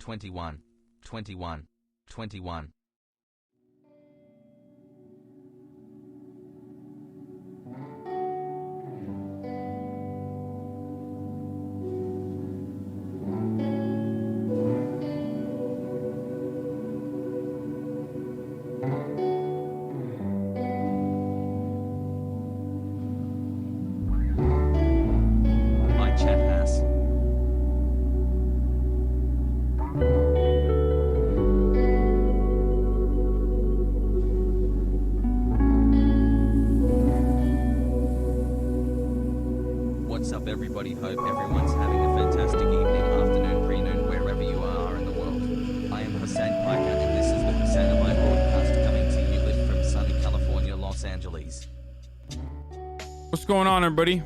21, 21, 21. Everybody, hope everyone's having a fantastic evening, afternoon, pre-noon, wherever you are in the world. I am Hasan and this is the HasanAbi broadcast coming to you live from sunny California, Los Angeles. What's going on, everybody?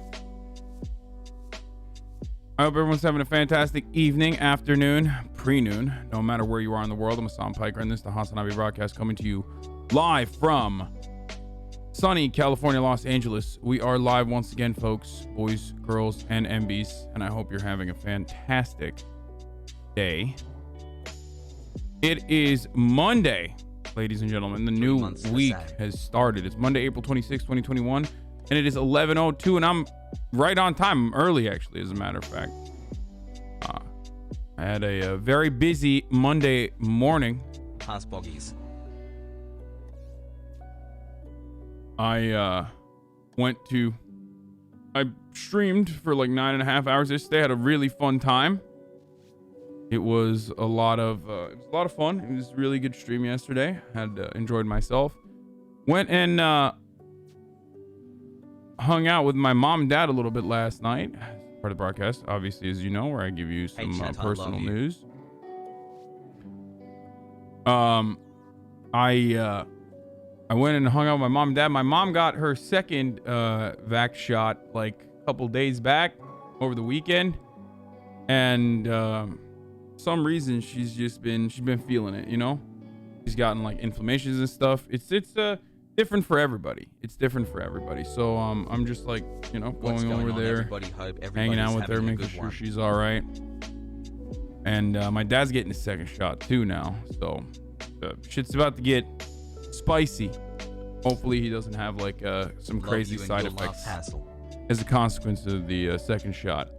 I hope everyone's having a fantastic evening, afternoon, pre-noon, no matter where you are in the world. I'm Hasan Piker, and this is the HasanAbi broadcast coming to you live from sunny California, Los Angeles. We are live once again, folks, boys, girls, and MBs, and I hope you're having a fantastic day. It is Monday, ladies and gentlemen. The new week has started. It's Monday, April 26, 2021, and it is 11:02, and I'm right on time. I'm early, actually, as a matter of fact. I had a very busy Monday morning. Boggies. I streamed for like 9.5 hours yesterday. Had a really fun time. It was a lot of fun. It was a really good stream yesterday. Had enjoyed myself. Went and hung out with my mom and dad a little bit last night. Part of the broadcast, obviously, as you know, where I give you some personal news. I went and hung out with my mom and dad. My mom got her second vax shot like a couple days back over the weekend, and some reason she's been feeling it. You know, she's gotten like inflammations and stuff. It's different for everybody. So I'm just like, you know, going over there, hanging out with her, making sure she's all right. And my dad's getting his second shot too now, so shit's about to get spicy. Hopefully he doesn't have like some crazy side effects as a consequence of the second shot.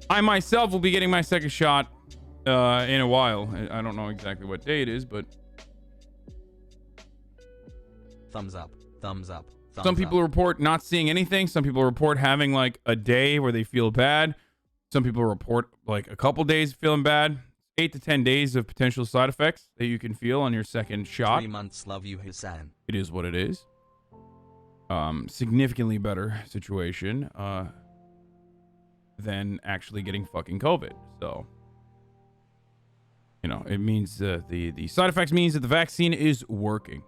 I myself will be getting my second shot in a while. I don't know exactly what day it is, but thumbs up. Some people report not seeing anything. Some people report having like a day where they feel bad. Some people report like a couple days feeling bad. 8 to 10 days of potential side effects that you can feel on your second shot. 3 months, love you, Hasan. It is what it is. Significantly better situation than actually getting fucking COVID. So, you know, it means the side effects means that the vaccine is working.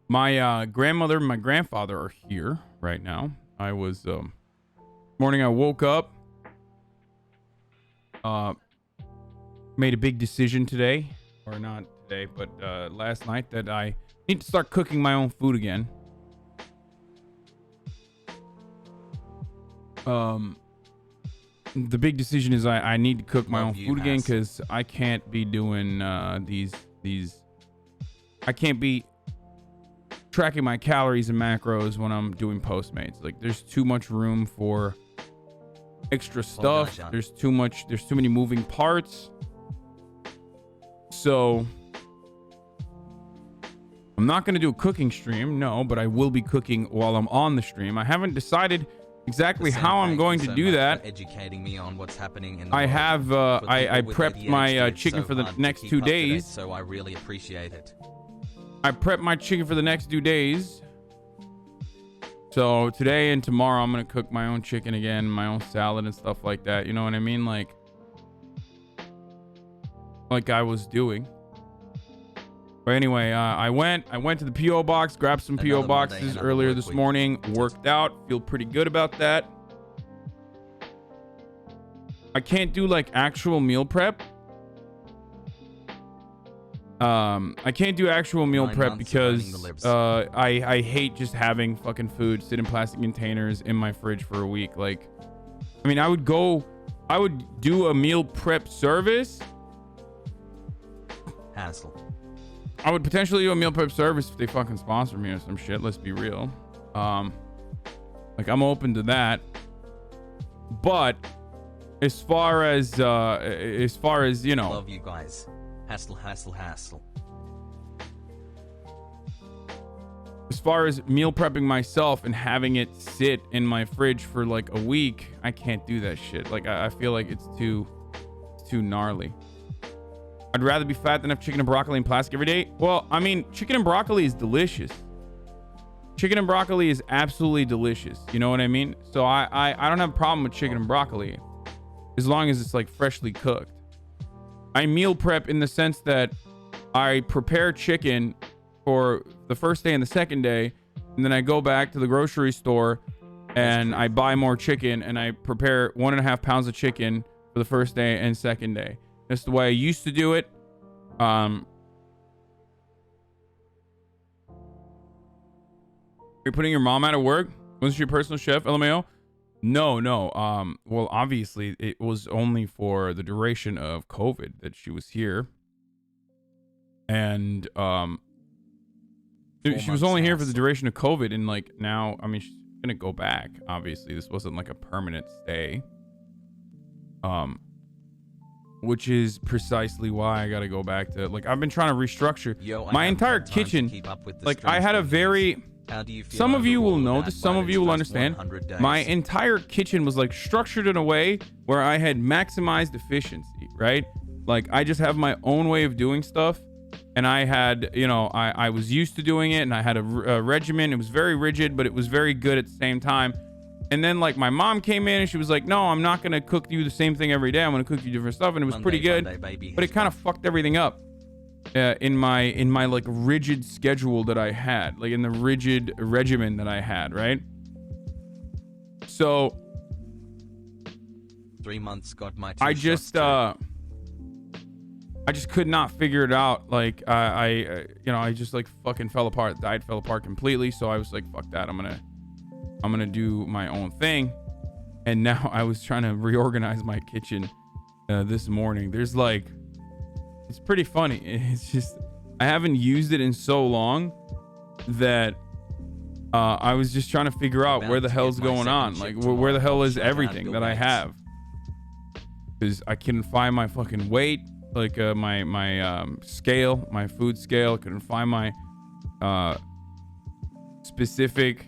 My grandmother and my grandfather are here right now. I was morning I woke up. Made a big decision today, or not today, but last night, that I need to start cooking my own food again. The big decision is I need to cook my own food again, because I can't be doing these. I can't be tracking my calories and macros when I'm doing Postmates. Like, there's too much room for extra stuff. There's too many moving parts. So I'm not going to do a cooking stream, no, but I will be cooking while I'm on the stream. I haven't decided exactly how I'm going to do that. Educating me on what's happening in I have I prepped my chicken for the next 2 days, so I really appreciate it. I prepped my chicken for the next 2 days. So today and tomorrow I'm going to cook my own chicken again, my own salad and stuff like that. You know what I mean? Like I was doing. But anyway, I went to the PO box, grabbed some PO boxes earlier this morning, worked out, feel pretty good about that. I can't do like actual meal prep. I can't do actual meal prep because I hate just having fucking food sit in plastic containers in my fridge for a week. Like, I mean, I would go I would do a meal prep service. Hassle. I would potentially do a meal prep service if they fucking sponsor me or some shit. Let's be real. Like I'm open to that. But as far as you know, Love you guys. Hassle, hassle, hassle. as far as meal prepping myself and having it sit in my fridge for like a week, I can't do that shit. Like I feel like it's too gnarly. I'd rather be fat than have chicken and broccoli and plastic every day. Well, I mean, chicken and broccoli is delicious. Chicken and broccoli is absolutely delicious. You know what I mean? So I don't have a problem with chicken and broccoli as long as it's like freshly cooked. I meal prep in the sense that I prepare chicken for the first day and the second day, and then I go back to the grocery store and I buy more chicken and I prepare 1.5 pounds of chicken for the first day and second day. That's the way I used to do it. You're putting your mom out of work? Was she your personal chef, LMAO? No. Well, obviously, it was only for the duration of COVID that she was here. And she was only here for the duration of COVID. And like now, I mean, she's gonna go back. Obviously, this wasn't like a permanent stay. Which is precisely why I gotta go back to, like, I've been trying to restructure my entire kitchen. Like, I had a very... Some of you will know this, some of you will understand. My entire kitchen was like structured in a way where I had maximized efficiency, right? Like I just have my own way of doing stuff, and I had, you know, I was used to doing it, and I had a regimen. It was very rigid, but it was very good at the same time. And then like my mom came in and she was like, no, I'm not gonna cook you the same thing every day. I'm gonna cook you different stuff, and it was pretty good, but it kind of fucked everything up. In my like rigid schedule that I had, like in the rigid regimen that I had, right? So 3 months got my I just could not figure it out. Like I just like fucking fell apart. The diet fell apart completely. So I was like, fuck that. I'm gonna do my own thing. And now I was trying to reorganize my kitchen this morning. There's like, it's pretty funny. It's just, I haven't used it in so long that I was just trying to figure out where the hell's going on. Like where the hell is everything that I have? Because I couldn't find my fucking weight, like my scale, my food scale. Couldn't find my specific.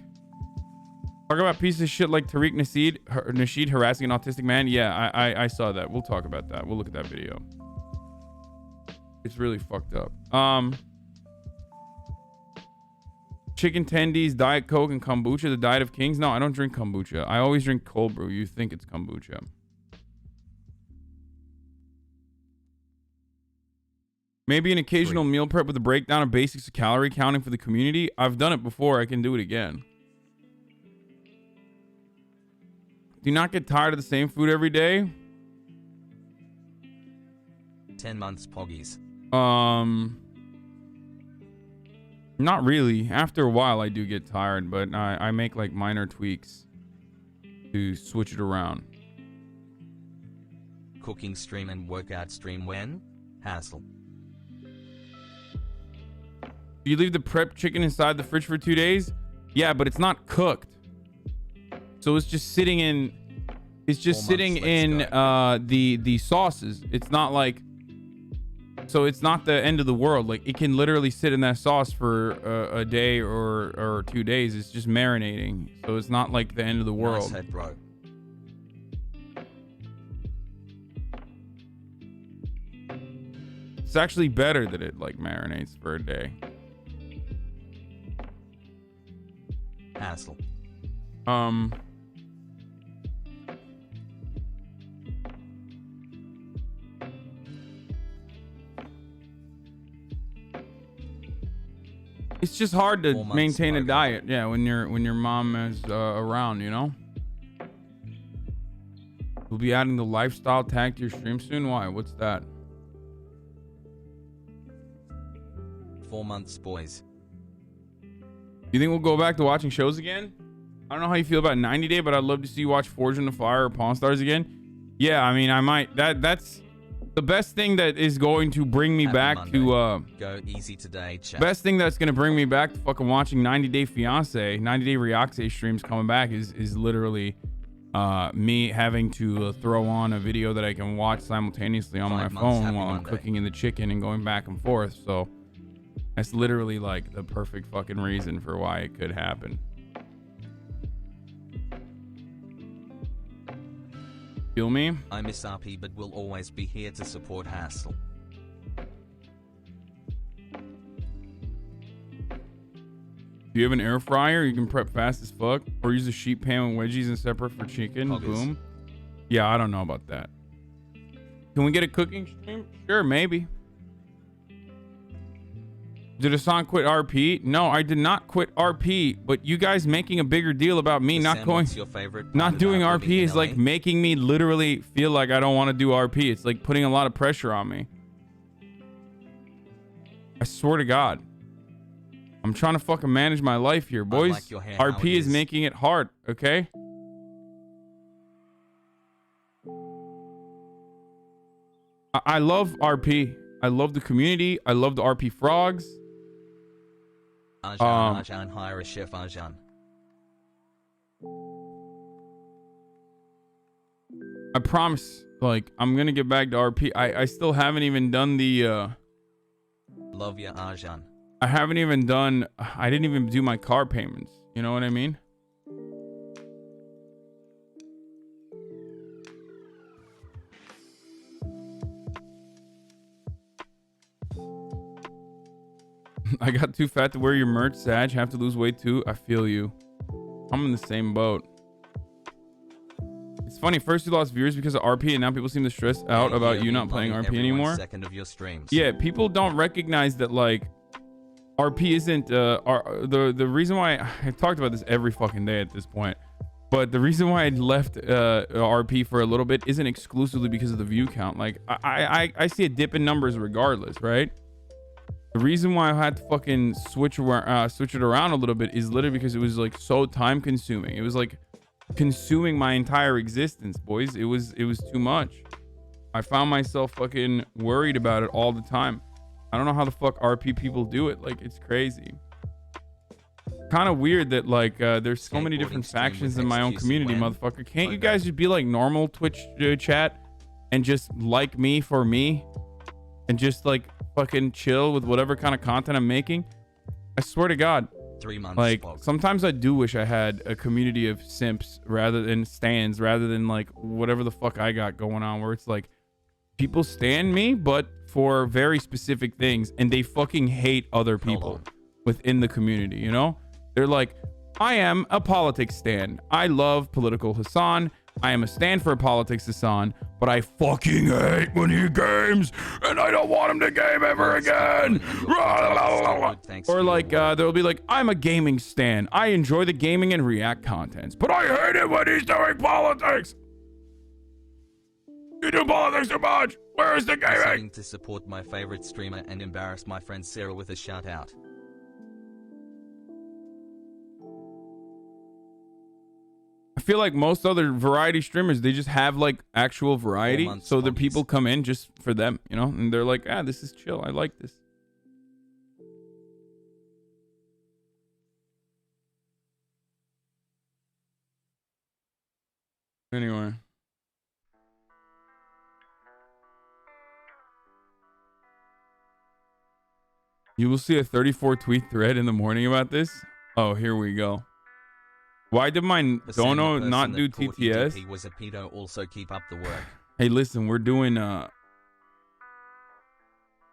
Talk about pieces of shit like Tariq Nasheed harassing an autistic man. Yeah, I saw that. We'll talk about that. We'll look at that video. It's really fucked up. Chicken tendies, Diet Coke, and kombucha, the diet of kings. No, I don't drink kombucha. I always drink cold brew. You think it's kombucha. Maybe an occasional meal prep with a breakdown of basics of calorie counting for the community. I've done it before. I can do it again. Do you not get tired of the same food every day? 10 months poggies. Not really. After a while, I do get tired, but I make like minor tweaks to switch it around. Cooking stream and workout stream when? Hassle. Do you leave the prep chicken inside the fridge for 2 days? Yeah, but it's not cooked. So it's just sitting in. It's just sitting in the sauces. It's not like. So it's not the end of the world. Like it can literally sit in that sauce for a day or 2 days. It's just marinating. So it's not like the end of the world. Nice head, bro. It's actually better that it like marinates for a day. Hassle. It's just hard to maintain a diet, yeah, when your mom is around, you know. We'll be adding the lifestyle tag to your stream soon. Why? What's that? 4 months, boys. You think we'll go back to watching shows again? I don't know how you feel about 90 Day, but I'd love to see you watch Forged in the Fire or Pawn Stars again. Yeah, I mean, I might. That's the best thing that is going to bring me Happy back Monday. to Go easy today, chat. best thing that's gonna bring me back to fucking watching 90 Day Fiance, 90 Day Rioxe streams coming back is literally me having to throw on a video that I can watch simultaneously on my 5 months, phone happy while I'm Monday. cooking in the chicken and going back and forth. So that's literally like the perfect fucking reason for why it could happen. Feel me? I miss RP but will always be here to support Hassel. Do you have an air fryer? You can prep fast as fuck, or use a sheet pan with wedgies and separate for chicken. Poggers. Boom. Yeah, I don't know about that. Can we get a cooking stream? Sure, maybe. Did Hasan quit RP? No, I did not quit RP. But you guys making a bigger deal about me not Sam, going, what's your favorite not part doing about RP living in is like LA? making me literally feel like I don't want to do RP. It's like putting a lot of pressure on me. I swear to God. I'm trying to fucking manage my life here, boys. like your hair, how RP it is is. making it hard, okay? I love RP. I love the community. I love the RP frogs. Ajan, hire a chef Ajan. I promise, like, I'm gonna get back to RP. I still haven't even done the, Love ya Ajan. I haven't even done, I didn't even do my car payments. You know what I mean? I got too fat to wear your merch, Sag. Have to lose weight too. I feel you. I'm in the same boat. It's funny. First you lost viewers because of RP, and now people seem to stress out Yeah, about yeah, you we not playing love RP every 1 anymore. second of your streams. Yeah, people don't recognize that like RP isn't the reason why I've talked about this every fucking day at this point. But the reason why I left RP for a little bit isn't exclusively because of the view count. Like I see a dip in numbers regardless, right? The reason why I had to fucking switch it around a little bit is literally because it was like so time consuming. It was like consuming my entire existence, boys. It was too much. I found myself fucking worried about it all the time. I don't know how the fuck RP people do it. Like, it's crazy. Kind of weird that like there's so many different factions in my own community, motherfucker. Can't you guys just be like normal Twitch chat and just like me for me and just like fucking chill with whatever kind of content I'm making? I swear to God, 3 months. like Pog. sometimes I do wish I had a community of simps rather than stans, rather than like whatever the fuck I got going on, where it's like people stan me but for very specific things, and they fucking hate other people within the community, you know? They're like, I am a politics stan. I love political Hasan. I am a stand for politics Hasan, but I fucking hate when he games, and I don't want him to game ever again. Or like, they'll be like, I'm a gaming stan. I enjoy the gaming and react contents, but I hate it when he's doing politics. You do politics too much. Where is the gaming? Deciding to support my favorite streamer and embarrass my friend Sarah with a shout out. I feel like most other variety streamers, they just have like actual variety, months, so the puppies. people come in just for them, you know, and they're like, ah, this is chill. I like this. Anyway. You will see a 34 tweet thread in the morning about this. Oh, here we go. Why did my The same Dono person not do that thought TTS? EDP was a pedo, also keep up the work. Hey, listen, we're doing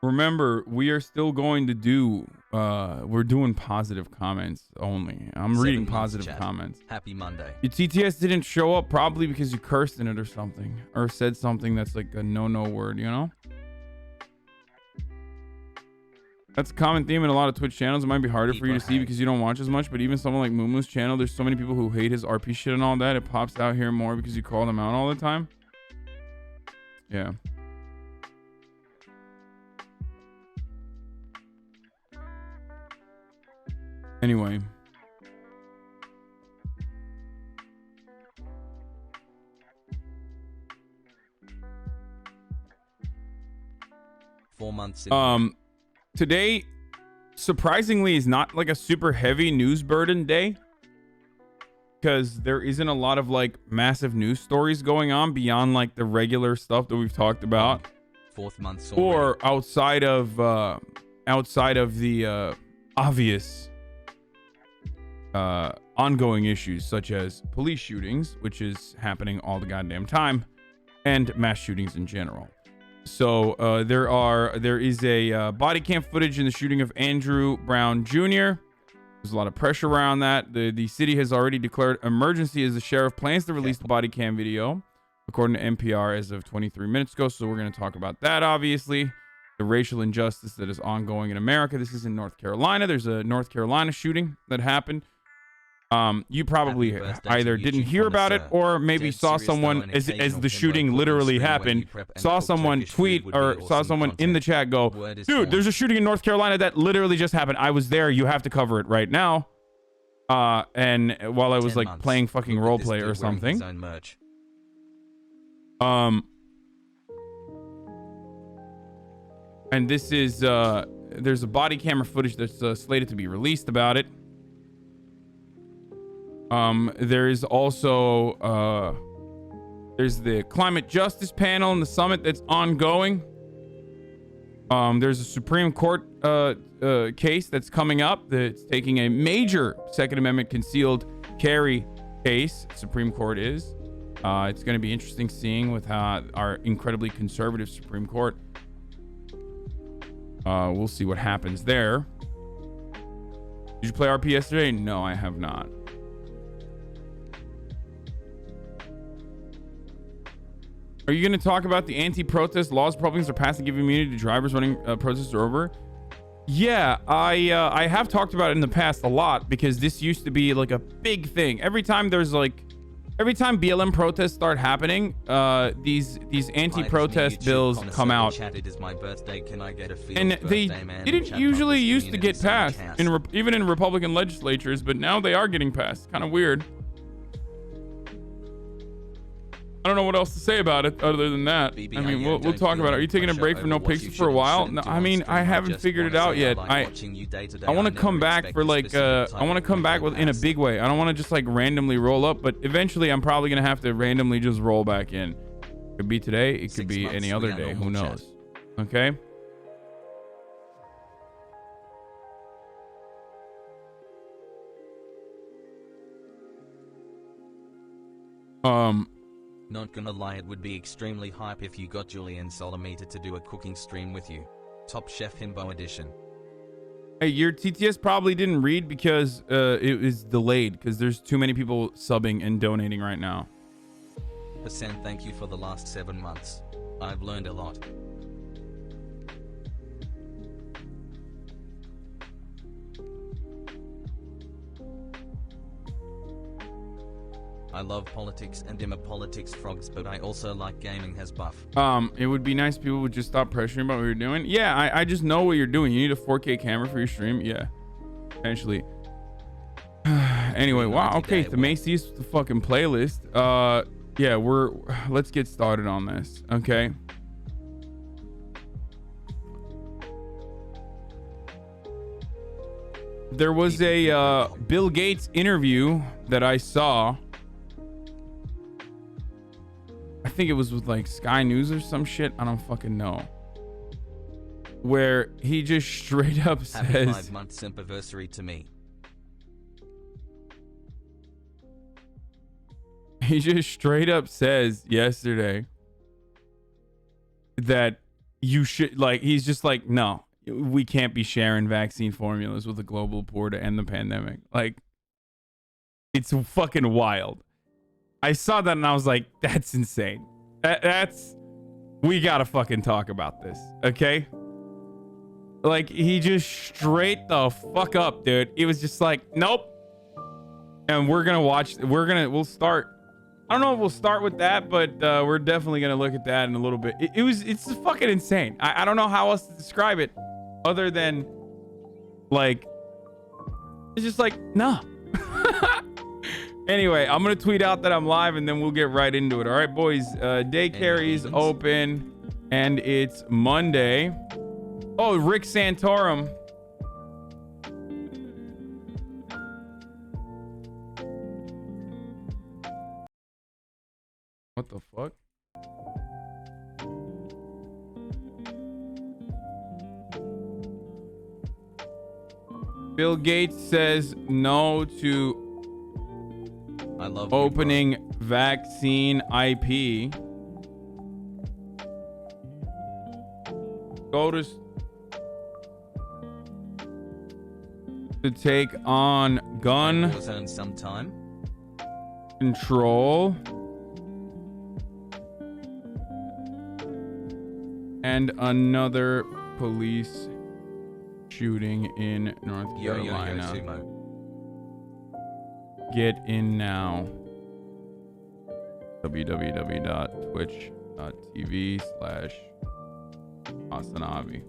remember, we are still going to do we're doing positive comments only. I'm 7 reading months, positive chat. comments. Happy Monday. Your TTS didn't show up probably because you cursed in it or something, or said something that's like a no word, you know? That's a common theme in a lot of Twitch channels. It might be harder for you to see because you don't watch as much, but even someone like Moomoo's channel, there's so many people who hate his RP shit and all that. It pops out here more because you call them out all the time. Yeah. Anyway. 4 months in. Today, surprisingly, is not like a super heavy news burden day, because there isn't a lot of like massive news stories going on beyond like the regular stuff that we've talked about. 4th month or outside of the obvious ongoing issues such as police shootings, which is happening all the goddamn time, and mass shootings in general. So there is a body cam footage in the shooting of Andrew Brown Jr. There's a lot of pressure around that. The city has already declared emergency as the sheriff plans to release the body cam video, according to NPR, as of 23 minutes ago. So we're going to talk about that, obviously. The racial injustice that is ongoing in America. This is in North Carolina. There's a North Carolina shooting that happened. You probably either didn't hear about it, or maybe saw someone as the shooting literally happened, saw someone tweet or saw someone in the chat go, dude, there's a shooting in North Carolina that literally just happened. I was there. You have to cover it right now. And while I was like playing fucking roleplay or something. And this is there's a body camera footage that's slated to be released about it. There is also there's the climate justice panel and the summit that's ongoing. There's a Supreme Court case that's coming up that's taking a major Second Amendment concealed carry case. Supreme Court is. It's going to be interesting seeing with how our incredibly conservative Supreme Court. We'll see what happens there. Did you play RP yesterday? No, I have not. Are you going to talk about the anti-protest laws Republicans are passing, giving immunity to drivers running protests are over? Yeah, I have talked about it in the past a lot, because this used to be like a big thing. Every time BLM protests start happening, these anti-protest bills come out, and they didn't usually used to get passed even in Republican legislatures, but now they are getting passed. Kind of weird. I don't know what else to say about it other than that. I mean, we'll talk about it. Are you taking a break from No Pixel for a while? No, I mean, I haven't figured it out yet. I want to come back for like, I want to come back in a big way. I don't want to just like randomly roll up, but eventually I'm probably going to have to randomly just roll back in. It could be today. It could be any other day. Who knows? Okay. Not gonna lie, it would be extremely hype if you got Julian Solomita to do a cooking stream with you. Top Chef Himbo edition. Hey, your TTS probably didn't read because it was delayed, because there's too many people subbing and donating right now. Hasan, thank you for the last 7 months. I've learned a lot. I love politics and am a politics frogs, but I also like gaming has buff. It would be nice if people would just stop pressuring about what you're doing. Yeah, I just know what you're doing. You need a 4K camera for your stream. Yeah, potentially. Anyway, wow. Okay, the Macy's the fucking playlist. Yeah, let's get started on this. Okay. There was a Bill Gates interview that I saw. I think it was with like Sky News or some shit. I don't fucking know. Where he just straight up says, happy 5 months anniversary to me. He just straight up says yesterday that you should, like, he's just like, no, we can't be sharing vaccine formulas with a global poor to end the pandemic. Like, it's fucking wild. I saw that and I was like, that's insane. We gotta fucking talk about this, okay? Like, he just straight the fuck up, dude. It was just like, nope. And we'll start. I don't know if we'll start with that, but we're definitely gonna look at that in a little bit. It's fucking insane. I don't know how else to describe it other than, like, it's just like, nah. Anyway, I'm gonna tweet out that I'm live and then we'll get right into it. All right, boys. Daycare is open and it's Monday. Oh, Rick Santorum. What the fuck? Bill Gates says no to opening vaccine IP. Go to take on gun sometime control and another police shooting in North Carolina. Get in now. www.twitch.tv/HasanAbi.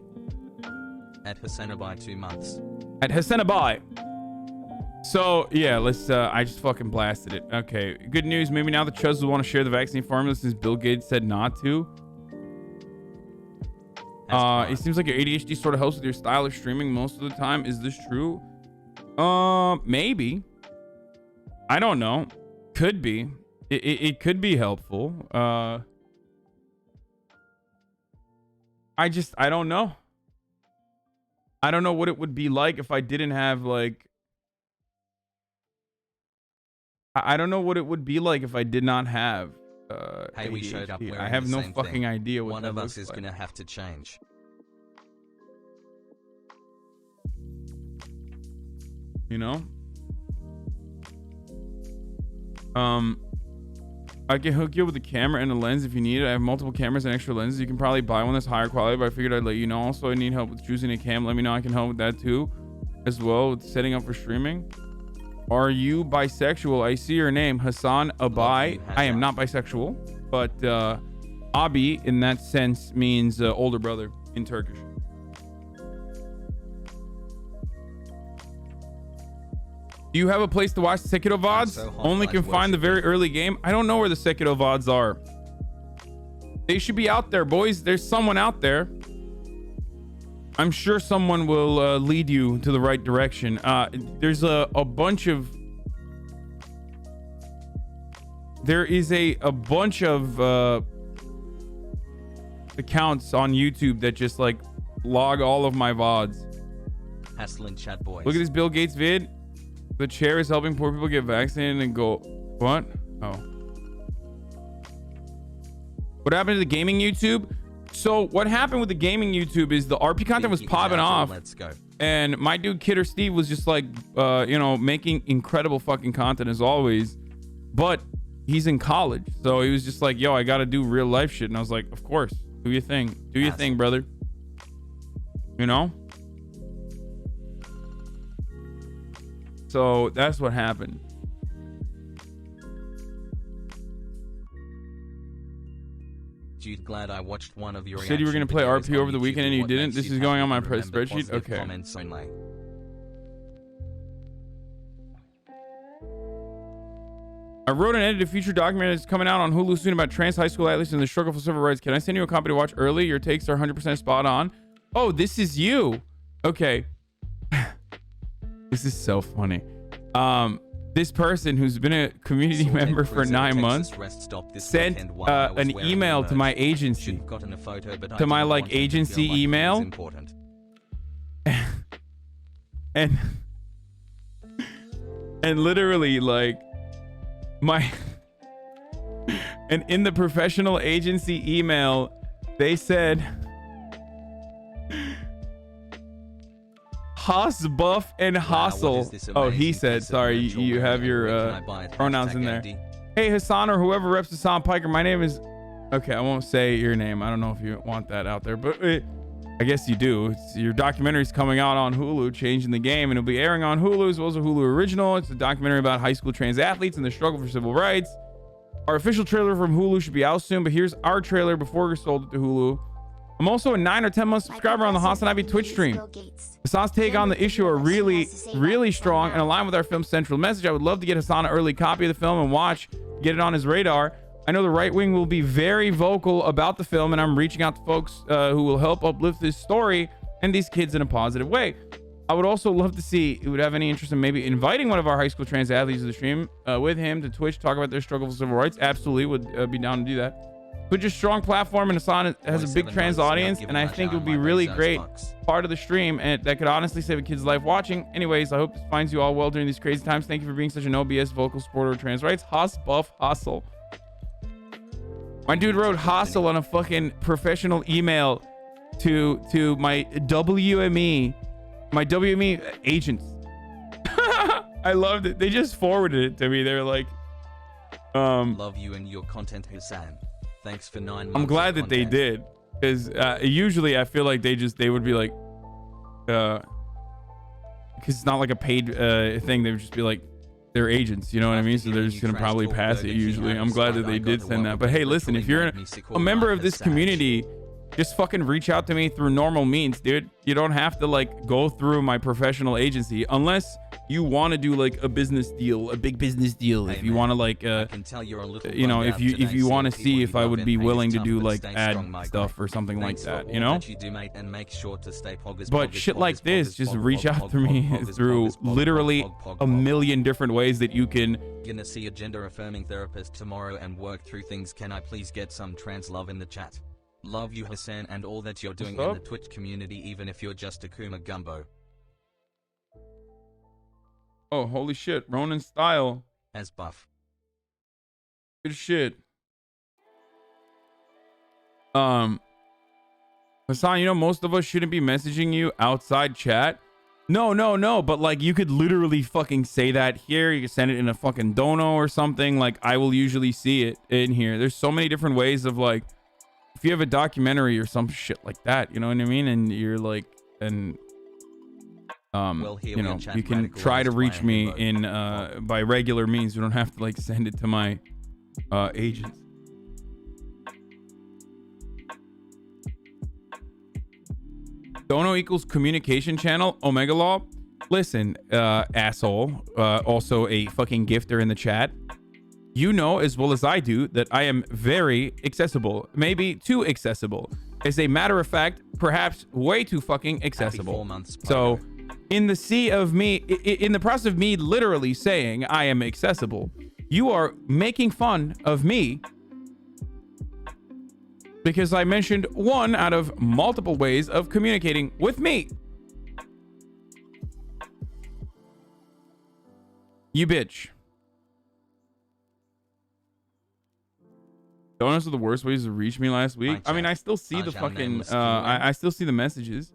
At HasanAbi 2 months. At HasanAbi. So yeah, let's I just fucking blasted it. Okay, good news. Maybe now the Chuz will want to share the vaccine formula since Bill Gates said not to. It seems like your ADHD sort of helps with your style of streaming most of the time. Is this true? Maybe. I don't know. Could be. It could be helpful. I don't know. I don't know what it would be like if I didn't have like. I don't know what it would be like if I did not have. Hey, we showed up. I have no fucking idea what one that of us is like. gonna have to change. You know. I can hook you up with a camera and a lens if you need it. I have multiple cameras and extra lenses. You can probably buy one that's higher quality, but I figured I'd let you know. Also, I need help with choosing a cam. Let me know. I can help with that too, as well with setting up for streaming. Are you bisexual? I see your name, HasanAbi. I am not bisexual, but Abi in that sense means older brother in Turkish. Do you have a place to watch the Sekiro VODs? So Only can find the very early game. I don't know where the Sekiro VODs are. They should be out there, boys. There's someone out there. I'm sure someone will lead you to the right direction. There's a bunch of... There is a bunch of accounts on YouTube that just like log all of my VODs. Hassling chat boys. Look at this Bill Gates vid. The chair is helping poor people get vaccinated and go... What? Oh. What happened to the gaming YouTube? So what happened with the gaming YouTube is the RP content was popping off. Let's go. And my dude Kidder Steve was just like, you know, making incredible fucking content as always. But he's in college. So he was just like, yo, I got to do real life shit. And I was like, of course. Do your thing. Do your thing, brother. You know? So that's what happened. Dude, glad I watched one of your. You said you were going to play RP over the weekend and you didn't. This is going on my spreadsheet. Okay. Comments only. I wrote and edited a feature documentary that's coming out on Hulu soon about trans high school athletes and the struggle for civil rights. Can I send you a copy to watch early? Your takes are 100% spot on. Oh, this is you. Okay. This is so funny. This person who's been a community member for 9 months sent an email to my agency. To my like agency email. And literally like and in the professional agency email, they said Haas, Buff, and Hassel. Oh, he said, sorry, you have your pronouns in there. Hey, Hasan, or whoever reps Hasan Piker, my name is... Okay, I won't say your name. I don't know if you want that out there, but I guess you do. Your documentary's coming out on Hulu, changing the game, and it'll be airing on Hulu as well as a Hulu original. It's a documentary about high school trans athletes and the struggle for civil rights. Our official trailer from Hulu should be out soon, but here's our trailer before we sold it to Hulu. I'm also a 9 or 10 month subscriber on the HasanAbi Twitch stream. Hasan's take on the issue are really strong and align with our film's central message. I would love to get Hasan an early copy of the film and watch, get it on his radar. I know the right wing will be very vocal about the film, and I'm reaching out to folks who will help uplift this story and these kids in a positive way. I would also love to see if you would have any interest in maybe inviting one of our high school trans athletes to the stream with him to Twitch, talk about their struggle for civil rights. Absolutely would be down to do that. But just strong platform, and Hasan has a big trans audience, and I think it would be really great part of the stream, and that could honestly save a kid's life watching. Anyways, I hope this finds you all well during these crazy times. Thank you for being such an OBS vocal supporter of trans rights. Haas buff hustle. My dude wrote hustle on a fucking professional email to my WME agents. I loved it. They just forwarded it to me. They're like, love you and your content, Hasan. Thanks for 9 months. I'm glad that they did, because usually I feel like they would be like, because it's not like a paid thing. They would just be like, they're agents, you know what I mean? So they're just gonna probably pass it usually. I'm glad that they did send that. But hey, listen, if you're a member of this community, just fucking reach out to me through normal means, dude. You don't have to like go through my professional agency unless you want to do like a business deal, a big business deal. If you want to like, you know, if you want to see if I would be willing to do like ad stuff or something like that, you know. But shit like this, just reach out to me through literally a million different ways that you can. Gonna see a gender affirming therapist tomorrow and work through things. Can I please get some trans love in the chat? Love you, Hasan, and all that you're doing in the Twitch community, even if you're just a Kuma Gumbo. Oh, holy shit. Ronan Style. As buff. Good shit. Hasan, you know, most of us shouldn't be messaging you outside chat. No. But like, you could literally fucking say that here. You can send it in a fucking dono or something. Like, I will usually see it in here. There's so many different ways of like, if you have a documentary or some shit like that, you know what I mean? And you're like, and you know, you can try to reach me in by regular means. You don't have to like send it to my agents. Dono equals communication channel. Omega Law. Listen, asshole. Also a fucking gifter in the chat. You know as well as I do that I am very accessible, maybe too accessible. As a matter of fact, perhaps way too fucking accessible. So in the sea of me, in the process of me literally saying I am accessible, you are making fun of me because I mentioned one out of multiple ways of communicating with me. You bitch. Donuts are the worst ways to reach me last week. I mean, I still see the fucking, I still see the messages.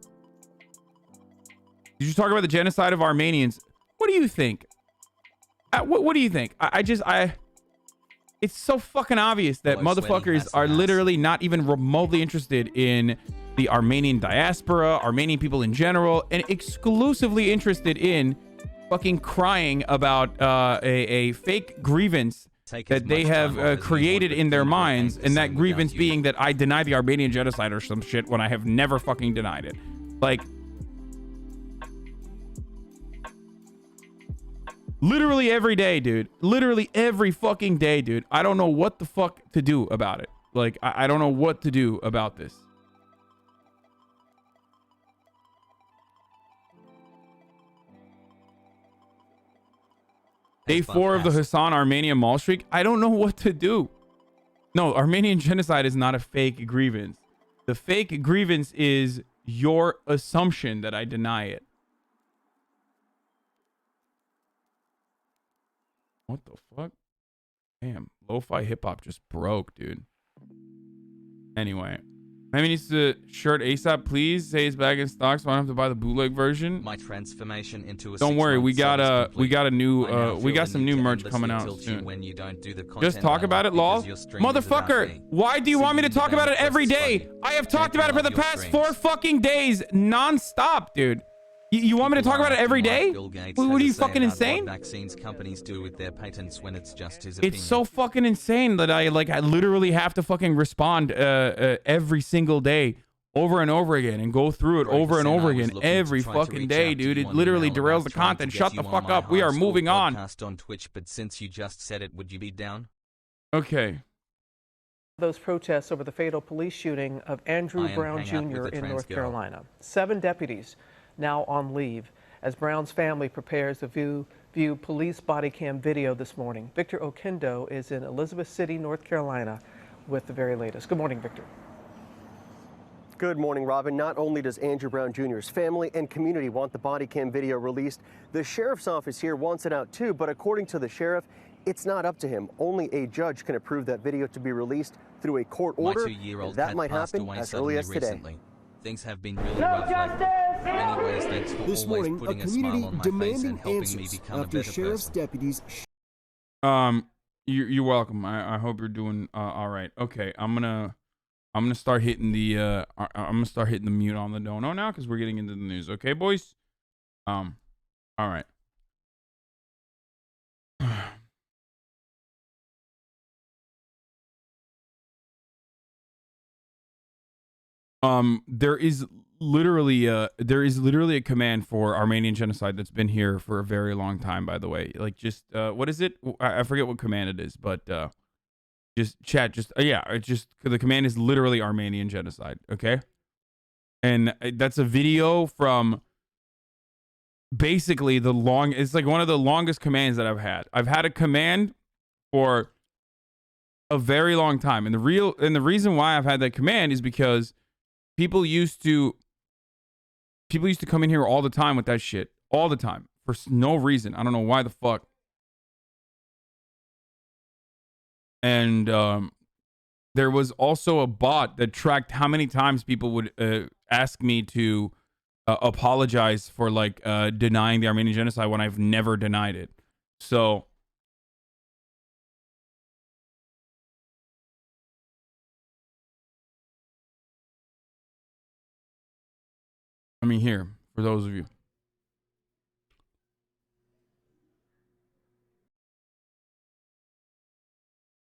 Did you talk about the genocide of Armenians? What do you think? What do you think? It's so fucking obvious that motherfuckers are literally not even remotely interested in the Armenian diaspora, Armenian people in general, and exclusively interested in fucking crying about a fake grievance that they have created in their minds, and that grievance being that I deny the Armenian genocide or some shit when I have never fucking denied it. Like, literally every day, dude. Literally every fucking day, dude. I don't know what the fuck to do about it. Like, I don't know what to do about this. Day 4 of the Hasan Armenia mall streak. I don't know what to do. No, Armenian genocide is not a fake grievance. The fake grievance is your assumption that I deny it. What the fuck? Damn, lo-fi hip-hop just broke, dude. Anyway. Maybe needs to shirt ASAP, please. Say it's back in stock, so I don't have to buy the bootleg version. My transformation into a don't worry, we got a new we got some new merch coming out soon. When you don't do the just talk about it, lol. Motherfucker, why do you want me to talk about it every day? I have talked about it for the past 4 fucking days, non-stop, dude. You want me to talk about it every day? What are you fucking insane? Vaccines companies do with their patents when it's just his opinion. It's so fucking insane that I literally have to fucking respond every single day over and over again and go through it over and over again every fucking day, dude. It literally derails the content. Shut the fuck up. We are moving on. On Twitch, but since you just said it, would you be down? Okay. Those protests over the fatal police shooting of Andrew Brown Jr. in North Carolina. 7 deputies now on leave as Brown's family prepares to view police body cam video this morning. Victor Oquendo is in Elizabeth City, North Carolina with the very latest. Good morning, Victor. Good morning, Robin. Not only does Andrew Brown Jr.'s family and community want the body cam video released, the sheriff's office here wants it out too, but according to the sheriff, it's not up to him. Only a judge can approve that video to be released through a court order. My 2-year-old that might happen as early as today. Recently. Things have been really rough lately. Anyways, thanks for this always morning, putting a community smile on my demanding face and helping me answers become a after better sheriff's person. deputies. You're welcome. I hope you're doing all right. Okay, I'm gonna start hitting the mute on the dono now because we're getting into the news. Okay, boys. All right. There is literally a command for Armenian genocide that's been here for a very long time, by the way. Like, just what is it? I forget what command it is, but just chat, the command is literally Armenian genocide, okay? And that's a video from basically it's like one of the longest commands that I've had. I've had a command for a very long time, and the reason why I've had that command is because people used to come in here all the time with that shit. All the time. For no reason. I don't know why the fuck. And there was also a bot that tracked how many times people would ask me to apologize for like denying the Armenian genocide when I've never denied it. So I mean, here, for those of you.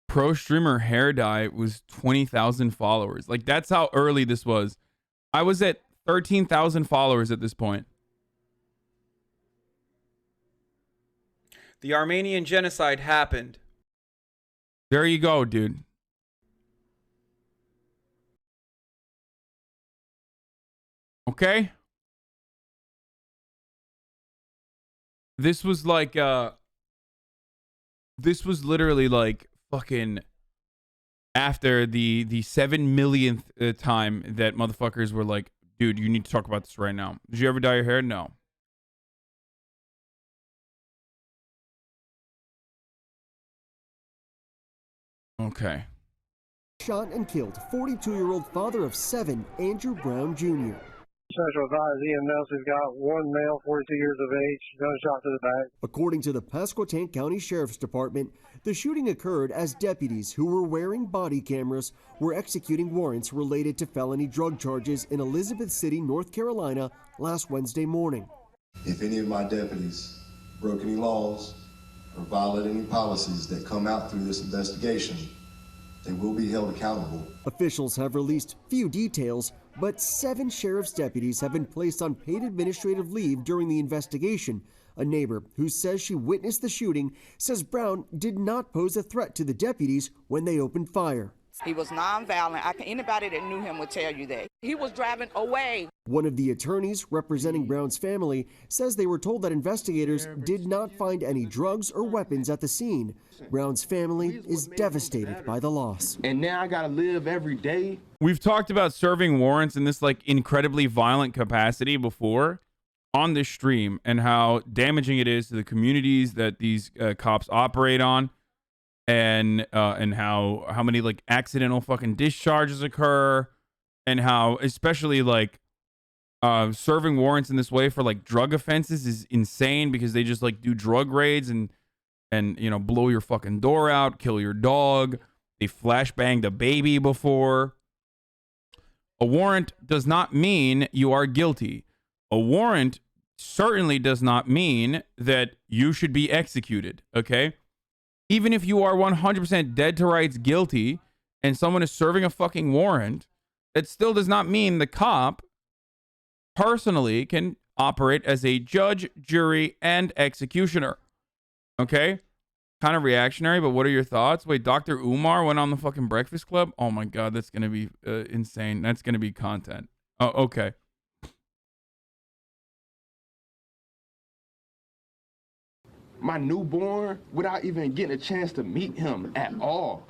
Pro streamer hair dye was 20,000 followers. Like, that's how early this was. I was at 13,000 followers at this point. The Armenian genocide happened. There you go, dude. Okay? This was like, this was literally like fucking after the 7 millionth time that motherfuckers were like, dude, you need to talk about this right now. Did you ever dye your hair? No. Okay. Shot and killed 42-year-old father of 7, Andrew Brown Jr. Special advisor EMS has got one male, 42 years of age, gunshot to the back. According to the Pasquotank County Sheriff's Department, the shooting occurred as deputies who were wearing body cameras were executing warrants related to felony drug charges in Elizabeth City, North Carolina, last Wednesday morning. If any of my deputies broke any laws or violated any policies that come out through this investigation, they will be held accountable. Officials have released few details, but 7 sheriff's deputies have been placed on paid administrative leave during the investigation. A neighbor who says she witnessed the shooting says Brown did not pose a threat to the deputies when they opened fire. He was nonviolent. Anybody that knew him would tell you that. He was driving away. One of the attorneys representing Brown's family says they were told that investigators did not find any drugs or weapons at the scene. Brown's family is devastated by the loss. And now I gotta live every day. We've talked about serving warrants in this like incredibly violent capacity before on this stream and how damaging it is to the communities that these cops operate on. And how many like accidental fucking discharges occur, and how especially like serving warrants in this way for like drug offenses is insane because they just like do drug raids and you know, blow your fucking door out, kill your dog. They flashbanged a baby before. A warrant does not mean you are guilty. A warrant certainly does not mean that you should be executed. Okay. Even if you are 100% dead to rights guilty and someone is serving a fucking warrant, that still does not mean the cop personally can operate as a judge, jury, and executioner. Okay? kind of reactionary, but what are your thoughts? Wait, Dr. Umar went on the fucking Breakfast Club? Oh my God, that's going to be insane. That's going to be content. Oh, okay. My newborn without even getting a chance to meet him at all.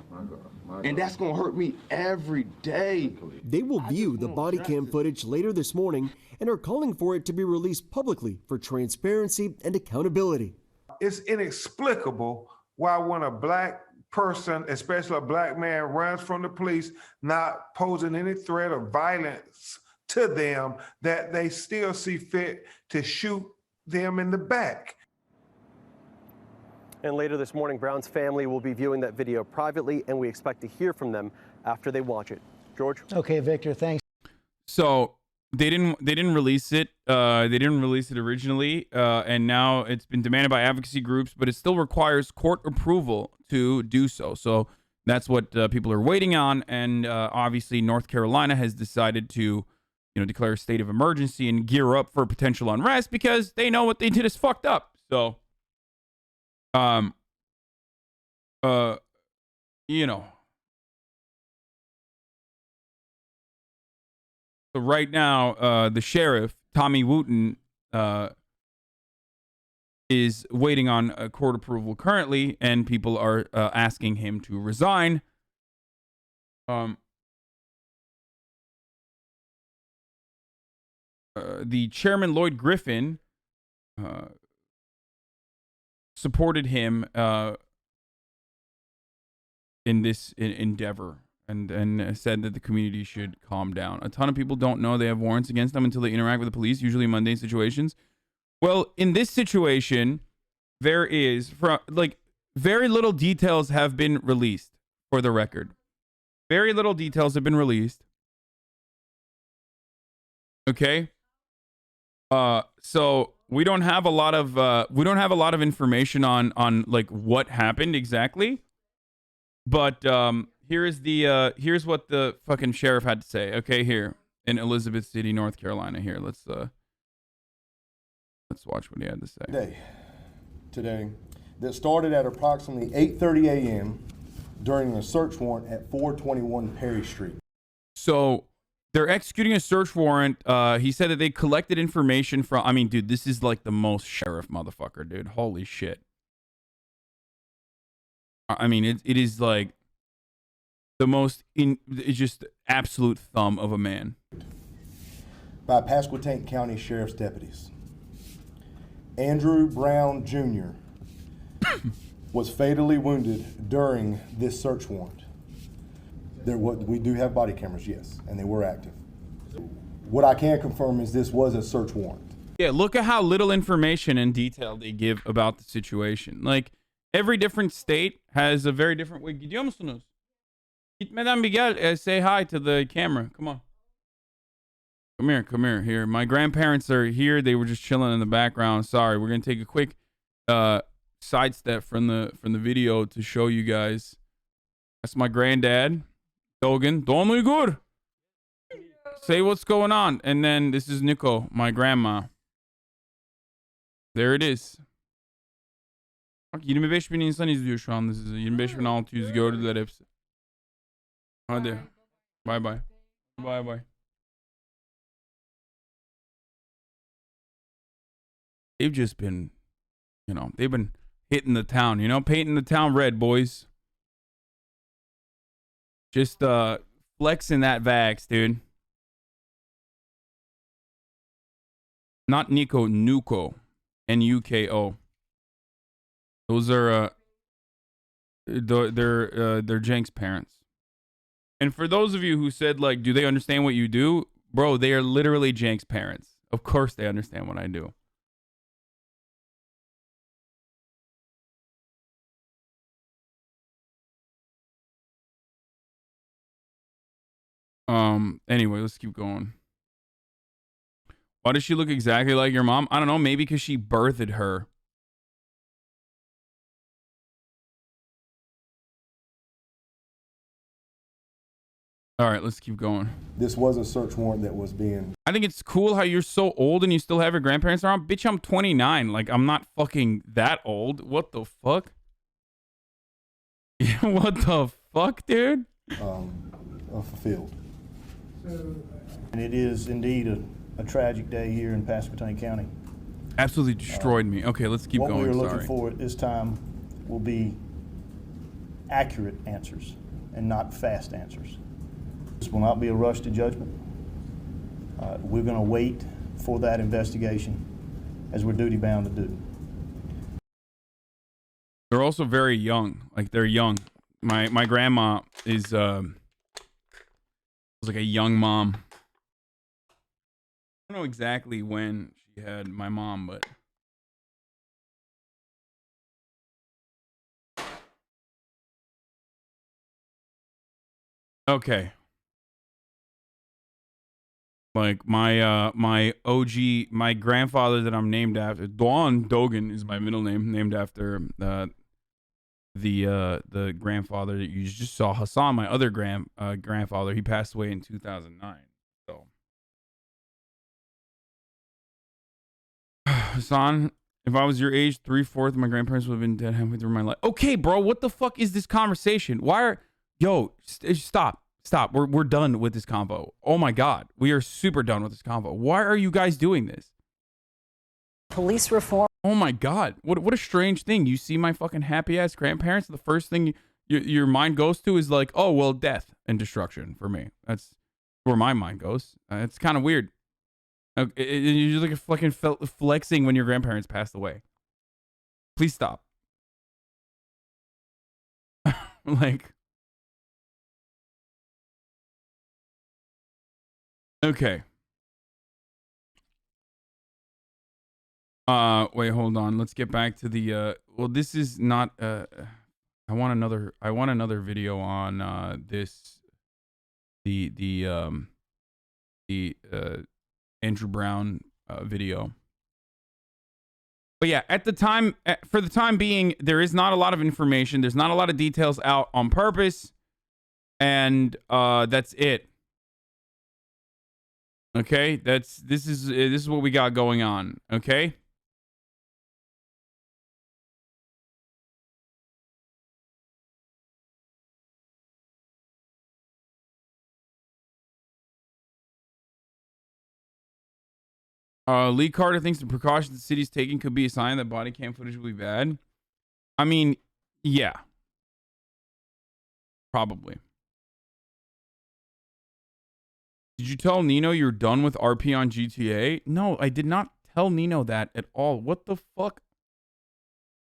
And that's gonna hurt me every day. They will view the body cam footage later this morning and are calling for it to be released publicly for transparency and accountability. It's inexplicable why when a black person, especially a black man, runs from the police, not posing any threat of violence to them, that they still see fit to shoot them in the back. And later this morning, Brown's family will be viewing that video privately, and we expect to hear from them after they watch it. George? Okay, Victor, thanks. So they didn't release it. They didn't release it originally, and now it's been demanded by advocacy groups, but it still requires court approval to do so. So that's what people are waiting on, and obviously North Carolina has decided to, declare a state of emergency and gear up for potential unrest because they know what they did is fucked up. So. So right now, the sheriff, Tommy Wooten, is waiting on court approval currently, and people are asking him to resign. The chairman, Lloyd Griffin, supported him in this endeavor and said that the community should calm down. A ton of people don't know they have warrants against them until they interact with the police, usually in mundane situations. Well, in this situation, there is, very little details have been released, for the record. Very little details have been released. Okay? So we don't have a lot of information on like what happened exactly. But here's what the fucking sheriff had to say. Okay, here in Elizabeth City, North Carolina. Here, let's watch what he had to say. Today, that started at approximately 8:30 a.m. during a search warrant at 421 Perry Street. So they're executing a search warrant. He said that they collected information from. I mean, dude, this is like the most sheriff motherfucker, dude. Holy shit. I mean, it is like the most it's just absolute thumb of a man. By Pasquotank County Sheriff's deputies. Andrew Brown Jr. was fatally wounded during this search warrant. We do have body cameras, yes, and they were active. What I can confirm is this was a search warrant. Yeah, look at how little information and detail they give about the situation. Like, every different state has a very different way. Gidiyor musunuz? Gitmeden bir gel, say hi to the camera. Come on. Come here. Here. My grandparents are here. They were just chilling in the background. Sorry, we're gonna take a quick sidestep from the video to show you guys. That's my granddad, Dogan. Downey good. Say what's going on. And then this is Nico, my grandma. There it is. Bak 25.000 insan izliyor şu anda sizi. 25.600 gördüler hepsi. Hadi. Bye bye. Bye bye. They've just been, they've been hitting the town, painting the town red, boys. Just flexing that vax, dude. Not Nico, Nuko. Nuko. Those are they're Jenk's parents. And for those of you who said, like, do they understand what you do? Bro, they are literally Jenk's parents. Of course they understand what I do. Anyway, let's keep going. Why does she look exactly like your mom? I don't know. Maybe because she birthed her. All right, let's keep going. This was a search warrant that was being... I think it's cool how you're so old and you still have your grandparents around. Bitch, I'm 29. Like, I'm not fucking that old. What the fuck? What the fuck, dude? Fulfilled. And it is indeed a tragic day here in Pasquotank County. Absolutely destroyed me. Okay, let's keep what going. What we're Sorry. looking for at this time will be accurate answers and not fast answers. This will not be a rush to judgment. We're going to wait for that investigation as we're duty bound to do. They're also very young. Like, they're young. My grandma is was like a young mom. I don't know exactly when she had my mom, but okay. Like my OG, my grandfather that I'm named after, Don Dogan is my middle name, named after the grandfather that you just saw, Hasan, my other grandfather. He passed away in 2009. So Hasan, if I was your age, 3/4 of my grandparents would have been dead halfway through my life. Okay, bro, what the fuck is this conversation? Why are stop. We're done with this convo. Oh my God, we are super done with this convo. Why are you guys doing this? Police reform. Oh my God, what a strange thing. You see my fucking happy ass grandparents, the first thing your mind goes to is like, oh well, death and destruction for me. That's where my mind goes. It's kind of weird. You're like a fucking flexing when your grandparents passed away. Please stop. Like. Okay. Wait, hold on. Let's get back to the well, this is not I want another video on this the Andrew Brown video. But yeah, at the time, for the time being, there is not a lot of information. There's not a lot of details out on purpose, and that's it. Okay, this is what we got going on. Okay. Lee Carter thinks the precautions the city's taking could be a sign that body cam footage will be bad. I mean, yeah. Probably. Did you tell Nino you're done with RP on GTA? No, I did not tell Nino that at all. What the fuck?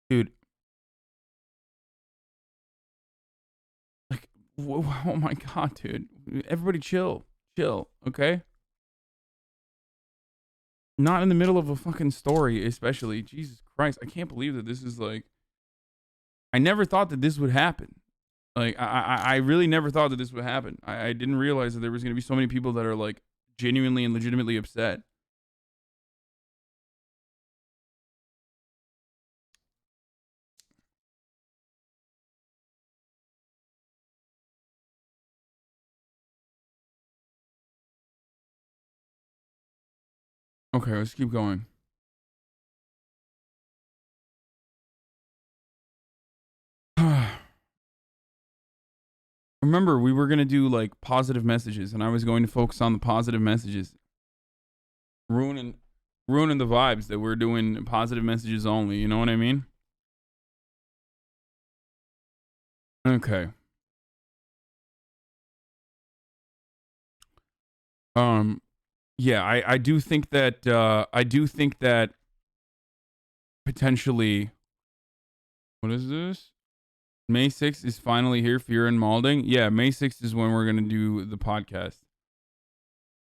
Dude. Like, oh my God, dude. Everybody chill. Chill, okay? Not in the middle of a fucking story, especially. Jesus Christ, I can't believe that this is like... I never thought that this would happen. Like, I really never thought that this would happen. I didn't realize that there was going to be so many people that are, like, genuinely and legitimately upset. Okay, let's keep going. Remember, we were going to do like positive messages, and I was going to focus on the positive messages. Ruining the vibes that we're doing positive messages only. You know what I mean? Okay. Yeah, I do think that potentially, what is this? May 6th is finally here for you're in Malding. Yeah, May 6th is when we're going to do the podcast.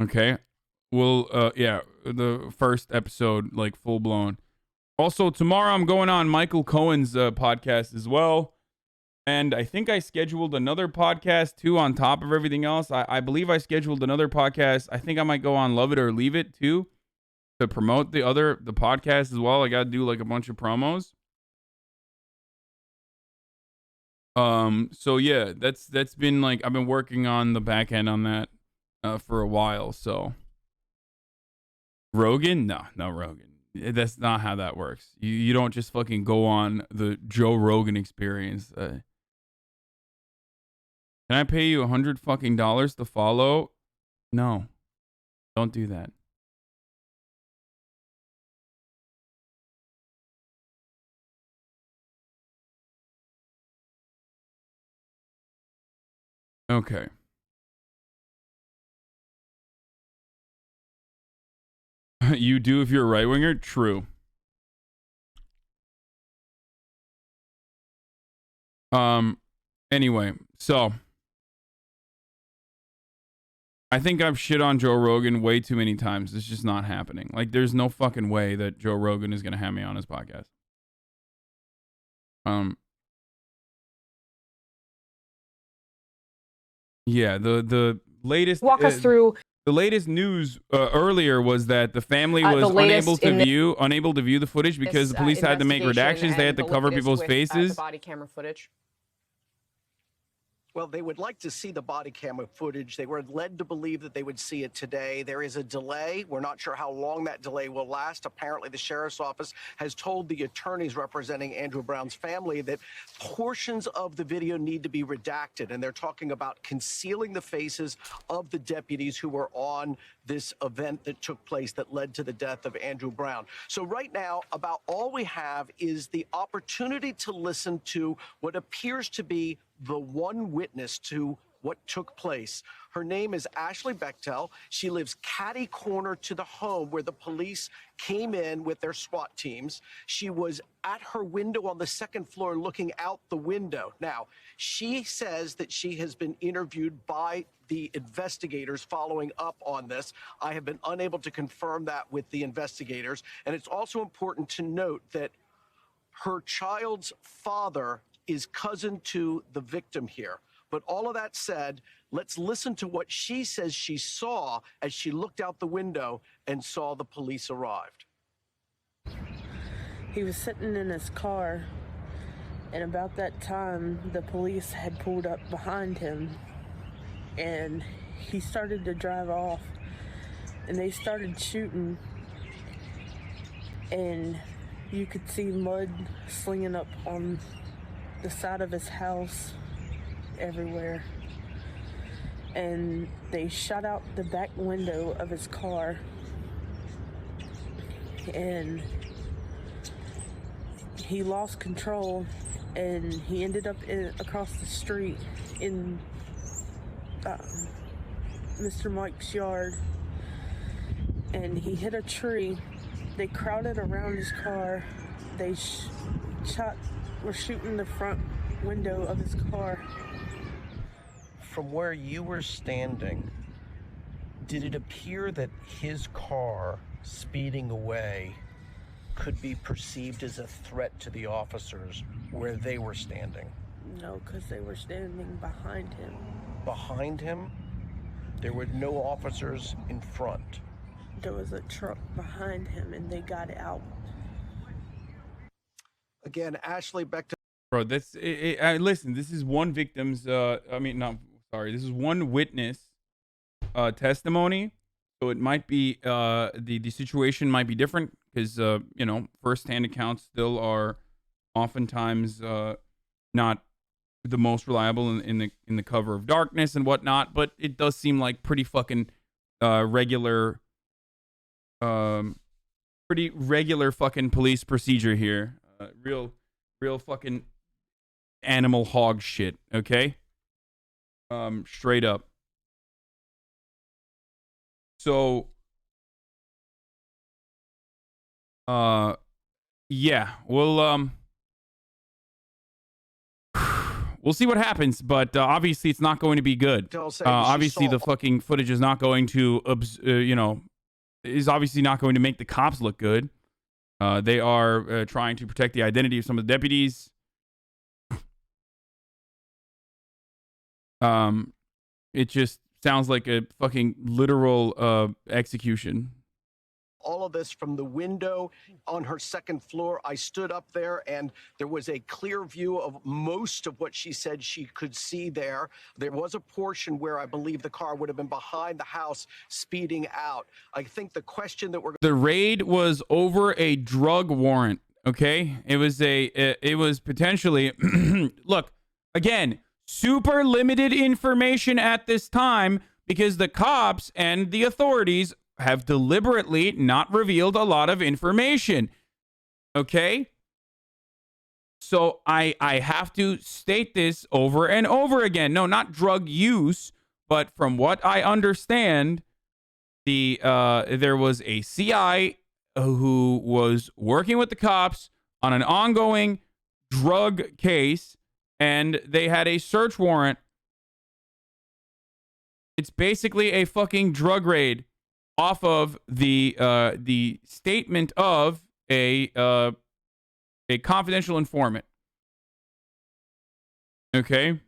Okay. We'll, yeah, the first episode, like full blown. Also, tomorrow I'm going on Michael Cohen's podcast as well. And I think I scheduled another podcast too on top of everything else. I believe I scheduled another podcast. I think I might go on Love It or Leave It too to promote the podcast as well. I got to do like a bunch of promos. So yeah, that's been like, I've been working on the back end on that for a while. So Rogan? No, Rogan. That's not how that works. You don't just fucking go on the Joe Rogan experience. Can I pay you $100 fucking to follow? No. Don't do that. Okay. You do if you're a right-winger? True. Anyway, so I think I've shit on Joe Rogan way too many times. It's just not happening. Like, there's no fucking way that Joe Rogan is going to have me on his podcast. Yeah, the latest... Walk us through... The latest news earlier was that the family was unable to view the footage because the police had to make redactions. They had to cover people's faces. The body camera footage. Well, they would like to see the body camera footage. They were led to believe that they would see it today. There is a delay. We're not sure how long that delay will last. Apparently, the sheriff's office has told the attorneys representing Andrew Brown's family that portions of the video need to be redacted, and they're talking about concealing the faces of the deputies who were on this event that took place that led to the death of Andrew Brown. So right now, about all we have is the opportunity to listen to what appears to be the one witness to what took place. Her name is Ashley Bechtel. She lives catty corner to the home where the police came in with their SWAT teams. She was at her window on the second floor looking out the window. Now, she says that she has been interviewed by the investigators following up on this. I have been unable to confirm that with the investigators. And it's also important to note that her child's father is cousin to the victim here. But all of that said, let's listen to what she says she saw as she looked out the window and saw the police arrived. He was sitting in his car, and about that time, the police had pulled up behind him, and he started to drive off, and they started shooting, and you could see mud slinging up on the side of his house everywhere, and they shot out the back window of his car, and he lost control, and he ended up across the street in Mr. Mike's yard, and he hit a tree. They crowded around his car. They were shooting the front window of his car. From where you were standing, did it appear that his car speeding away could be perceived as a threat to the officers where they were standing? No, because they were standing behind him. Behind him? There were no officers in front. There was a truck behind him, and they got out. Again, Ashley Bechtel. Bro, that's listen, this is one victim's this is one witness testimony, so it might be the situation might be different because you know, first-hand accounts still are oftentimes not the most reliable in the cover of darkness and whatnot, but it does seem like pretty fucking regular fucking police procedure here. Real fucking animal hog shit, okay? Straight up. So, yeah, we'll see what happens, but obviously it's not going to be good. Obviously the fucking footage is not going to, is obviously not going to make the cops look good. They are trying to protect the identity of some of the deputies. It just sounds like a fucking literal execution. All of this from the window on her second floor. I stood up there, and there was a clear view of most of what she said she could see there. There was a portion where I believe the car would have been behind the house speeding out. I think the question that The raid was over a drug warrant, okay? It was potentially look, again, super limited information at this time because the cops and the authorities have deliberately not revealed a lot of information. Okay? So I have to state this over and over again. No, not drug use, but from what I understand, there was a CI who was working with the cops on an ongoing drug case, and they had a search warrant. It's basically a fucking drug raid off of the statement of a confidential informant. Okay.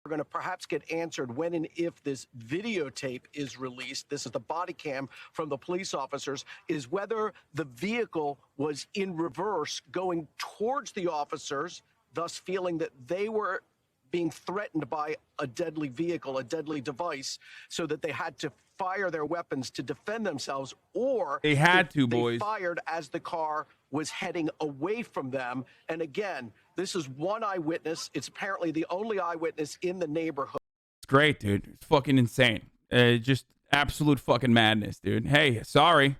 We're going to perhaps get answered when and if this videotape is released. This is the body cam from the police officers, is whether the vehicle was in reverse going towards the officers, thus feeling that they were being threatened by a deadly vehicle, a deadly device, so that they had to fire their weapons to defend themselves, or they had to, boys. They fired as the car was heading away from them. And again, this is one eyewitness. It's apparently the only eyewitness in the neighborhood. It's great, dude. It's fucking insane. Just absolute fucking madness, dude. Hey, sorry.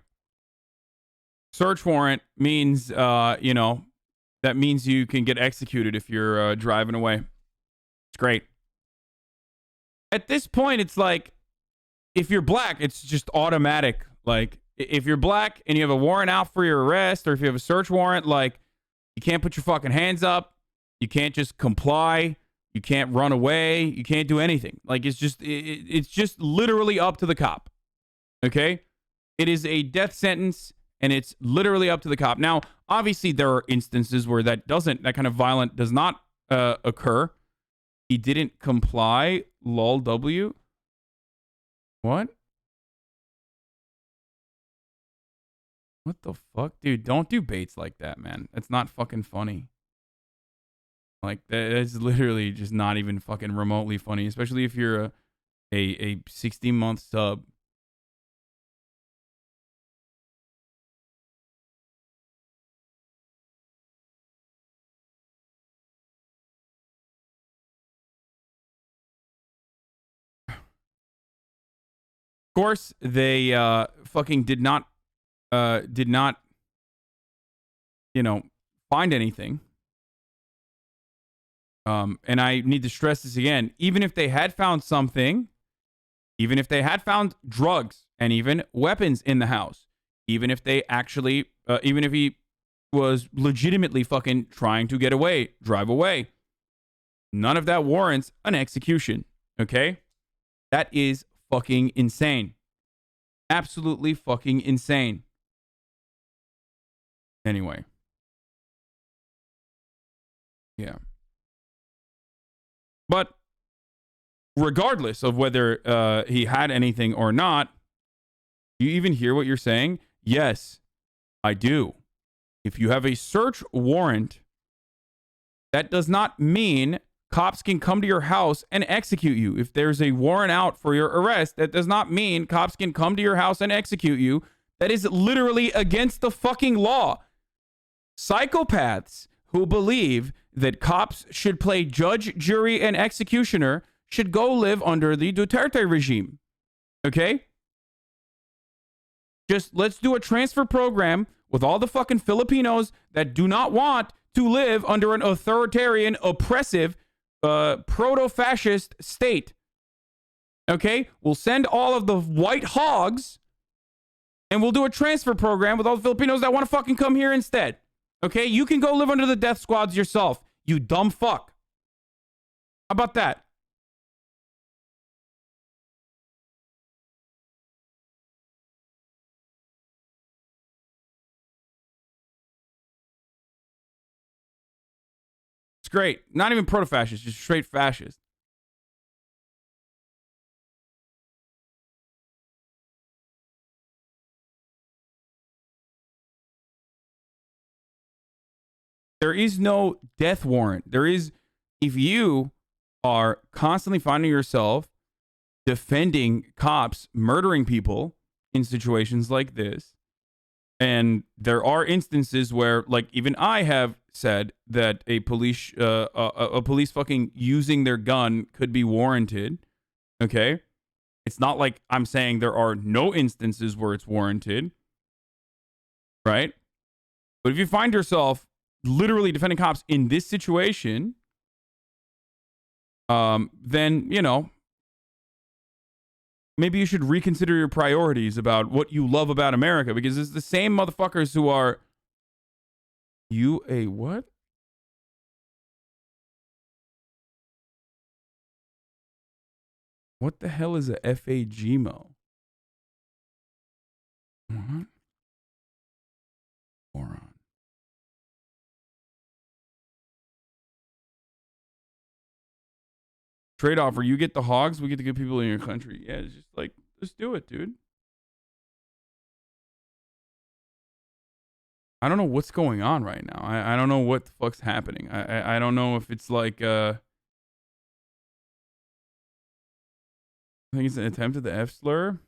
Search warrant means, that means you can get executed if you're driving away. It's great. At this point, it's like, if you're black, it's just automatic. Like, if you're black and you have a warrant out for your arrest, or if you have a search warrant, like, you can't put your fucking hands up. You can't just comply. You can't run away. You can't do anything. Like, it's just literally up to the cop. Okay? It is a death sentence, and it's literally up to the cop. Now, obviously, there are instances where that kind of violent does not occur. He didn't comply. Lol W. What? What the fuck? Dude, don't do baits like that, man. That's not fucking funny. Like, that's literally just not even fucking remotely funny, especially if you're a 60-month sub. Of course, they fucking did not find anything. And I need to stress this again. Even if they had found something, even if they had found drugs and even weapons in the house, even if they actually, even if he was legitimately fucking trying to get away, drive away, none of that warrants an execution. Okay? That is fucking insane. Absolutely fucking insane. Anyway. Yeah. But regardless of whether he had anything or not, do you even hear what you're saying? Yes, I do. If you have a search warrant, that does not mean cops can come to your house and execute you. If there's a warrant out for your arrest, that does not mean cops can come to your house and execute you. That is literally against the fucking law. Psychopaths who believe that cops should play judge, jury, and executioner should go live under the Duterte regime. Okay? Just let's do a transfer program with all the fucking Filipinos that do not want to live under an authoritarian, oppressive, proto-fascist state. Okay? We'll send all of the white hogs and we'll do a transfer program with all the Filipinos that want to fucking come here instead. Okay? You can go live under the death squads yourself, you dumb fuck. How about that? It's great. Not even proto-fascist, just straight fascist. There is no death warrant. There is, if you are constantly finding yourself defending cops, murdering people in situations like this. And there are instances where, like, even I have said that a police fucking using their gun could be warranted. Okay? It's not like I'm saying there are no instances where it's warranted. Right? But if you find yourself literally defending cops in this situation, then, you know, maybe you should reconsider your priorities about what you love about America, because it's the same motherfuckers who are... You a what? What the hell is a FAGMO? What? Moron. Trade-off where you get the hogs, we get the good people in your country. Yeah, it's just like, just do it, dude. I don't know what's going on right now. I don't know what the fuck's happening. I don't know if it's like I think it's an attempt at the F slur.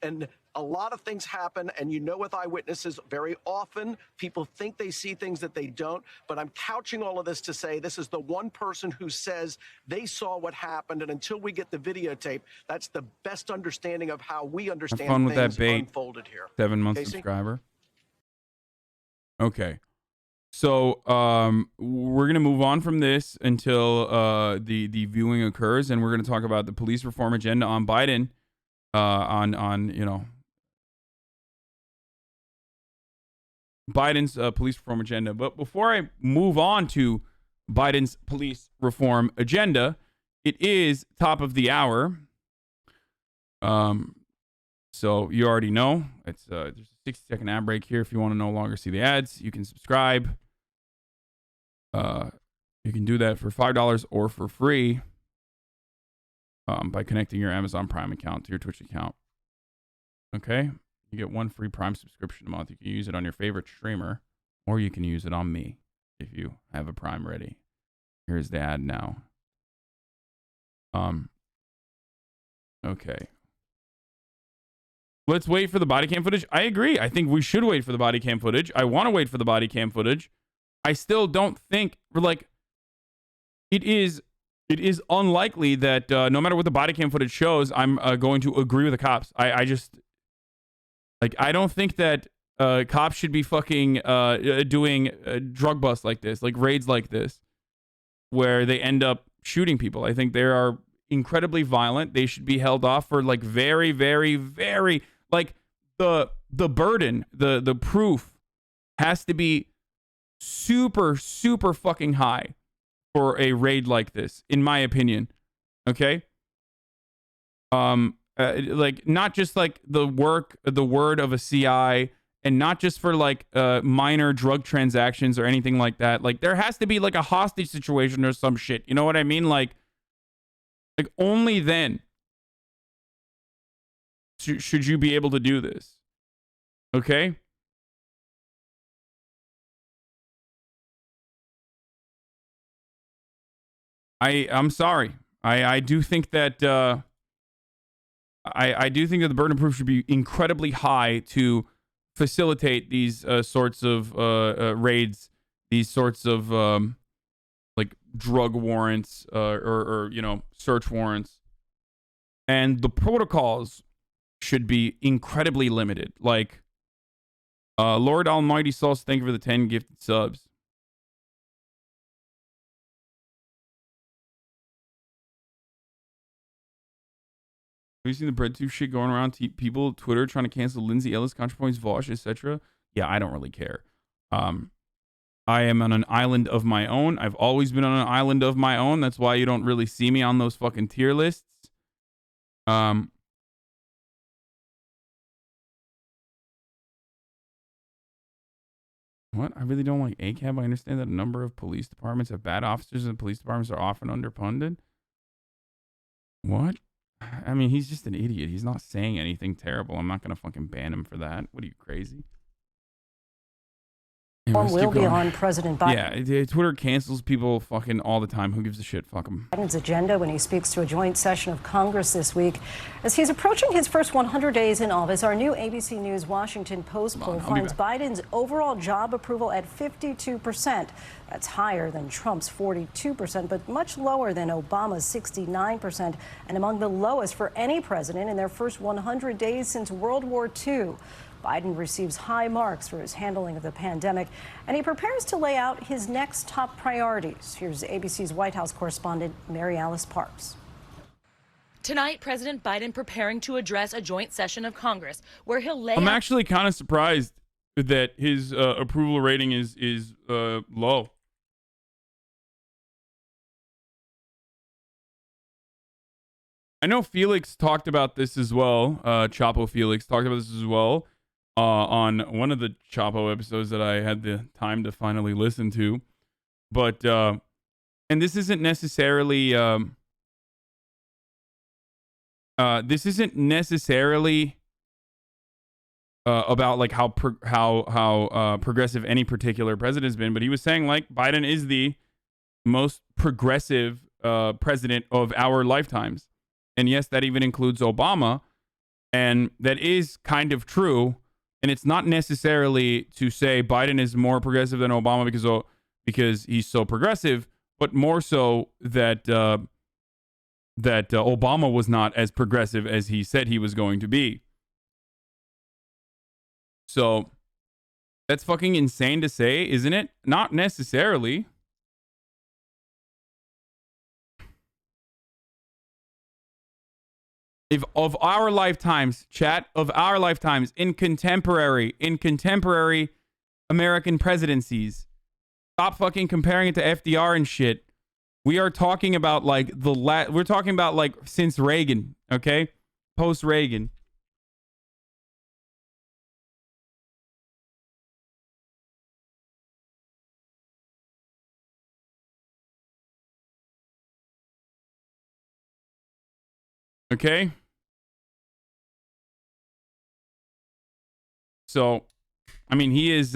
And a lot of things happen, and you know, with eyewitnesses, very often people think they see things that they don't. But I'm couching all of this to say this is the one person who says they saw what happened, and until we get the videotape, that's the best understanding of how we understand Have fun with things that bait. unfolded here. 7-month Casey? subscriber. Okay. So we're gonna move on from this until the viewing occurs, and we're gonna talk about the police reform agenda on Biden. On you know, Biden's police reform agenda. But before I move on to Biden's police reform agenda, it is top of the hour. So you already know it's there's a 60-second ad break here. If you want to no longer see the ads, you can subscribe. You can do that for $5 or for free. By connecting your Amazon Prime account to your Twitch account. Okay? You get 1 free Prime subscription a month. You can use it on your favorite streamer, or you can use it on me if you have a Prime ready. Here's the ad now. Okay. Let's wait for the body cam footage. I agree. I think we should wait for the body cam footage. I want to wait for the body cam footage. I still don't think, like, it is unlikely that no matter what the body cam footage shows, I'm going to agree with the cops. I just, like, I don't think that cops should be fucking doing drug busts like this, like raids like this, where they end up shooting people. I think they are incredibly violent. They should be held off for, like, very, very, very, like, the burden, the proof has to be super, super fucking high for a raid like this, in my opinion. Okay? Like, not just like the word of a CI, and not just for like minor drug transactions or anything like that. Like, there has to be like a hostage situation or some shit. You know what I mean? Like only then should you be able to do this. Okay? I'm sorry. I do think that I do think that the burden of proof should be incredibly high to facilitate these sorts of raids, these sorts of like drug warrants or you know, search warrants, and the protocols should be incredibly limited. Like Lord Almighty Sauce, thank you for the 10 gifted subs. Have you seen the breadtooth shit going around? People, Twitter trying to cancel Lindsay Ellis, ContraPoints, Vosh, etc. Yeah, I don't really care. I am on an island of my own. I've always been on an island of my own. That's why you don't really see me on those fucking tier lists. What? I really don't like ACAB. I understand that a number of police departments have bad officers and police departments are often underfunded. What? I mean, he's just an idiot. He's not saying anything terrible. I'm not going to fucking ban him for that. What are you, crazy? Anyways, will keep be going. on President Biden. Yeah, Twitter cancels people fucking all the time. Who gives a shit? Fuck them. Biden's agenda when he speaks to a joint session of Congress this week. As he's approaching his first 100 days in office, our new ABC News Washington Post poll finds Biden's overall job approval at 52%. That's higher than Trump's 42%, but much lower than Obama's 69%, and among the lowest for any president in their first 100 days since World War II. Biden receives high marks for his handling of the pandemic, and he prepares to lay out his next top priorities. Here's ABC's White House correspondent Mary Alice Parks. Tonight, President Biden preparing to address a joint session of Congress where he'll lay I'm out... actually kind of surprised that his approval rating is low. I know Felix talked about this as well. Chapo Felix talked about this as well on one of the Chapo episodes that I had the time to finally listen to. But, and this isn't necessarily, about like how progressive any particular president has been, but he was saying like Biden is the most progressive president of our lifetimes. And yes, that even includes Obama. And that is kind of true. And it's not necessarily to say Biden is more progressive than Obama because he's so progressive, but more so that Obama was not as progressive as he said he was going to be. So that's fucking insane to say, isn't it? Not necessarily. If of our lifetimes, chat, of our lifetimes in contemporary American presidencies, stop fucking comparing it to FDR and shit. We are talking about like we're talking about like since Reagan, okay? Post Reagan. Okay? So, I mean, he's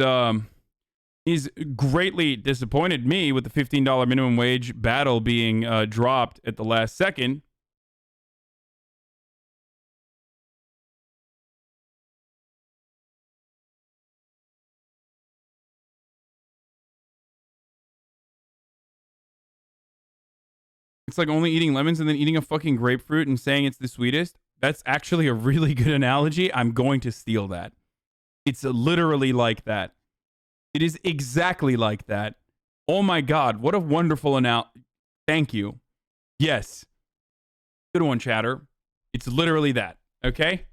greatly disappointed me with the $15 minimum wage battle being dropped at the last second. It's like only eating lemons and then eating a fucking grapefruit and saying it's the sweetest. That's actually a really good analogy. I'm going to steal that. It's literally like that. It is exactly like that. Oh my God, what a wonderful analogy. Thank you. Yes. Good one, chatter. It's literally that. Okay?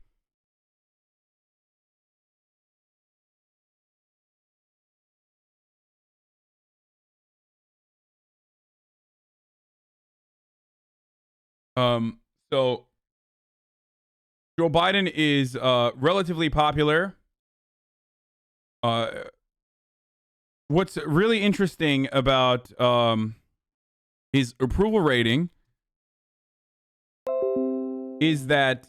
So Joe Biden is relatively popular. What's really interesting about his approval rating is that,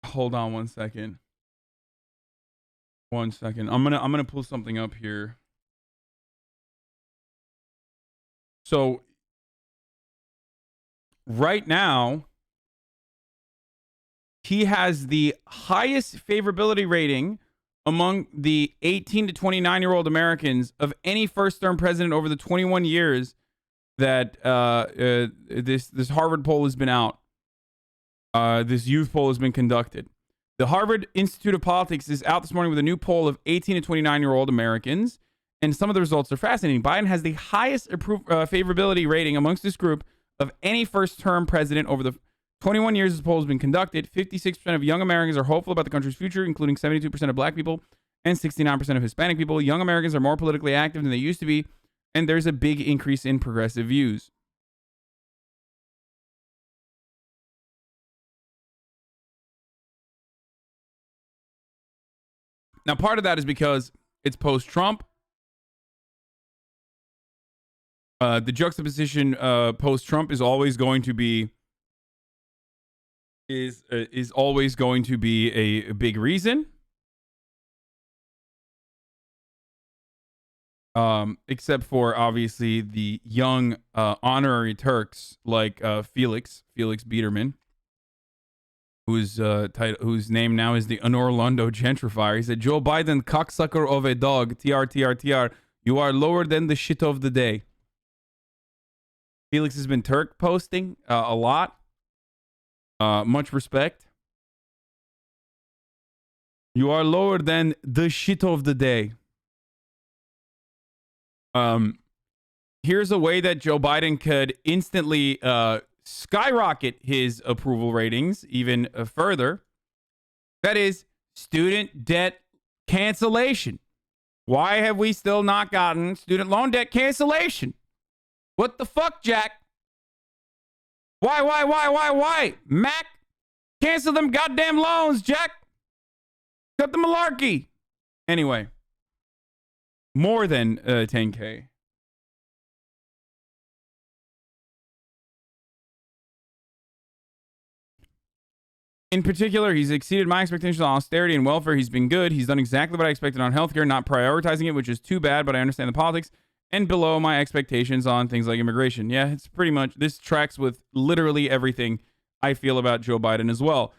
hold on one second. I'm gonna pull something up here. So right now, he has the highest favorability rating among the 18 to 29-year-old Americans of any first-term president over the 21 years that this Harvard poll has been out. This youth poll has been conducted. The Harvard Institute of Politics is out this morning with a new poll of 18 to 29-year-old Americans, and some of the results are fascinating. Biden has the highest favorability rating amongst this group of any first-term president over the 21 years this poll has been conducted. 56% of young Americans are hopeful about the country's future, including 72% of black people and 69% of Hispanic people. Young Americans are more politically active than they used to be, and there's a big increase in progressive views. Now, part of that is because it's post-Trump. The juxtaposition post-Trump is always going to be always going to be a big reason. Except for obviously the young honorary Turks like Felix Biederman, whose name now is the Orlando gentrifier. He said, "Joe Biden, cocksucker of a dog, TR, you are lower than the shit of the day." Felix has been Turk posting a lot. Much respect. You are lower than the shit of the day. Here's a way that Joe Biden could instantly skyrocket his approval ratings even further. That is student debt cancellation. Why have we still not gotten student loan debt cancellation? What the fuck, Jack? Why? Mac, cancel them goddamn loans, Jack. Cut the malarkey. Anyway, more than 10K. In particular, he's exceeded my expectations on austerity and welfare. He's been good. He's done exactly what I expected on healthcare, not prioritizing it, which is too bad, but I understand the politics, and below my expectations on things like immigration. Yeah, it's pretty much, this tracks with literally everything I feel about Joe Biden as well.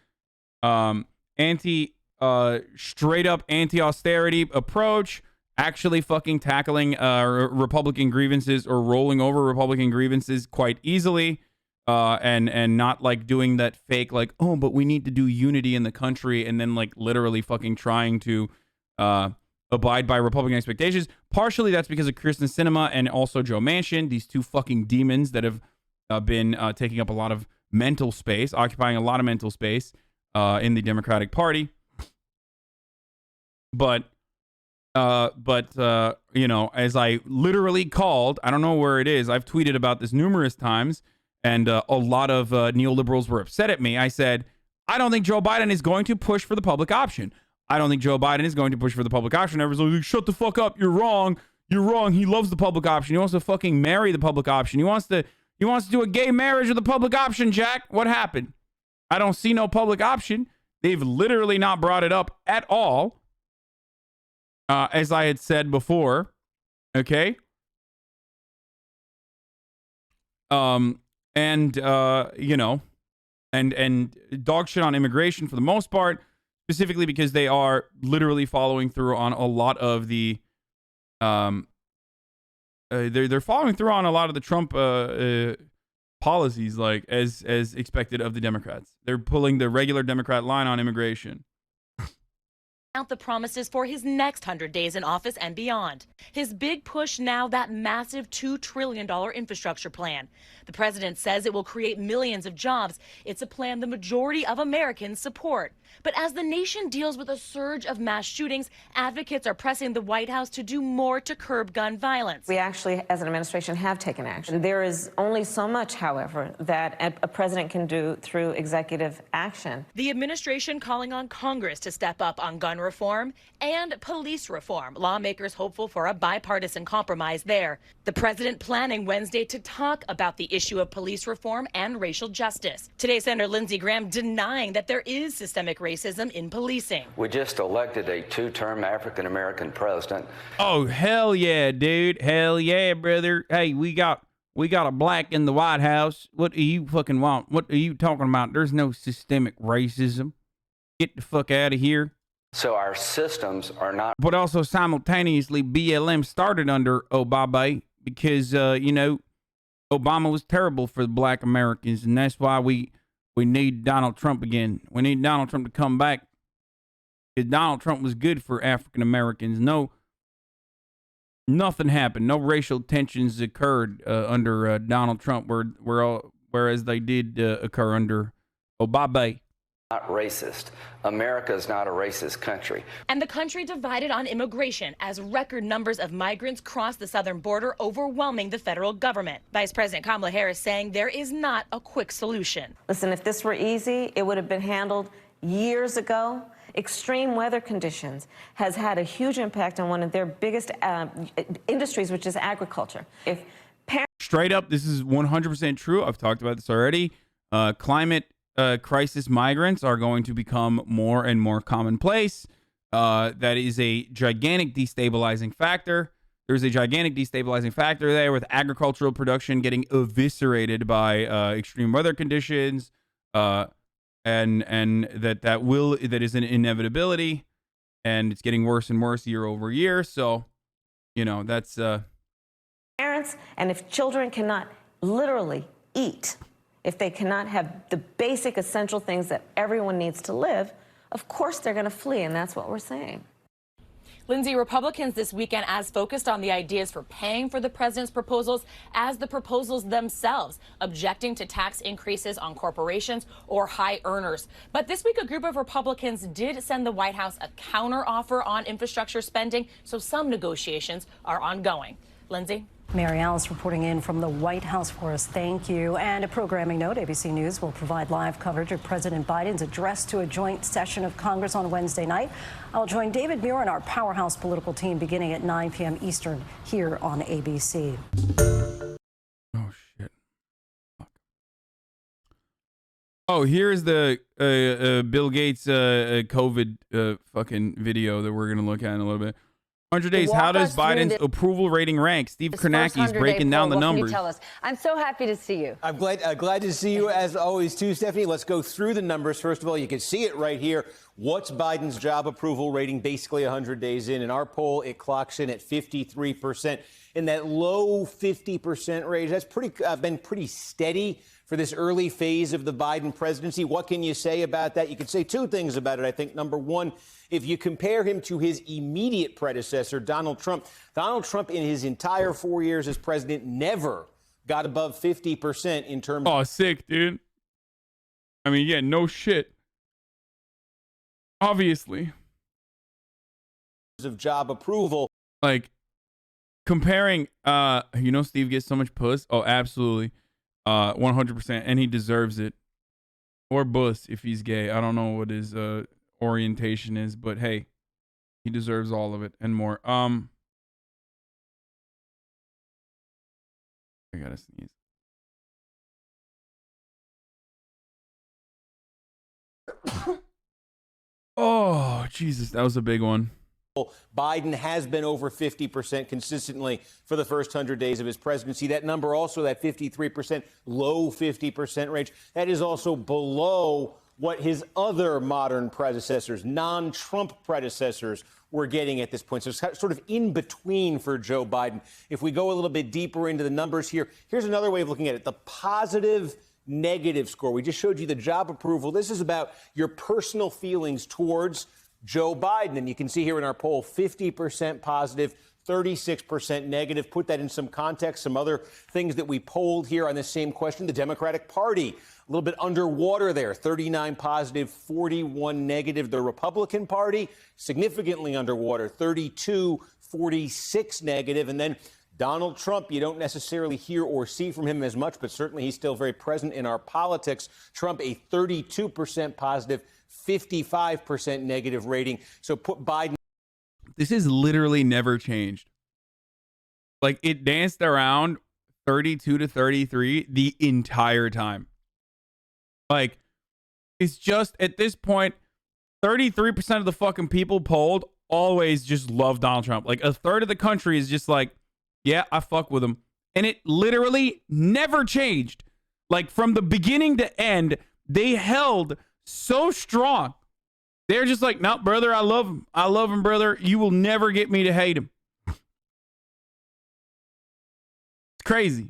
Straight up anti-austerity approach, actually fucking tackling Republican grievances or rolling over Republican grievances quite easily. And not like doing that fake like, oh, but we need to do unity in the country, and then like literally fucking trying to abide by Republican expectations. Partially that's because of Kyrsten Sinema and also Joe Manchin, these two fucking demons that have been taking up a lot of mental space, occupying a lot of mental space in the Democratic Party. But you know, as I literally called, I don't know where it is, I've tweeted about this numerous times, and a lot of neoliberals were upset at me. I said, I don't think Joe Biden is going to push for the public option. I don't think Joe Biden is going to push for the public option. Everyone's like, shut the fuck up. You're wrong. You're wrong. He loves the public option. He wants to fucking marry the public option. He wants to do a gay marriage with the public option, Jack. What happened? I don't see no public option. They've literally not brought it up at all. As I had said before. Okay. And you know, and dog shit on immigration for the most part, specifically because they are literally following through on a lot of the they're following through on a lot of the Trump policies, like as expected of the Democrats. They're pulling the regular Democrat line on immigration. Out the promises for his next 100 days in office and beyond. His big push now, that massive $2 trillion infrastructure plan. The president says it will create millions of jobs. It's a plan the majority of Americans support. But as the nation deals with a surge of mass shootings, advocates are pressing the White House to do more to curb gun violence. We actually, as an administration, have taken action. There is only so much, however, that a president can do through executive action. The administration calling on Congress to step up on gun reform and police reform. Lawmakers hopeful for a bipartisan compromise there. The president planning Wednesday to talk about the issue of police reform and racial justice. Today, Senator Lindsey Graham denying that there is systemic racism in policing. We just elected a two-term African-American president. Oh, hell yeah, dude. Hell yeah, brother. Hey, we got a black in the White House. What do you fucking want? What are you talking about? There's no systemic racism. Get the fuck out of here. So our systems are not. But also simultaneously, BLM started under Obama because, you know, Obama was terrible for the black Americans. And that's why we need Donald Trump again. We need Donald Trump to come back because Donald Trump was good for African Americans. Nothing happened. No racial tensions occurred under Donald Trump, whereas they did occur under Obama. Not racist. America is not a racist country. And the country divided on immigration as record numbers of migrants cross the southern border, overwhelming the federal government. Vice President Kamala Harris saying there is not a quick solution. Listen, if this were easy, it would have been handled years ago. Extreme weather conditions has had a huge impact on one of their biggest industries, which is agriculture. Straight up, this is 100% true. I've talked about this already. Climate crisis migrants are going to become more and more commonplace. That is a gigantic destabilizing factor. there's a gigantic destabilizing factor there with agricultural production getting eviscerated by extreme weather conditions, and that is an inevitability, and it's getting worse and worse year over year. So, you know, that's parents, and if children cannot literally eat, if they cannot have the basic essential things that everyone needs to live, of course they're going to flee, and that's what we're saying. Lindsay, Republicans this weekend as focused on the ideas for paying for the president's proposals as the proposals themselves, objecting to tax increases on corporations or high earners. But this week, a group of Republicans did send the White House a counteroffer on infrastructure spending, so some negotiations are ongoing. Lindsay? Mary Alice reporting in from the White House for us. Thank you. And a programming note, ABC News will provide live coverage of President Biden's address to a joint session of Congress on Wednesday night. I'll join David Muir and our powerhouse political team beginning at 9 p.m. Eastern here on ABC. Oh, shit. Fuck. Oh, here's the Bill Gates COVID fucking video that we're going to look at in a little bit. 100 days. How does Biden's approval rating rank? Steve Kornacki's breaking down the numbers. Tell us. I'm so happy to see you. I'm glad to see you as always too, Stephanie. Let's go through the numbers. First of all, you can see it right here. What's Biden's job approval rating basically 100 days in? In our poll, it clocks in at 53%. In that low 50% range, that's been pretty steady for this early phase of the Biden presidency. What can you say about that? You could say two things about it, I think. Number one, if you compare him to his immediate predecessor, Donald Trump in his entire 4 years as president never got above 50% in terms Oh, sick, dude. I mean, yeah, no shit. Obviously. of job approval. Like, comparing, Steve gets so much puss. Oh, absolutely. 100%. And he deserves it. Or bus if he's gay. I don't know what his orientation is, but hey, he deserves all of it and more. I gotta sneeze. Oh, Jesus, that was a big one. Biden has been over 50% consistently for the first 100 days of his presidency. That number also, that 53%, low 50% range, that is also below what his other modern predecessors, non-Trump predecessors, were getting at this point. So it's sort of in between for Joe Biden. If we go a little bit deeper into the numbers here, here's another way of looking at it. The positive negative score. We just showed you the job approval. This is about your personal feelings towards Joe Biden. And you can see here in our poll, 50% positive, 36% negative. Put that in some context, some other things that we polled here on this same question. The Democratic Party, a little bit underwater there, 39 positive, 41 negative. The Republican Party, significantly underwater, 32, 46 negative. And then Donald Trump, you don't necessarily hear or see from him as much, but certainly he's still very present in our politics. Trump, a 32% positive, 55% negative rating. So put Biden. This has literally never changed. Like, it danced around 32 to 33 the entire time. Like, it's just at this point, 33% of the fucking people polled always just love Donald Trump. Like, a third of the country is just like, yeah, I fuck with him. And it literally never changed. Like, from the beginning to end, they held so strong. They're just like, no, brother, I love him. I love him, brother. You will never get me to hate him. It's crazy.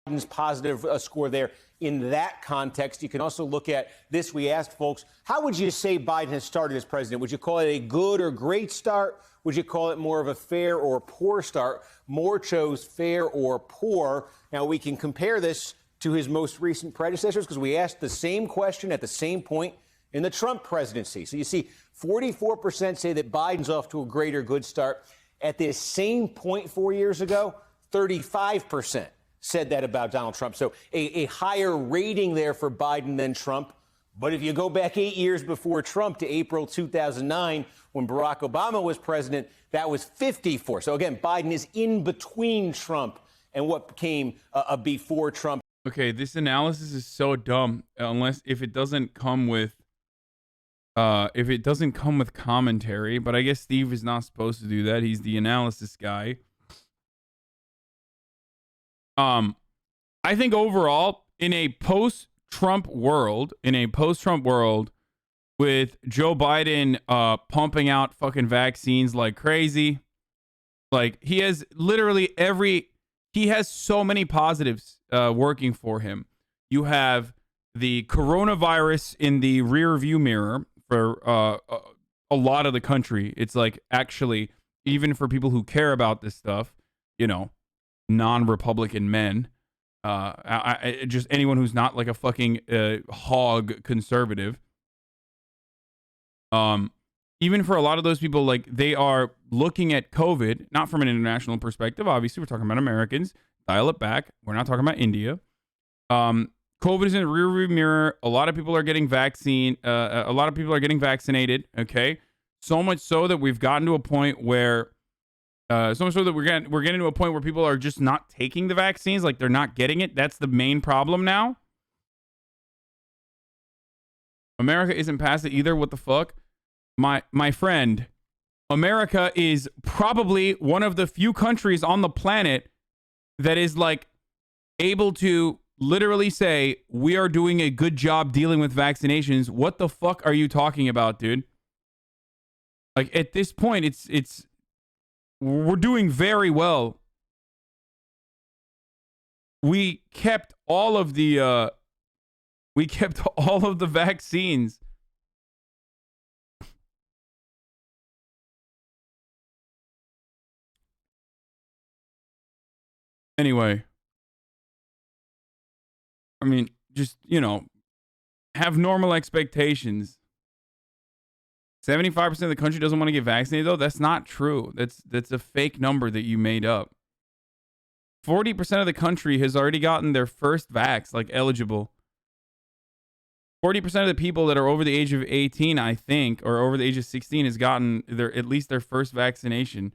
Biden's positive score there. In that context, you can also look at this. We asked folks, how would you say Biden has started as president? Would you call it a good or great start? Would you call it more of a fair or poor start? More chose fair or poor. Now, we can compare this to his most recent predecessors because we asked the same question at the same point in the Trump presidency. So you see, 44% say that Biden's off to a great or good start. At this same point 4 years ago, 35% said that about Donald Trump. So a higher rating there for Biden than Trump. But if you go back 8 years before Trump to April 2009, when Barack Obama was president, that was 54. So again, Biden is in between Trump and what came before Trump. Okay, this analysis is so dumb if it doesn't come with if it doesn't come with commentary, but I guess Steve is not supposed to do that. He's the analysis guy. I think overall, in a post-Trump world, with Joe Biden pumping out fucking vaccines like crazy, like he has literally he has so many positives working for him. You have the coronavirus in the rear view mirror for a lot of the country. It's like, actually, even for people who care about this stuff, you know, non-Republican men, just anyone who's not like a fucking hog conservative. Even for a lot of those people, like, they are looking at COVID, not from an international perspective. Obviously, we're talking about Americans. Dial it back. We're not talking about India. COVID is in the rearview mirror. A lot of people are getting vaccinated. Okay, so much so that we've gotten to a point where, we're getting to a point where people are just not taking the vaccines. Like, they're not getting it. That's the main problem now. America isn't past it either. What the fuck, my friend? America is probably one of the few countries on the planet that is like able to literally say, we are doing a good job dealing with vaccinations. What the fuck are you talking about, dude? Like, at this point, we're doing very well. We kept all of the vaccines. Anyway, I mean, just, you know, have normal expectations. 75% of the country doesn't want to get vaccinated, though. That's not true. That's a fake number that you made up. 40% of the country has already gotten their first vax, like eligible. 40% of the people that are over the age of 18, I think, or over the age of 16 has gotten at least their first vaccination.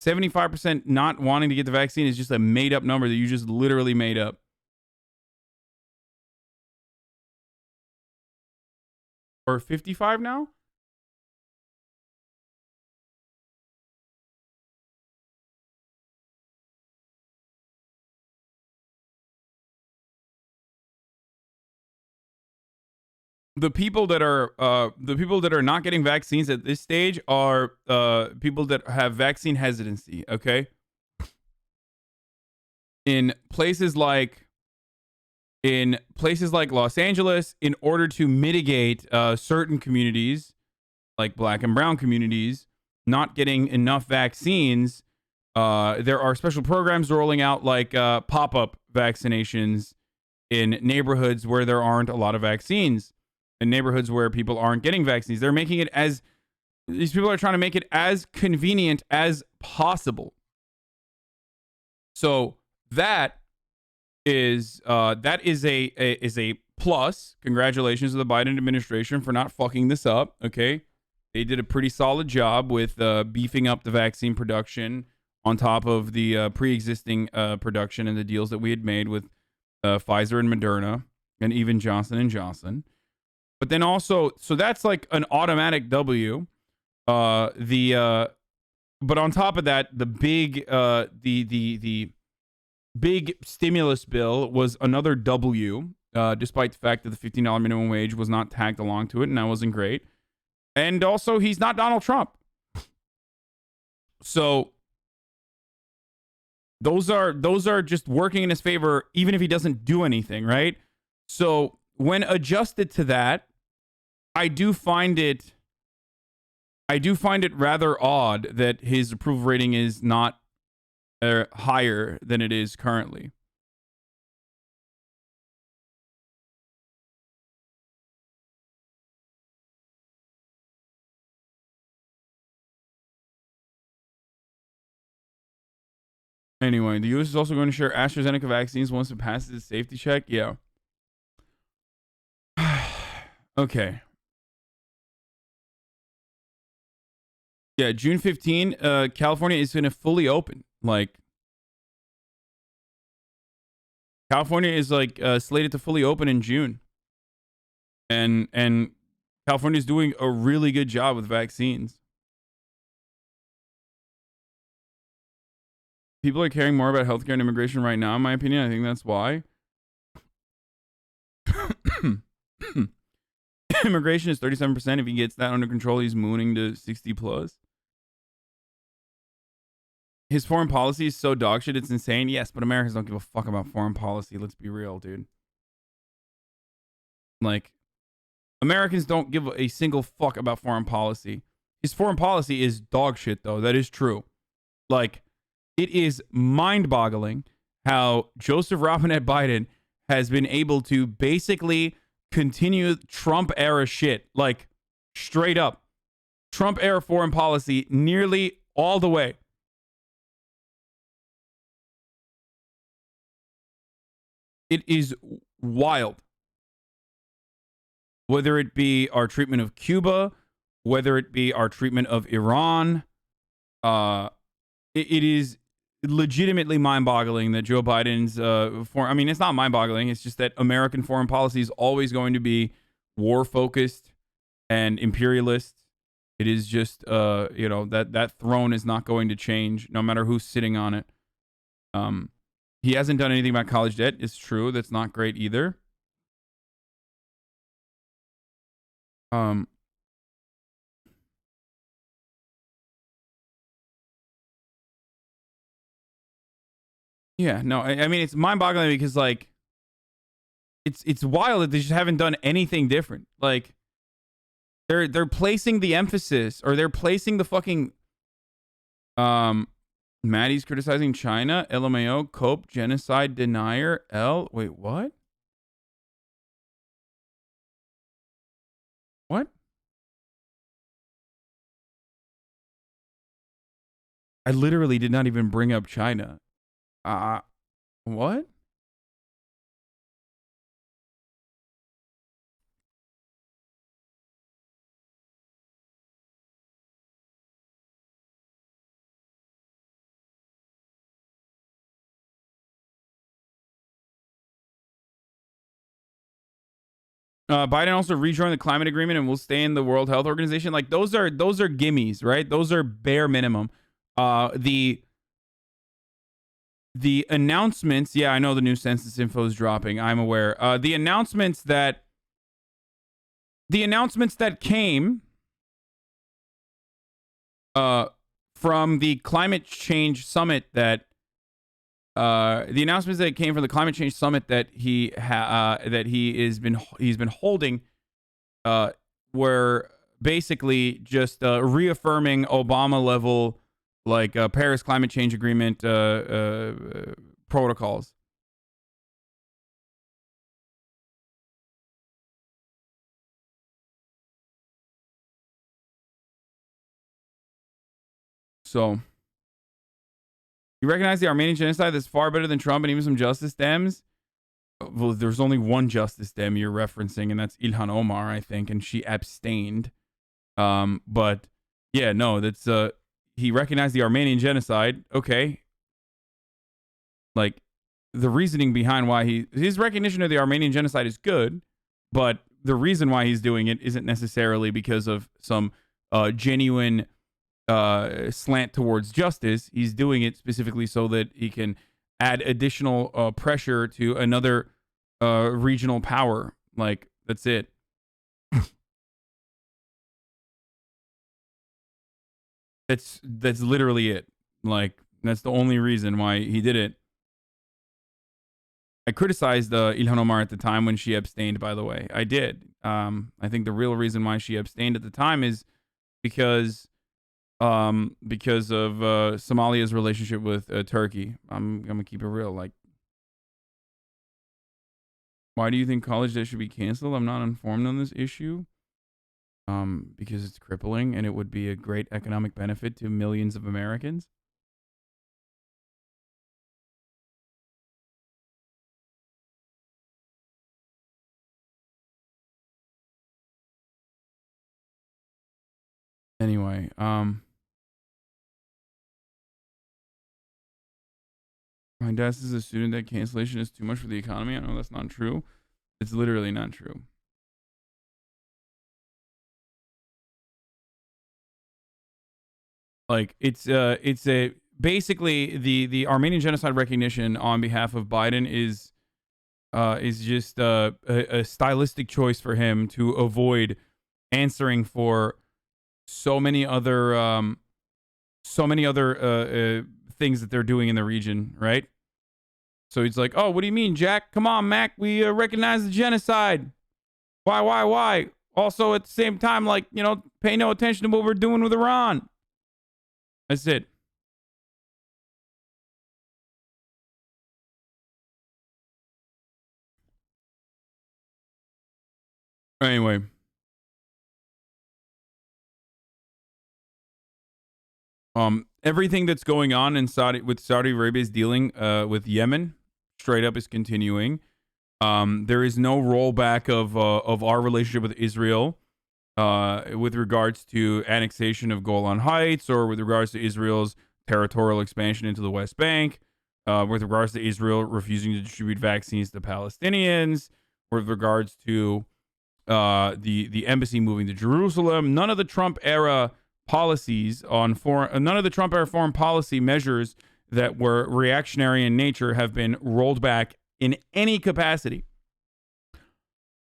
75% not wanting to get the vaccine is just a made up number that you just literally made up. Or 55 now? The people that are not getting vaccines at this stage are people that have vaccine hesitancy, okay? In places like Los Angeles, in order to mitigate certain communities, like black and brown communities, not getting enough vaccines, there are special programs rolling out, like pop-up vaccinations in neighborhoods where there aren't a lot of vaccines, in neighborhoods where people aren't getting vaccines. They're making it these people are trying to make it as convenient as possible. So that is a plus. Congratulations to the Biden administration for not fucking this up. Okay, they did a pretty solid job with beefing up the vaccine production on top of the pre-existing production and the deals that we had made with Pfizer and Moderna and even Johnson & Johnson. But then also, so that's like an automatic W. But on top of that, the big stimulus bill was another W, despite the fact that the $15 minimum wage was not tagged along to it, and that wasn't great. And also, he's not Donald Trump. So those are just working in his favor, even if he doesn't do anything, right? So when adjusted to that, I do find it rather odd that his approval rating is not higher than it is currently. Anyway, the U.S. is also going to share AstraZeneca vaccines once it passes its safety check. Yeah. Okay. Yeah, June 15, California is going to fully open. Like, California is like slated to fully open in June. And California's doing a really good job with vaccines. People are caring more about healthcare and immigration right now, in my opinion. I think that's why. Immigration is 37%. If he gets that under control, he's mooning to 60 plus. His foreign policy is so dog shit, it's insane. Yes, but Americans don't give a fuck about foreign policy. Let's be real, dude. Like, Americans don't give a single fuck about foreign policy. His foreign policy is dog shit, though. That is true. Like, it is mind-boggling how Joseph Robinette Biden has been able to basically continue Trump-era shit. Like, straight up. Trump-era foreign policy nearly all the way. It is wild. Whether it be our treatment of Cuba, whether it be our treatment of Iran, it is legitimately mind-boggling that Joe Biden's I mean, it's not mind-boggling. It's just that American foreign policy is always going to be war-focused and imperialist. It is just, you know, that throne is not going to change no matter who's sitting on it. He hasn't done anything about college debt. It's true. That's not great either. Yeah, no, I mean, it's mind-boggling because, like, it's wild that they just haven't done anything different. Like, they're placing the emphasis, or they're placing the fucking, Maddie's criticizing China, LMAO, Cope, genocide denier, wait, what? What? I literally did not even bring up China. What? Biden also rejoined the climate agreement and will stay in the World Health Organization. Like, those are gimmies, right? Those are bare minimum. The announcements, yeah, I know the new census info is dropping. I'm aware. The announcements that came from the climate change summit that he's been holding were basically just reaffirming Obama level, like, Paris climate change agreement protocols. So, you recognize the Armenian genocide that's far better than Trump and even some Justice Dems? Well, there's only one Justice Dem you're referencing, and that's Ilhan Omar, I think, and she abstained. But yeah, no, that's he recognized the Armenian genocide. Okay. Like, the reasoning behind why his recognition of the Armenian genocide is good, but the reason why he's doing it isn't necessarily because of some genuine slant towards justice. He's doing it specifically so that he can add additional pressure to another regional power. Like, that's it. That's literally it. Like, that's the only reason why he did it. I criticized Ilhan Omar at the time when she abstained, by the way. I did. I think the real reason why she abstained at the time is because of Somalia's relationship with Turkey. I'm gonna keep it real. Like, why do you think college debt should be canceled? I'm not informed on this issue. Because it's crippling and it would be a great economic benefit to millions of Americans. Anyway, my dad says a student debt cancellation is too much for the economy. I know that's not true. It's literally not true. Like it's a basically the Armenian genocide recognition on behalf of Biden is just a stylistic choice for him to avoid answering for so many other things that they're doing in the region, right? So he's like, oh, what do you mean, Jack? Come on, Mac. We recognize the genocide. Why? Also, at the same time, like, you know, pay no attention to what we're doing with Iran. That's it. Anyway. Everything that's going on in Saudi Arabia's dealing with Yemen, straight up is continuing. There is no rollback of our relationship with Israel with regards to annexation of Golan Heights or with regards to Israel's territorial expansion into the West Bank, with regards to Israel refusing to distribute vaccines to Palestinians, with regards to the embassy moving to Jerusalem. None of the Trump era policies on none of the Trump era foreign policy measures that were reactionary in nature have been rolled back in any capacity.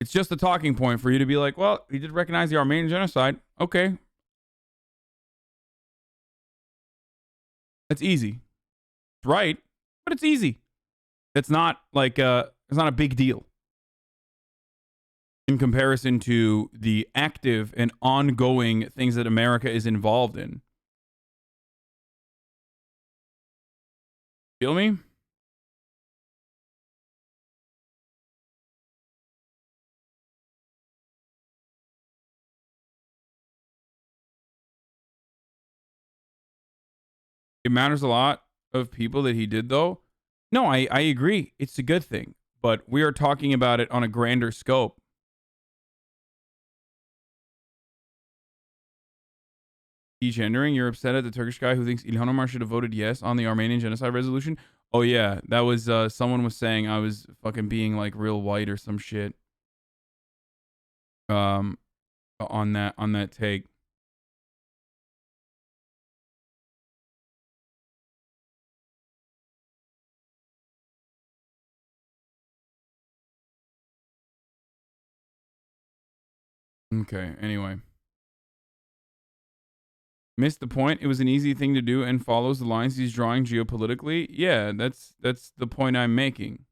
It's just a talking point for you to be like, well, he did recognize the Armenian genocide. Okay. That's easy. It's right, but it's easy. It's not like it's not a big deal in comparison to the active and ongoing things that America is involved in. Feel me? It matters a lot of people that he did, though. No, I agree. It's a good thing. But we are talking about it on a grander scope. Degendering, you're upset at the Turkish guy who thinks Ilhan Omar should have voted yes on the Armenian genocide resolution? Oh, yeah. That was, someone was saying I was fucking being, like, real white or some shit. On that take. Okay, anyway. Missed the point. It was an easy thing to do and follows the lines he's drawing geopolitically. Yeah, that's the point I'm making.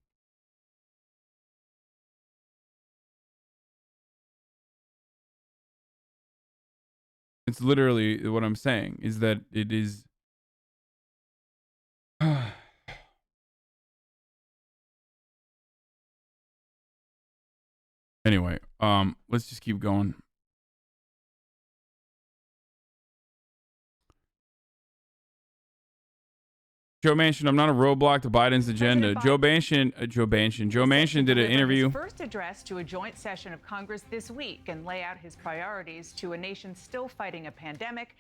It's literally what I'm saying, is that it is... Anyway, let's just keep going. Joe Manchin, I'm not a roadblock to Biden's agenda. Joe Manchin did an interview. His first address to a joint session of Congress this week and lay out his priorities to a nation still fighting a pandemic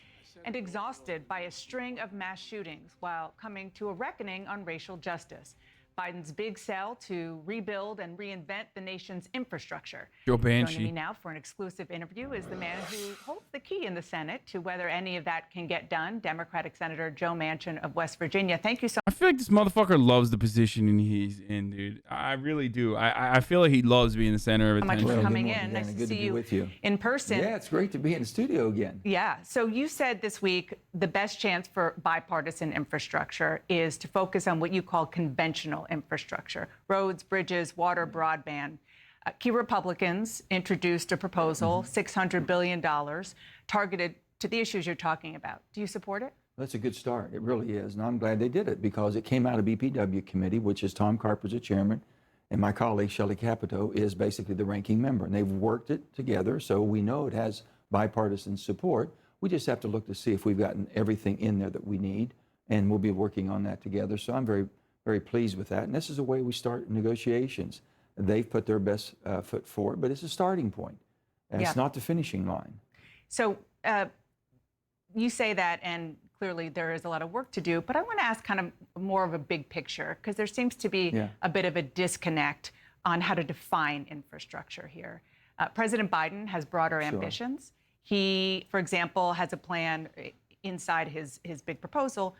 and exhausted by a string of mass shootings while coming to a reckoning on racial justice. Biden's big sell to rebuild and reinvent the nation's infrastructure. Joe Banshee. Joining me now for an exclusive interview is the man who holds the key in the Senate to whether any of that can get done, Democratic Senator Joe Manchin of West Virginia. Thank you so much. I feel like this motherfucker loves the position he's in, dude. I really do. I feel like he loves being the center of attention. Much for coming in. Nice to see you with you in person. Yeah, it's great to be in the studio again. Yeah. So you said this week the best chance for bipartisan infrastructure is to focus on what you call conventional infrastructure. Roads, bridges, water, broadband. Key Republicans introduced a proposal, $600 billion, targeted to the issues you're talking about. Do you support it? That's a good start. It really is. And I'm glad they did it because it came out of BPW committee, which is Tom Carper's the chairman, and my colleague Shelley Capito is basically the ranking member. And they've worked it together, so we know it has bipartisan support. We just have to look to see if we've gotten everything in there that we need, and we'll be working on that together. So I'm very, very pleased with that. And this is the way we start negotiations. They've put their best foot forward, but it's a starting point. It's not the finishing line. So you say that, and clearly there is a lot of work to do, but I want to ask kind of more of a big picture, because there seems to be a bit of a disconnect on how to define infrastructure here. President Biden has broader ambitions. He, for example, has a plan. inside his big proposal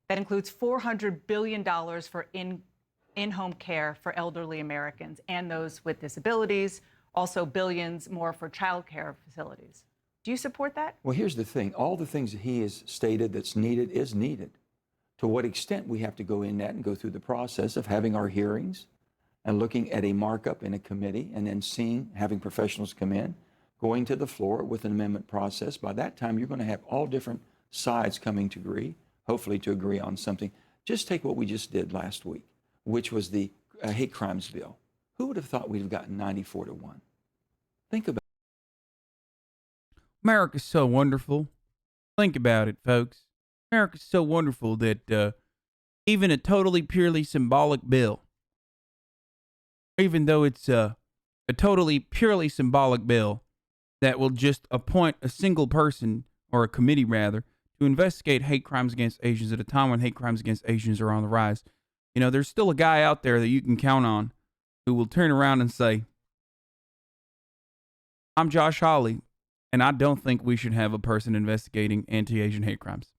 that includes $400 billion for in-home care for elderly Americans and those with disabilities, also billions more for child care facilities. Do you support that? Well, here's the thing. All the things that he has stated that's needed is needed. To what extent we have to go in that and go through the process of having our hearings and looking at a markup in a committee and then having professionals come in, going to the floor with an amendment process. By that time, you're going to have all different sides coming to agree, hopefully to agree on something. Just take what we just did last week, which was the hate crimes bill. Who would have thought we'd have gotten 94-1? Think about it. America's so wonderful. Think about it, folks. America's so wonderful that even a totally purely symbolic bill, even though it's a totally purely symbolic bill that will just appoint a single person, or a committee rather, to investigate hate crimes against Asians at a time when hate crimes against Asians are on the rise. You know, there's still a guy out there that you can count on who will turn around and say, I'm Josh Hawley, and I don't think we should have a person investigating anti-Asian hate crimes.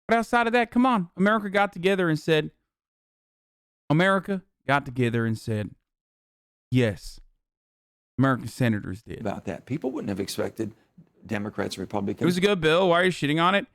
But outside of that, come on. America got together and said, yes. American senators did. About that. People wouldn't have expected Democrats, Republicans. It was a good bill. Why are you shitting on it?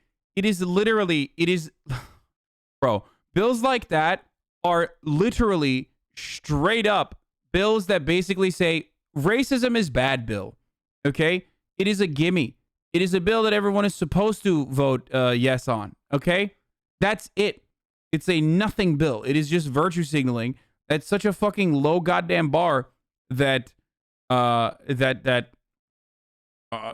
Bro, bills like that are literally straight up bills that basically say racism is bad bill. Okay? It is a gimme. It is a bill that everyone is supposed to vote yes on. Okay? That's it. It's a nothing bill. It is just virtue signaling. That's such a fucking low goddamn bar that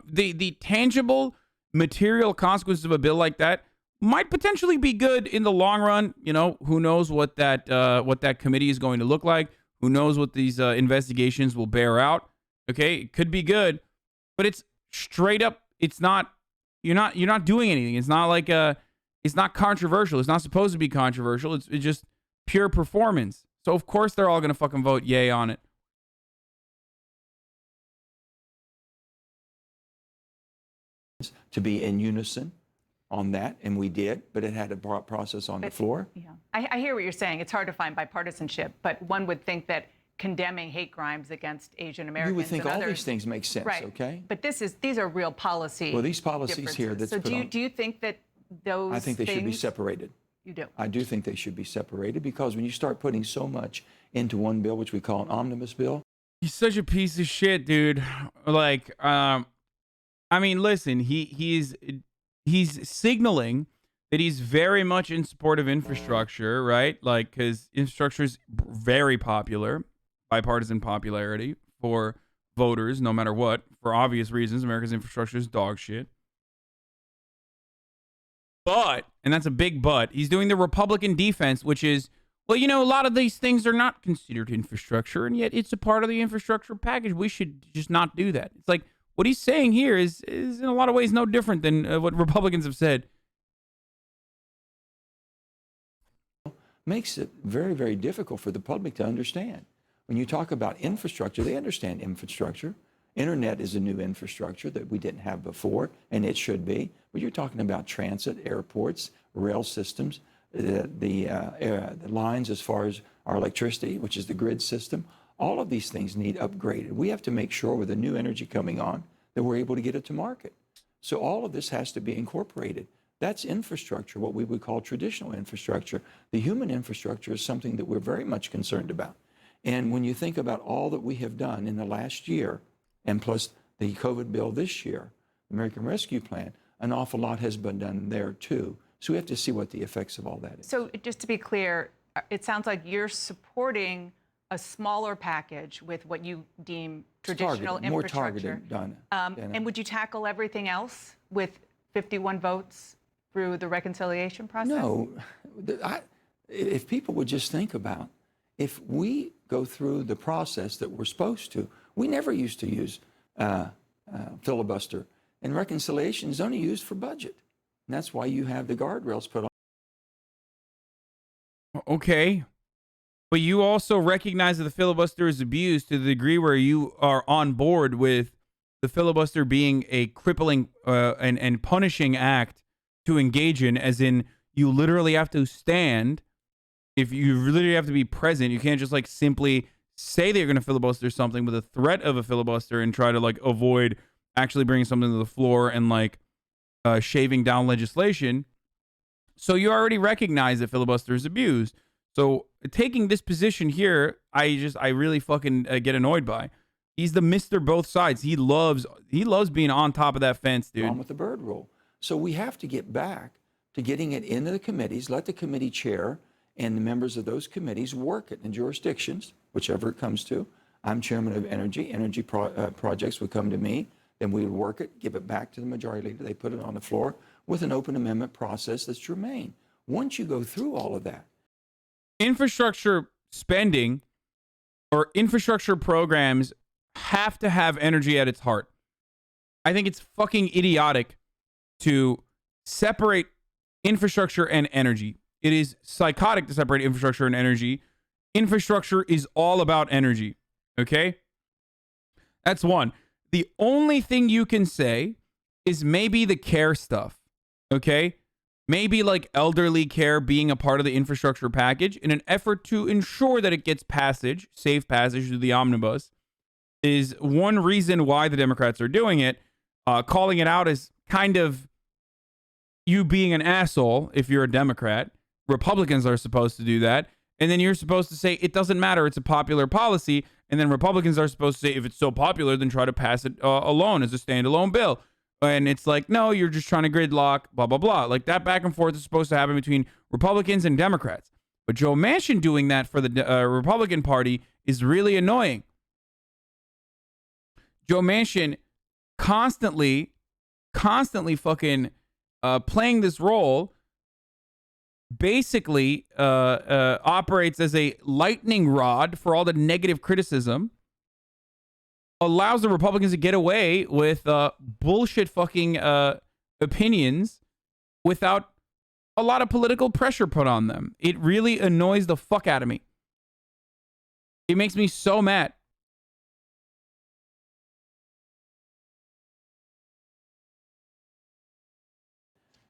the tangible material consequences of a bill like that might potentially be good in the long run. You know, who knows what that committee is going to look like? Who knows what these investigations will bear out? Okay, it could be good, but it's straight up. It's not. You're not doing anything. It's not like it's not controversial. It's not supposed to be controversial. It's just pure performance. So of course they're all gonna fucking vote yay on it. To be in unison on that, and we did, but it had a process on the floor. Yeah, I hear what you're saying. It's hard to find bipartisanship, but one would think that condemning hate crimes against Asian Americans. You would think and all others, these things make sense, right? Okay. But these are real policy. Well, these policies here. That's so do you think that those? I think they should be separated. You do. I do think they should be separated because when you start putting so much into one bill, which we call an omnibus bill. He's such a piece of shit, dude. Like, I mean, listen, he's signaling that he's very much in support of infrastructure, right? Like, because infrastructure is very popular, bipartisan popularity for voters, no matter what, for obvious reasons. America's infrastructure is dog shit. But, and that's a big but, he's doing the Republican defense, which is, well, you know, a lot of these things are not considered infrastructure, and yet it's a part of the infrastructure package. We should just not do that. It's like, what he's saying here is in a lot of ways no different than what Republicans have said. Makes it very, very difficult for the public to understand. When you talk about infrastructure, they understand infrastructure. Internet is a new infrastructure that we didn't have before, and it should be. But you're talking about transit, airports, rail systems, the lines as far as our electricity, which is the grid system. All of these things need upgraded. We have to make sure with the new energy coming on that we're able to get it to market. So all of this has to be incorporated. That's infrastructure, what we would call traditional infrastructure. The human infrastructure is something that we're very much concerned about. And when you think about all that we have done in the last year, and plus the COVID bill this year, American Rescue Plan, an awful lot has been done there too. So we have to see what the effects of all that is. So just to be clear, it sounds like you're supporting a smaller package with what you deem traditional infrastructure. More targeted, Donna. And would you tackle everything else with 51 votes through the reconciliation process? No. If people would just think about, if we go through the process that we're supposed to, we never used to use filibuster. And reconciliation is only used for budget. And that's why you have the guardrails put on. Okay. But you also recognize that the filibuster is abused to the degree where you are on board with the filibuster being a crippling and punishing act to engage in, as in you literally have to stand. If you literally have to be present, you can't just like simply say that you're going to filibuster something with a threat of a filibuster and try to like avoid actually bringing something to the floor and like shaving down legislation. So you already recognize that filibuster is abused. So taking this position here, I really fucking get annoyed by. He's the Mr. Both Sides. He loves being on top of that fence, dude. On with the bird rule. So we have to get back to getting it into the committees, let the committee chair and the members of those committees work it in jurisdictions, whichever it comes to. I'm chairman of energy projects would come to me, then we would work it, give it back to the majority leader. They put it on the floor with an open amendment process that's germane. Once you go through all of that. Infrastructure spending or infrastructure programs have to have energy at its heart. I think it's fucking idiotic to separate infrastructure and energy. It is psychotic to separate infrastructure and energy. Infrastructure is all about energy. Okay? That's one. The only thing you can say is maybe the care stuff. Okay? Maybe like elderly care being a part of the infrastructure package in an effort to ensure that it gets passage, safe passage through the omnibus, is one reason why the Democrats are doing it. Calling it out as kind of you being an asshole if you're a Democrat. Republicans are supposed to do that. And then you're supposed to say, it doesn't matter, it's a popular policy. And then Republicans are supposed to say, if it's so popular, then try to pass it alone as a standalone bill. And it's like, no, you're just trying to gridlock, blah, blah, blah. Like that back and forth is supposed to happen between Republicans and Democrats. But Joe Manchin doing that for the Republican Party is really annoying. Joe Manchin constantly fucking playing this role, basically operates as a lightning rod for all the negative criticism, allows the Republicans to get away with bullshit fucking opinions without a lot of political pressure put on them. It really annoys the fuck out of me. It makes me so mad.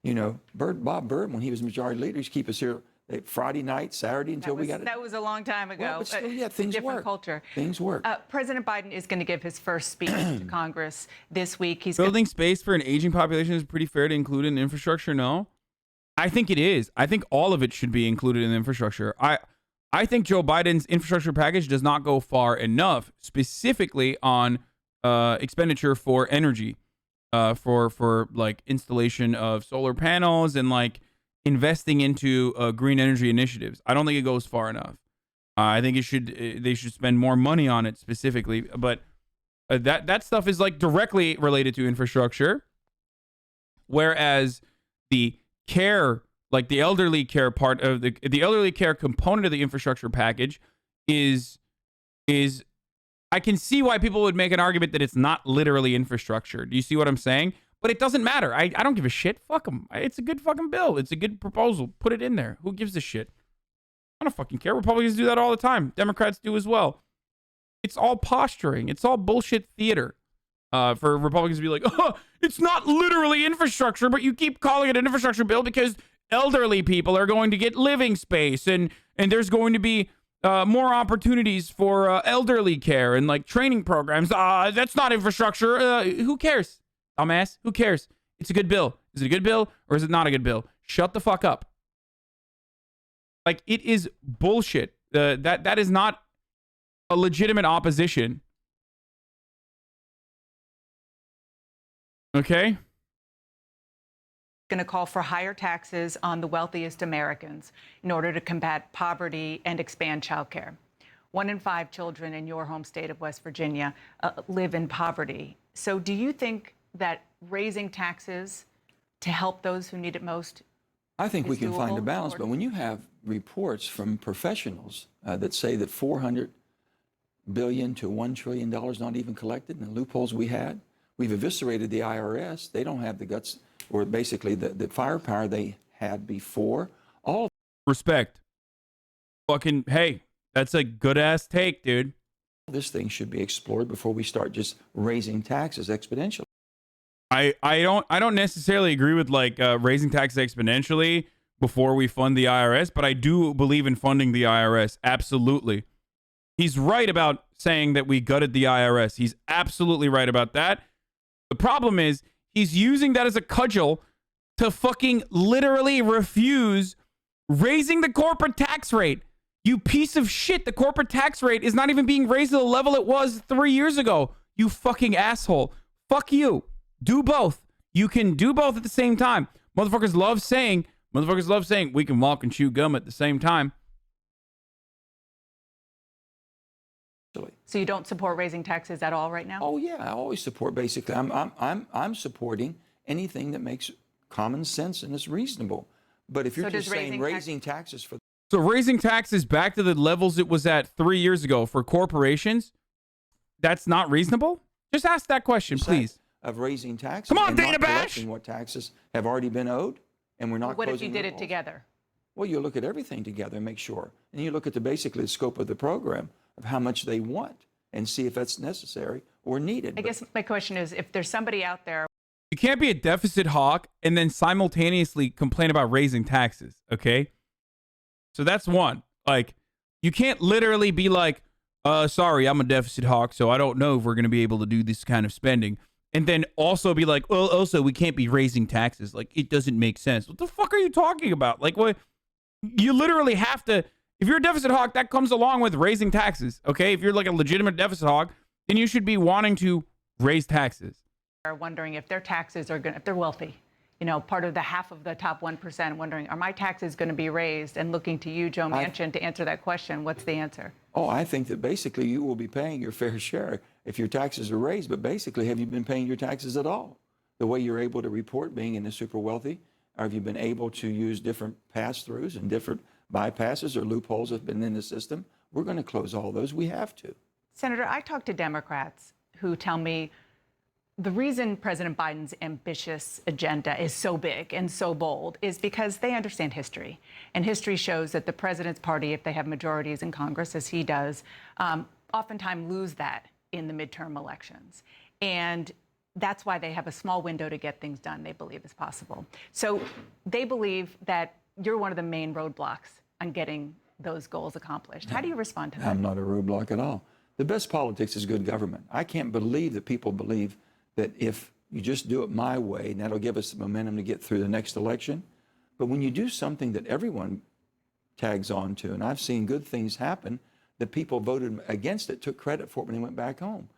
You know, Bob Byrd, when he was majority leader, used to keep us here Friday night, Saturday until we got it. That was a long time ago. Well, but still, yeah, things different work. Culture. Things work. President Biden is going to give his first speech to Congress this week. He's building space for an aging population is pretty fair to include in infrastructure. No, I think it is. I think all of it should be included in infrastructure. I think Joe Biden's infrastructure package does not go far enough, specifically on expenditure for energy. For like installation of solar panels and like investing into green energy initiatives. I don't think it goes far enough. I think they should spend more money on it specifically. But that stuff is like directly related to infrastructure, whereas the care, like the elderly care part of the elderly care component of the infrastructure package, is. I can see why people would make an argument that it's not literally infrastructure. Do you see what I'm saying? But it doesn't matter. I don't give a shit. Fuck them. It's a good fucking bill. It's a good proposal. Put it in there. Who gives a shit? I don't fucking care. Republicans do that all the time. Democrats do as well. It's all posturing. It's all bullshit theater. For Republicans to be like, oh, it's not literally infrastructure, but you keep calling it an infrastructure bill because elderly people are going to get living space and there's going to be more opportunities for elderly care and like training programs. That's not infrastructure. Who cares? Dumbass. Who cares? It's a good bill. Is it a good bill or is it not a good bill? Shut the fuck up. Like, it is bullshit. That is not a legitimate opposition. Okay? Going to call for higher taxes on the wealthiest Americans in order to combat poverty and expand childcare. 1 in 5 children in your home state of West Virginia live in poverty. So do you think that raising taxes to help those who need it most? I think we can find a balance, but when you have reports from professionals that say that $400 billion to $1 trillion not even collected, and the loopholes we've eviscerated the IRS. They don't have the guts, or basically the firepower they had before. All respect. Fucking, hey, that's a good ass take, dude. This thing should be explored before we start just raising taxes exponentially. I don't necessarily agree with like raising taxes exponentially before we fund the IRS, but I do believe in funding the IRS. Absolutely. He's right about saying that we gutted the IRS. He's absolutely right about that. The problem is he's using that as a cudgel to fucking literally refuse raising the corporate tax rate. You piece of shit. The corporate tax rate is not even being raised to the level it was 3 years ago. You fucking asshole. Fuck you. Do both. You can do both at the same time. Motherfuckers love saying we can walk and chew gum at the same time. So you don't support raising taxes at all right now? Oh yeah, I always support. Basically, I'm supporting anything that makes common sense and is reasonable. But if you're just saying raising taxes for so raising taxes back to the levels it was at 3 years ago for corporations, that's not reasonable? Just ask that question, please. Of raising taxes. Come on, and Dana not Bash! collecting what taxes have already been owed, and we're not. What if you closing did it loopholes. together? Well, you look at everything together and make sure, and you look at basically the scope of the program of how much they want, and see if that's necessary or needed. I guess my question is, if there's somebody out there. You can't be a deficit hawk and then simultaneously complain about raising taxes, okay? So that's one. Like, you can't literally be like, sorry, I'm a deficit hawk, so I don't know if we're going to be able to do this kind of spending. And then also be like, well, also, we can't be raising taxes. Like, it doesn't make sense. What the fuck are you talking about? Like, what? You literally have to, if you're a deficit hawk, that comes along with raising taxes, okay? If you're like a legitimate deficit hawk, then you should be wanting to raise taxes. Are wondering if their taxes are going to, if they're wealthy, you know, part of the half of the top 1%, wondering, are my taxes going to be raised? And looking to you, Joe Manchin, to answer that question. What's the answer? Oh, I think that basically you will be paying your fair share if your taxes are raised. But basically, have you been paying your taxes at all? The way you're able to report being in the super wealthy, or have you been able to use different pass-throughs and different bypasses or loopholes that have been in the system? We're going to close all those. We have to. Senator, I talk to Democrats who tell me the reason President Biden's ambitious agenda is so big and so bold is because they understand history. And history shows that the president's party, if they have majorities in Congress, as he does, oftentimes lose that in the midterm elections. And that's why they have a small window to get things done, they believe is possible. So they believe that you're one of the main roadblocks on getting those goals accomplished. How do you respond to that? I'm not a roadblock at all. The best politics is good government. I can't believe that people believe that if you just do it my way, and that'll give us the momentum to get through the next election. But when you do something that everyone tags on to, and I've seen good things happen, the people voted against it, took credit for it when they went back home.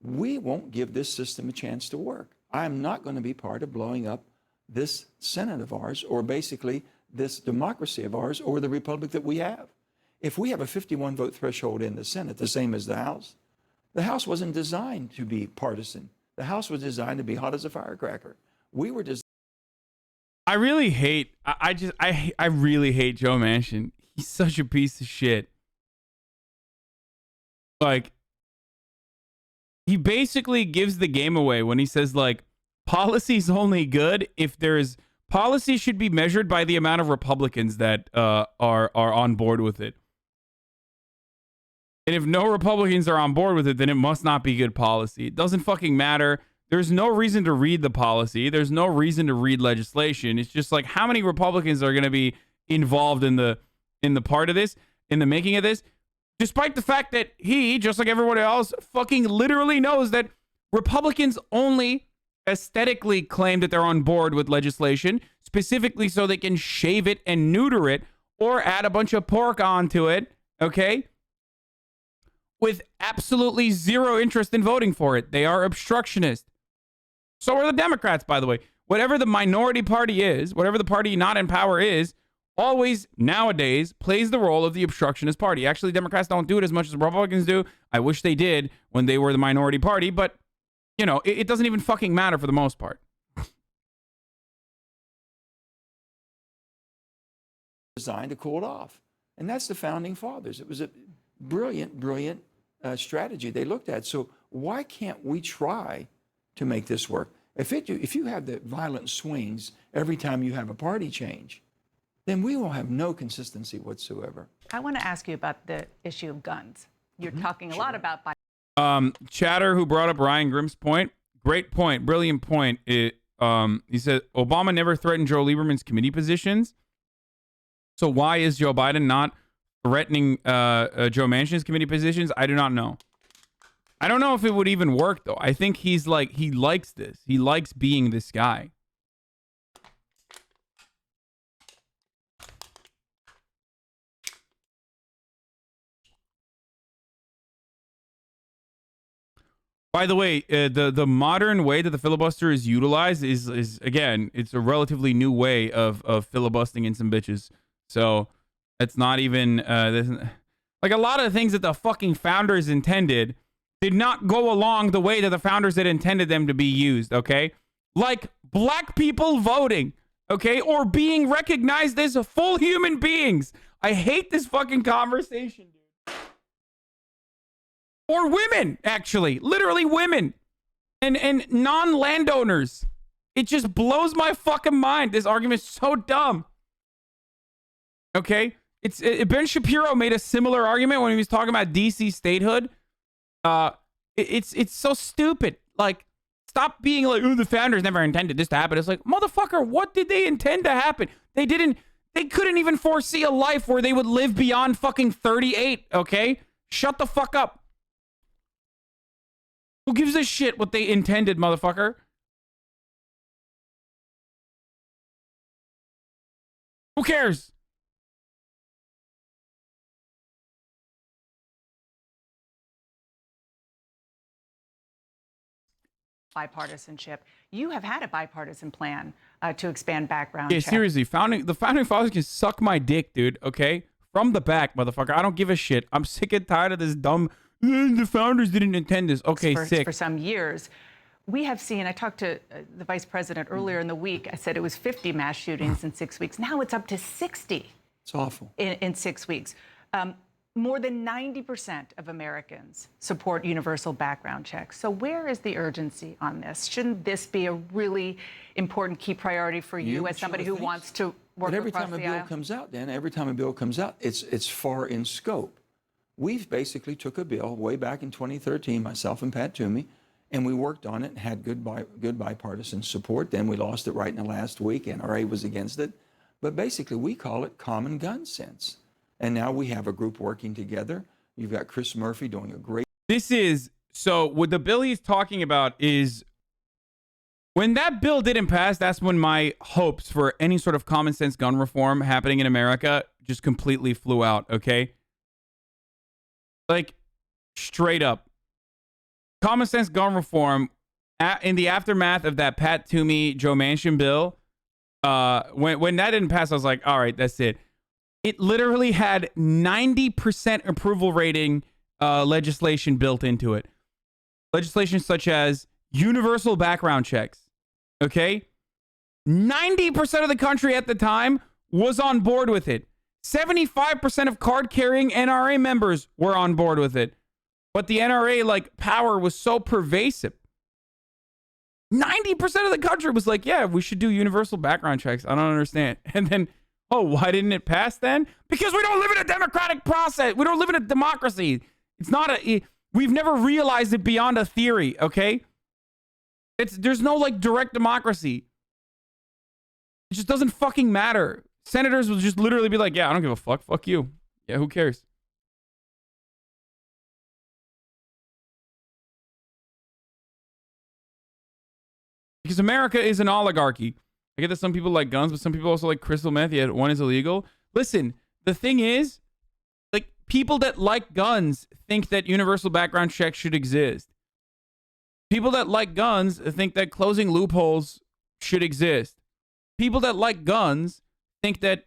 We won't give this system a chance to work. I'm not going to be part of blowing up this Senate of ours, or basically this democracy of ours, or the republic that we have. If we have a 51 vote threshold in the Senate, the same as the House wasn't designed to be partisan. The House was designed to be hot as a firecracker. We were designed. I really hate, I really hate Joe Manchin. He's such a piece of shit. Like, he basically gives the game away when he says, like, policy's only good if there's, policy should be measured by the amount of Republicans that are on board with it. And if no Republicans are on board with it, then it must not be good policy. It doesn't fucking matter. There's no reason to read the policy. There's no reason to read legislation. It's just like, how many Republicans are going to be involved in the part of this, in the making of this, despite the fact that he, just like everyone else, fucking literally knows that Republicans only aesthetically claim that they're on board with legislation, specifically so they can shave it and neuter it or add a bunch of pork onto it, okay? With absolutely zero interest in voting for it. They are obstructionist. So are the Democrats, by the way. Whatever the minority party is, whatever the party not in power is, always nowadays plays the role of the obstructionist party. Actually, Democrats don't do it as much as Republicans do. I wish they did when they were the minority party, but, you know, it doesn't even fucking matter for the most part. Designed to cool it off. And that's the founding fathers. It was a brilliant, brilliant strategy they looked at. So why can't we try to make this work? If you have the violent swings every time you have a party change, then we will have no consistency whatsoever. I want to ask you about the issue of guns. You're talking a lot about Chatter, who brought up Ryan Grimm's point, Great point. Brilliant point. He said Obama never threatened Joe Lieberman's committee positions. So why is Joe Biden not threatening Joe Manchin's committee positions? I do not know. I don't know if it would even work, though. I think he's like, he likes this. He likes being this guy. By the way, the modern way that the filibuster is utilized is again, it's a relatively new way of filibustering in some bitches. So it's not even like a lot of the things that the fucking founders intended did not go along the way that the founders had intended them to be used. Okay, like black people voting. Okay, or being recognized as full human beings. I hate this fucking conversation, dude. Or women, actually. Literally women. And non-landowners. It just blows my fucking mind. This argument is so dumb. Okay? Ben Shapiro made a similar argument when he was talking about DC statehood. It's so stupid. Like, stop being like, oh, the founders never intended this to happen. It's like, motherfucker, what did they intend to happen? They couldn't even foresee a life where they would live beyond fucking 38, okay? Shut the fuck up. Who gives a shit what they intended, motherfucker? Who cares? Bipartisanship. You have had a bipartisan plan to expand background Yeah, check. seriously, the founding fathers can suck my dick, dude, okay? From the back, motherfucker. I don't give a shit. I'm sick and tired of this dumb, the founders didn't intend this. Okay, sick. For some years. We have seen, I talked to the vice president earlier in the week. I said it was 50 mass shootings in 6 weeks. Now it's up to 60. It's awful. In 6 weeks. More than 90% of Americans support universal background checks. So where is the urgency on this? Shouldn't this be a really important key priority for you as somebody who wants to work across the aisle? But every time a bill comes out, Dan, every time a bill comes out, it's far in scope. We've basically took a bill way back in 2013, myself and Pat Toomey, and we worked on it and had good bipartisan support. Then we lost it right in the last week. NRA was against it. But basically, we call it common gun sense. And now we have a group working together. You've got Chris Murphy doing a great... So what the bill he's talking about is when that bill didn't pass, that's when my hopes for any sort of common sense gun reform happening in America just completely flew out, okay? Like, straight up. Common sense gun reform, in the aftermath of that Pat Toomey, Joe Manchin bill, when that didn't pass, I was like, all right, that's it. It literally had 90% approval rating legislation built into it. Legislation such as universal background checks. Okay? 90% of the country at the time was on board with it. 75% of card-carrying NRA members were on board with it. But the NRA, power was so pervasive. 90% of the country was like, yeah, we should do universal background checks. I don't understand. And then, oh, why didn't it pass then? Because we don't live in a democratic process. We don't live in a democracy. It's not we've never realized it beyond a theory, okay? There's no, direct democracy. It just doesn't fucking matter. Senators will just literally be like, yeah, I don't give a fuck. Fuck you. Yeah, who cares? Because America is an oligarchy. I get that some people like guns, but some people also like crystal meth, yet one is illegal. Listen, the thing is, people that like guns think that universal background checks should exist. People that like guns think that closing loopholes should exist. People that like guns think that,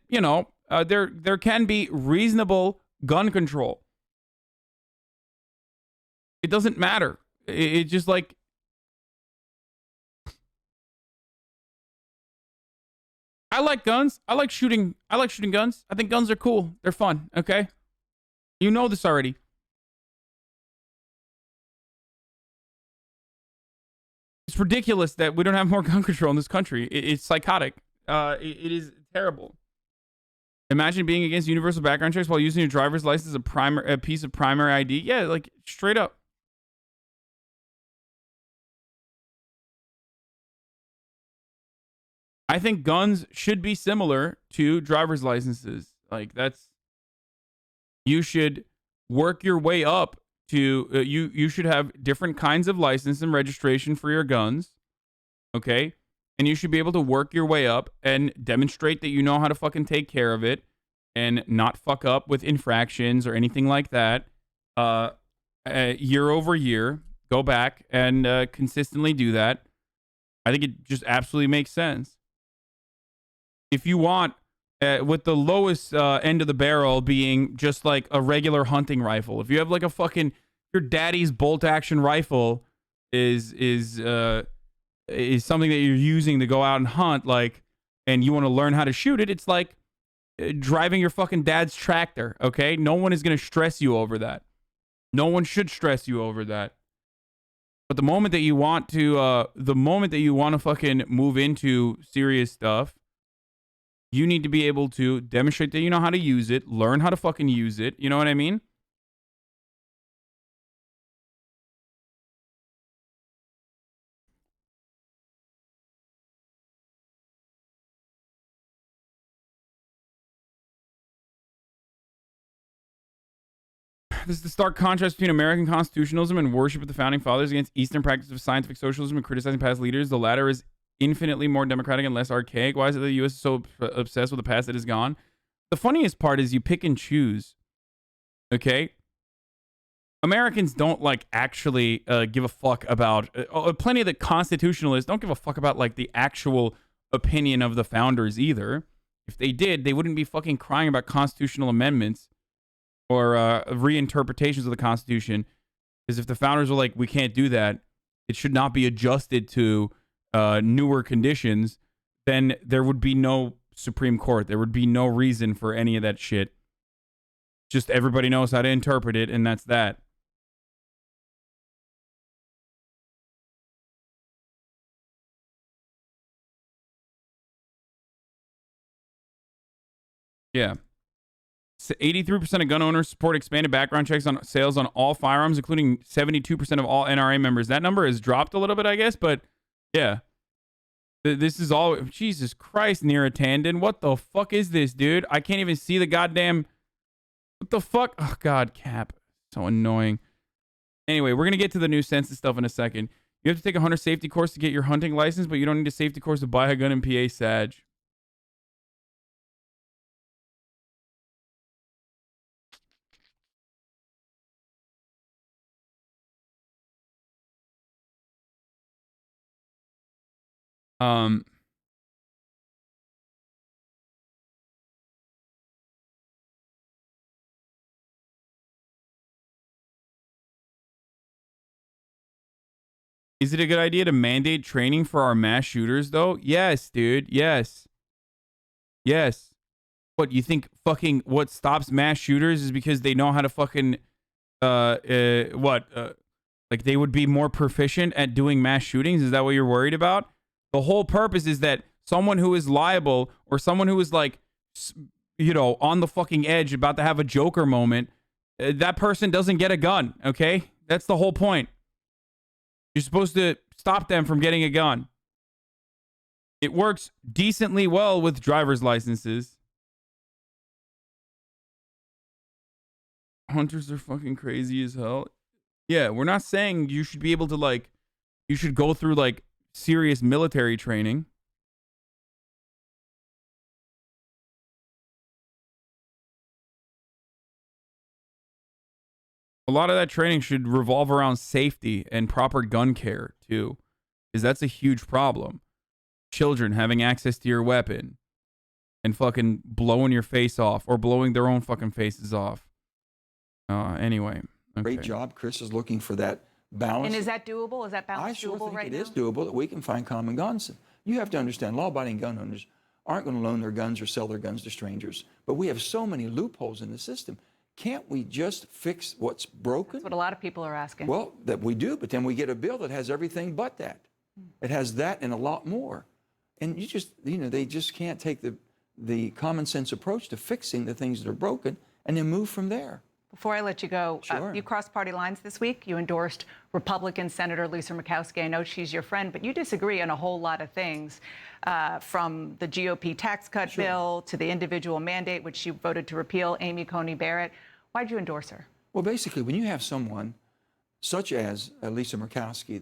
there can be reasonable gun control. It doesn't matter. It's just like... I like guns. I like shooting guns. I think guns are cool. They're fun, okay? You know this already. It's ridiculous that we don't have more gun control in this country. It's psychotic. It is terrible. Imagine being against universal background checks while using your driver's license as a piece of primary ID. Yeah, straight up. I think guns should be similar to driver's licenses. Like you should work your way up to, you should have different kinds of license and registration for your guns. Okay. And you should be able to work your way up and demonstrate that you know how to fucking take care of it and not fuck up with infractions or anything like that. Year over year, go back and consistently do that. I think it just absolutely makes sense. If you want, with the lowest end of the barrel being just like a regular hunting rifle. If you have like a fucking, your daddy's bolt action rifle is something that you're using to go out and hunt, like, and you want to learn how to shoot it, it's like driving your fucking dad's tractor, okay? No one is going to stress you over that. No one should stress you over that. But the moment that you want to, fucking move into serious stuff, you need to be able to demonstrate that you know how to use it, learn how to fucking use it. You know what I mean? This is the stark contrast between American constitutionalism and worship of the founding fathers against Eastern practice of scientific socialism and criticizing past leaders. The latter is infinitely more democratic and less archaic. Why is it the U.S. so obsessed with the past that is gone? The funniest part is you pick and choose. Okay? Americans don't like actually give a fuck about, plenty of the constitutionalists don't give a fuck about like the actual opinion of the founders either. If they did, they wouldn't be fucking crying about constitutional amendments or reinterpretations of the Constitution. Because if the founders were like, we can't do that, it should not be adjusted to newer conditions, then there would be no Supreme Court. There would be no reason for any of that shit. Just everybody knows how to interpret it, and that's that. Yeah. 83% of gun owners support expanded background checks on sales on all firearms, including 72% of all NRA members. That number has dropped a little bit, I guess, but yeah. This is all... Jesus Christ, Neratandon. What the fuck is this, dude? I can't even see the goddamn... What the fuck? Oh, God, Cap. So annoying. Anyway, we're going to get to the new census stuff in a second. You have to take a hunter safety course to get your hunting license, but you don't need a safety course to buy a gun in PA Sag. Is it a good idea to mandate training for our mass shooters, though? Yes, dude. Yes. Yes. What, you think fucking what stops mass shooters is because they know how to fucking, like they would be more proficient at doing mass shootings? Is that what you're worried about? The whole purpose is that someone who is liable or someone who is like, you know, on the fucking edge about to have a Joker moment, that person doesn't get a gun, okay? That's the whole point. You're supposed to stop them from getting a gun. It works decently well with driver's licenses. Hunters are fucking crazy as hell. Yeah, we're not saying you should be able to, like, you should go through, like, serious military training. A lot of that training should revolve around safety and proper gun care, too. Because that's a huge problem. Children having access to your weapon and fucking blowing your face off or blowing their own fucking faces off. Anyway. Okay. Great job. Chris is looking for that balance. And is that doable? Is that balance doable right now? It is doable that we can find common guns. You have to understand, law-abiding gun owners aren't going to loan their guns or sell their guns to strangers. But we have so many loopholes in the system. Can't we just fix what's broken? That's what a lot of people are asking. Well, that we do, but then we get a bill that has everything but that. It has that and a lot more. And you just, you know, they just can't take the common sense approach to fixing the things that are broken and then move from there. Before I let you go, Sure. you crossed party lines this week. You endorsed Republican Senator Lisa Murkowski. I know she's your friend, but you disagree on a whole lot of things, from the GOP tax cut bill to the individual mandate, which you voted to repeal, Amy Coney Barrett. Why'd you endorse her? Well, basically, when you have someone such as Lisa Murkowski,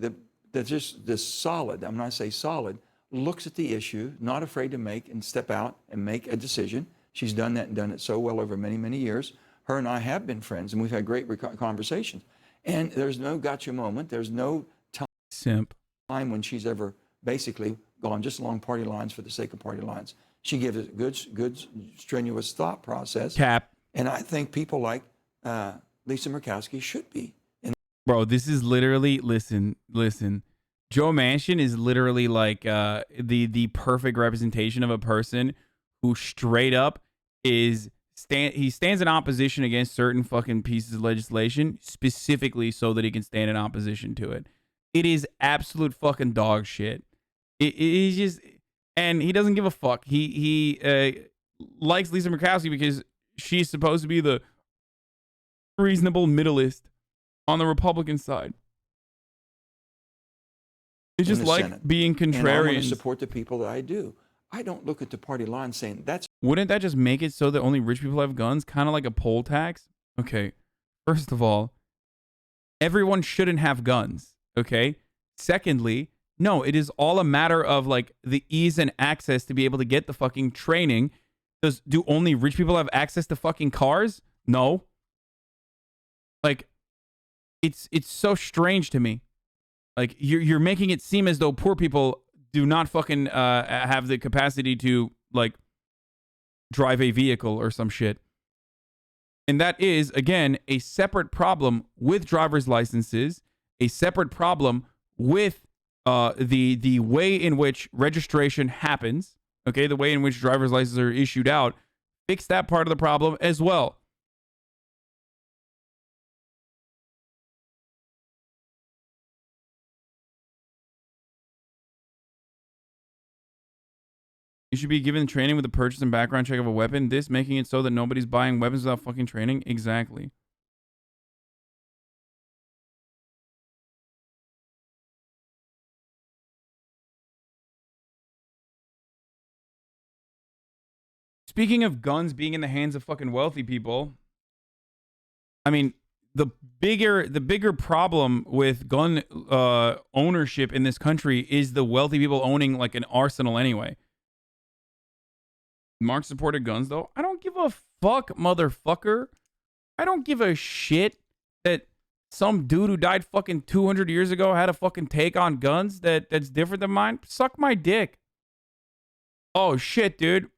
that just this solid, I'm not say solid, looks at the issue, not afraid to make and step out and make a decision. She's done that and done it so well over many, many years. Her and I have been friends, and we've had great conversations. And there's no gotcha moment. There's no time when she's ever basically gone just along party lines for the sake of party lines. She gives it good, strenuous thought process. Cap. And I think people like Lisa Murkowski should be. Bro, this is literally, listen. Joe Manchin is literally like the perfect representation of a person who straight up is he stands in opposition against certain fucking pieces of legislation specifically so that he can stand in opposition to it. It is absolute fucking dog shit. It is just, and he doesn't give a fuck. He likes Lisa Murkowski because she's supposed to be the reasonable middleist on the Republican side. It's just like Senate. being And I want to contrarian. support the people that I do. I don't look at the party line saying that's. Wouldn't that just make it so that only rich people have guns? Kind of like a poll tax? Okay. First of all, everyone shouldn't have guns. Okay. Secondly, no, it is all a matter of like the ease and access to be able to get the fucking training. Do only rich people have access to fucking cars? No. Like, it's so strange to me. Like, you're making it seem as though poor people do not fucking have the capacity to like drive a vehicle or some shit. And that is, again, a separate problem with driver's licenses, a separate problem with the way in which registration happens, okay, the way in which driver's licenses are issued out. Fix that part of the problem as well. You should be given training with the purchase and background check of a weapon. This making it so that nobody's buying weapons without fucking training. Exactly. Speaking of guns being in the hands of fucking wealthy people, I mean, the bigger problem with gun ownership in this country is the wealthy people owning like an arsenal anyway. Mark supported guns, though. I don't give a fuck, motherfucker. I don't give a shit that some dude who died fucking 200 years ago had a fucking take on guns that's different than mine. Suck my dick. Oh, shit, dude.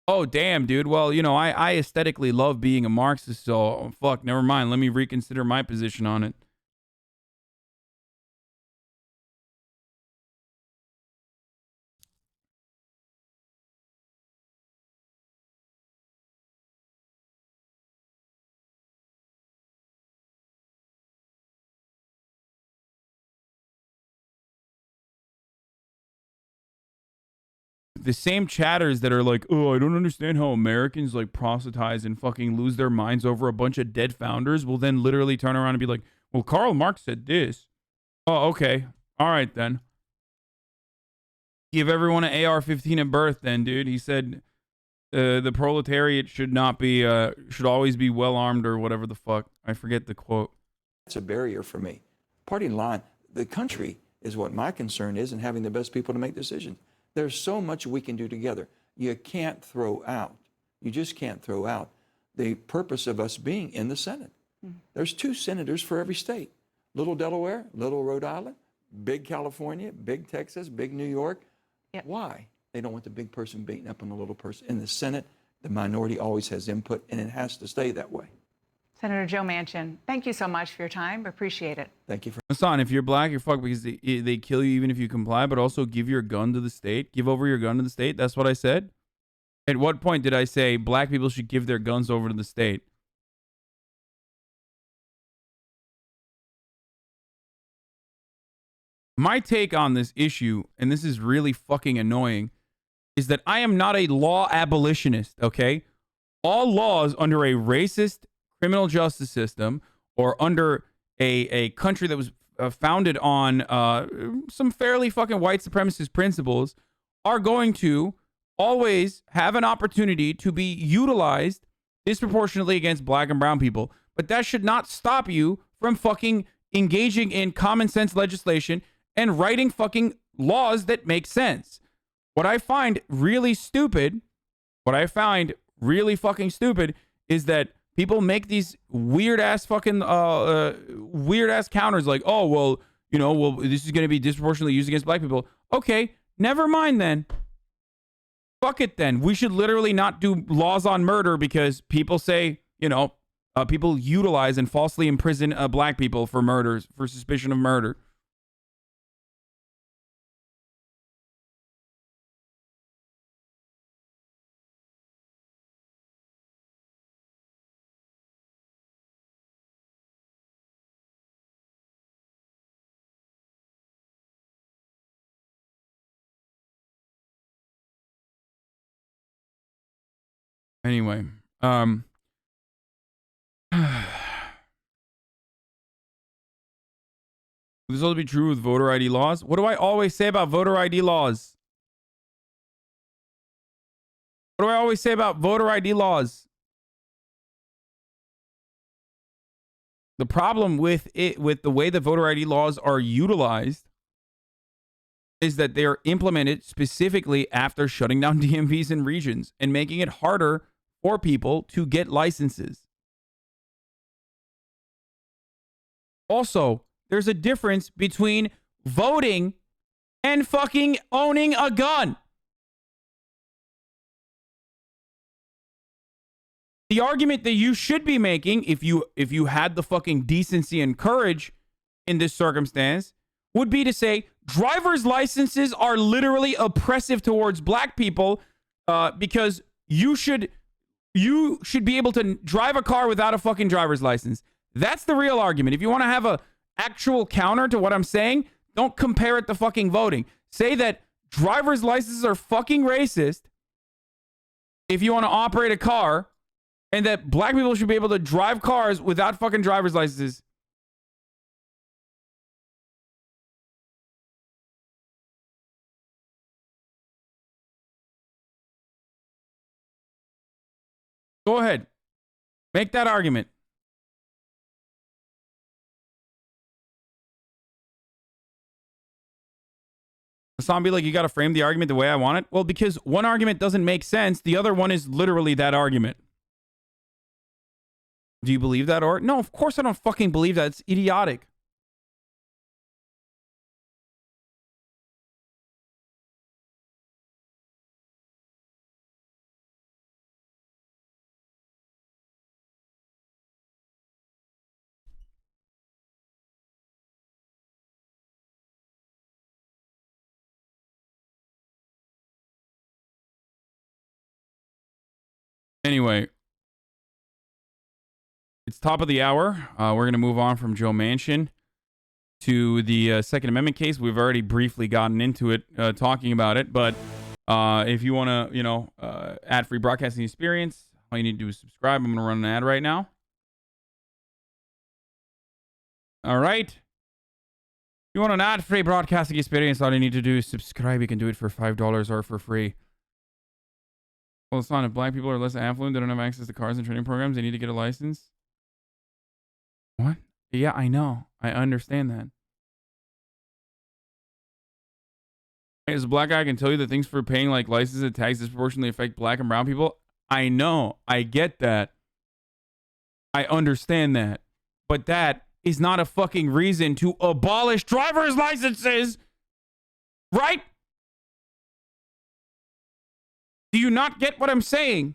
Oh, damn, dude. Well, you know, I aesthetically love being a Marxist, so fuck, never mind. Let me reconsider my position on it. The same chatters that are like, oh, I don't understand how Americans like proselytize and fucking lose their minds over a bunch of dead founders will then literally turn around and be like, well, Karl Marx said this. Oh, okay. All right, then. Give everyone an AR-15 at birth then, dude. He said the proletariat should not be, should always be well armed or whatever the fuck. I forget the quote. That's a barrier for me. Party line, the country is what my concern is, and having the best people to make decisions. There's so much we can do together. You can't throw out. You just can't throw out the purpose of us being in the Senate. There's 2 senators for every state. Little Delaware, little Rhode Island, big California, big Texas, big New York. Yep. Why? They don't want the big person beating up on the little person. In the Senate, the minority always has input, and it has to stay that way. Senator Joe Manchin, thank you so much for your time. Appreciate it. Thank you for. Hassan, if you're black, you're fucked because they kill you even if you comply, but also give your gun to the state. Give over your gun to the state. That's what I said. At what point did I say black people should give their guns over to the state? My take on this issue, and this is really fucking annoying, is that I am not a law abolitionist, okay? All laws under a racist, criminal justice system or under a country that was founded on some fairly fucking white supremacist principles are going to always have an opportunity to be utilized disproportionately against black and brown people. But that should not stop you from fucking engaging in common sense legislation and writing fucking laws that make sense. What I find really stupid, is that people make these weird ass fucking weird ass counters like, oh, well, this is going to be disproportionately used against black people. Okay, never mind then. Fuck it then. We should literally not do laws on murder because people say, people utilize and falsely imprison black people for murders, for suspicion of murder. Anyway, this will be true with voter ID laws. What do I always say about voter ID laws? What do I always say about voter ID laws? The problem with the way the voter ID laws are utilized is that they are implemented specifically after shutting down DMVs in regions and making it harder for people to get licenses. Also, there's a difference between voting and fucking owning a gun. The argument that you should be making, if you had the fucking decency and courage in this circumstance, would be to say driver's licenses are literally oppressive towards black people because you should be able to drive a car without a fucking driver's license. That's the real argument. If you want to have a actual counter to what I'm saying, don't compare it to fucking voting. Say that driver's licenses are fucking racist if you want to operate a car, and that black people should be able to drive cars without fucking driver's licenses. Go ahead. Make that argument. Hasan be like, you got to frame the argument the way I want it. Well, because one argument doesn't make sense. The other one is literally that argument. Do you believe that? Or no, of course I don't fucking believe that. It's idiotic. Anyway, it's top of the hour. We're going to move on from Joe Manchin to the Second Amendment case. We've already briefly gotten into it, talking about it. But if you want to, ad-free broadcasting experience, all you need to do is subscribe. I'm going to run an ad right now. All right. If you want an ad-free broadcasting experience, all you need to do is subscribe. You can do it for $5 or for free. Well, it's not. If black people are less affluent, they don't have access to cars and training programs, they need to get a license. What? Yeah, I know. I understand that. As a black guy, I can tell you that things for paying like licenses and tax disproportionately affect black and brown people. I know. I get that. I understand that. But that is not a fucking reason to abolish driver's licenses. Right? Do you not get what I'm saying?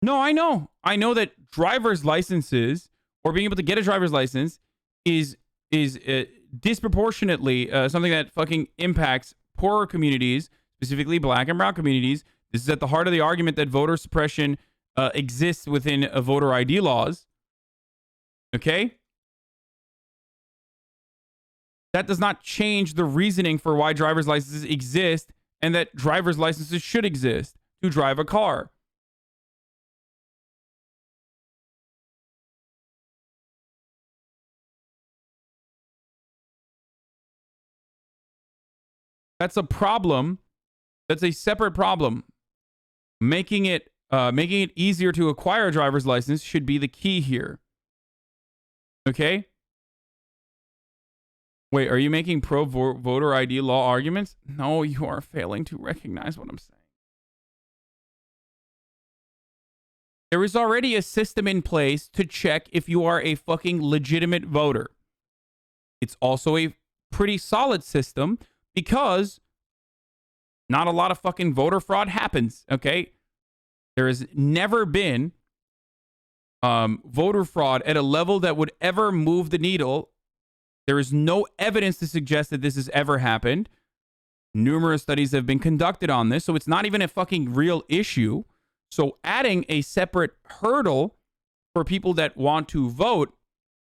No, I know. I know that driver's licenses or being able to get a driver's license is disproportionately something that fucking impacts poorer communities, specifically black and brown communities. This is at the heart of the argument that voter suppression exists within voter ID laws. Okay? That does not change the reasoning for why driver's licenses exist and that driver's licenses should exist to drive a car. That's a problem. That's a separate problem. Making it easier to acquire a driver's license should be the key here. Okay? Wait, are you making pro-voter ID law arguments? No, you are failing to recognize what I'm saying. There is already a system in place to check if you are a fucking legitimate voter. It's also a pretty solid system because not a lot of fucking voter fraud happens, okay? There has never been voter fraud at a level that would ever move the needle. There is no evidence to suggest that this has ever happened. Numerous studies have been conducted on this, so it's not even a fucking real issue. So adding a separate hurdle for people that want to vote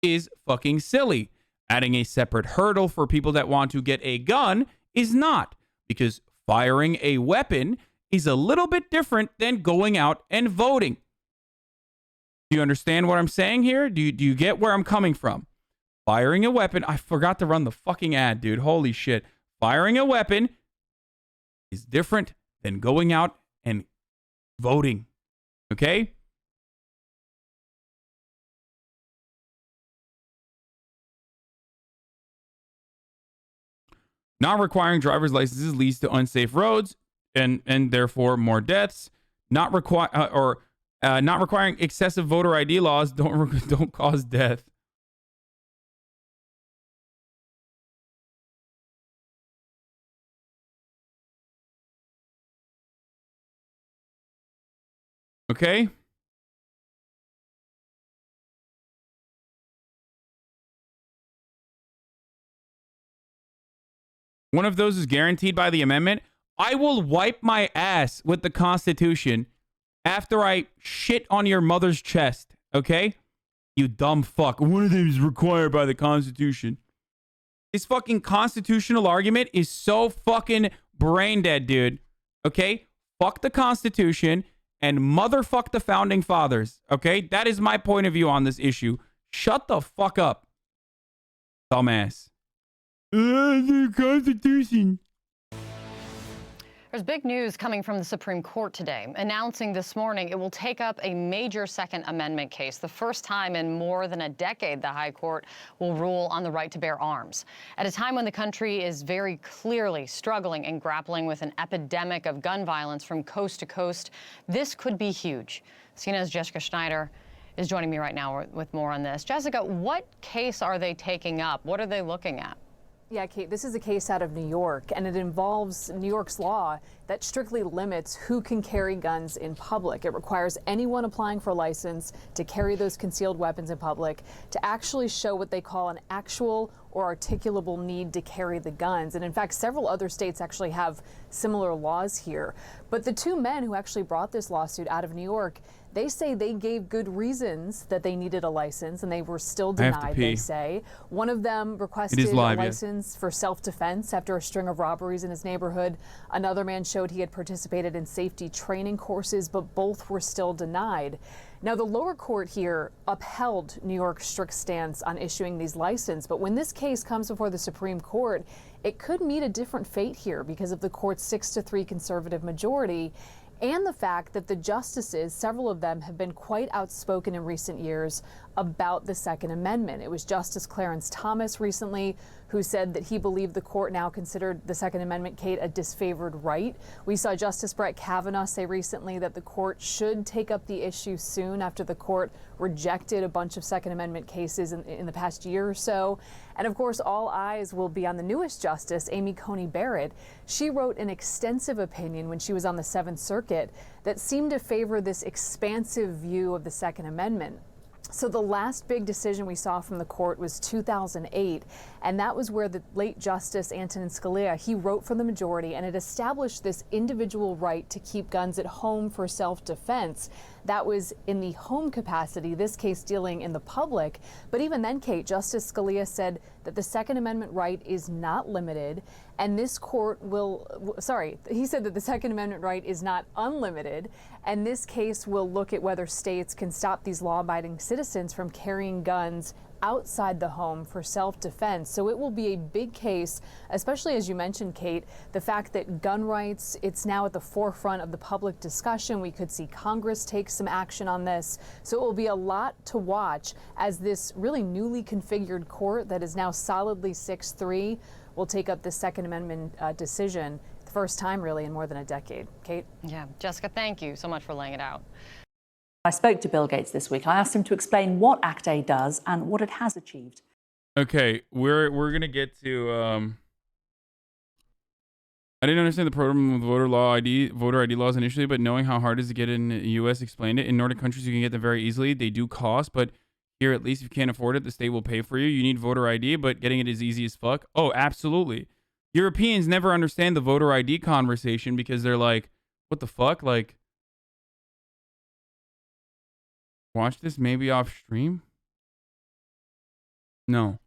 is fucking silly. Adding a separate hurdle for people that want to get a gun is not, because firing a weapon is a little bit different than going out and voting. Do you understand what I'm saying here? Do you get where I'm coming from? Firing a weapon, I forgot to run the fucking ad, dude. Holy shit. Firing a weapon is different than going out and voting. Okay? Not requiring driver's licenses leads to unsafe roads and therefore more deaths. Not requiring excessive voter ID laws don't cause death. Okay? One of those is guaranteed by the amendment. I will wipe my ass with the Constitution after I shit on your mother's chest, okay? You dumb fuck. One of them is required by the Constitution. This fucking constitutional argument is so fucking brain dead, dude. Okay? Fuck the Constitution and motherfuck the founding fathers, okay? That is my point of view on this issue. Shut the fuck up, dumbass. The Constitution. There's big news coming from the Supreme Court today, announcing this morning it will take up a major Second Amendment case. The first time in more than a decade the High Court will rule on the right to bear arms. At a time when the country is very clearly struggling and grappling with an epidemic of gun violence from coast to coast, this could be huge. CNN's Jessica Schneider is joining me right now with more on this. Jessica, what case are they taking up? What are they looking at? Yeah, Kate, this is a case out of New York, and it involves New York's law that strictly limits who can carry guns in public. It requires anyone applying for a license to carry those concealed weapons in public to actually show what they call an actual or articulable need to carry the guns. And in fact, several other states actually have similar laws here. But the two men who actually brought this lawsuit out of New York, they say they gave good reasons that they needed a license, and they were still denied, they say. One of them requested a license for self-defense after a string of robberies in his neighborhood. Another man showed he had participated in safety training courses, but both were still denied. Now, the lower court here upheld New York's strict stance on issuing these licenses, but when this case comes before the Supreme Court, it could meet a different fate here because of the court's 6-3 conservative majority and the fact that the justices, several of them, have been quite outspoken in recent years about the Second Amendment. It was Justice Clarence Thomas recently who said that he believed the court now considered the Second Amendment, Kate, a disfavored right. We saw Justice Brett Kavanaugh say recently that the court should take up the issue soon after the court rejected a bunch of Second Amendment cases in the past year or so. And of course, all eyes will be on the newest justice, Amy Coney Barrett. She wrote an extensive opinion when she was on the Seventh Circuit that seemed to favor this expansive view of the Second Amendment. So the last big decision we saw from the court was 2008, and that was where the late Justice Antonin Scalia, he wrote for the majority, and it established this individual right to keep guns at home for self-defense. That was in the home capacity, this case dealing in the public. But even then, Kate, Justice Scalia said that the Second Amendment right is not limited, and this court will, he said that the Second Amendment right is not unlimited, and this case will look at whether states can stop these law-abiding citizens from carrying guns outside the home for self-defense. So it will be a big case, especially as you mentioned, Kate, the fact that gun rights, it's now at the forefront of the public discussion. We could see Congress take some action on this. So it will be a lot to watch as this really newly configured court that is now solidly 6-3 will take up the Second Amendment decision, the first time really in more than a decade. Kate? Yeah, Jessica, thank you so much for laying it out. I spoke to Bill Gates this week. I asked him to explain what Act A does and what it has achieved. Okay, we're gonna get to. I didn't understand the problem with voter ID laws initially, but knowing how hard it is to get in the U.S. explained it. In Nordic countries, you can get them very easily. They do cost, but here at least, if you can't afford it, the state will pay for you. You need voter ID, but getting it is easy as fuck. Oh, absolutely. Europeans never understand the voter ID conversation because they're like, what the fuck, like. Watch this maybe off stream? No.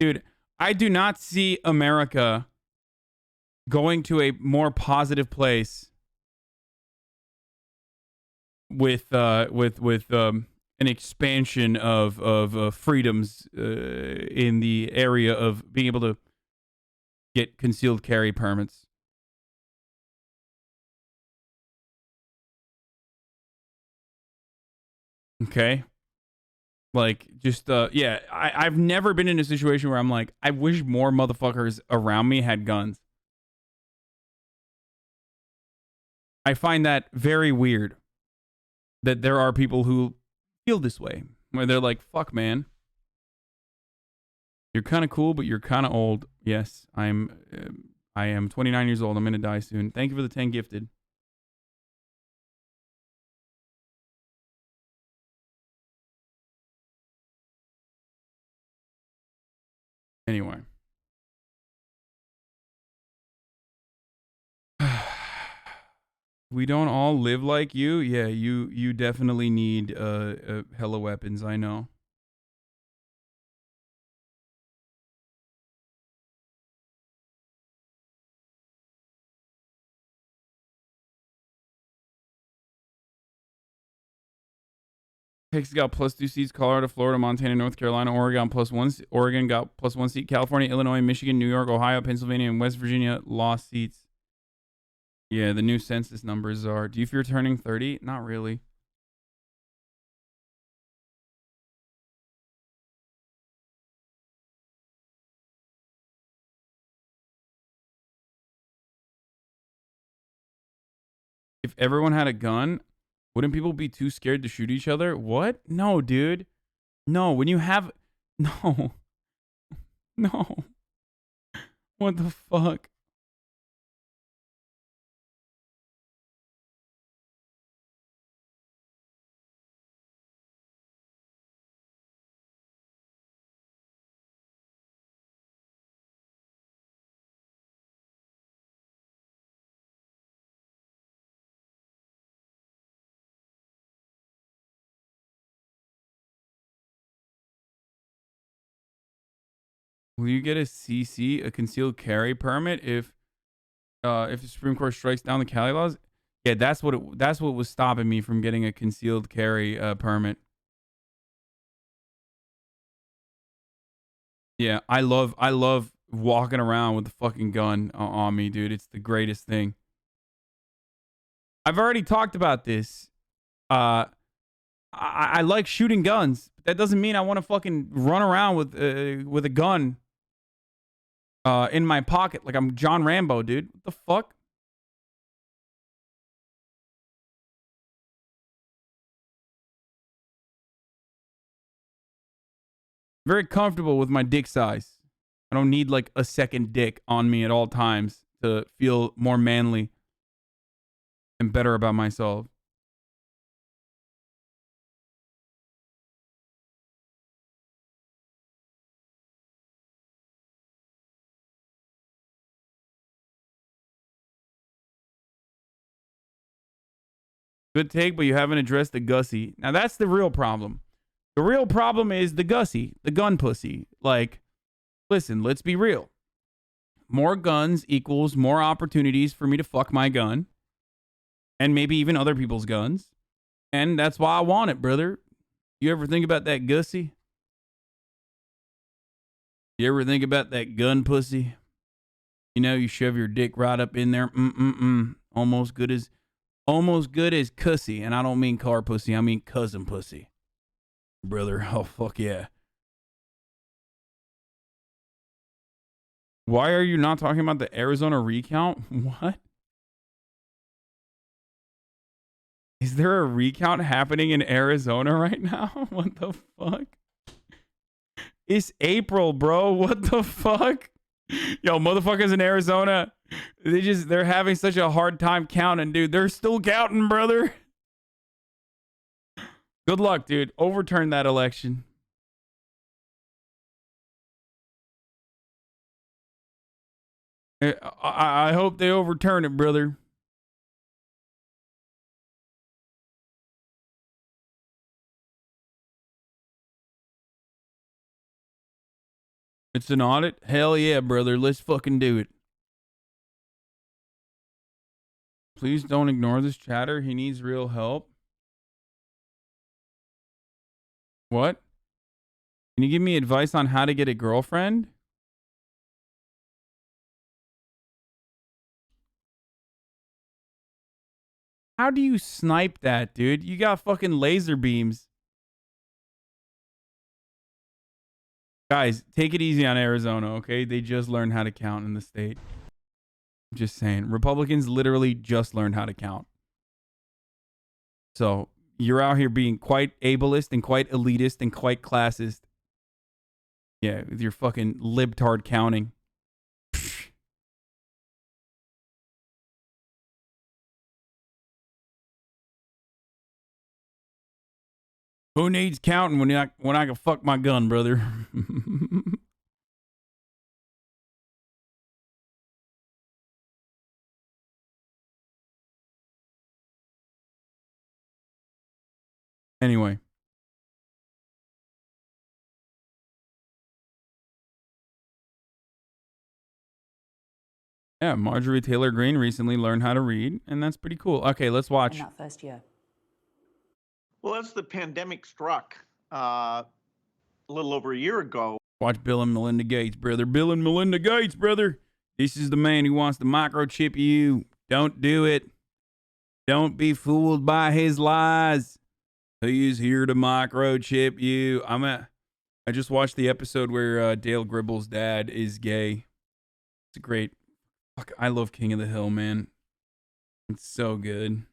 Dude, I do not see America going to a more positive place with an expansion of freedoms in the area of being able to get concealed carry permits. Okay. Like, just, yeah, I've never been in a situation where I'm like, I wish more motherfuckers around me had guns. I find that very weird that there are people who feel this way, where they're like, fuck, man. You're kind of cool, but you're kind of old. Yes, I am 29 years old. I'm going to die soon. Thank you for the 10 gifted. Anyway. We don't all live like you. Yeah, you definitely need hella weapons, I know. Texas got +2 seats. Colorado, Florida, Montana, North Carolina, Oregon +1. Oregon got +1 seat. California, Illinois, Michigan, New York, Ohio, Pennsylvania, and West Virginia lost seats. Yeah, the new census numbers are. Do you fear turning 30? Not really. If everyone had a gun, wouldn't people be too scared to shoot each other? What? No, dude. No, when you have... No. No. What the fuck? Will you get a CC, a concealed carry permit, if the Supreme Court strikes down the Cali laws? Yeah, that's what was stopping me from getting a concealed carry permit. Yeah, I love walking around with the fucking gun on me, dude. It's the greatest thing. I've already talked about this. I like shooting guns, but that doesn't mean I want to fucking run around with a gun in my pocket like I'm John Rambo, dude. What the fuck? Very comfortable with my dick size. I don't need like a second dick on me at all times to feel more manly and better about myself. Good take, but you haven't addressed the Gussie. Now that's the real problem. The real problem is the Gussie, the gun pussy. Like, listen, let's be real. More guns equals more opportunities for me to fuck my gun. And maybe even other people's guns. And that's why I want it, brother. You ever think about that Gussie? You ever think about that gun pussy? You know, you shove your dick right up in there. Almost good as cussy. And I don't mean car pussy. I mean cousin pussy. Brother, oh, fuck yeah. Why are you not talking about the Arizona recount? What? Is there a recount happening in Arizona right now? What the fuck? It's April, bro. What the fuck? Yo, motherfuckers in Arizona, they're having such a hard time counting, dude. They're still counting, brother. Good luck, dude. Overturn that election. I hope they overturn it, brother. It's an audit? Hell yeah, brother. Let's fucking do it. Please don't ignore this chatter. He needs real help. What? Can you give me advice on how to get a girlfriend? How do you snipe that, dude? You got fucking laser beams. Guys, take it easy on Arizona, okay? They just learned how to count in the state. I'm just saying. Republicans literally just learned how to count. So, you're out here being quite ableist and quite elitist and quite classist. Yeah, with your fucking libtard counting. Who needs counting when I can fuck my gun, brother? Anyway. Yeah, Marjorie Taylor Greene recently learned how to read, and that's pretty cool. Okay, let's watch. In that first year. Well, as the pandemic struck a little over a year ago. Watch Bill and Melinda Gates, brother. Bill and Melinda Gates, brother. This is the man who wants to microchip you. Don't do it. Don't be fooled by his lies. He is here to microchip you. I just watched the episode where Dale Gribble's dad is gay. It's a great. Fuck, I love King of the Hill, man. It's so good.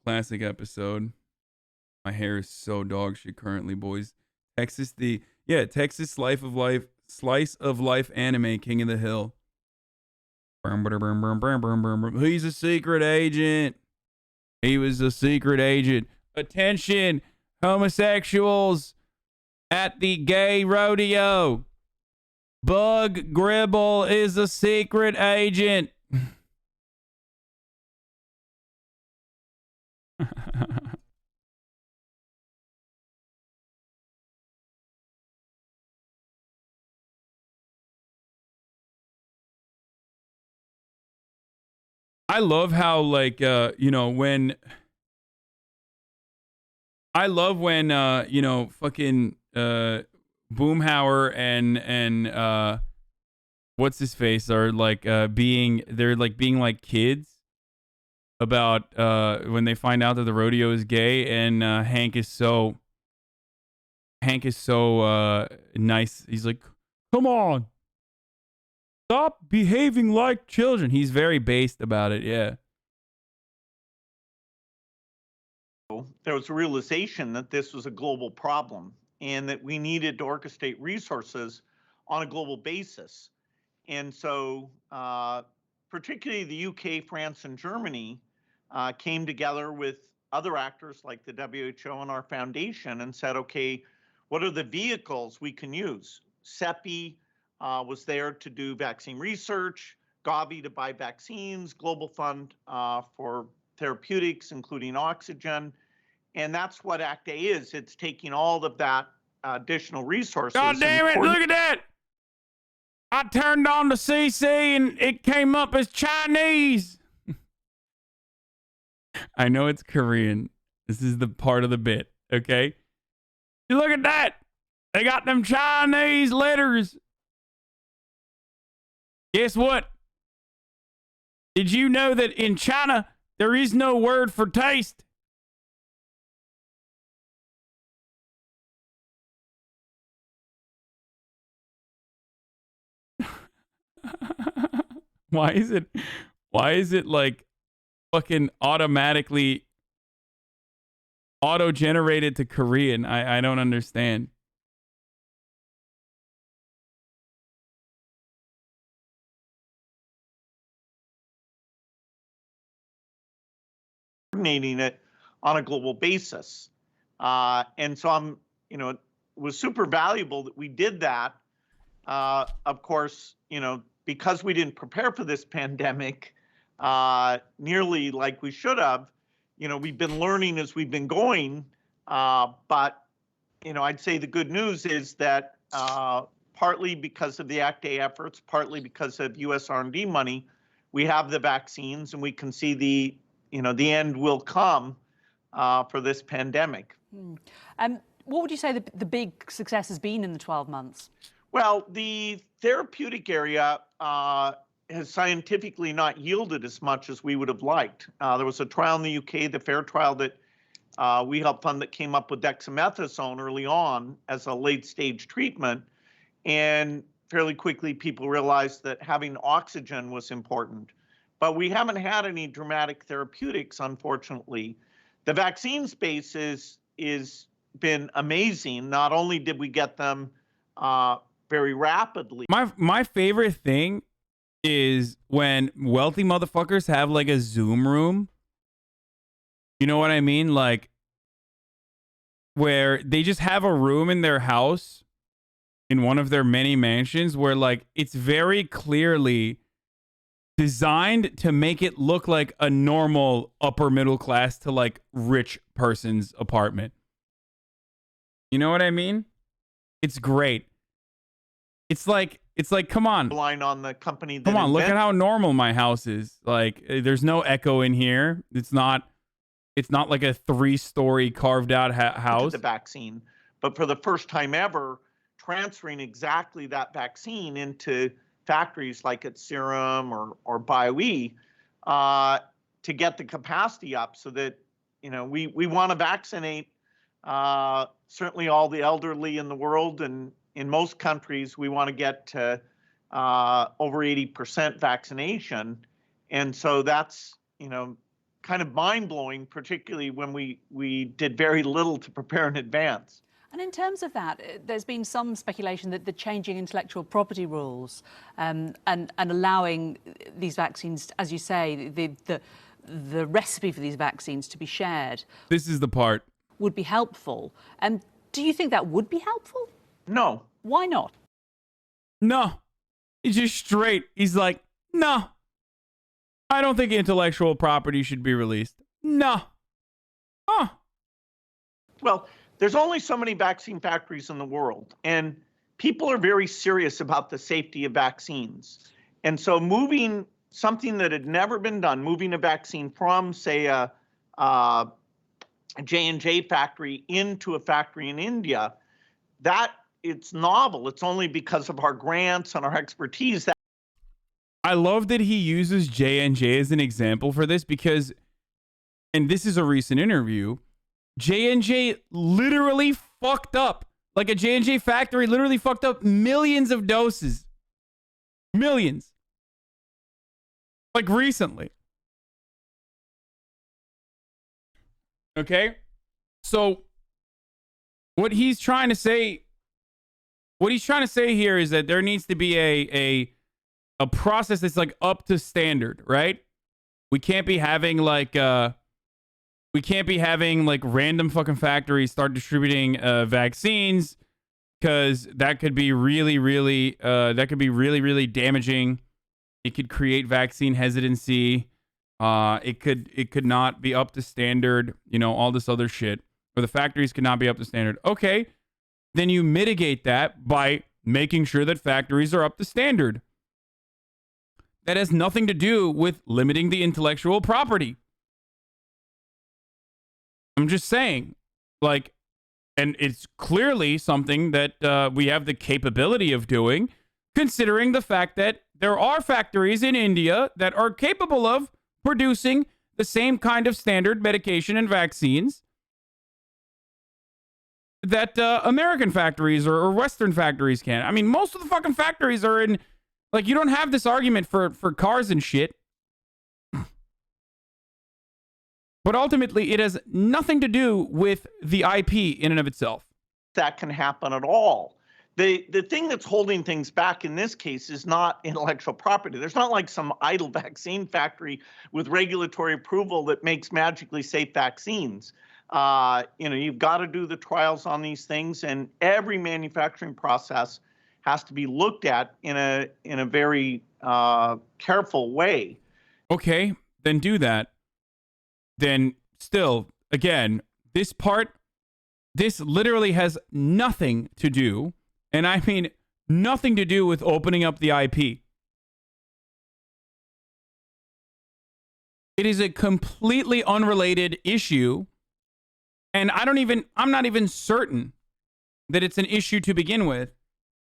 Classic episode. My hair is so dog shit currently, boys. Texas slice of life anime, King of the Hill. He's a secret agent. He was a secret agent. Attention, homosexuals at the gay rodeo. Bug Gribble is a secret agent. I love how, like, when fucking Boomhauer and what's his face are like being like kids about when they find out that the rodeo is gay, and Hank is so nice. He's like, come on, stop behaving like children. He's very based about it. Yeah. There was a realization that this was a global problem and that we needed to orchestrate resources on a global basis. And so particularly the UK, France, and Germany came together with other actors like the WHO and our foundation and said, okay, what are the vehicles we can use? CEPI was there to do vaccine research, Gavi to buy vaccines, Global Fund for therapeutics, including oxygen. And that's what ACTA is. It's taking all of that additional resources. God damn it, look at that. I turned on the CC and it came up as Chinese. I know it's Korean. This is the part of the bit, okay? You look at that. They got them Chinese letters. Guess what? Did you know that in China, there is no word for taste? Why is it like fucking automatically auto-generated to Korean? I don't understand. Coordinating it on a global basis. And so it was super valuable that we did that. Of course, because we didn't prepare for this pandemic nearly like we should have, we've been learning as we've been going. But I'd say the good news is that partly because of the ACTA efforts, partly because of U.S. R&D money, we have the vaccines and we can see the end will come for this pandemic. What would you say the big success has been in the 12 months? Well, the therapeutic area has scientifically not yielded as much as we would have liked. There was a trial in the UK, the FAIR trial that we helped fund, that came up with dexamethasone early on as a late-stage treatment. And fairly quickly, people realized that having oxygen was important. But we haven't had any dramatic therapeutics, unfortunately. The vaccine space is been amazing. Not only did we get them very rapidly. My favorite thing is when wealthy motherfuckers have like a Zoom room. You know what I mean? Like where they just have a room in their house in one of their many mansions where like it's very clearly designed to make it look like a normal upper middle class to like rich person's apartment. You know what I mean? It's great. It's like, come on. Relying on the company that Come on, look at how normal my house is. Like, there's no echo in here. It's not like a 3-story carved out house. The vaccine, but for the first time ever, transferring exactly that vaccine into factories like at Serum or BioE to get the capacity up, so that we want to vaccinate certainly all the elderly in the world, and in most countries we want to get to over 80% vaccination, and so that's kind of mind-blowing, particularly when we did very little to prepare in advance. And in terms of that, there's been some speculation that the changing intellectual property rules and allowing these vaccines, as you say, the recipe for these vaccines to be shared. This is the part. Would be helpful. And do you think that would be helpful? No. Why not? No. He's just straight. He's like, no. I don't think intellectual property should be released. No. Huh. Well, there's only so many vaccine factories in the world, and people are very serious about the safety of vaccines. And so moving something that had never been done, moving a vaccine from, say, a J&J factory into a factory in India, that it's novel. It's only because of our grants and our expertise that. I love that he uses J&J as an example for this because, and this is a recent interview, J&J literally fucked up. Like a J&J factory literally fucked up millions of doses. Millions. Like recently. Okay? So what he's trying to say here is that there needs to be a process that's like up to standard, right? We can't be having like random fucking factories start distributing vaccines because that could be really, really damaging. It could create vaccine hesitancy. It could not be up to standard. You know, all this other shit. Or the factories could not be up to standard. Okay, then you mitigate that by making sure that factories are up to standard. That has nothing to do with limiting the intellectual property. I'm just saying, like, and it's clearly something that we have the capability of doing, considering the fact that there are factories in India that are capable of producing the same kind of standard medication and vaccines that American factories or Western factories can. I mean, most of the fucking factories are in, like, you don't have this argument for cars and shit. But ultimately, it has nothing to do with the IP in and of itself. That can happen at all. The thing that's holding things back in this case is not intellectual property. There's not like some idle vaccine factory with regulatory approval that makes magically safe vaccines. You know, you've got to do the trials on these things, and every manufacturing process has to be looked at in a very careful way. Okay, then do that. Then still, again, this literally has nothing to do, and I mean nothing to do with opening up the IP. It is a completely unrelated issue, and I'm not even certain that it's an issue to begin with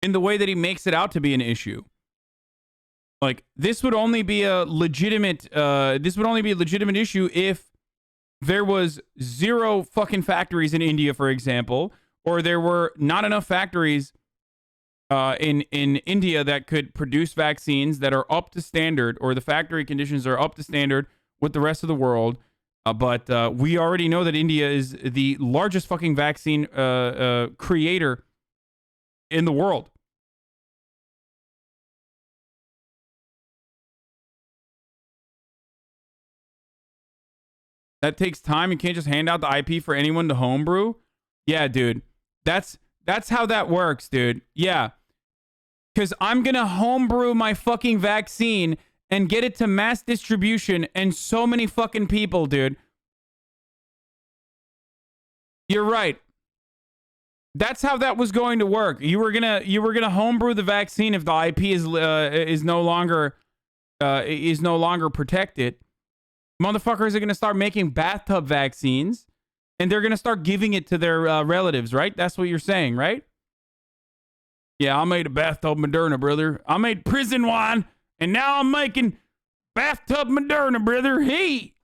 in the way that he makes it out to be an issue. Like, this would only be a legitimate issue if there was zero fucking factories in India, for example, or there were not enough factories in India that could produce vaccines that are up to standard, or the factory conditions are up to standard with the rest of the world. But we already know that India is the largest fucking vaccine creator in the world. That takes time. You can't just hand out the IP for anyone to homebrew. Yeah, dude. That's how that works, dude. Yeah. Because I'm going to homebrew my fucking vaccine and get it to mass distribution and so many fucking people, dude. You're right. That's how that was going to work. You were gonna homebrew the vaccine if the IP is no longer protected. Motherfuckers are going to start making bathtub vaccines, and they're going to start giving it to their relatives, right? That's what you're saying, right? Yeah, I made a bathtub Moderna, brother. I made prison wine, and now I'm making bathtub Moderna, brother. Hey!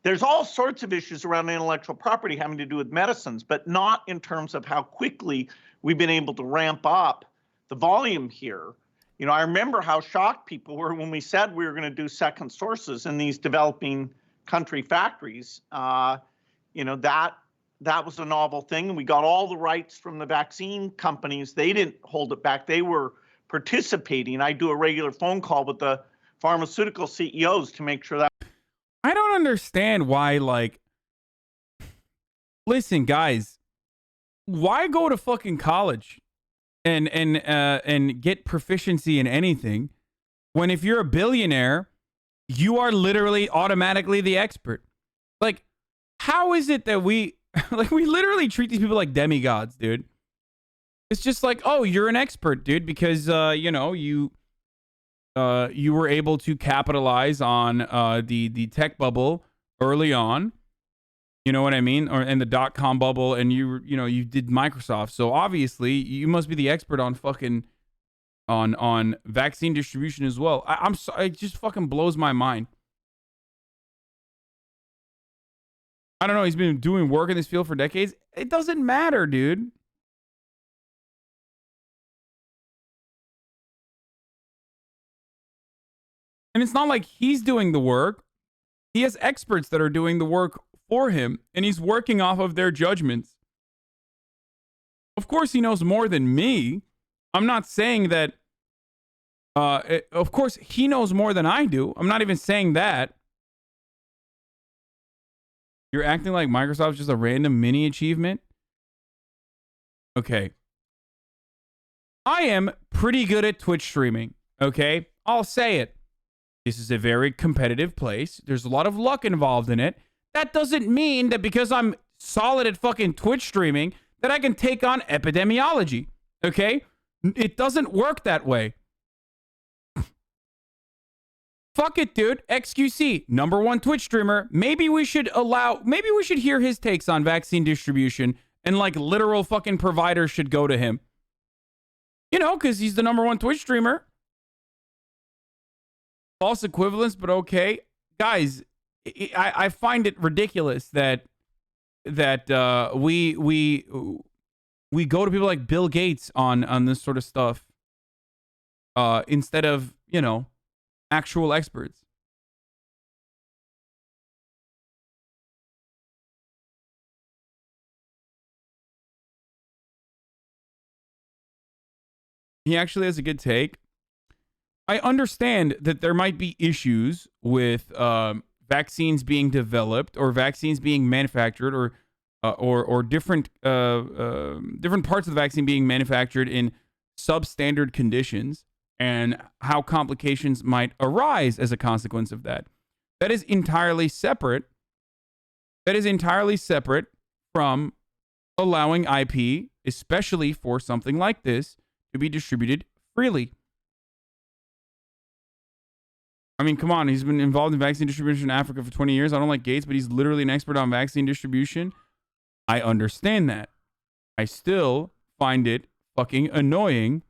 There's all sorts of issues around intellectual property having to do with medicines, but not in terms of how quickly we've been able to ramp up the volume here. You know, I remember how shocked people were when we said we were going to do second sources in these developing country factories. You know, that was a novel thing, and we got all the rights from the vaccine companies. They didn't hold it back. They were participating. I do a regular phone call with the pharmaceutical CEOs to make sure that. I don't understand why, like, listen, guys, why go to fucking college and get proficiency in anything when if you're a billionaire, you are literally automatically the expert? Like, how is it that we literally treat these people like demigods, dude? It's just like, oh, you're an expert, dude, because you know, you were able to capitalize on the tech bubble early on. You know what I mean? And the .com bubble, and you did Microsoft. So obviously you must be the expert on fucking on vaccine distribution as well. I'm sorry, it just fucking blows my mind. I don't know, he's been doing work in this field for decades. It doesn't matter, dude. And it's not like he's doing the work. He has experts that are doing the work for him, and he's working off of their judgments. Of course, he knows more than me. I'm not saying that Of course, he knows more than I do. I'm not even saying that. You're acting like Microsoft's just a random mini achievement? Okay. I am pretty good at Twitch streaming, okay? I'll say it. This is a very competitive place. There's a lot of luck involved in it. That doesn't mean that because I'm solid at fucking Twitch streaming that I can take on epidemiology, okay? It doesn't work that way. Fuck it, dude. XQC, #1 Twitch streamer. Maybe we should hear his takes on vaccine distribution and like literal fucking providers should go to him. You know, because he's the #1 Twitch streamer. False equivalence, but okay. Guys, I find it ridiculous that we go to people like Bill Gates on this sort of stuff instead of, you know, actual experts. He actually has a good take. I understand that there might be issues with vaccines being developed or vaccines being manufactured or different parts of the vaccine being manufactured in substandard conditions and how complications might arise as a consequence of that. That is entirely separate. That is entirely separate from allowing IP, especially for something like this, to be distributed freely. I mean, come on. He's been involved in vaccine distribution in Africa for 20 years. I don't like Gates, but he's literally an expert on vaccine distribution. I understand that. I still find it fucking annoying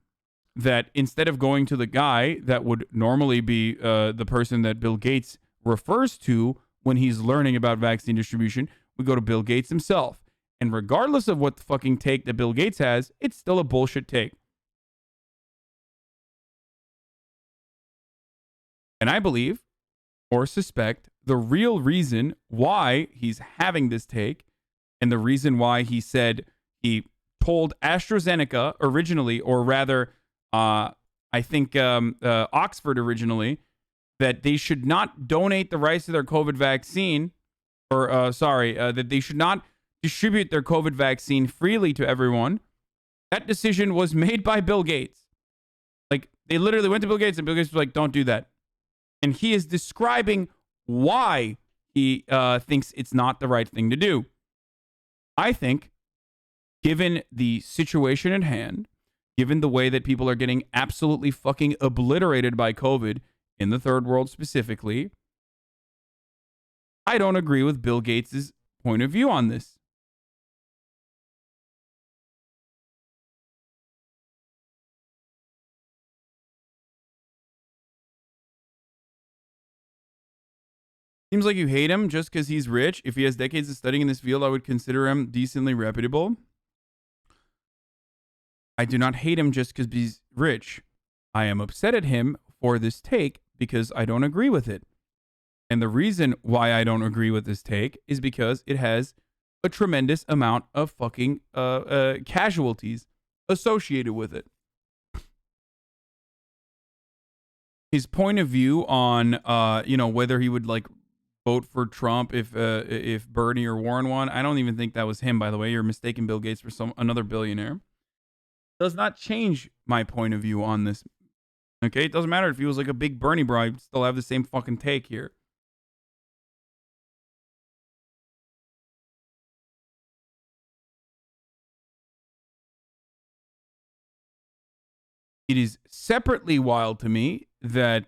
that instead of going to the guy that would normally be the person that Bill Gates refers to when he's learning about vaccine distribution, we go to Bill Gates himself. And regardless of what the fucking take that Bill Gates has, it's still a bullshit take. And I believe or suspect the real reason why he's having this take and the reason why he said he told AstraZeneca originally, or rather, I think Oxford originally, that they should not donate the rights to their COVID vaccine, or that they should not distribute their COVID vaccine freely to everyone. That decision was made by Bill Gates. Like, they literally went to Bill Gates and Bill Gates was like, don't do that. And he is describing why he thinks it's not the right thing to do. I think, given the situation at hand, given the way that people are getting absolutely fucking obliterated by COVID in the third world specifically, I don't agree with Bill Gates' point of view on this. Seems like you hate him just because he's rich. If he has decades of studying in this field, I would consider him decently reputable. I do not hate him just because he's rich. I am upset at him for this take because I don't agree with it. And the reason why I don't agree with this take is because it has a tremendous amount of fucking casualties associated with it. His point of view on, whether he would like vote for Trump if Bernie or Warren won. I don't even think that was him, by the way. You're mistaking Bill Gates for another billionaire. Does not change my point of view on this. Okay, it doesn't matter if he was like a big Bernie bro. I'd still have the same fucking take here. It is separately wild to me that,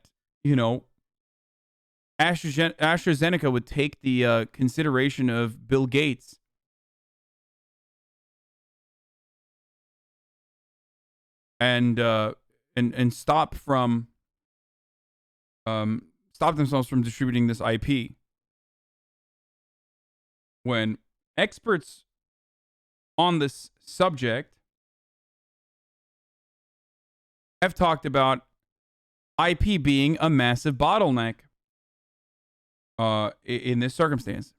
AstraZeneca would take the consideration of Bill Gates and stop themselves from distributing this IP when experts on this subject have talked about IP being a massive bottleneck in this circumstance.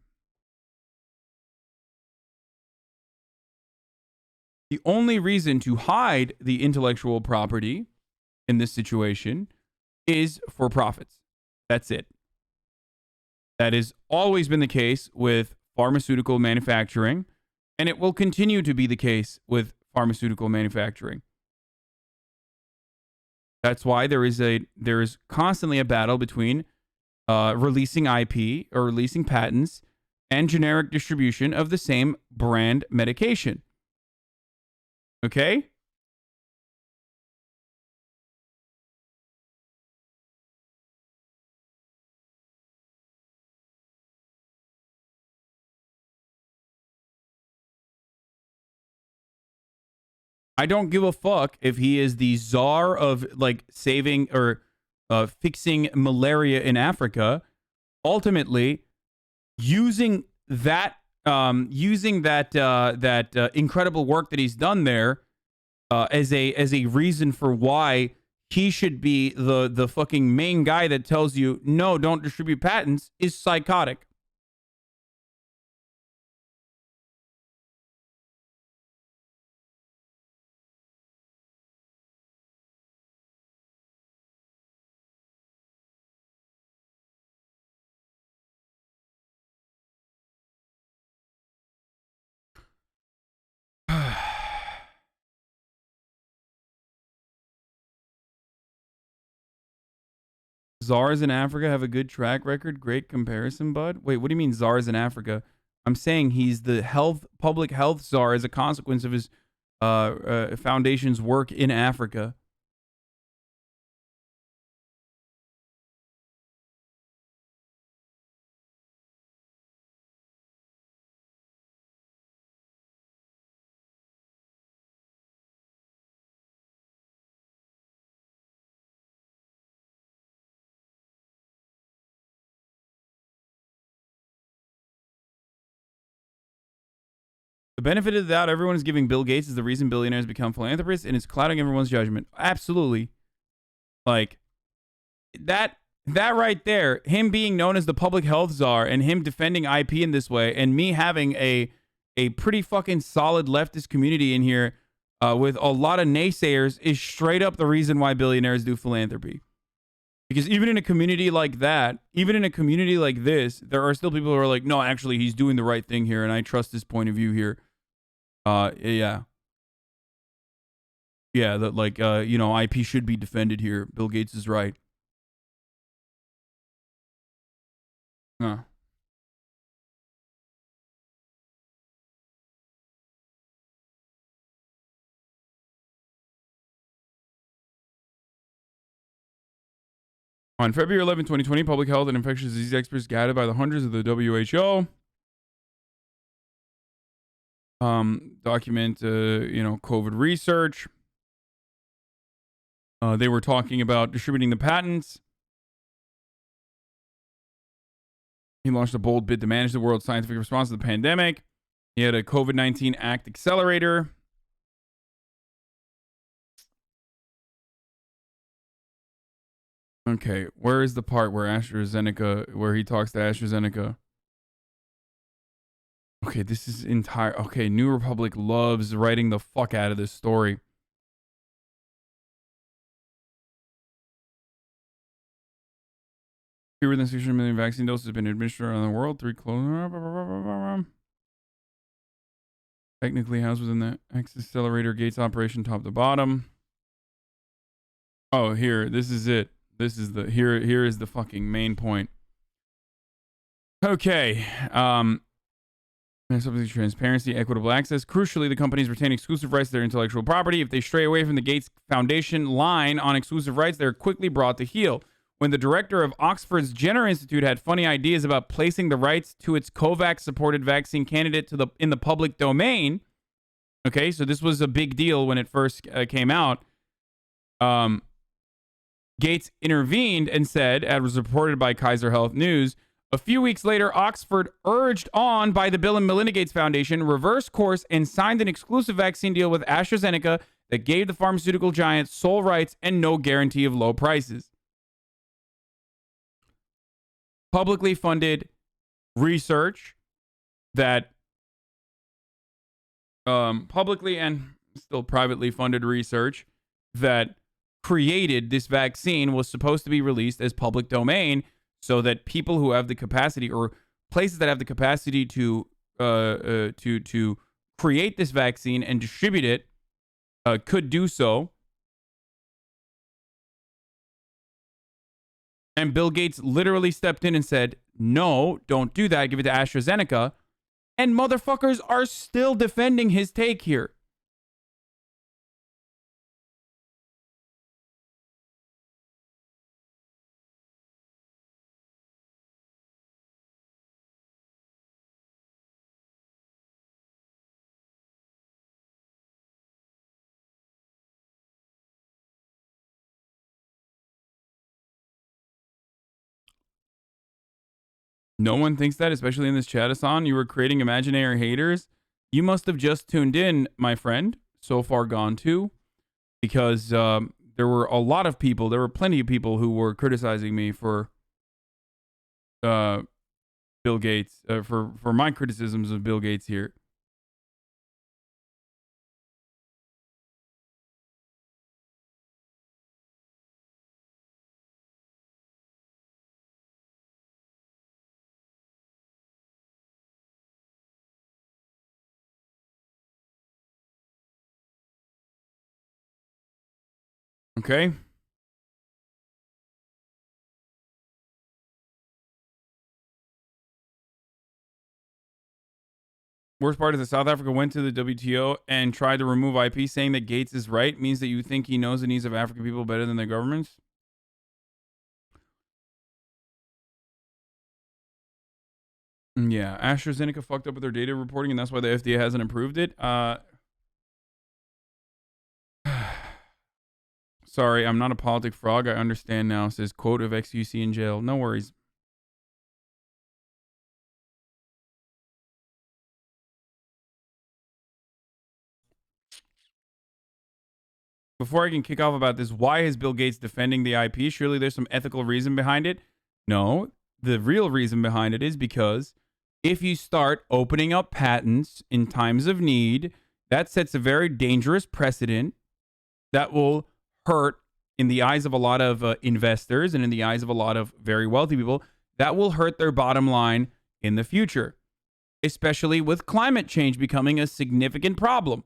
The only reason to hide the intellectual property in this situation is for profits. That's it. That has always been the case with pharmaceutical manufacturing, and it will continue to be the case with pharmaceutical manufacturing. That's why there is constantly a battle between releasing IP or releasing patents and generic distribution of the same brand medication. Okay? I don't give a fuck if he is the czar of like saving or fixing malaria in Africa. Ultimately, using that incredible work that he's done there as a reason for why he should be the fucking main guy that tells you no, don't distribute patents is psychotic. Czars in Africa have a good track record. Great comparison, bud. Wait, what do you mean czars in Africa? I'm saying he's the public health czar as a consequence of his foundation's work in Africa. The benefit of the doubt everyone is giving Bill Gates is the reason billionaires become philanthropists, and it's clouding everyone's judgment. Absolutely. Like, that right there, him being known as the public health czar and him defending IP in this way, and me having a pretty fucking solid leftist community in here with a lot of naysayers is straight up the reason why billionaires do philanthropy. Because even in a community like that, even in a community like this, there are still people who are like, no, actually, he's doing the right thing here, and I trust his point of view here. Yeah. Yeah, that like, IP should be defended here. Bill Gates is right. Huh. On February 11, 2020, public health and infectious disease experts gathered by the hundreds of the WHO document, COVID research. They were talking about distributing the patents. He launched a bold bid to manage the world's scientific response to the pandemic. He had a COVID-19 Act accelerator. Okay, where is the part where he talks to AstraZeneca? Okay, this is okay, New Republic loves writing the fuck out of this story. Fewer than 600 million vaccine doses have been administered around the world. 3 close. Technically housed within the accelerator Gates operation top to bottom. Oh, here, this is it. This is here is the fucking main point. Okay. Transparency, equitable access. Crucially, the companies retain exclusive rights to their intellectual property. If they stray away from the Gates Foundation line on exclusive rights, they're quickly brought to heel. When the director of Oxford's Jenner Institute had funny ideas about placing the rights to its COVAX-supported vaccine candidate in the public domain, okay, so this was a big deal when it first came out. Gates intervened and said, as was reported by Kaiser Health News, a few weeks later, Oxford, urged on by the Bill and Melinda Gates Foundation, reversed course and signed an exclusive vaccine deal with AstraZeneca that gave the pharmaceutical giant sole rights and no guarantee of low prices. Publicly funded research that publicly and still privately funded research that created this vaccine was supposed to be released as public domain so that people who have the capacity, or places that have the capacity to create this vaccine and distribute it could do so. And Bill Gates literally stepped in and said, no, don't do that. Give it to AstraZeneca. And motherfuckers are still defending his take here. No one thinks that, especially in this chat, Hasan. You were creating imaginary haters. You must have just tuned in, my friend. So far gone too. Because there were a lot of people, there were plenty of people who were criticizing me for Bill Gates, for my criticisms of Bill Gates here. Okay. Worst part is that South Africa went to the WTO and tried to remove IP, saying that Gates is right means that you think he knows the needs of African people better than their governments. Yeah, AstraZeneca fucked up with their data reporting, and that's why the FDA hasn't approved it. Sorry, I'm not a politic frog. I understand now. Says quote of XUC in jail. No worries. Before I can kick off about this, why is Bill Gates defending the IP? Surely there's some ethical reason behind it. No, the real reason behind it is because if you start opening up patents in times of need, that sets a very dangerous precedent that will hurt in the eyes of a lot of investors and in the eyes of a lot of very wealthy people. That will hurt their bottom line in the future, especially with climate change becoming a significant problem.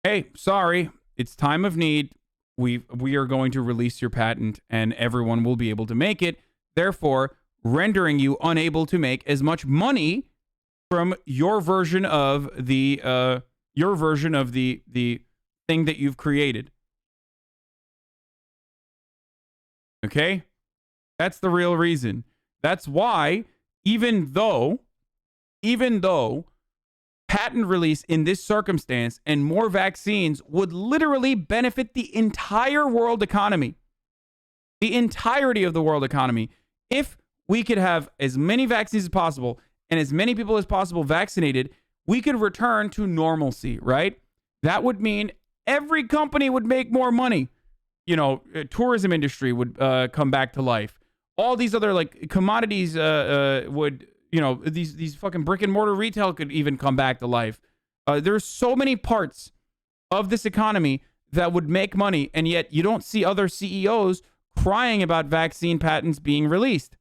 Hey, sorry, it's time of need. We are going to release your patent and everyone will be able to make it, therefore rendering you unable to make as much money from your version of the thing that you've created. Okay? That's the real reason. That's why, even though patent release in this circumstance and more vaccines would literally benefit the entire world economy, the entirety of the world economy, if we could have as many vaccines as possible and as many people as possible vaccinated, we could return to normalcy, right? That would mean every company would make more money. You know, tourism industry would come back to life. All these other like commodities would, you know, these fucking brick and mortar retail could even come back to life. There's so many parts of this economy that would make money, and yet you don't see other CEOs crying about vaccine patents being released.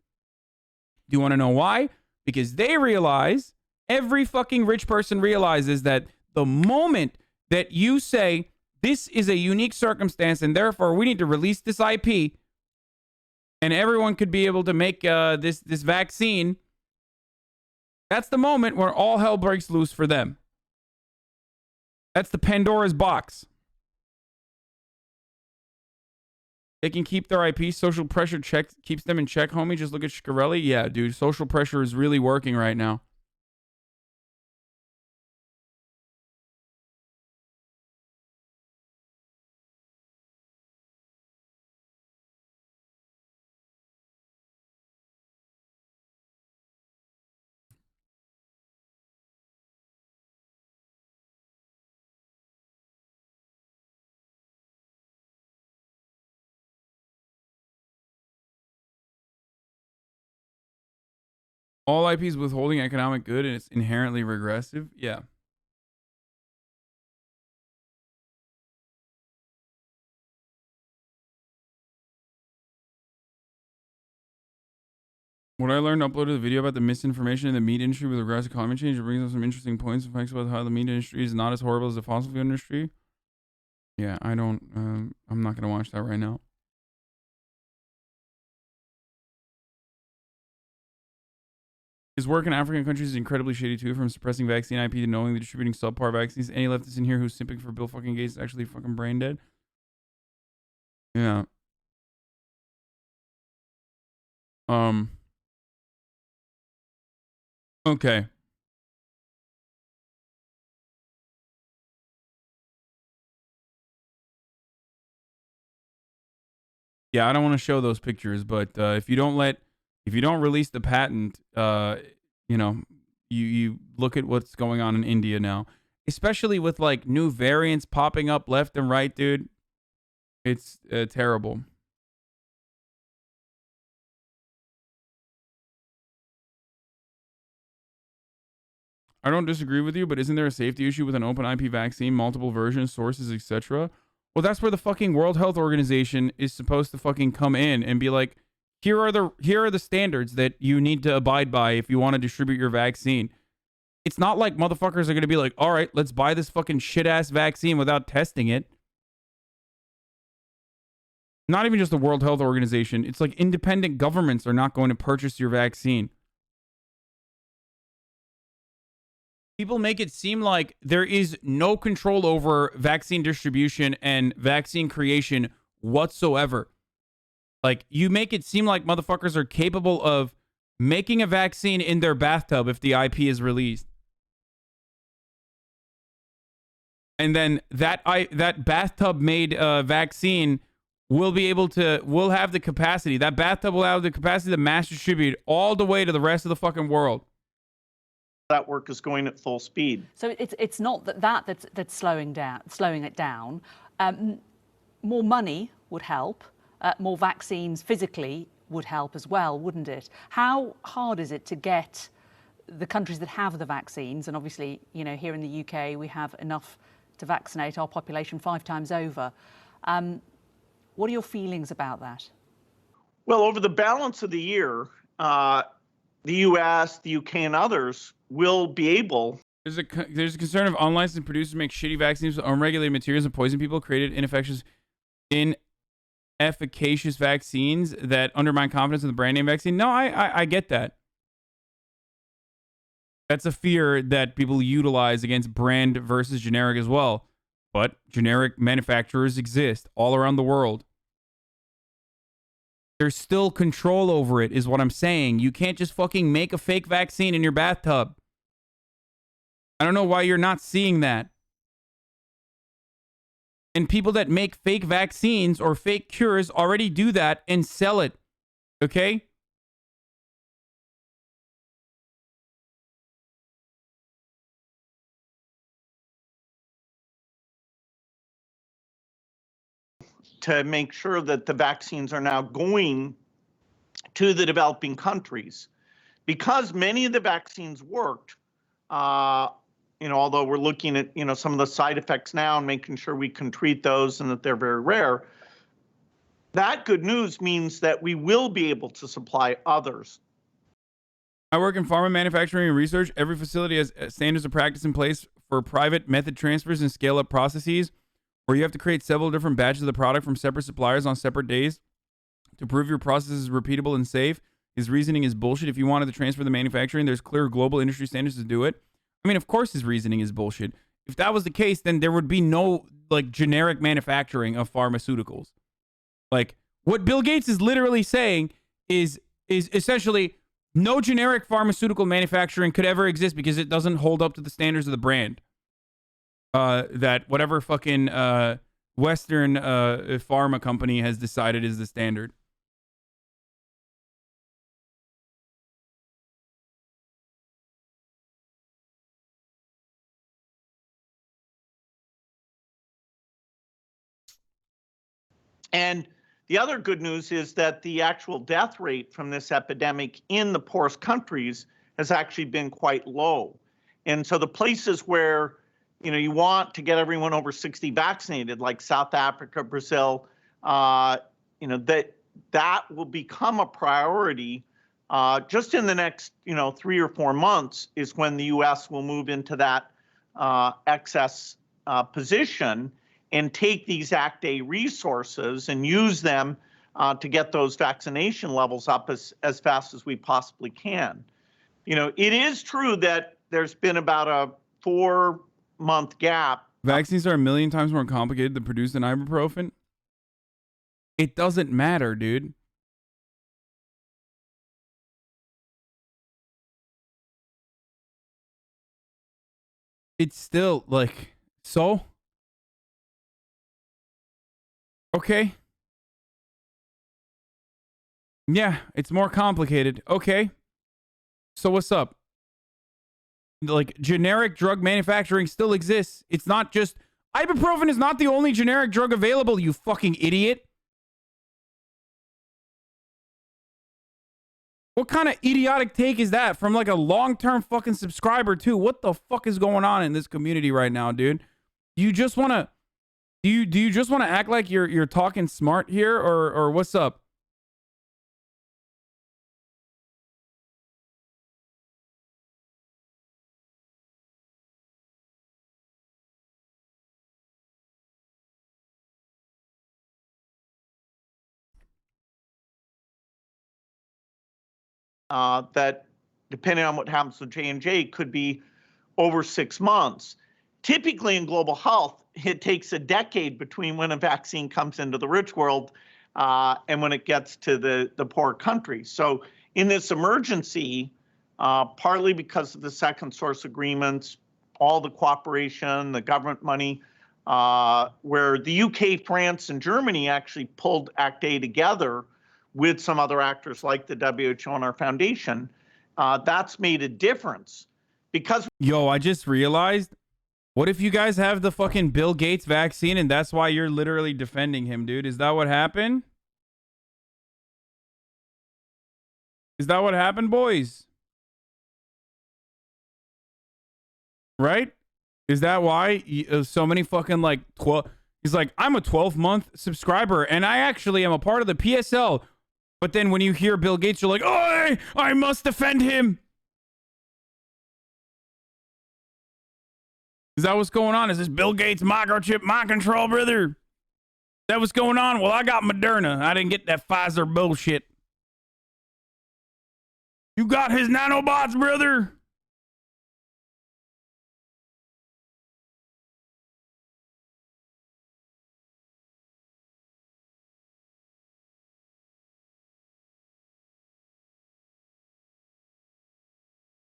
Do you want to know why? Because they realize, every fucking rich person realizes that the moment that you say, this is a unique circumstance and therefore we need to release this IP and everyone could be able to make this vaccine, that's the moment where all hell breaks loose for them. That's the Pandora's box. They can keep their IP. Social pressure keeps them in check, homie. Just look at Shkreli. Yeah, dude. Social pressure is really working right now. All IP is withholding economic good and it's inherently regressive. Yeah. What I learned, uploaded a video about the misinformation in the meat industry with regards to climate change. It brings up some interesting points and facts about how the meat industry is not as horrible as the fossil fuel industry. Yeah, I don't, I'm not going to watch that right now. His work in African countries is incredibly shady too, from suppressing vaccine IP to knowingly distributing subpar vaccines. Any leftist in here who's simping for Bill fucking Gates is actually fucking brain dead. Yeah. Okay. Yeah, I don't want to show those pictures, but if you don't release the patent, you know, you look at what's going on in India now, especially with like new variants popping up left and right, dude. It's terrible. I don't disagree with you, but isn't there a safety issue with an open IP vaccine, multiple versions, sources, etc.? Well, that's where the fucking World Health Organization is supposed to fucking come in and be like, here are the standards that you need to abide by if you want to distribute your vaccine. It's not like motherfuckers are going to be like, all right, let's buy this fucking shit-ass vaccine without testing it. Not even just the World Health Organization. It's like independent governments are not going to purchase your vaccine. People make it seem like there is no control over vaccine distribution and vaccine creation whatsoever. Like, you make it seem like motherfuckers are capable of making a vaccine in their bathtub if the IP is released. And then that bathtub-made vaccine will have the capacity. That bathtub will have the capacity to mass distribute all the way to the rest of the fucking world. That work is going at full speed. So it's not that's slowing it down. More money would help. More vaccines physically would help as well, wouldn't it? How hard is it to get the countries that have the vaccines? And obviously, you know, here in the UK, we have enough to vaccinate our population 5 times over. What are your feelings about that? Well, over the balance of the year, the US, the UK, and others will be able. There's a concern of unlicensed producers make shitty vaccines with unregulated materials and poison people, created inefficacious vaccines that undermine confidence in the brand name vaccine. No, I get that. That's a fear that people utilize against brand versus generic as well. But generic manufacturers exist all around the world. There's still control over it, is what I'm saying. You can't just fucking make a fake vaccine in your bathtub. I don't know why you're not seeing that. And people that make fake vaccines or fake cures already do that and sell it. Okay? To make sure that the vaccines are now going to the developing countries. Because many of the vaccines worked, you know, although we're looking at, you know, some of the side effects now and making sure we can treat those and that they're very rare, that good news means that we will be able to supply others. I work in pharma manufacturing and research. Every facility has standards of practice in place for private method transfers and scale-up processes, where you have to create several different batches of the product from separate suppliers on separate days to prove your process is repeatable and safe. His reasoning is bullshit. If you wanted to transfer the manufacturing, there's clear global industry standards to do it. I mean, of course his reasoning is bullshit. If that was the case, then there would be no, like, generic manufacturing of pharmaceuticals. Like, what Bill Gates is literally saying is essentially no generic pharmaceutical manufacturing could ever exist because it doesn't hold up to the standards of the brand. That whatever fucking Western pharma company has decided is the standard. And the other good news is that the actual death rate from this epidemic in the poorest countries has actually been quite low. And so the places where, you know, you want to get everyone over 60 vaccinated, like South Africa, Brazil, you know, that will become a priority just in the next, 3 or 4 months is when the U.S. will move into that excess position and take these Act A resources and use them to get those vaccination levels up as fast as we possibly can. It is true that there's been about a 4-month gap. Vaccines are a million times more complicated to produce than ibuprofen. It doesn't matter, dude. It's still like, so? Okay. Yeah, it's more complicated. Okay. So what's up? Like, generic drug manufacturing still exists. It's not just... Ibuprofen is not the only generic drug available, you fucking idiot. What kind of idiotic take is that from like a long-term fucking subscriber too? What the fuck is going on in this community right now, dude? Do you just want to... Do you just want to act like you're talking smart here, or what's up? That, depending on what happens with J&J, could be over 6 months. Typically in global health, it takes a decade between when a vaccine comes into the rich world and when it gets to the poor countries. So in this emergency, partly because of the second source agreements, all the cooperation, the government money, where the UK, France, and Germany actually pulled Act A together with some other actors like the WHO and our foundation, that's made a difference. Because yo, I just realized, what if you guys have the fucking Bill Gates vaccine and that's why you're literally defending him, dude? Is that what happened? Is that what happened, boys? Right? Is that why so many fucking like 12... He's like, I'm a 12-month subscriber and I actually am a part of the PSL. But then when you hear Bill Gates, you're like, oh, I must defend him. Is that what's going on? Is this Bill Gates microchip mind control, brother? Is that what's going on? Well, I got Moderna. I didn't get that Pfizer bullshit. You got his nanobots, brother.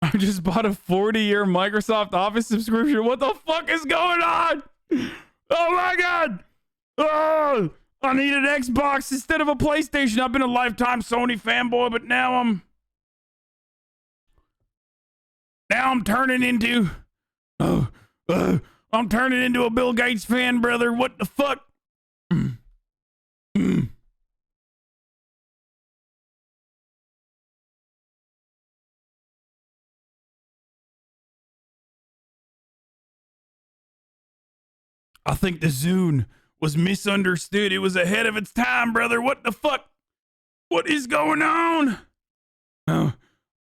I just bought a 40-year Microsoft Office subscription. What the fuck is going on? Oh my God. Oh, I need an Xbox instead of a PlayStation. I've been a lifetime Sony fanboy, but now I'm turning into... I'm turning into a Bill Gates fan, brother. What the fuck? I think the Zune was misunderstood. It was ahead of its time, brother. What the fuck? What is going on? Oh,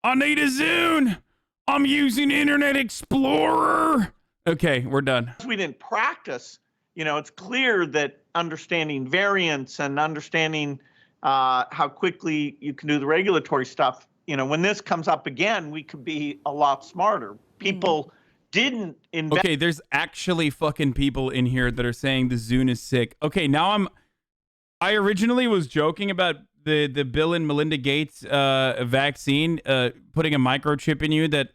I need a Zune. I'm using Internet Explorer. Okay, we're done. We didn't practice. It's clear that understanding variants and understanding how quickly you can do the regulatory stuff, when this comes up again, we could be a lot smarter. People didn't invest. Okay, there's actually fucking people in here that are saying the Zune is sick. Okay, now I originally was joking about the Bill and Melinda Gates vaccine putting a microchip in you that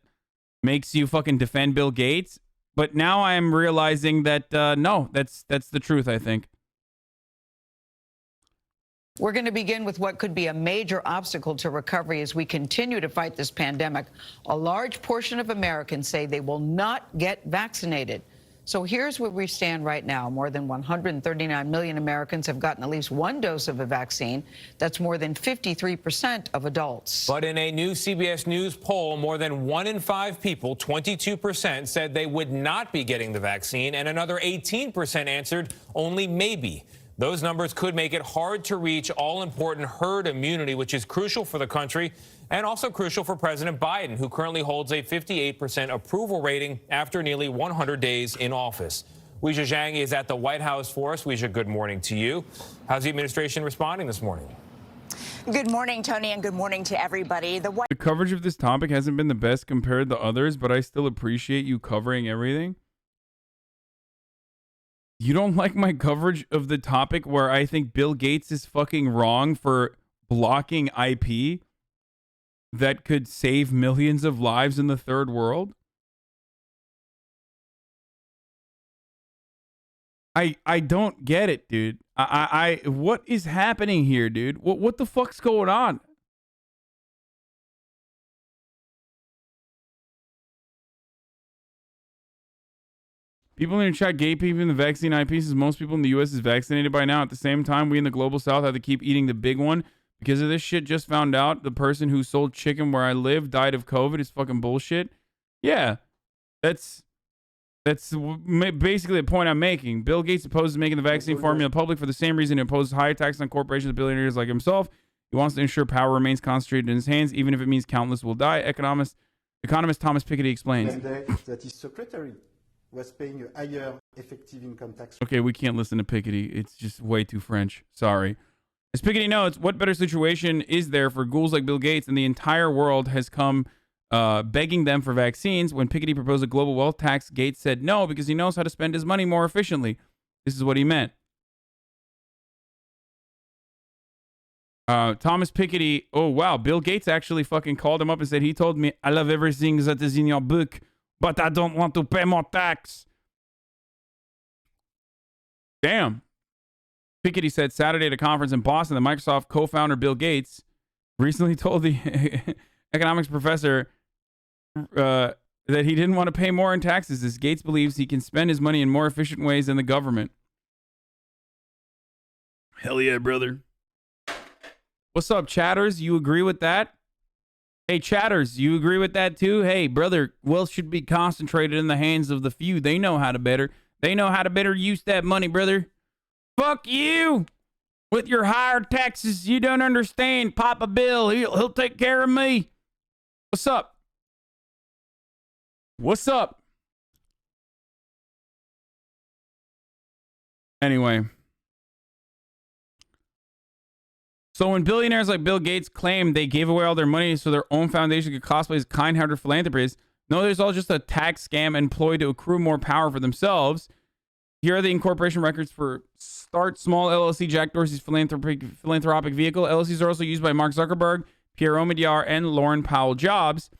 makes you fucking defend Bill Gates. But now I am realizing that no, that's the truth, I think. We're going to begin with what could be a major obstacle to recovery as we continue to fight this pandemic. A large portion of Americans say they will not get vaccinated. So here's where we stand right now. More than 139 million Americans have gotten at least one dose of a vaccine. That's more than 53% of adults. But in a new CBS News poll, more than 1 in 5 people, 22%, said they would not be getting the vaccine, and another 18% answered only maybe. Those numbers could make it hard to reach all-important herd immunity, which is crucial for the country and also crucial for President Biden, who currently holds a 58% approval rating after nearly 100 days in office. Weijia Zhang is at the White House for us. Weijia, good morning to you. How's the administration responding this morning? Good morning, Tony, and good morning to everybody. The coverage of this topic hasn't been the best compared to others, but I still appreciate you covering everything. You don't like my coverage of the topic where I think Bill Gates is fucking wrong for blocking IP that could save millions of lives in the third world? I don't get it, dude. What is happening here, dude? What the fuck's going on? People in the chat gatekeeping the vaccine IP says most people in the U.S. is vaccinated by now. At the same time, we in the global south have to keep eating the big one. Because of this shit, just found out the person who sold chicken where I live died of COVID. It's fucking bullshit. Yeah, that's basically the point I'm making. Bill Gates opposes making the vaccine formula public for the same reason he opposes higher taxes on corporations and billionaires like himself. He wants to ensure power remains concentrated in his hands, even if it means countless will die. Economist Thomas Piketty explains. That his secretary was paying a higher effective income tax. Okay, we can't listen to Piketty. It's just way too French. Sorry. As Piketty notes, what better situation is there for ghouls like Bill Gates, and the entire world has come begging them for vaccines? When Piketty proposed a global wealth tax, Gates said no because he knows how to spend his money more efficiently. This is what he meant. Thomas Piketty, oh wow, Bill Gates actually fucking called him up and said, he told me, I love everything that is in your book, but I don't want to pay more tax. Damn. Piketty said Saturday at a conference in Boston that Microsoft co-founder Bill Gates recently told the economics professor that he didn't want to pay more in taxes, as Gates believes he can spend his money in more efficient ways than the government. Hell yeah, brother. What's up, chatters? You agree with that? Hey, chatters, you agree with that too? Hey, brother, wealth should be concentrated in the hands of the few. They know how to better use that money, brother. Fuck you with your higher taxes. You don't understand. Papa Bill, he'll take care of me. What's up? What's up? Anyway. So when billionaires like Bill Gates claim they gave away all their money so their own foundation could cosplay as kind-hearted philanthropists, no, there's all just a tax scam employed to accrue more power for themselves. Here are the incorporation records for Start Small LLC, Jack Dorsey's philanthropic vehicle. LLCs are also used by Mark Zuckerberg, Pierre Omidyar, and Lauren Powell Jobs.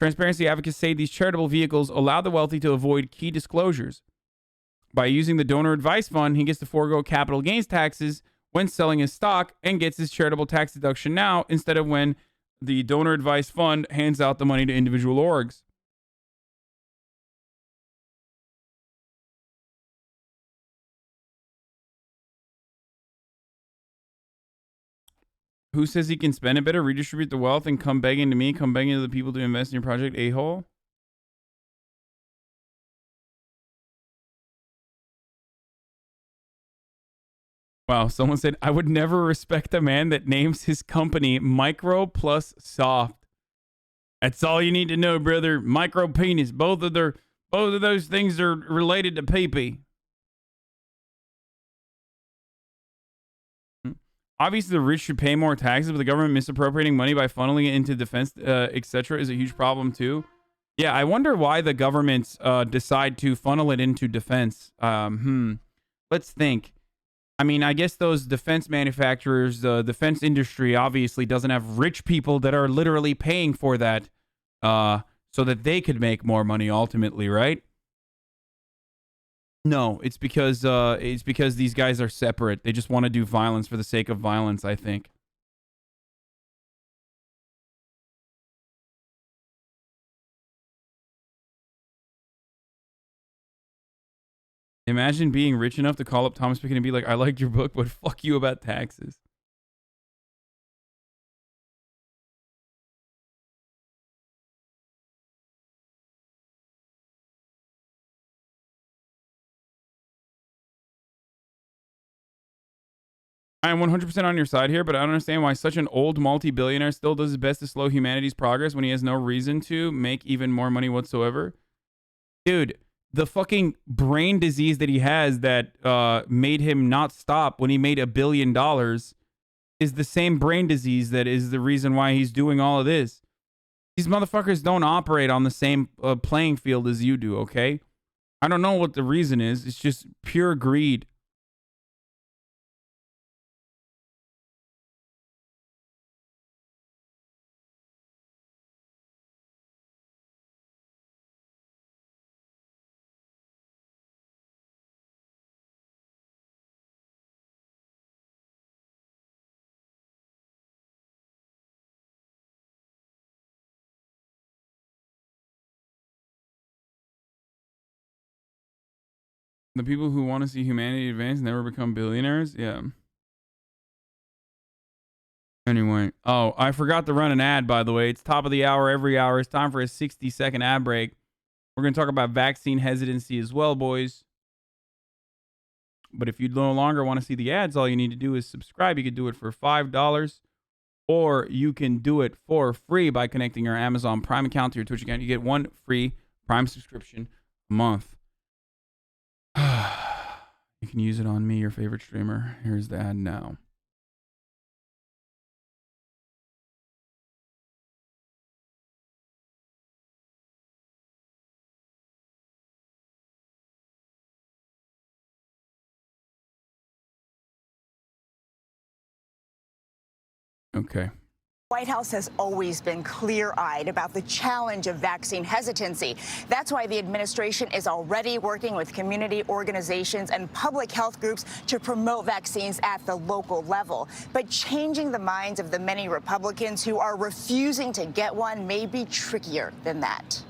Transparency advocates say these charitable vehicles allow the wealthy to avoid key disclosures. By using the donor advice fund, he gets to forego capital gains taxes when selling his stock and gets his charitable tax deduction now instead of when the donor advice fund hands out the money to individual orgs. Who says he can spend it better, redistribute the wealth, and come begging to me, come begging to the people to invest in your project, a-hole? Wow, someone said, I would never respect a man that names his company Micro plus Soft. That's all you need to know, brother. Micro penis. Both of those things are related to pee-pee. Obviously, the rich should pay more taxes, but the government misappropriating money by funneling it into defense, etc., is a huge problem too. Yeah, I wonder why the governments decide to funnel it into defense. Let's think. I mean, I guess those defense manufacturers, the defense industry obviously doesn't have rich people that are literally paying for that so that they could make more money ultimately, right? No, it's because these guys are separate. They just want to do violence for the sake of violence, I think. Imagine being rich enough to call up Thomas Piketty and be like, I liked your book, but fuck you about taxes. I am 100% on your side here, but I don't understand why such an old multi-billionaire still does his best to slow humanity's progress when he has no reason to make even more money whatsoever. Dude, the fucking brain disease that he has that made him not stop when he made $1 billion is the same brain disease that is the reason why he's doing all of this. These motherfuckers don't operate on the same playing field as you do, okay? I don't know what the reason is. It's just pure greed. The people who want to see humanity advance never become billionaires? Yeah. Anyway. Oh, I forgot to run an ad, by the way. It's top of the hour every hour. It's time for a 60-second ad break. We're going to talk about vaccine hesitancy as well, boys. But if you no longer want to see the ads, all you need to do is subscribe. You can do it for $5, or you can do it for free by connecting your Amazon Prime account to your Twitch account. You get one free Prime subscription a month. You can use it on me, your favorite streamer. Here's the ad now. Okay. The White House has always been clear-eyed about the challenge of vaccine hesitancy. That's why the administration is already working with community organizations and public health groups to promote vaccines at the local level. But changing the minds of the many Republicans who are refusing to get one may be trickier than that.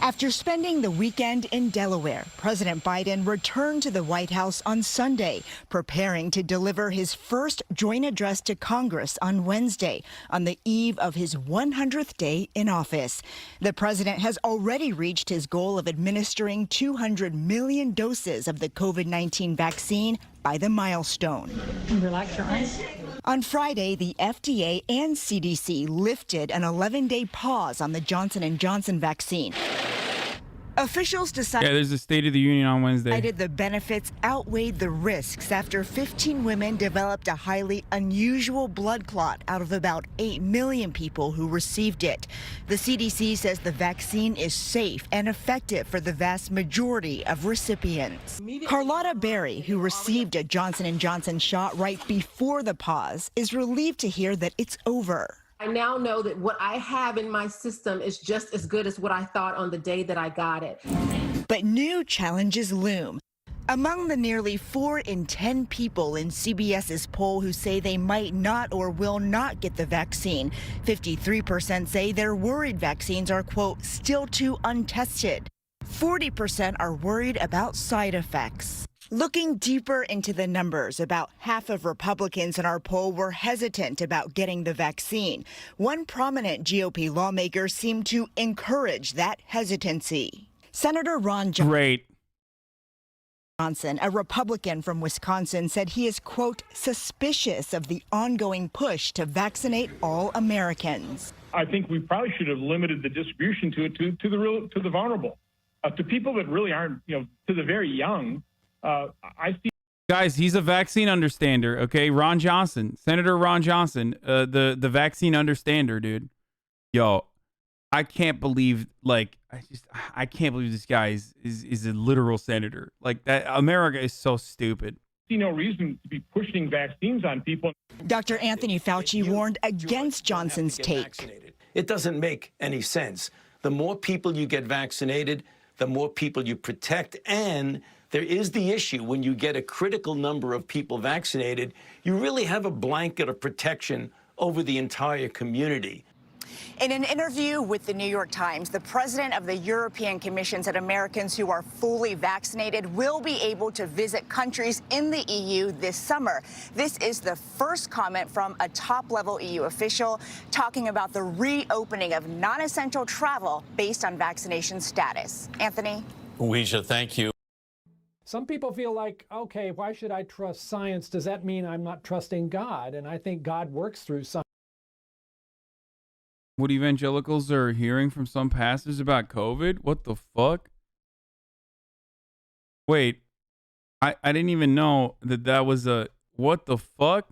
After spending the weekend in Delaware, President Biden returned to the White House on Sunday, preparing to deliver his first joint address to Congress on Wednesday, on the eve of his 100th day in office. The president has already reached his goal of administering 200 million doses of the COVID-19 vaccine by the milestone. Relax your eyes. On Friday, the FDA and CDC lifted an 11-day pause on the Johnson & Johnson vaccine. Officials decided there's a State of the Union on Wednesday. The benefits outweighed the risks after 15 women developed a highly unusual blood clot out of about 8 million people who received it. The CDC says the vaccine is safe and effective for the vast majority of recipients. Carlotta Berry, who received a Johnson & Johnson shot right before the pause, is relieved to hear that it's over. I now know that what I have in my system is just as good as what I thought on the day that I got it. But new challenges loom. Among the nearly 4 in 10 people in CBS's poll who say they might not or will not get the vaccine, 53% say they're worried vaccines are, quote, still too untested. 40% are worried about side effects. Looking deeper into the numbers, about half of Republicans in our poll were hesitant about getting the vaccine. One prominent GOP lawmaker seemed to encourage that hesitancy. Senator Ron Johnson, a Republican from Wisconsin, said he is, quote, suspicious of the ongoing push to vaccinate all Americans. I think we probably should have limited the distribution to the vulnerable, to people that really aren't, to the very young. I see. Guys, he's a vaccine understander, okay? Ron Johnson, Senator Ron Johnson, the vaccine understander, dude. Yo, I can't believe, I can't believe this guy is a literal senator. Like, that, America is so stupid. I see no reason to be pushing vaccines on people. Dr. Anthony Fauci warned against Johnson's take. It doesn't make any sense. The more people you get vaccinated, the more people you protect, and there is the issue when you get a critical number of people vaccinated, you really have a blanket of protection over the entire community. In an interview with the New York Times, the president of the European Commission said Americans who are fully vaccinated will be able to visit countries in the EU this summer. This is the first comment from a top-level EU official talking about the reopening of non-essential travel based on vaccination status. Anthony? Ouija, thank you. Some people feel like, okay, why should I trust science? Does that mean I'm not trusting God? And I think God works through science. What evangelicals are hearing from some pastors about COVID? What the fuck? Wait, I didn't even know that was a, what the fuck?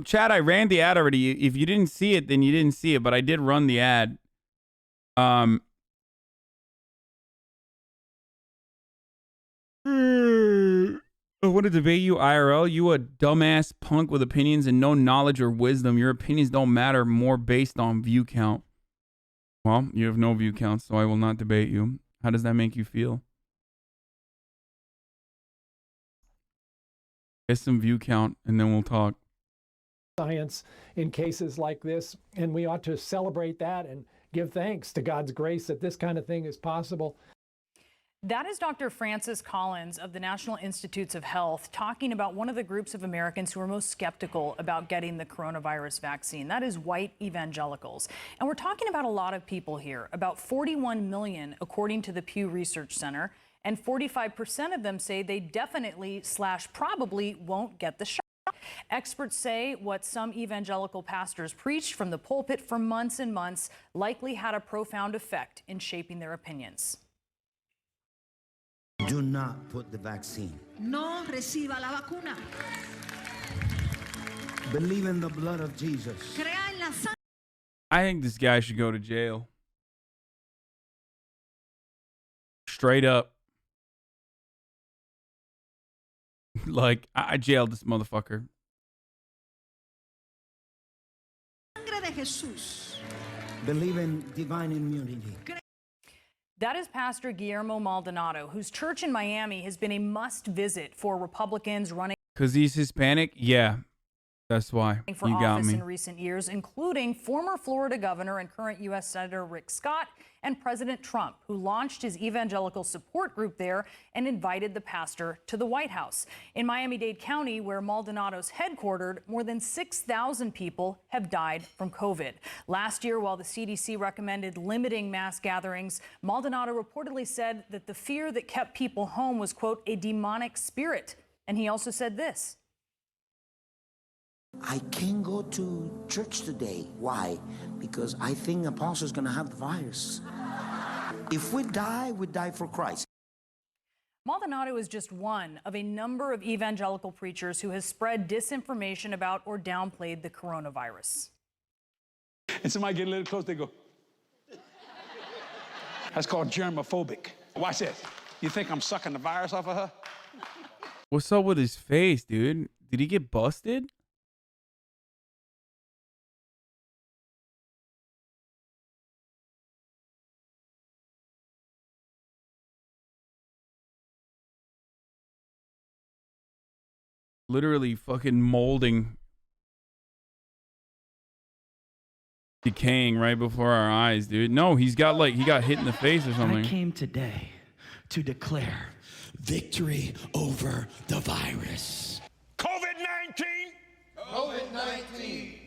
Chad, I ran the ad already. If you didn't see it, then you didn't see it, but I did run the ad. I want to debate you IRL. You a dumbass punk with opinions and no knowledge or wisdom. Your opinions don't matter, more based on view count. Well, you have no view count, so I will not debate you. How does that make you feel? Get some view count and then we'll talk. Science in cases like this, and we ought to celebrate that and give thanks to God's grace that this kind of thing is possible. That is Dr. Francis Collins of the National Institutes of Health talking about one of the groups of Americans who are most skeptical about getting the coronavirus vaccine. That is white evangelicals. And we're talking about a lot of people here, about 41 million, according to the Pew Research Center. And 45% of them say they definitely / probably won't get the shot. Experts say what some evangelical pastors preached from the pulpit for months and months likely had a profound effect in shaping their opinions. Do not put the vaccine. No reciba la vacuna. Believe in the blood of Jesus. Crea en la sangre. I think this guy should go to jail. Straight up. Like, I jailed this motherfucker. Sangre de Jesús. Believe in divine immunity. That is Pastor Guillermo Maldonado, whose church in Miami has been a must visit for Republicans running Because he's Hispanic? Yeah. That's why. for You got office me. in recent years, including former Florida governor and current U.S. Senator Rick Scott and President Trump, who launched his evangelical support group there and invited the pastor to the White House. In Miami-Dade County, where Maldonado's headquartered, more than 6,000 people have died from COVID. Last year, while the CDC recommended limiting mass gatherings, Maldonado reportedly said that the fear that kept people home was, quote, a demonic spirit. And he also said this. I can't go to church today. Why? Because I think Apostle's going to have the virus. If we die for Christ. Maldonado is just one of a number of evangelical preachers who has spread disinformation about or downplayed the coronavirus. And somebody get a little close, they go. That's called germophobic. Watch this. You think I'm sucking the virus off of her? What's up with his face, dude? Did he get busted? Literally fucking molding, decaying right before our eyes, dude. No, he got hit in the face or something. I came today to declare victory over the virus. COVID-19! COVID-19!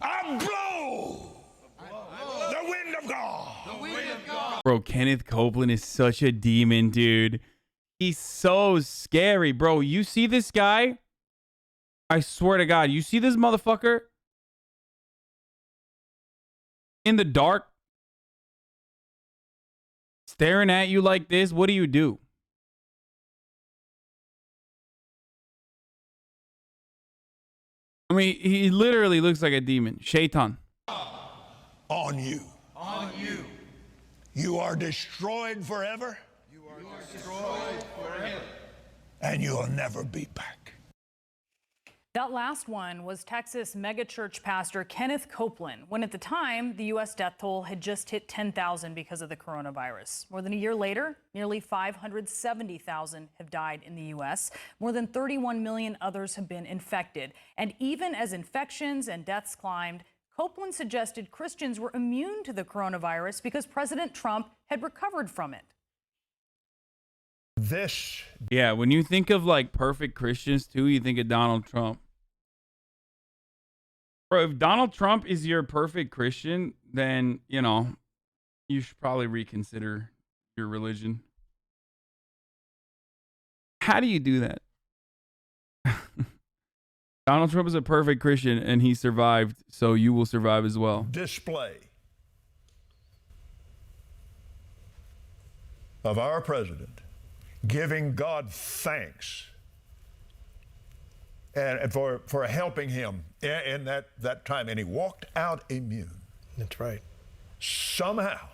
I blow the wind of God. The wind of God. Bro, Kenneth Copeland is such a demon, dude. He's so scary, bro. You see this guy? I swear to God, you see this motherfucker? In the dark? Staring at you like this? What do you do? I mean, he literally looks like a demon. Shaitan. On you. On you. You are destroyed forever. You are destroyed forever. And you'll never be back. That last one was Texas megachurch pastor Kenneth Copeland, when at the time, the U.S. death toll had just hit 10,000 because of the coronavirus. More than a year later, nearly 570,000 have died in the U.S. More than 31 million others have been infected. And even as infections and deaths climbed, Copeland suggested Christians were immune to the coronavirus because President Trump had recovered from it. Yeah, when you think of like perfect Christians too, you think of Donald Trump. Bro, if Donald Trump is your perfect Christian, then, you know, you should probably reconsider your religion. How do you do that? Donald Trump is a perfect Christian and he survived, so you will survive as well. Display of our president giving God thanks and for helping him in that time. And he walked out immune. That's right. Somehow.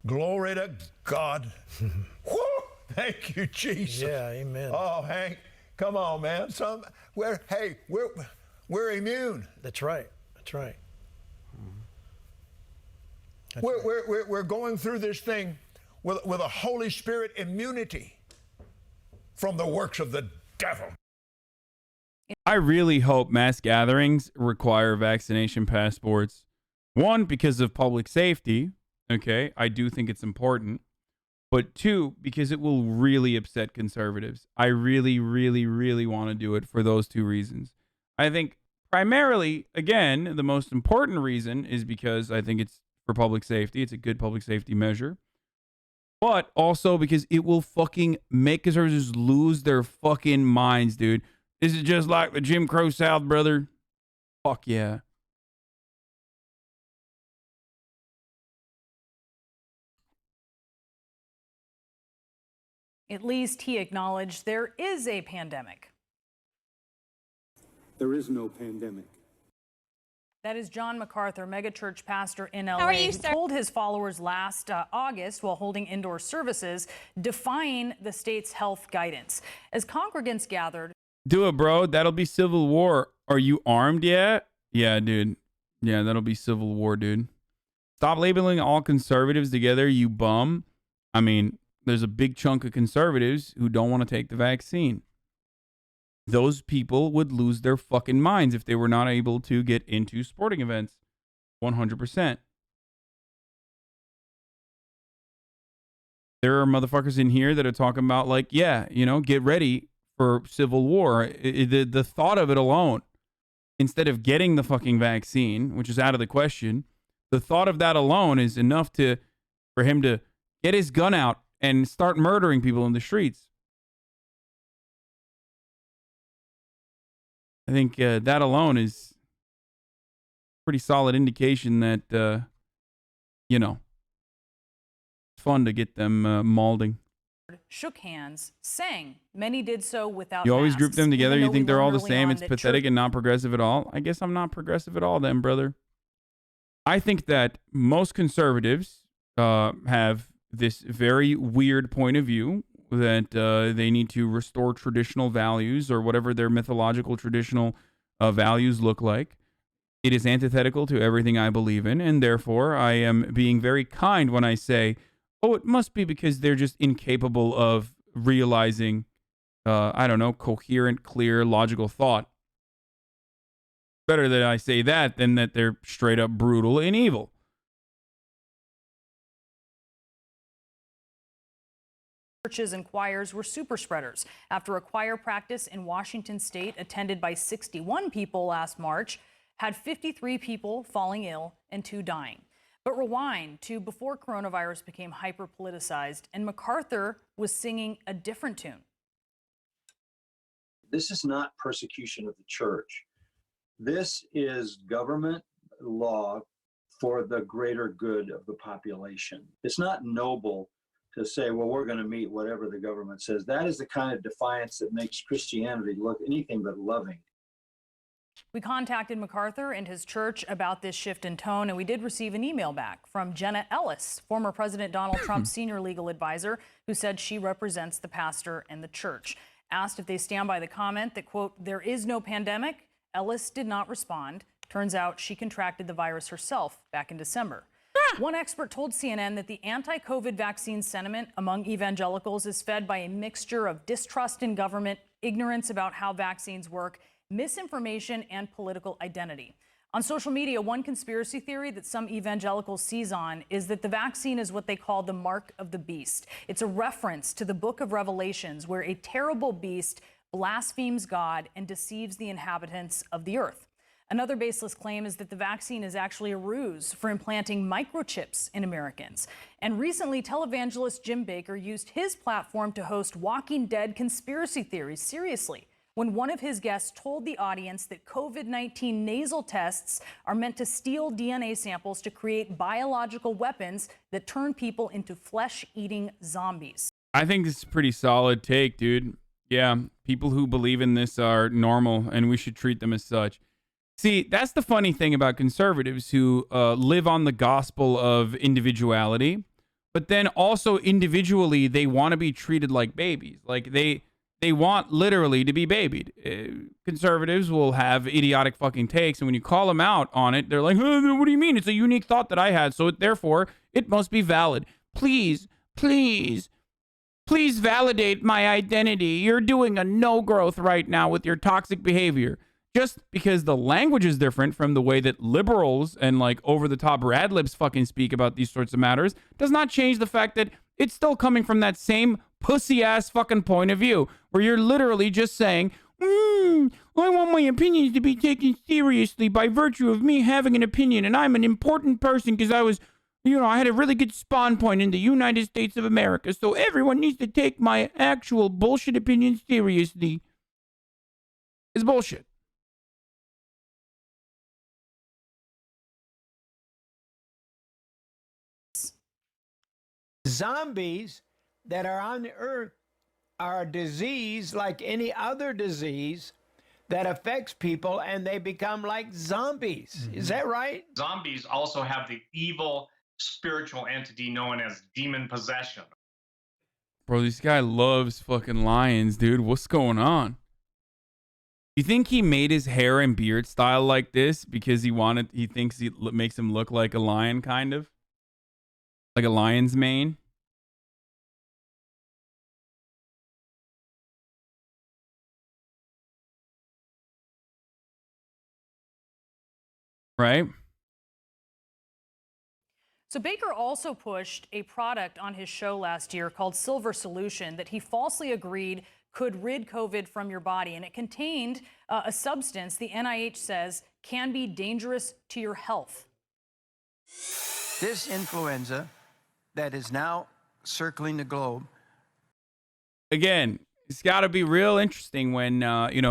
Glory to God. Woo! Thank you, Jesus. Yeah, amen. Oh, Hank, come on, man. We're immune. That's right. That's right. We're going through this thing with a Holy Spirit immunity from the works of the devil. I really hope mass gatherings require vaccination passports. One, because of public safety. Okay, I do think it's important. But two, because it will really upset conservatives. I really, really, really want to do it for those two reasons. I think primarily, again, the most important reason is because I think it's for public safety. It's a good public safety measure. But also because it will fucking make conservatives lose their fucking minds, dude. This is just like the Jim Crow South, brother. Fuck yeah. At least he acknowledged there is a pandemic. There is no pandemic. That is John MacArthur, megachurch pastor in LA, How are you, who sir? told his followers last August while holding indoor services, defying the state's health guidance. As congregants gathered, Do it, bro. That'll be civil war. Are you armed yet? Yeah, dude. Yeah, that'll be civil war, dude. Stop labeling all conservatives together, you bum. I mean, there's a big chunk of conservatives who don't want to take the vaccine. Those people would lose their fucking minds if they were not able to get into sporting events. 100%. There are motherfuckers in here that are talking about, like, yeah, you know, get ready for civil war. The thought of it alone, instead of getting the fucking vaccine, which is out of the question, the thought of that alone is enough for him to get his gun out and start murdering people in the streets. I think that alone is pretty solid indication that, you know, it's fun to get them mauling. shook hands, sang. Many did so without You always group masks, them together. even You though think we they're all learned the early same. on It's that pathetic church- and not progressive at all. I guess I'm not progressive at all then, brother. I think that most conservatives have this very weird point of view that they need to restore traditional values or whatever their mythological traditional values look like. It is antithetical to everything I believe in, and therefore I am being very kind when I say, oh, it must be because they're just incapable of realizing, I don't know, coherent, clear, logical thought. Better that I say that than that they're straight up brutal and evil. Churches and choirs were super spreaders after a choir practice in Washington state attended by 61 people last March had 53 people falling ill and 2 dying. But rewind to before coronavirus became hyper-politicized and MacArthur was singing a different tune. This is not persecution of the church. This is government law for the greater good of the population. It's not noble to say, well, we're going to meet whatever the government says. That is the kind of defiance that makes Christianity look anything but loving. We contacted MacArthur and his church about this shift in tone, and we did receive an email back from Jenna Ellis, former President Donald Trump's senior legal advisor, who said she represents the pastor and the church. Asked if they stand by the comment that, quote, there is no pandemic, Ellis did not respond. Turns out she contracted the virus herself back in December. One expert told CNN that the anti-COVID vaccine sentiment among evangelicals is fed by a mixture of distrust in government, ignorance about how vaccines work, misinformation, and political identity. On social media, one conspiracy theory that some evangelicals seize on is that the vaccine is what they call the mark of the beast. It's a reference to the book of Revelations, where a terrible beast blasphemes God and deceives the inhabitants of the earth. Another baseless claim is that the vaccine is actually a ruse for implanting microchips in Americans. And recently, televangelist Jim Bakker used his platform to host Walking Dead conspiracy theories seriously, when one of his guests told the audience that COVID-19 nasal tests are meant to steal DNA samples to create biological weapons that turn people into flesh-eating zombies. I think this is a pretty solid take, dude. Yeah, people who believe in this are normal, and we should treat them as such. See, that's the funny thing about conservatives who live on the gospel of individuality, but then also individually they want to be treated like babies. Like they want literally to be babied. Conservatives will have idiotic fucking takes, and when you call them out on it, they're like, oh, what do you mean? It's a unique thought that I had, so therefore it must be valid. Please, please, please validate my identity. You're doing a no growth right now with your toxic behavior. Just because the language is different from the way that liberals and like over-the-top radlibs fucking speak about these sorts of matters does not change the fact that it's still coming from that same pussy-ass fucking point of view, where you're literally just saying, I want my opinions to be taken seriously by virtue of me having an opinion, and I'm an important person because I was, I had a really good spawn point in the United States of America, so everyone needs to take my actual bullshit opinions seriously. It's bullshit. Zombies that are on the earth are a disease like any other disease that affects people, and they become like zombies. Is that right? Zombies also have the evil spiritual entity known as demon possession. Bro, this guy loves fucking lions, dude. What's going on? You think he made his hair and beard style like this because he thinks he makes him look like a lion, kind of? Like a lion's mane? Right? So Bakker also pushed a product on his show last year called Silver Solution that he falsely agreed could rid COVID from your body. And it contained a substance the NIH says can be dangerous to your health. This influenza that is now circling the globe. Again, it's got to be real interesting when,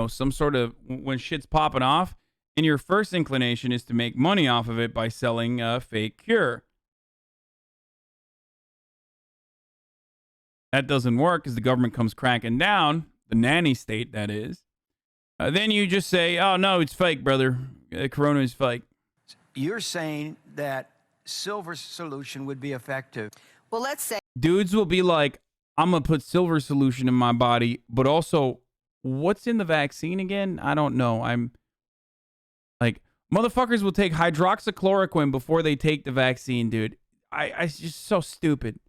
some sort of, when shit's popping off, and your first inclination is to make money off of it by selling a fake cure. That doesn't work because the government comes cracking down, the nanny state, that is. Then you just say, oh, no, it's fake, brother. Corona is fake. You're saying that Silver Solution would be effective. Well, let's say Dudes will be like, I'm going to put Silver Solution in my body, but also, what's in the vaccine again? I don't know. I'm like, motherfuckers will take hydroxychloroquine before they take the vaccine, dude. It's just so stupid.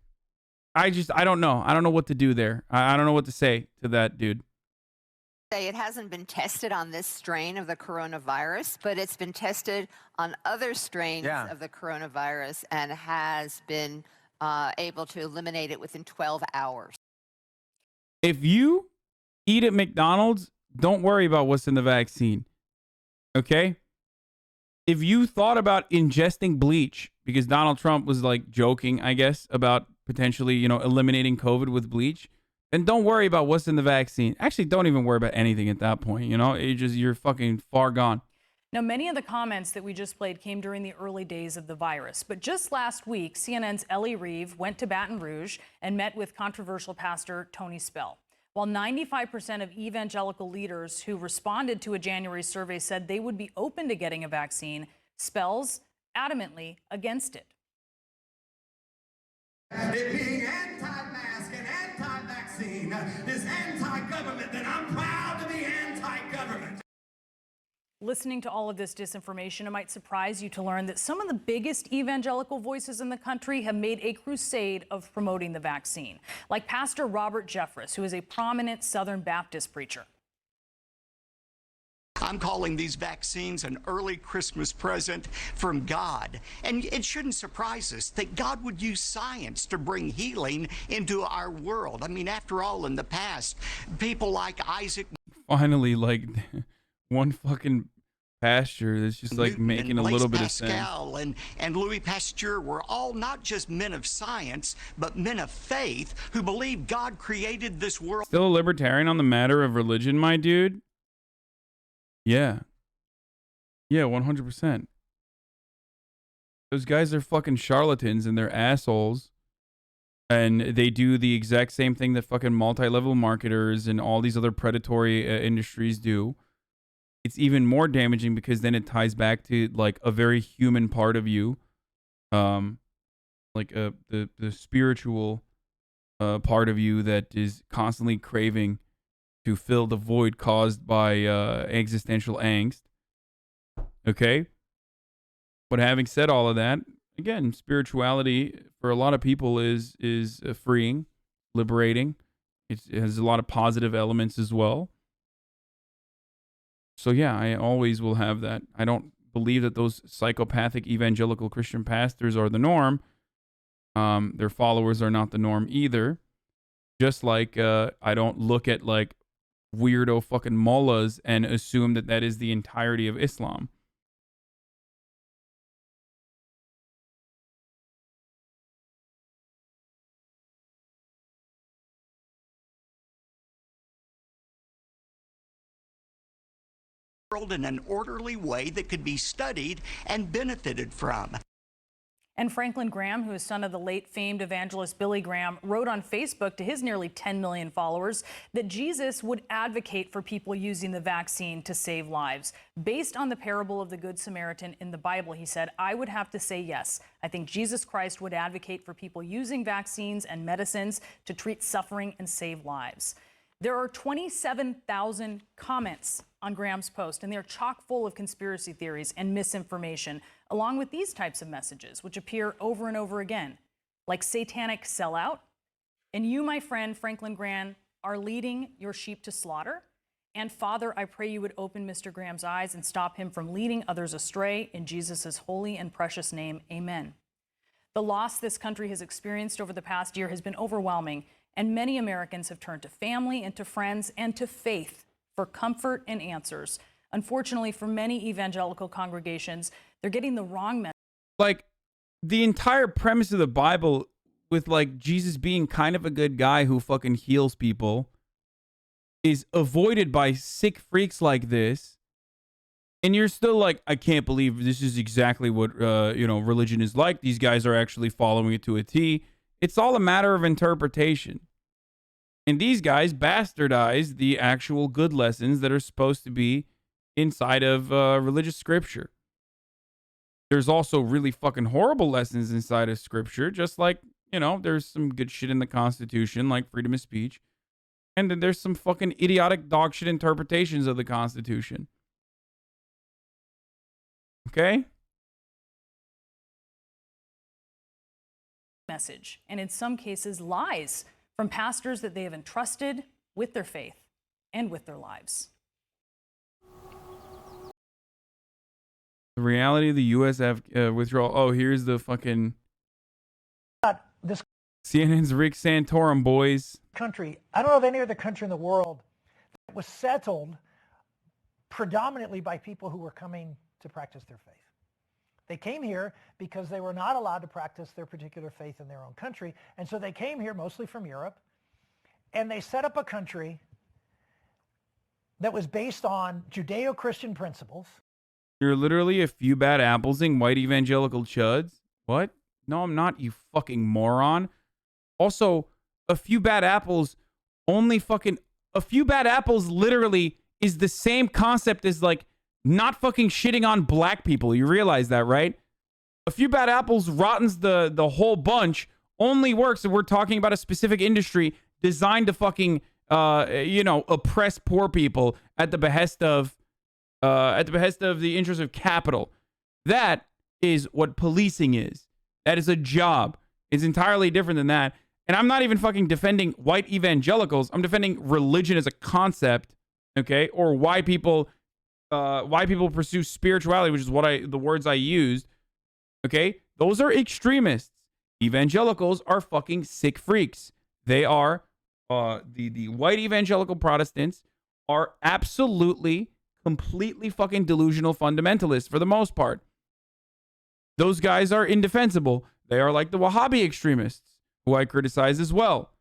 I don't know. I don't know what to do there. I don't know what to say to that, dude. It hasn't been tested on this strain of the coronavirus, but it's been tested on other strains of the coronavirus and has been able to eliminate it within 12 hours. If you eat at McDonald's, don't worry about what's in the vaccine. Okay? If you thought about ingesting bleach, because Donald Trump was like joking, I guess, about potentially, eliminating COVID with bleach, then don't worry about what's in the vaccine. Actually, don't even worry about anything at that point. You're fucking far gone. Now, many of the comments that we just played came during the early days of the virus. But just last week, CNN's Ellie Reeve went to Baton Rouge and met with controversial pastor Tony Spell. While 95% of evangelical leaders who responded to a January survey said they would be open to getting a vaccine, Spell's adamantly against it. It being anti-mask and anti-vaccine is anti-government, then I'm proud to be anti-government. Listening to all of this disinformation, it might surprise you to learn that some of the biggest evangelical voices in the country have made a crusade of promoting the vaccine, like Pastor Robert Jeffress, who is a prominent Southern Baptist preacher. I'm calling these vaccines an early Christmas present from God. And it shouldn't surprise us that God would use science to bring healing into our world. I mean, after all, in the past, people like Isaac... Finally, like, one fucking Pasteur that's just like Newton making and a Blaise little bit of sense. Pascal and Louis Pasteur were all not just men of science, but men of faith who believed God created this world. Still a libertarian on the matter of religion, my dude? Yeah. Yeah, 100%. Those guys are fucking charlatans and they're assholes. And they do the exact same thing that fucking multi-level marketers and all these other predatory industries do. It's even more damaging because then it ties back to like a very human part of you. Like the spiritual part of you that is constantly craving to fill the void caused by existential angst. Okay? But having said all of that, again, spirituality for a lot of people is freeing, liberating. It has a lot of positive elements as well. So yeah, I always will have that. I don't believe that those psychopathic evangelical Christian pastors are the norm. Their followers are not the norm either. Just like I don't look at like weirdo fucking mullahs and assume that that is the entirety of Islam. In an orderly way that could be studied and benefited from. And Franklin Graham, who is son of the late famed evangelist Billy Graham, wrote on Facebook to his nearly 10 million followers that Jesus would advocate for people using the vaccine to save lives. Based on the parable of the Good Samaritan in the Bible, he said, I would have to say yes. I think Jesus Christ would advocate for people using vaccines and medicines to treat suffering and save lives. There are 27,000 comments on Graham's post, and they're chock full of conspiracy theories and misinformation, along with these types of messages, which appear over and over again, like satanic sellout, and you, my friend Franklin Graham, are leading your sheep to slaughter. And Father, I pray you would open Mr. Graham's eyes and stop him from leading others astray. In Jesus' holy and precious name, amen. The loss this country has experienced over the past year has been overwhelming, and many Americans have turned to family and to friends and to faith for comfort and answers. Unfortunately, for many evangelical congregations, they're getting the wrong message. Like, the entire premise of the Bible with, like, Jesus being kind of a good guy who fucking heals people is avoided by sick freaks like this. And you're still like, I can't believe this is exactly what, religion is like. These guys are actually following it to a T. It's all a matter of interpretation. And these guys bastardize the actual good lessons that are supposed to be inside of religious scripture. There's also really fucking horrible lessons inside of scripture, just like, there's some good shit in the Constitution, like freedom of speech. And then there's some fucking idiotic dog shit interpretations of the Constitution. Okay? Message, and in some cases, lies from pastors that they have entrusted with their faith and with their lives. The reality of the U.S. withdrawal. Oh, here's the fucking this CNN's Rick Santorum, boys. country. I don't know of any other country in the world that was settled predominantly by people who were coming to practice their faith. They came here because they were not allowed to practice their particular faith in their own country. And so they came here mostly from Europe, and they set up a country that was based on Judeo-Christian principles. You're literally a few bad apples and white evangelical chuds. What? No, I'm not, you fucking moron. Also, a few bad apples a few bad apples literally is the same concept as like not fucking shitting on black people. You realize that, right? A few bad apples rottens the whole bunch. Only works if we're talking about a specific industry designed to fucking oppress poor people at the behest of the interest of capital. That is what policing is. That is a job. It's entirely different than that. And I'm not even fucking defending white evangelicals. I'm defending religion as a concept, okay? Or why people pursue spirituality, which is the words I used, okay? Those are extremists. Evangelicals are fucking sick freaks. They are, the white evangelical Protestants are absolutely, completely fucking delusional fundamentalists for the most part. Those guys are indefensible. They are like the Wahhabi extremists, who I criticize as well.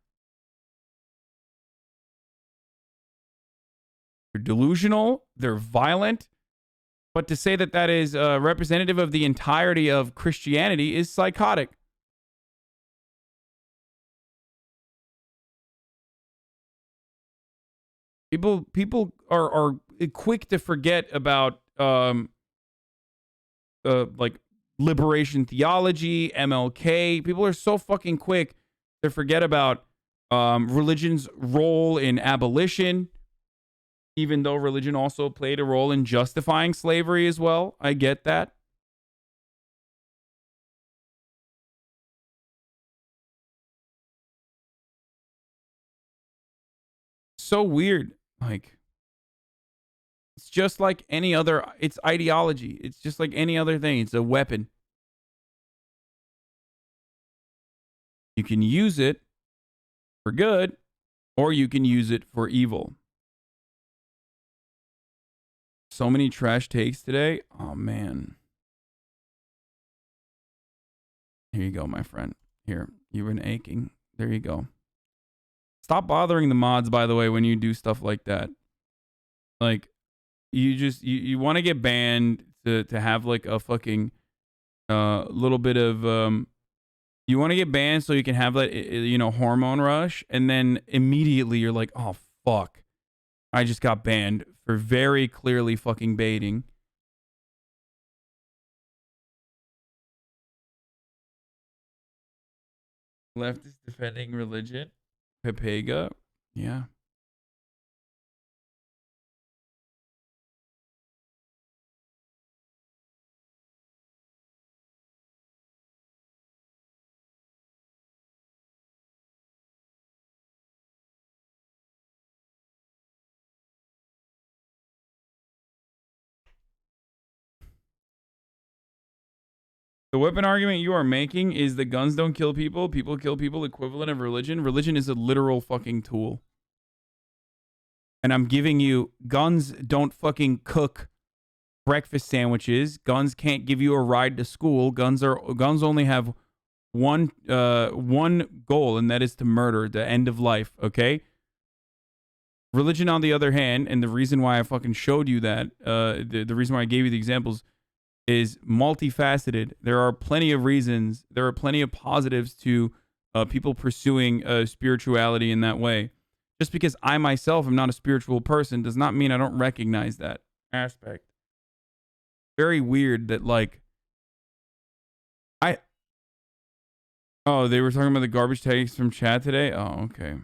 They're delusional, they're violent, but to say that that is representative of the entirety of Christianity is psychotic. People are quick to forget about like liberation theology, MLK. People are so fucking quick to forget about religion's role in abolition, even though religion also played a role in justifying slavery as well. I get that. So weird. Like, it's just like any other, it's ideology. It's just like any other thing. It's a weapon. You can use it for good, or you can use it for evil. So many trash takes today. Oh, man. Here you go, my friend. Here, you've been aching. There you go. Stop bothering the mods, by the way, when you do stuff like that. Like, you want to get banned to have like a fucking little bit of you want to get banned so you can have that, you know, hormone rush, and then immediately you're like, oh fuck, I just got banned for very clearly fucking baiting. Leftist defending religion. Pepega. Yeah. The weapon argument you are making is that guns don't kill people, people kill people, equivalent of religion. Religion is a literal fucking tool. And I'm giving you, guns don't fucking cook breakfast sandwiches. Guns can't give you a ride to school. Guns only have one goal, and that is to murder, the end of life, okay? Religion, on the other hand, and the reason why I fucking showed you that, the reason why I gave you the examples is multifaceted. There are plenty of reasons. There are plenty of positives to people pursuing spirituality in that way. Just because I myself am not a spiritual person does not mean I don't recognize that aspect. Very weird that, like, oh, they were talking about the garbage tags from chat today? Oh, okay.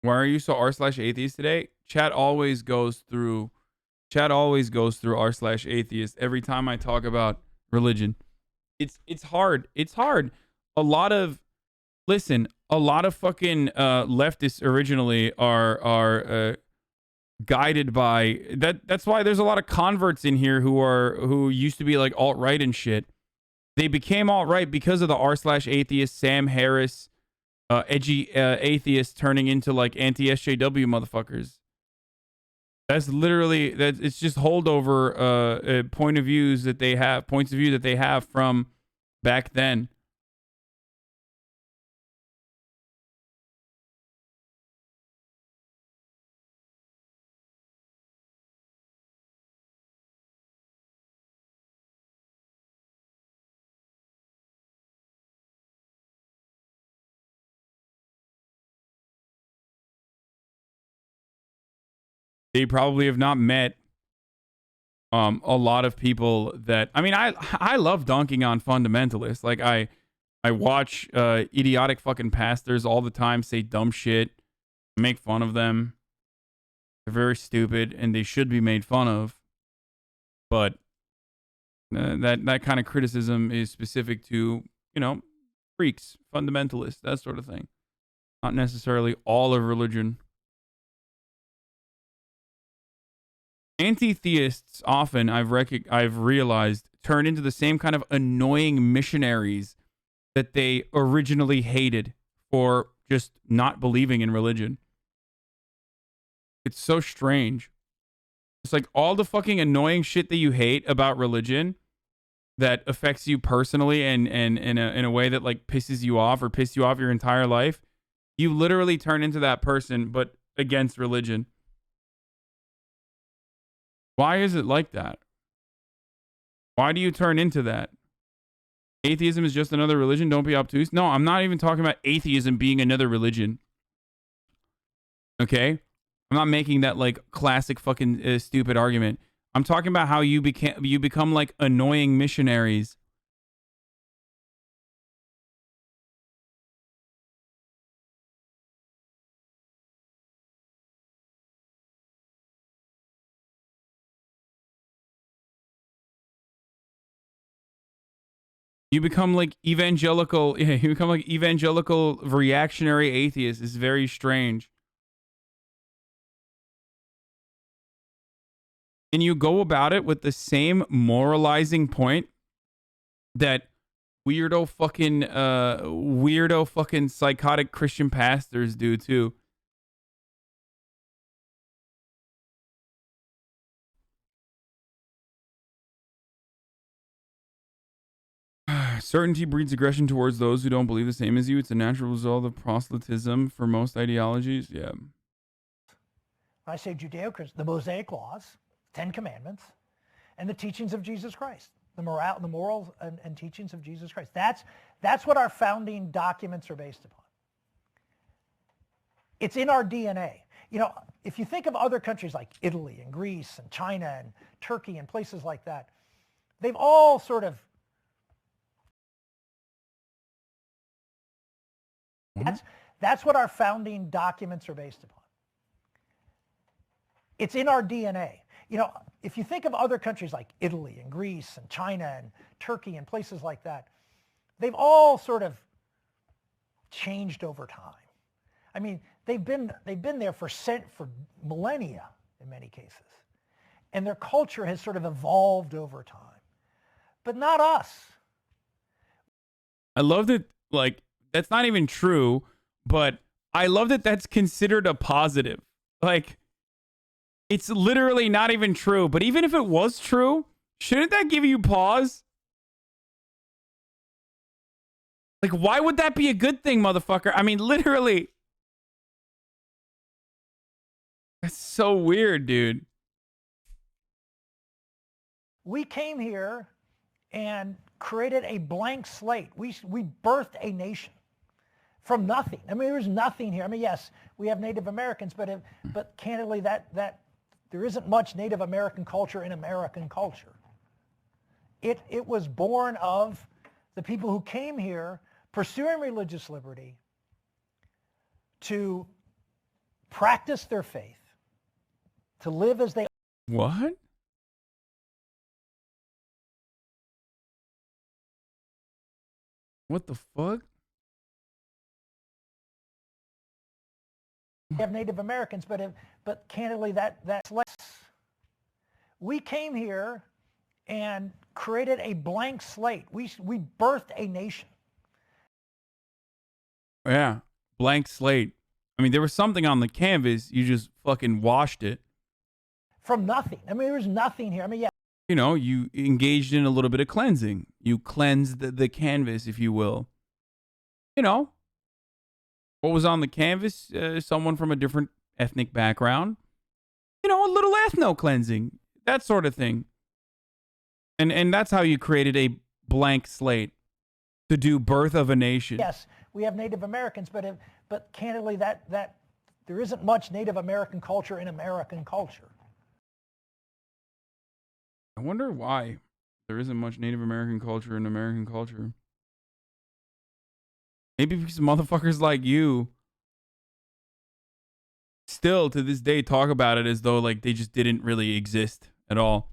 Why are you so r/atheist today? Chat always goes through r/atheist every time I talk about religion. It's hard. It's hard. A lot of fucking leftists originally are guided by that. That's why there's a lot of converts in here who used to be like alt-right and shit. They became alt-right because of the r/atheist Sam Harris edgy atheists turning into like anti-SJW motherfuckers. That's literally that. It's just holdover points of view that they have from back then. They probably have not met a lot of people that, I mean, I love dunking on fundamentalists. Like I watch idiotic fucking pastors all the time say dumb shit, make fun of them. They're very stupid and they should be made fun of. But that kind of criticism is specific to, you know, freaks, fundamentalists, that sort of thing. Not necessarily all of religion. Anti-theists often, I've realized, turn into the same kind of annoying missionaries that they originally hated for just not believing in religion. It's so strange. It's like all the fucking annoying shit that you hate about religion that affects you personally and in a way that like pisses you off or pissed you off your entire life. You literally turn into that person, but against religion. Why is it like that? Why do you turn into that? Atheism is just another religion. Don't be obtuse. No, I'm not even talking about atheism being another religion. Okay? I'm not making that like classic fucking stupid argument. I'm talking about how you become like annoying missionaries. You become like evangelical. Yeah, you become like evangelical reactionary atheists. It's very strange. And you go about it with the same moralizing point that weirdo fucking psychotic Christian pastors do too. Certainty breeds aggression towards those who don't believe the same as you. It's a natural result of proselytism for most ideologies. Yeah. I say Judeo-Christian, the Mosaic laws, 10 Commandments, and the teachings of Jesus Christ, the morals and teachings of Jesus Christ. That's what our founding documents are based upon. It's in our DNA. You know, if you think of other countries like Italy and Greece and China and Turkey and places like that, they've all sort of That's what our founding documents are based upon. It's in our DNA. You know, if you think of other countries like Italy and Greece and China and Turkey and places like that, they've all sort of changed over time. I mean, they've been there for millennia in many cases. And their culture has sort of evolved over time. But not us. I love that, like, that's not even true, but I love that that's considered a positive. Like, it's literally not even true. But even if it was true, shouldn't that give you pause? Like, why would that be a good thing, motherfucker? I mean, literally. That's so weird, dude. We came here and created a blank slate. We birthed a nation from nothing. I mean, there's nothing here. I mean, yes, we have Native Americans, but candidly, that there isn't much Native American culture in American culture. It was born of the people who came here pursuing religious liberty to practice their faith, to live as they. What? What the fuck? We have Native Americans, but candidly, that's less. We came here and created a blank slate. We birthed a nation. Yeah, blank slate. I mean, there was something on the canvas. You just fucking washed it. From nothing. I mean, there was nothing here. I mean, yeah. You know, you engaged in a little bit of cleansing. You cleansed the canvas, if you will. You know, what was on the canvas? Someone from a different ethnic background. You know, a little ethno-cleansing. That sort of thing. And that's how you created a blank slate to do Birth of a Nation. Yes, we have Native Americans, but candidly, that there isn't much Native American culture in American culture. I wonder why there isn't much Native American culture in American culture. Maybe because motherfuckers like you still to this day talk about it as though like they just didn't really exist at all.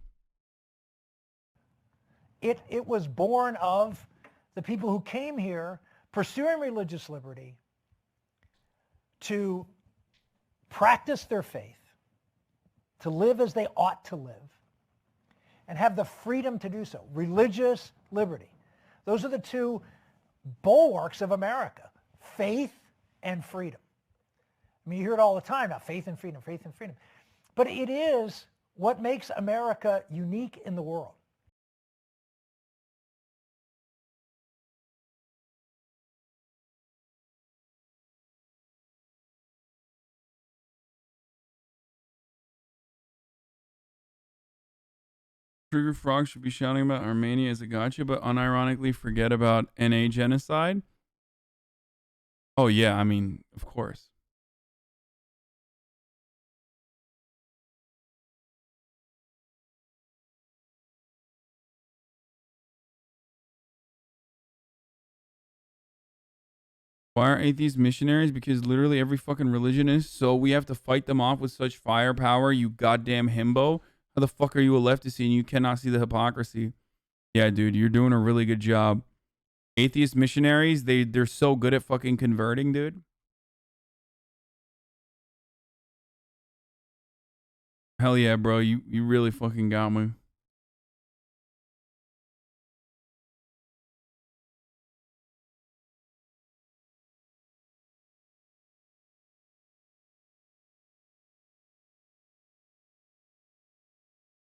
It was born of the people who came here pursuing religious liberty to practice their faith, to live as they ought to live, and have the freedom to do so. Religious liberty. Those are the two bulwarks of America, faith and freedom. I mean, you hear it all the time now, faith and freedom, faith and freedom. But it is what makes America unique in the world. Trigger Frog should be shouting about Armenia as a gotcha, but unironically forget about NA genocide. Oh yeah, I mean, of course. Why are atheists missionaries? Because literally every fucking religion is. So we have to fight them off with such firepower, you goddamn himbo. How the fuck are you a leftist and you cannot see the hypocrisy? Yeah, dude, you're doing a really good job. Atheist missionaries, they're so good at fucking converting, dude. Hell yeah, bro. You really fucking got me.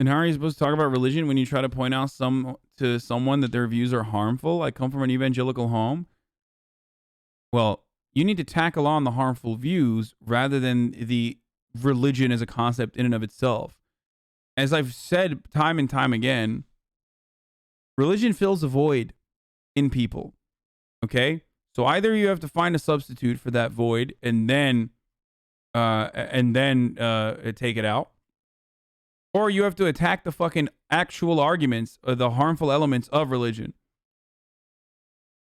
And how are you supposed to talk about religion when you try to point out to someone that their views are harmful? I come from an evangelical home. Well, you need to tackle on the harmful views rather than the religion as a concept in and of itself. As I've said time and time again, religion fills a void in people. Okay? So either you have to find a substitute for that void and then take it out, or you have to attack the fucking actual arguments or the harmful elements of religion.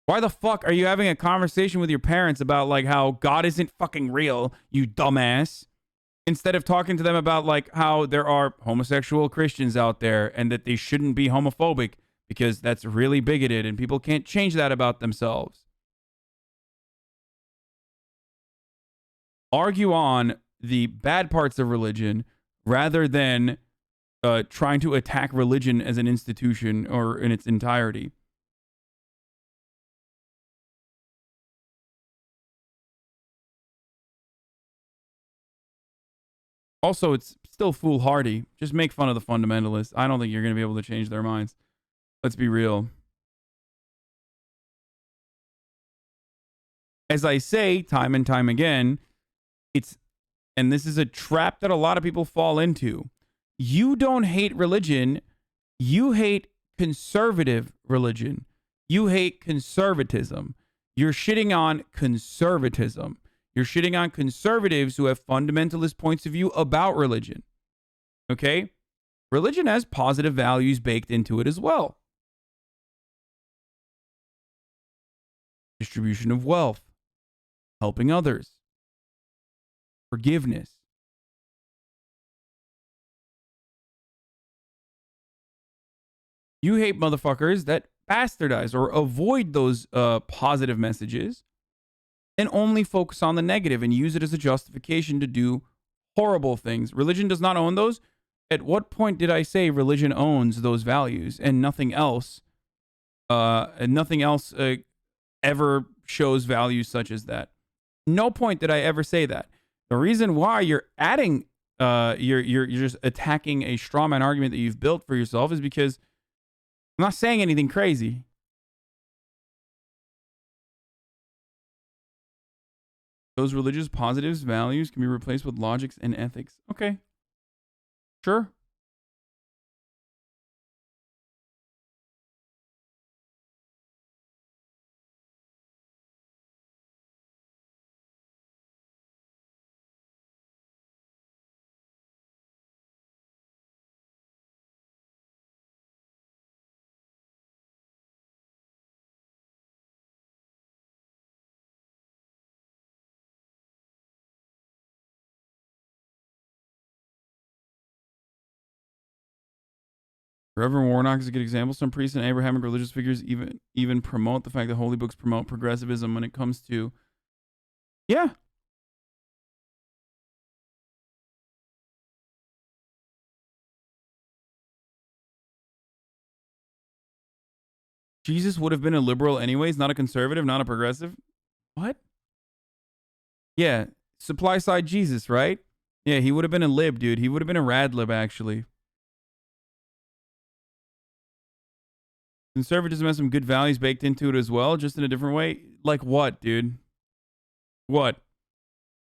Why the fuck are you having a conversation with your parents about like how God isn't fucking real, you dumbass, instead of talking to them about like how there are homosexual Christians out there and that they shouldn't be homophobic because that's really bigoted and people can't change that about themselves? Argue on the bad parts of religion rather than trying to attack religion as an institution or in its entirety. Also, it's still foolhardy. Just make fun of the fundamentalists. I don't think you're going to be able to change their minds. Let's be real. As I say time and time again, and this is a trap that a lot of people fall into. You don't hate religion. You hate conservative religion. You hate conservatism. You're shitting on conservatism. You're shitting on conservatives who have fundamentalist points of view about religion. Okay? Religion has positive values baked into it as well. Distribution of wealth. Helping others. Forgiveness. You hate motherfuckers that bastardize or avoid those positive messages and only focus on the negative and use it as a justification to do horrible things. Religion does not own those. At what point did I say religion owns those values and nothing else? Ever shows values such as that. No point did I ever say that. The reason why you're adding, you're just attacking a straw man argument that you've built for yourself is because I'm not saying anything crazy. Those religious positives, values can be replaced with logics and ethics. Okay. Sure. Reverend Warnock is a good example. Some priests and Abrahamic religious figures even promote the fact that holy books promote progressivism when it comes to, yeah. Jesus would have been a liberal anyways, not a conservative, not a progressive. What? Yeah, supply side Jesus, right? Yeah, he would have been a lib, dude. He would have been a rad lib, actually. Conservatism has some good values baked into it as well, just in a different way. Like what, dude? What?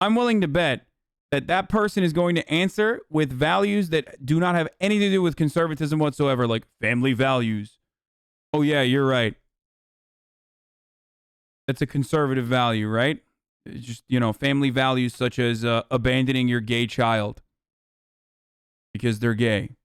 I'm willing to bet that that person is going to answer with values that do not have anything to do with conservatism whatsoever, like family values. Oh, yeah, you're right. That's a conservative value, right? It's just, you know, family values such as abandoning your gay child because they're gay.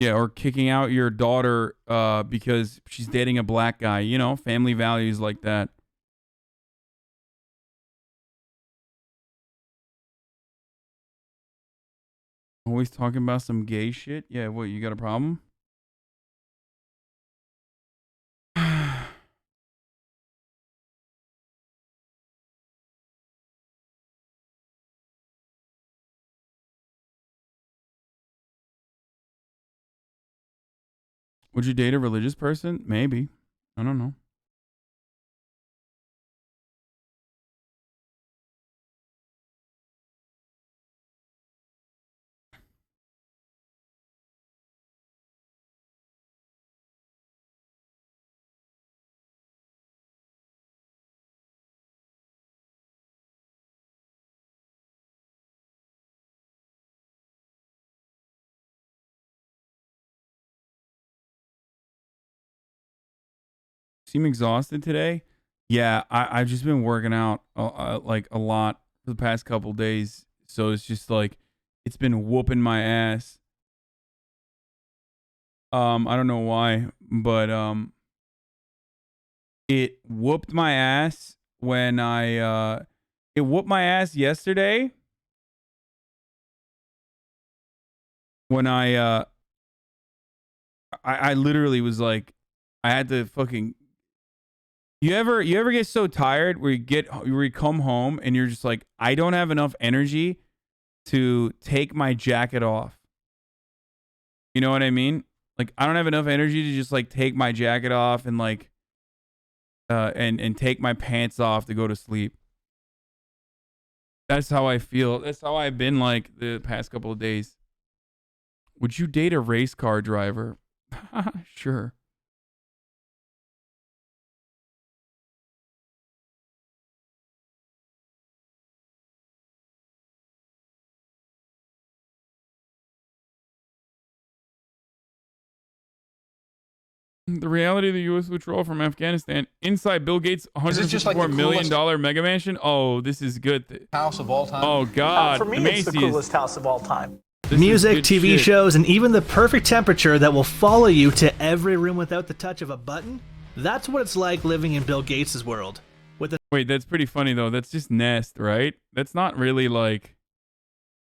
Yeah, or kicking out your daughter because she's dating a black guy. You know, family values like that. Always talking about some gay shit? Yeah, what, you got a problem? Would you date a religious person? Maybe. I don't know. Seem exhausted today? Yeah, I've just been working out like a lot for the past couple days. So it's just like, it's been whooping my ass. I don't know why, but it whooped my ass when it whooped my ass yesterday when I literally was like, I had to fucking. You ever get so tired where you come home and you're just like, I don't have enough energy to take my jacket off. You know what I mean? Like, I don't have enough energy to just like take my jacket off and like and take my pants off to go to sleep. That's how I feel. That's how I've been like the past couple of days. Would you date a race car driver? Sure. The reality of the U.S. withdrawal from Afghanistan inside Bill Gates' $154 million mega mansion. Oh, this is good. House of all time. Oh, God. For me, it's the coolest house of all time. Music, TV shows, and even the perfect temperature that will follow you to every room without the touch of a button. That's what it's like living in Bill Gates' world. Wait, that's pretty funny, though. That's just Nest, right? That's not really like...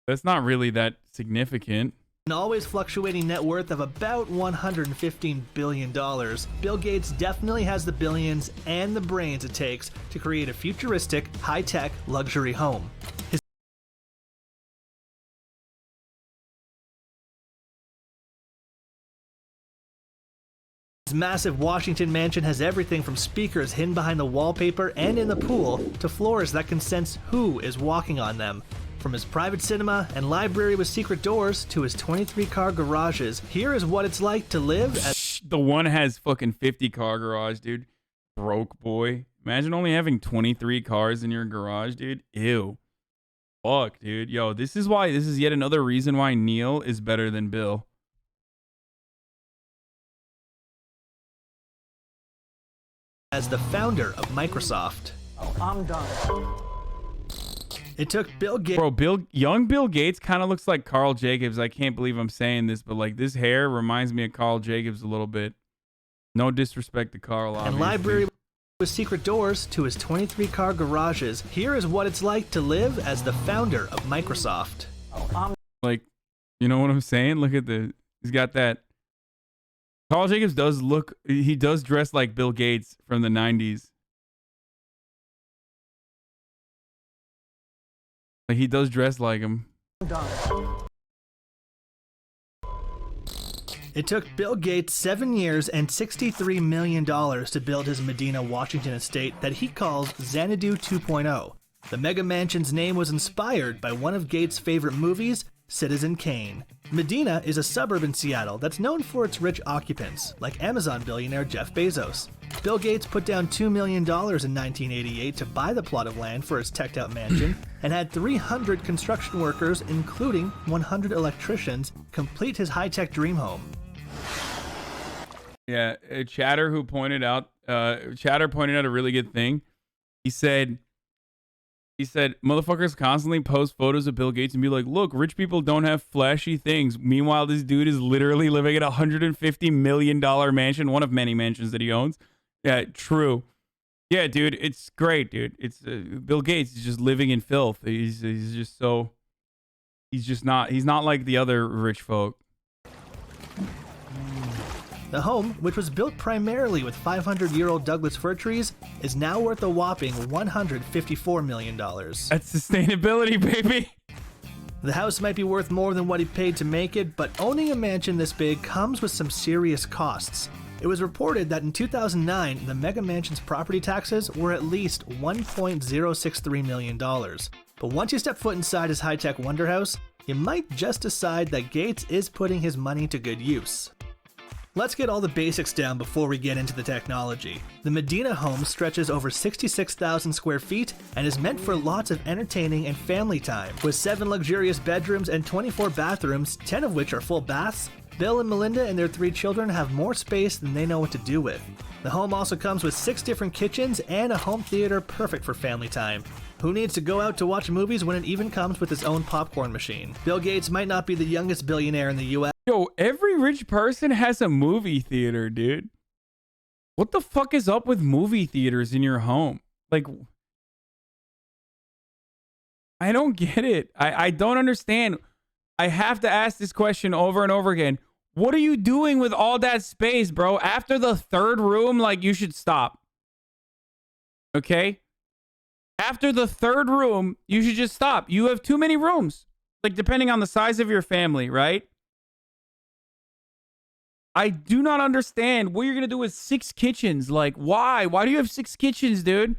That's not really that significant. An always fluctuating net worth of about $115 billion, Bill Gates definitely has the billions and the brains it takes to create a futuristic, high-tech luxury home. His massive Washington mansion has everything from speakers hidden behind the wallpaper and in the pool to floors that can sense who is walking on them. From his private cinema and library with secret doors to his 23-car garages, here is what it's like to live at... The one has fucking 50-car garage, dude. Broke boy. Imagine only having 23 cars in your garage, dude. Ew. Fuck, dude. Yo, this is yet another reason why Neil is better than Bill. As the founder of Microsoft. I'm done. It took Bill Gates. Bro, young Bill Gates kind of looks like Carl Jacobs. I can't believe I'm saying this, but like this hair reminds me of Carl Jacobs a little bit. No disrespect to Carl, obviously. And library with secret doors to his 23-car garages. Here is what it's like to live as the founder of Microsoft. Like, you know what I'm saying? Look at he's got that. Carl Jacobs he does dress like Bill Gates from the 90s. Like, he does dress like him. It took Bill Gates 7 years and $63 million to build his Medina, Washington estate that he calls Xanadu 2.0. The mega mansion's name was inspired by one of Gates' favorite movies, Citizen Kane. Medina is a suburb in Seattle that's known for its rich occupants, like Amazon billionaire Jeff Bezos. Bill Gates put down $2 million in 1988 to buy the plot of land for his teched-out mansion and had 300 construction workers, including 100 electricians, complete his high-tech dream home. Yeah, Chatter pointed out a really good thing. He said, motherfuckers constantly post photos of Bill Gates and be like, look, rich people don't have flashy things. Meanwhile, this dude is literally living in a $150 million mansion, one of many mansions that he owns. Yeah, true. Yeah, dude, it's great, dude. It's Bill Gates is just living in filth. He's not like the other rich folk. The home, which was built primarily with 500-year-old Douglas fir trees, is now worth a whopping $154 million. That's sustainability, baby. The house might be worth more than what he paid to make it, but owning a mansion this big comes with some serious costs. It was reported that in 2009, the mega mansion's property taxes were at least $1.063 million. But once you step foot inside his high-tech wonder house, you might just decide that Gates is putting his money to good use. Let's get all the basics down before we get into the technology. The Medina home stretches over 66,000 square feet and is meant for lots of entertaining and family time. With 7 luxurious bedrooms and 24 bathrooms, 10 of which are full baths, Bill and Melinda and their 3 children have more space than they know what to do with. The home also comes with 6 different kitchens and a home theater perfect for family time. Who needs to go out to watch movies when it even comes with its own popcorn machine? Bill Gates might not be the youngest billionaire in the US. Yo, every rich person has a movie theater, dude. What the fuck is up with movie theaters in your home? Like, I don't get it. I don't understand. I have to ask this question over and over again. What are you doing with all that space, bro? After the 3rd room, like, you should stop. Okay? After the 3rd room, you should just stop. You have too many rooms. Like, depending on the size of your family, right? I do not understand what you're going to do with 6 kitchens. Like, why? Why do you have 6 kitchens, dude?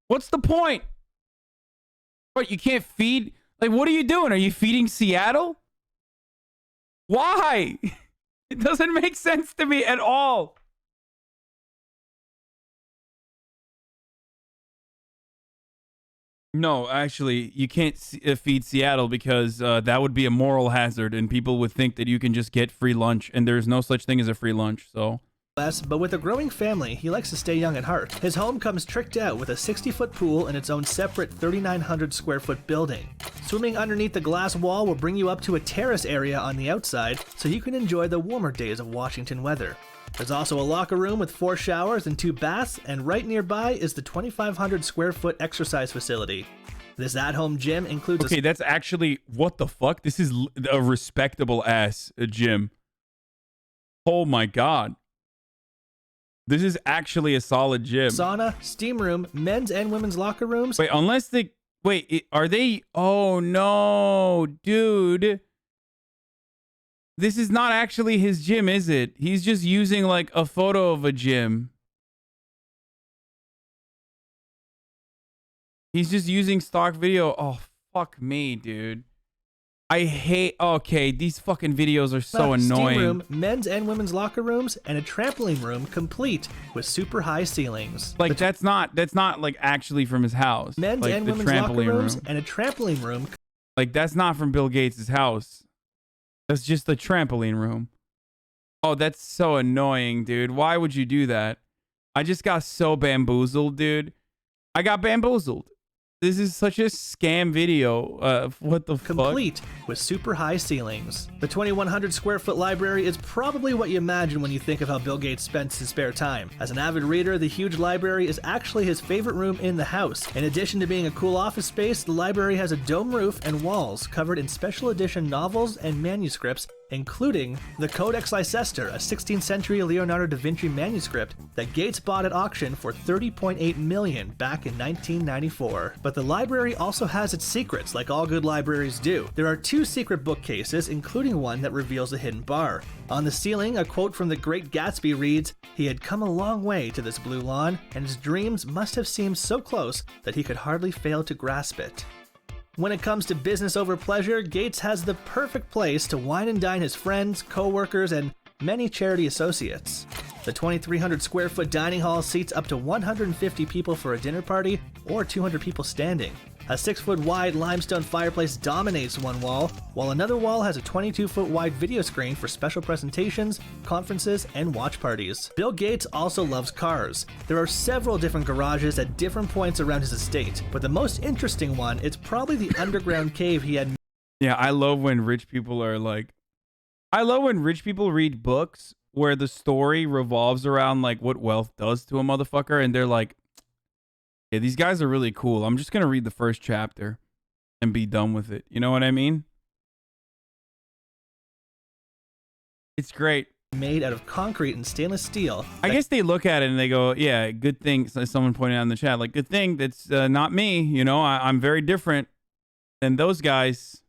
What's the point? What, you can't feed? Like, what are you doing? Are you feeding Seattle? Why? It doesn't make sense to me at all. No, actually, you can't feed Seattle because that would be a moral hazard and people would think that you can just get free lunch, and there's no such thing as a free lunch, so... But with a growing family, he likes to stay young at heart. His home comes tricked out with a 60-foot pool and its own separate 3,900 square foot building. Swimming underneath the glass wall will bring you up to a terrace area on the outside, so you can enjoy the warmer days of Washington weather. There's also a locker room with 4 showers and 2 baths, and right nearby is the 2,500 square foot exercise facility. This at-home gym includes Okay, that's actually... What the fuck? This is a respectable ass gym. Oh my god. This is actually a solid gym. Sauna, steam room, men's and women's locker rooms. Wait, unless they... Wait, are they... Oh no, dude. This is not actually his gym, is it? He's just using like a photo of a gym. He's just using stock video. Oh, fuck me, dude. I hate... Okay, these fucking videos are so annoying. Steam room, men's and women's locker rooms, and a trampoline room complete with super high ceilings. Like, that's not like actually from his house. Men's like, and the women's locker trampoline rooms room. and a trampoline room. Like, that's not from Bill Gates' house. That's just the trampoline room. Oh, that's so annoying, dude. Why would you do that? I just got so bamboozled, dude. I got bamboozled. This is such a scam video. What the fuck? Complete with super high ceilings. The 2,100 square foot library is probably what you imagine when you think of how Bill Gates spends his spare time. As an avid reader, the huge library is actually his favorite room in the house. In addition to being a cool office space, the library has a dome roof and walls covered in special edition novels and manuscripts, including the Codex Leicester, a 16th century Leonardo da Vinci manuscript that Gates bought at auction for $30.8 million back in 1994. But the library also has its secrets, like all good libraries do. There are 2 secret bookcases, including one that reveals a hidden bar. On the ceiling, a quote from The Great Gatsby reads, "He had come a long way to this blue lawn, and his dreams must have seemed so close that he could hardly fail to grasp it." When it comes to business over pleasure, Gates has the perfect place to wine and dine his friends, co-workers, and many charity associates. The 2,300 square foot dining hall seats up to 150 people for a dinner party or 200 people standing. A 6-foot wide limestone fireplace dominates one wall, while another wall has a 22-foot wide video screen for special presentations, conferences, and watch parties. Bill Gates also loves cars. There are several different garages at different points around his estate, but the most interesting one is probably the underground cave he had. Yeah, I love when rich people are like, I love when rich people read books where the story revolves around like what wealth does to a motherfucker, and they're like, yeah, these guys are really cool. I'm just going to read the first chapter and be done with it. You know what I mean? It's great. Made out of concrete and stainless steel. I guess they look at it and they go, yeah, good thing. Someone pointed out in the chat, like, good thing that's not me. You know, I'm very different than those guys.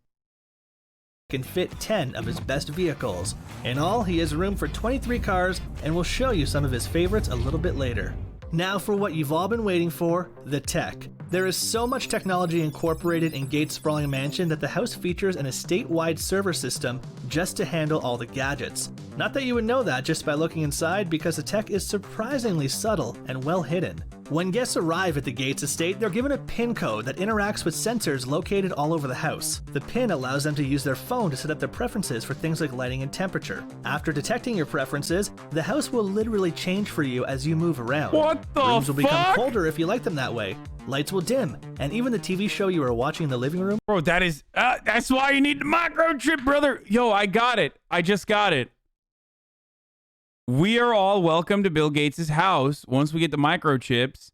Can fit 10 of his best vehicles. In all, he has room for 23 cars, and we'll show you some of his favorites a little bit later. Now for what you've all been waiting for, the tech. There is so much technology incorporated in Gates' sprawling mansion that the house features an estate-wide server system just to handle all the gadgets. Not that you would know that just by looking inside, because the tech is surprisingly subtle and well hidden. When guests arrive at the Gates estate, they're given a PIN code that interacts with sensors located all over the house. The PIN allows them to use their phone to set up their preferences for things like lighting and temperature. After detecting your preferences, the house will literally change for you as you move around. What the Rooms will become fuck? colder if you like them that way. Lights will dim, and even the TV show you are watching in the living room. Bro, that's why you need the microchip, brother. Yo, I got it. I just got it. We are all welcome to Bill Gates' house once we get the microchips,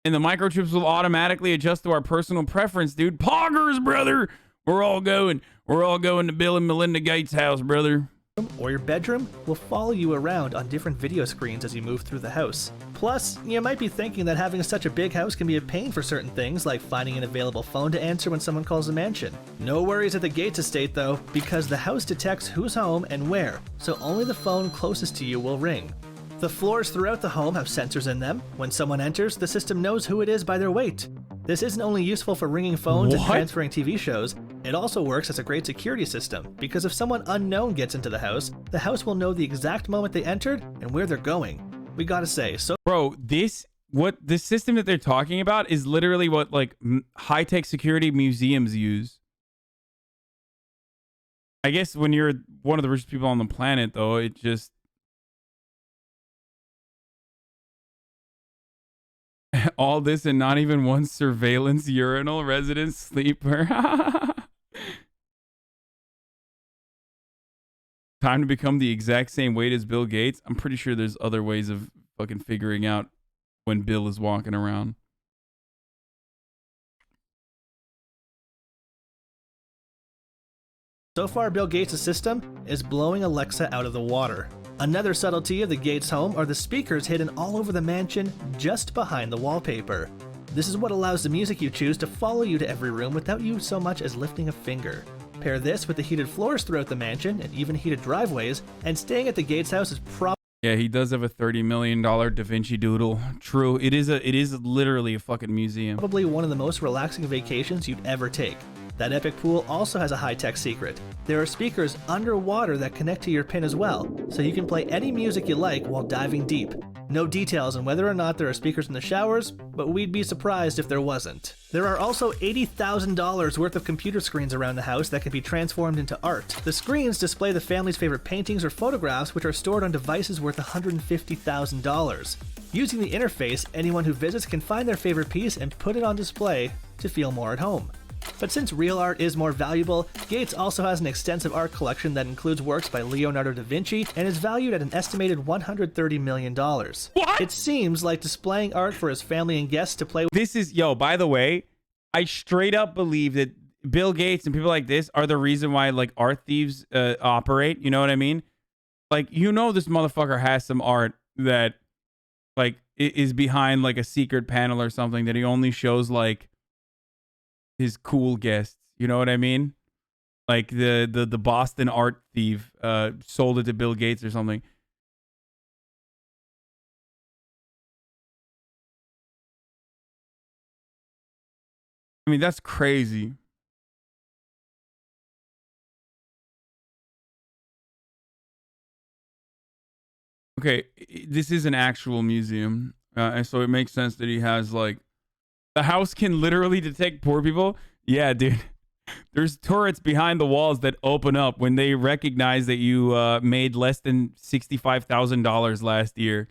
and the microchips will automatically adjust to our personal preference, dude. Poggers, brother. We're all going to Bill and Melinda Gates' house, brother. Or your bedroom will follow you around on different video screens as you move through the house. Plus, you might be thinking that having such a big house can be a pain for certain things, like finding an available phone to answer when someone calls the mansion. No worries at the Gates estate though, because the house detects who's home and where, so only the phone closest to you will ring. The floors throughout the home have sensors in them. When someone enters, the system knows who it is by their weight. This isn't only useful for ringing phones and transferring TV shows, it also works as a great security system, because if someone unknown gets into the house will know the exact moment they entered and where they're going. We gotta say, so— Bro, this system that they're talking about is literally what like high-tech security museums use. I guess when you're one of the richest people on the planet, though, it just— all this and not even one surveillance urinal resident sleeper. Time to become the exact same weight as Bill Gates. I'm pretty sure there's other ways of fucking figuring out when Bill is walking around. So far, Bill Gates' system is blowing Alexa out of the water. Another subtlety of the Gates home are the speakers hidden all over the mansion just behind the wallpaper. This is what allows the music you choose to follow you to every room without you so much as lifting a finger. Pair this with the heated floors throughout the mansion and even heated driveways, and staying at the Gates house is probably— Yeah, he does have a $30 million Da Vinci doodle. True, it is literally a fucking museum. Probably one of the most relaxing vacations you'd ever take. That epic pool also has a high-tech secret. There are speakers underwater that connect to your PIN as well, so you can play any music you like while diving deep. No details on whether or not there are speakers in the showers, but we'd be surprised if there wasn't. There are also $80,000 worth of computer screens around the house that can be transformed into art. The screens display the family's favorite paintings or photographs, which are stored on devices worth $150,000. Using the interface, anyone who visits can find their favorite piece and put it on display to feel more at home. But since real art is more valuable, Gates also has an extensive art collection that includes works by Leonardo da Vinci and is valued at an estimated $130 million. What? It seems like displaying art for his family and guests to play with. This is, yo, by the way, I straight up believe that Bill Gates and people like this are the reason why, like, art thieves operate. You know what I mean? Like, you know, this motherfucker has some art that, like, is behind, like, a secret panel or something that he only shows, like, his cool guests. You know what I mean? Like, the Boston art thief sold it to Bill Gates or something. I mean, that's crazy. Okay, this is an actual museum, and so it makes sense that he has, like, the house can literally detect poor people. Yeah, dude. There's turrets behind the walls that open up when they recognize that you made less than $65,000 last year.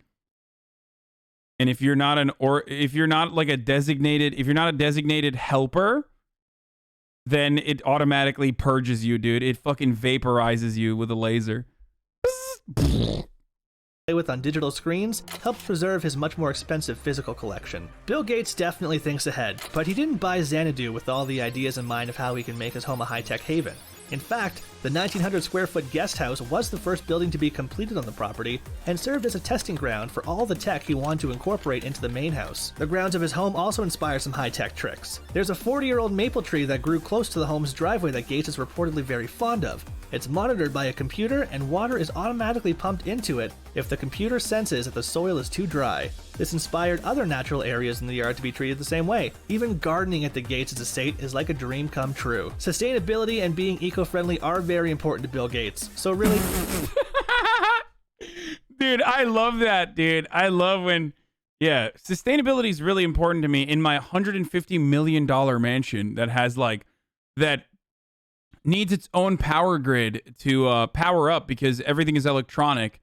And if you're not if you're not a designated helper, then it automatically purges you, dude. It fucking vaporizes you with a laser. With on digital screens helps preserve his much more expensive physical collection. Bill Gates definitely thinks ahead, but he didn't buy Xanadu with all the ideas in mind of how he can make his home a high-tech haven. In fact, the 1,900 square foot guest house was the first building to be completed on the property and served as a testing ground for all the tech he wanted to incorporate into the main house. The grounds of his home also inspire some high-tech tricks. There's a 40-year-old maple tree that grew close to the home's driveway that Gates is reportedly very fond of. It's monitored by a computer, and water is automatically pumped into it if the computer senses that the soil is too dry. This inspired other natural areas in the yard to be treated the same way. Even gardening at the Gates' estate is like a dream come true. Sustainability and being eco-friendly are very important to Bill Gates, so really... Dude, I love that, dude. I love when... Yeah, sustainability is really important to me in my $150 million mansion that has, like... that needs its own power grid to power up because everything is electronic.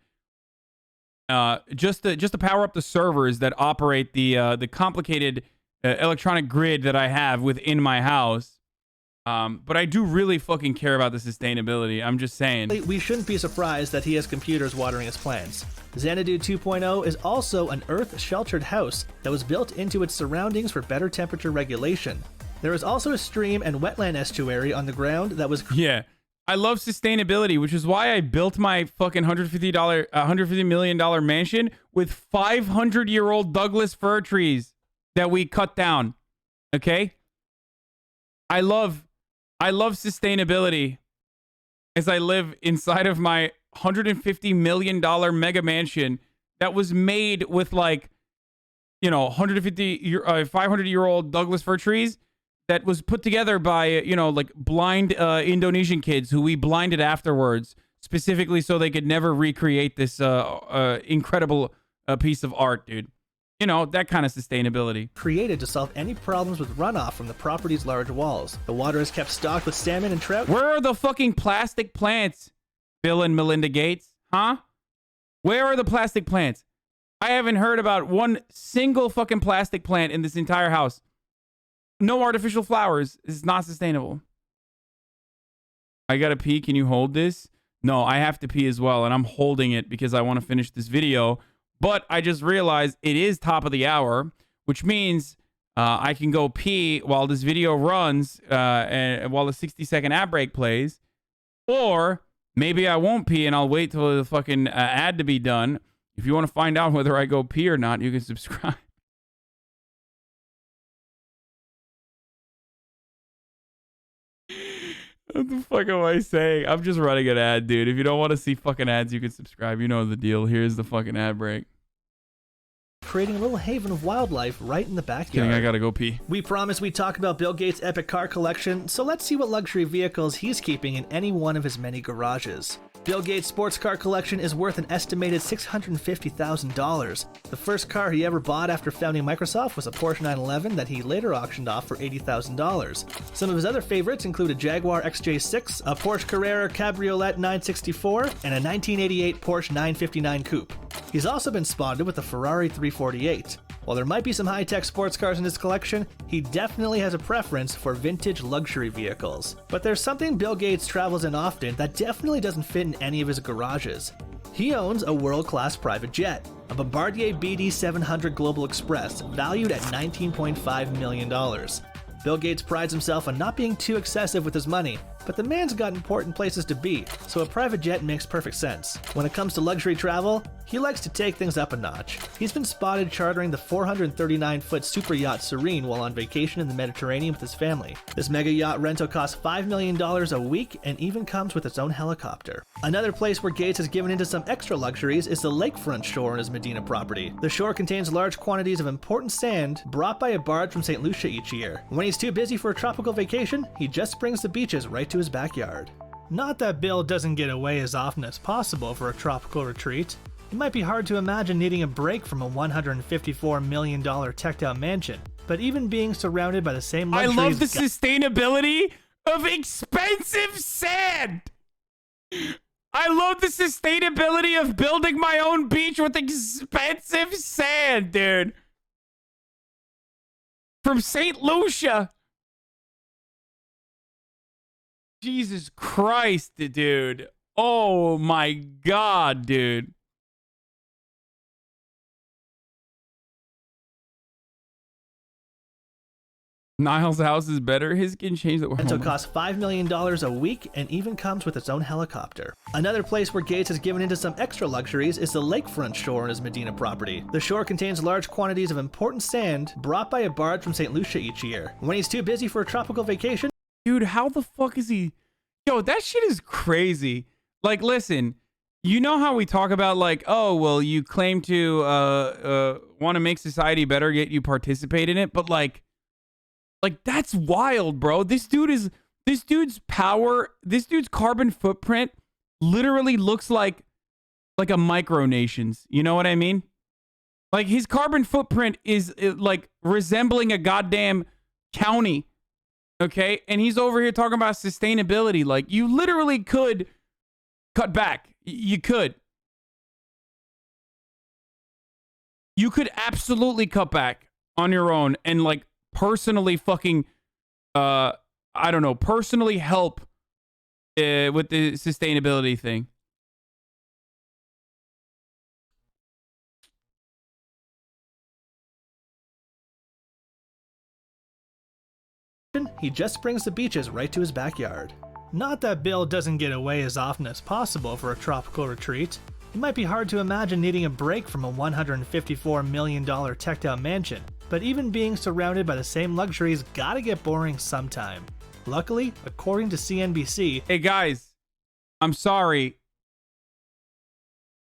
Just to power up the servers that operate the complicated electronic grid that I have within my house. But I do really fucking care about the sustainability. I'm just saying. We shouldn't be surprised that he has computers watering his plants. Xanadu 2.0 is also an earth-sheltered house that was built into its surroundings for better temperature regulation. There is also a stream and wetland estuary on the ground that was... Yeah. I love sustainability, which is why I built my fucking $150 million mansion with 500-year-old Douglas fir trees that we cut down. Okay? I love sustainability as I live inside of my $150 million mega mansion that was made with, like, you know, 500-year-old Douglas fir trees that was put together by, you know, like, blind Indonesian kids who we blinded afterwards, specifically so they could never recreate this incredible piece of art, dude. You know, that kind of sustainability. Created to solve any problems with runoff from the property's large walls. The water is kept stocked with salmon and trout. Where are the fucking plastic plants, Bill and Melinda Gates? Huh? Where are the plastic plants? I haven't heard about one single fucking plastic plant in this entire house. No artificial flowers. It's not sustainable. I gotta pee. Can you hold this? No, I have to pee as well, and I'm holding it because I want to finish this video. But I just realized it is top of the hour, which means I can go pee while this video runs and while the 60-second ad break plays. Or maybe I won't pee and I'll wait till the fucking ad to be done. If you want to find out whether I go pee or not, you can subscribe. What the fuck am I saying? I'm just running an ad, dude. If you don't want to see fucking ads, you can subscribe. You know the deal. Here's the fucking ad break. Creating a little haven of wildlife right in the backyard. Kidding, I gotta go pee. We promised we'd talk about Bill Gates' epic car collection, so let's see what luxury vehicles he's keeping in any one of his many garages. Bill Gates' sports car collection is worth an estimated $650,000. The first car he ever bought after founding Microsoft was a Porsche 911 that he later auctioned off for $80,000. Some of his other favorites include a Jaguar XJ6, a Porsche Carrera Cabriolet 964, and a 1988 Porsche 959 Coupe. He's also been spotted with a Ferrari 348. While there might be some high-tech sports cars in his collection, he definitely has a preference for vintage luxury vehicles. But there's something Bill Gates travels in often that definitely doesn't fit in any of his garages. He owns a world-class private jet, a Bombardier BD700 Global Express valued at $19.5 million. Bill Gates prides himself on not being too excessive with his money, but the man's got important places to be, so a private jet makes perfect sense. When it comes to luxury travel, he likes to take things up a notch. He's been spotted chartering the 439-foot super yacht Serene while on vacation in the Mediterranean with his family. This mega yacht rental costs $5 million a week and even comes with its own helicopter. Another place where Gates has given into some extra luxuries is the lakefront shore on his Medina property. The shore contains large quantities of important sand brought by a barge from St. Lucia each year. When he's too busy for a tropical vacation, he just brings the beaches right to his backyard. Not that Bill doesn't get away as often as possible for a tropical retreat. It might be hard to imagine needing a break from a $154 million decked-out mansion, but even being surrounded by the same luxuries... I love the sustainability of expensive sand! I love the sustainability of building my own beach with expensive sand, dude! From St. Lucia! Jesus Christ, dude. Oh my God, dude. Niall's house is better. His can change the world. Rental costs $5 million a week and even comes with its own helicopter. Another place where Gates has given into some extra luxuries is the lakefront shore on his Medina property. The shore contains large quantities of important sand brought by a barge from St. Lucia each year. When he's too busy for a tropical vacation... Dude, how the fuck is he... Yo, that shit is crazy. Like, listen, you know how we talk about, like, oh, well, you claim to want to make society better, yet you participate in it, but like that's wild, bro. This dude's carbon footprint literally looks like a micronation's. You know what I mean? Like, his carbon footprint is like resembling a goddamn county. Okay, and he's over here talking about sustainability. Like, you literally could cut back. You could absolutely cut back on your own and like personally fucking I don't know, personally help with the sustainability thing. He just brings the beaches right to his backyard. Not that Bill doesn't get away as often as possible for a tropical retreat. It might be hard to imagine needing a break from a $154 million decked-out mansion, but even being surrounded by the same luxuries gotta get boring sometime. Luckily, according to CNBC... Hey guys, I'm sorry.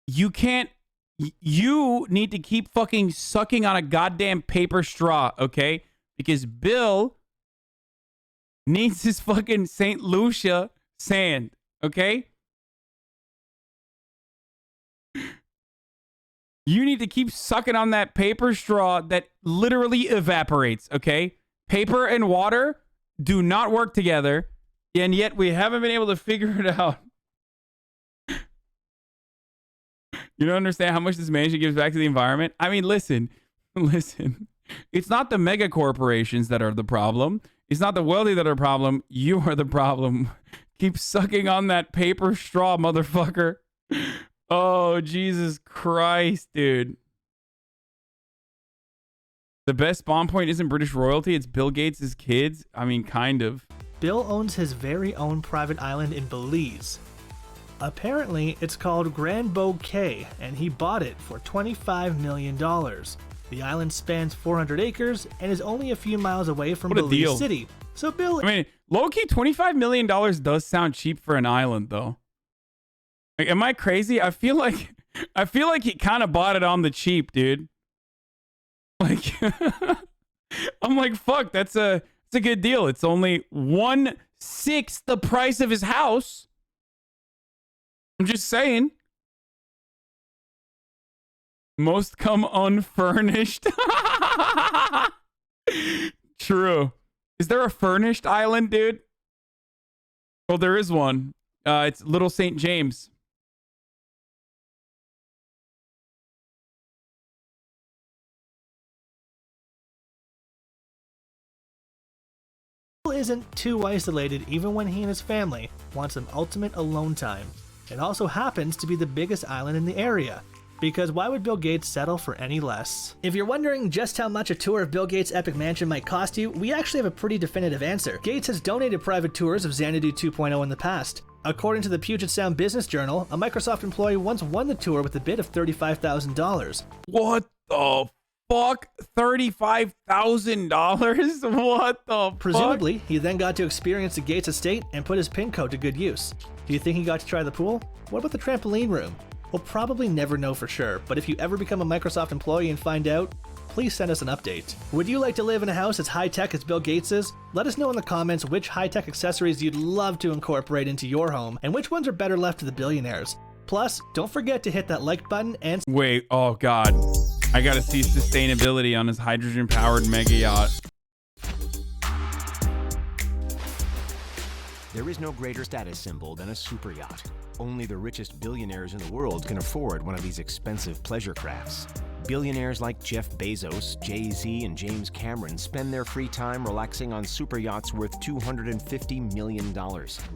You need to keep fucking sucking on a goddamn paper straw, okay? Because Bill needs his fucking St. Lucia sand, okay? You need to keep sucking on that paper straw that literally evaporates, okay? Paper and water do not work together, and yet we haven't been able to figure it out. You don't understand how much this mansion gives back to the environment? I mean, listen. It's not the mega corporations that are the problem. It's not the wealthy that are the problem. You are the problem. Keep sucking on that paper straw, motherfucker. Oh, Jesus Christ, dude. The best spawn point isn't British royalty. It's Bill Gates' kids. I mean, kind of. Bill owns his very own private island in Belize. Apparently, it's called Grand Bouquet, and he bought it for $25 million. The island spans 400 acres and is only a few miles away from Belize City. So Bill... I mean, low-key, $25 million does sound cheap for an island, though. Like, am I crazy? I feel like he kind of bought it on the cheap, dude. Like, I'm like, fuck, it's a good deal. It's only 1/6 the price of his house. I'm just saying. Most come unfurnished. True. Is there a furnished island, dude? Well, there is one. It's Little St. James. Bill isn't too isolated even when he and his family want some ultimate alone time. It also happens to be the biggest island in the area, because why would Bill Gates settle for any less? If you're wondering just how much a tour of Bill Gates' epic mansion might cost you, we actually have a pretty definitive answer. Gates has donated private tours of Xanadu 2.0 in the past. According to the Puget Sound Business Journal, a Microsoft employee once won the tour with a bid of $35,000. What the fuck? $35,000? What the Presumably, fuck? he then got to experience the Gates estate and put his pin code to good use. Do you think he got to try the pool? What about the trampoline room? We'll probably never know for sure, but if you ever become a Microsoft employee and find out, please send us an update. Would you like to live in a house as high-tech as Bill Gates's? Let us know in the comments which high-tech accessories you'd love to incorporate into your home, and which ones are better left to the billionaires. Plus, don't forget to hit that like button and... Wait, oh god. I gotta see sustainability on his hydrogen-powered mega yacht. There is no greater status symbol than a super yacht. Only the richest billionaires in the world can afford one of these expensive pleasure crafts. Billionaires like Jeff Bezos, Jay-Z, and James Cameron spend their free time relaxing on super yachts worth $250 million.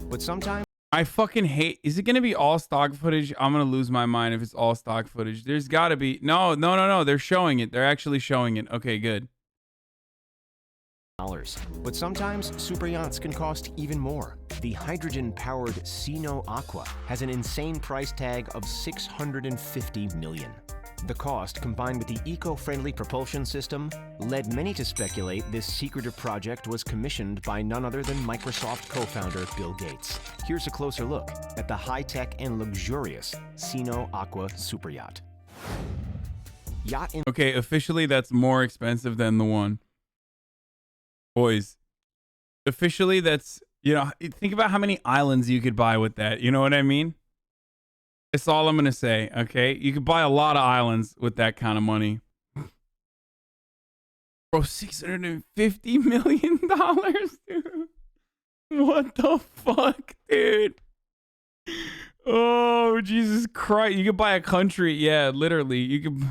But sometimes... I fucking hate... Is it gonna be all stock footage? I'm gonna lose my mind if it's all stock footage. There's gotta be... No. They're showing it. They're actually showing it. Okay, good. But sometimes super yachts can cost even more. The hydrogen-powered Sino Aqua has an insane price tag of $650 million. The cost, combined with the eco-friendly propulsion system, led many to speculate this secretive project was commissioned by none other than Microsoft co-founder Bill Gates. Here's a closer look at the high-tech and luxurious Sino Aqua super yacht. Okay, officially that's more expensive than the one. Boys, officially that's, you know, think about how many islands you could buy with that. You know what I mean? That's all I'm going to say, okay? You could buy a lot of islands with that kind of money. Bro, $650 million, dude. What the fuck, dude? Oh, Jesus Christ. You could buy a country. Yeah, literally. You could...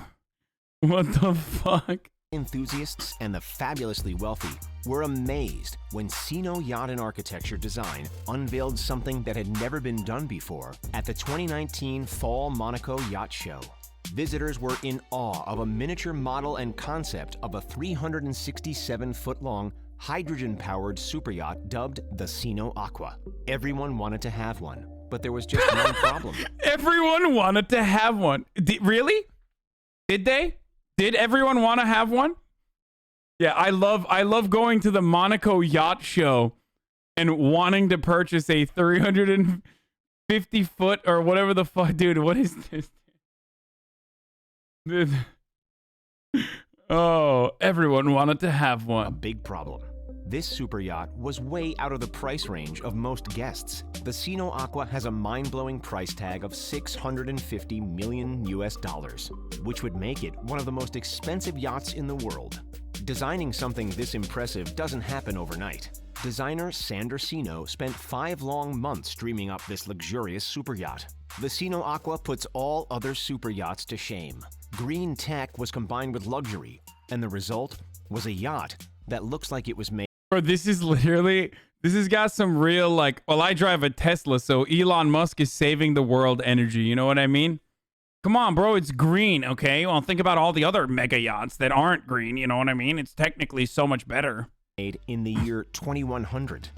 What the fuck? Enthusiasts and the fabulously wealthy were amazed when Sino Yacht and Architecture Design unveiled something that had never been done before at the 2019 Fall Monaco Yacht Show. Visitors were in awe of a miniature model and concept of a 367-foot-long hydrogen-powered super yacht dubbed the Sino Aqua. Everyone wanted to have one, but there was just one problem. Everyone wanted to have one. Really? Did they? Did everyone want to have one? Yeah, I love going to the Monaco Yacht Show and wanting to purchase a 350-foot or whatever the fuck. Dude, what is this? Dude. Oh, everyone wanted to have one. A big problem. This super yacht was way out of the price range of most guests. The Sino Aqua has a mind-blowing price tag of $650 million US, which would make it one of the most expensive yachts in the world. Designing something this impressive doesn't happen overnight. Designer Sander Sino spent 5 long months dreaming up this luxurious super yacht. The Sino Aqua puts all other super yachts to shame. Green tech was combined with luxury, and the result was a yacht that looks like it was made. Bro, this is literally, this has got some real, like, well, I drive a Tesla, so Elon Musk is saving the world energy. You know what I mean? Come on, bro, it's green, okay? Well, think about all the other mega yachts that aren't green. You know what I mean? It's technically so much better. Made in the year 2100.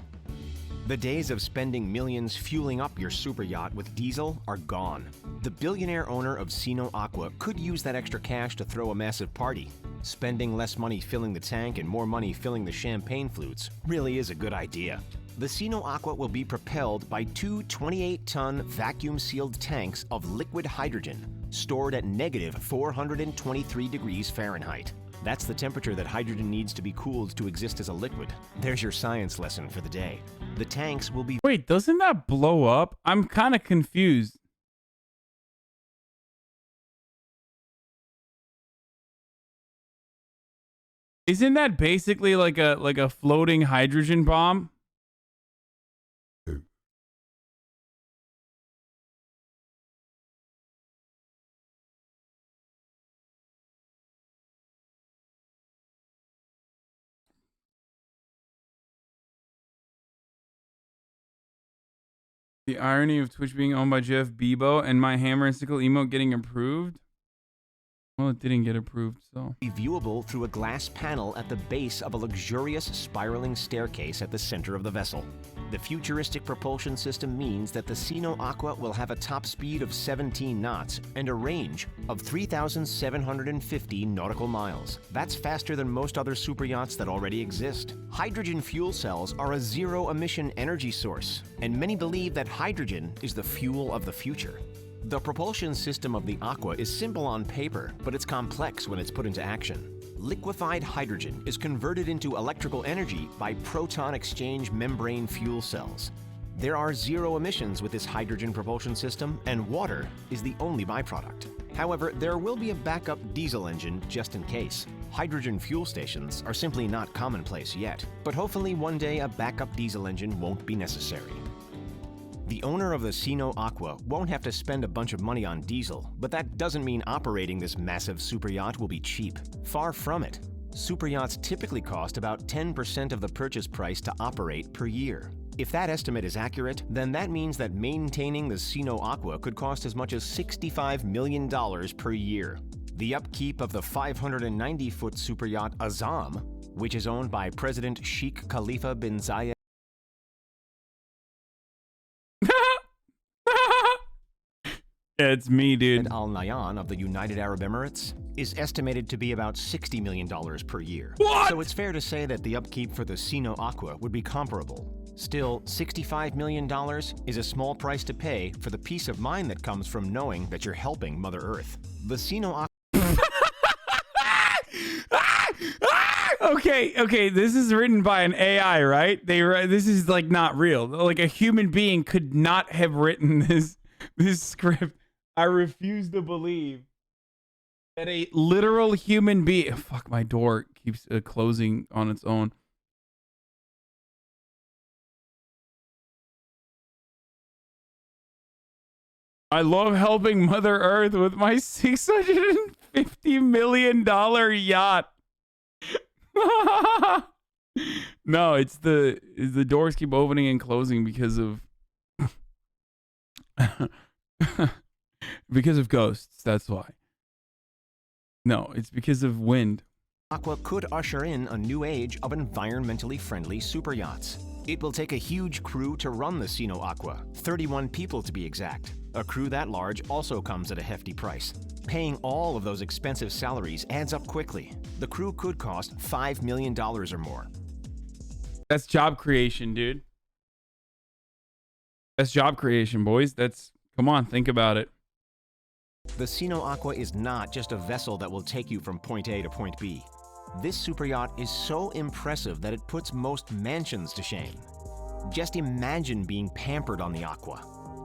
The days of spending millions fueling up your super yacht with diesel are gone. The billionaire owner of Sino Aqua could use that extra cash to throw a massive party. Spending less money filling the tank and more money filling the champagne flutes really is a good idea. The Sino Aqua will be propelled by 2 28-ton vacuum-sealed tanks of liquid hydrogen stored at negative 423 degrees Fahrenheit. That's the temperature that hydrogen needs to be cooled to exist as a liquid. There's your science lesson for the day. The tanks will be... Wait, doesn't that blow up? I'm kind of confused. Isn't that basically like a floating hydrogen bomb? The irony of Twitch being owned by Jeff Bebo and my hammer and sickle emote getting approved. Well, it didn't get approved, so. Be viewable through a glass panel at the base of a luxurious spiraling staircase at the center of the vessel. The futuristic propulsion system means that the Sino Aqua will have a top speed of 17 knots and a range of 3,750 nautical miles. That's faster than most other super yachts that already exist. Hydrogen fuel cells are a zero-emission energy source, and many believe that hydrogen is the fuel of the future. The propulsion system of the Aqua is simple on paper, but it's complex when it's put into action. Liquefied hydrogen is converted into electrical energy by proton exchange membrane fuel cells. There are zero emissions with this hydrogen propulsion system, and water is the only byproduct. However, there will be a backup diesel engine just in case. Hydrogen fuel stations are simply not commonplace yet, but hopefully one day a backup diesel engine won't be necessary. The owner of the Sino Aqua won't have to spend a bunch of money on diesel, but that doesn't mean operating this massive super yacht will be cheap. Far from it. Super yachts typically cost about 10% of the purchase price to operate per year. If that estimate is accurate, then that means that maintaining the Sino Aqua could cost as much as $65 million per year. The upkeep of the 590-foot super yacht Azam, which is owned by President Sheikh Khalifa bin Zayed Yeah, it's me, dude. Al Nahyan of the United Arab Emirates is estimated to be about $60 million per year. What? So it's fair to say that the upkeep for the Sino Aqua would be comparable. Still, $65 million is a small price to pay for the peace of mind that comes from knowing that you're helping Mother Earth. The Sino Aqua... Okay, this is written by an AI, right? This is like not real. Like a human being could not have written this script. I refuse to believe that a literal human being... Fuck, my door keeps closing on its own. I love helping Mother Earth with my $650 million yacht. No, it's the doors keep opening and closing because of because of ghosts. That's why. No, it's because of wind. Aqua could usher in a new age of environmentally friendly super yachts. It will take a huge crew to run the Sino Aqua, 31 people to be exact. A crew that large also comes at a hefty price. Paying all of those expensive salaries adds up quickly. The crew could cost $5 million or more. That's job creation, dude. That's job creation, boys. Come on, think about it. The Sino Aqua is not just a vessel that will take you from point A to point B. This super yacht is so impressive that it puts most mansions to shame. Just imagine being pampered on the Aqua.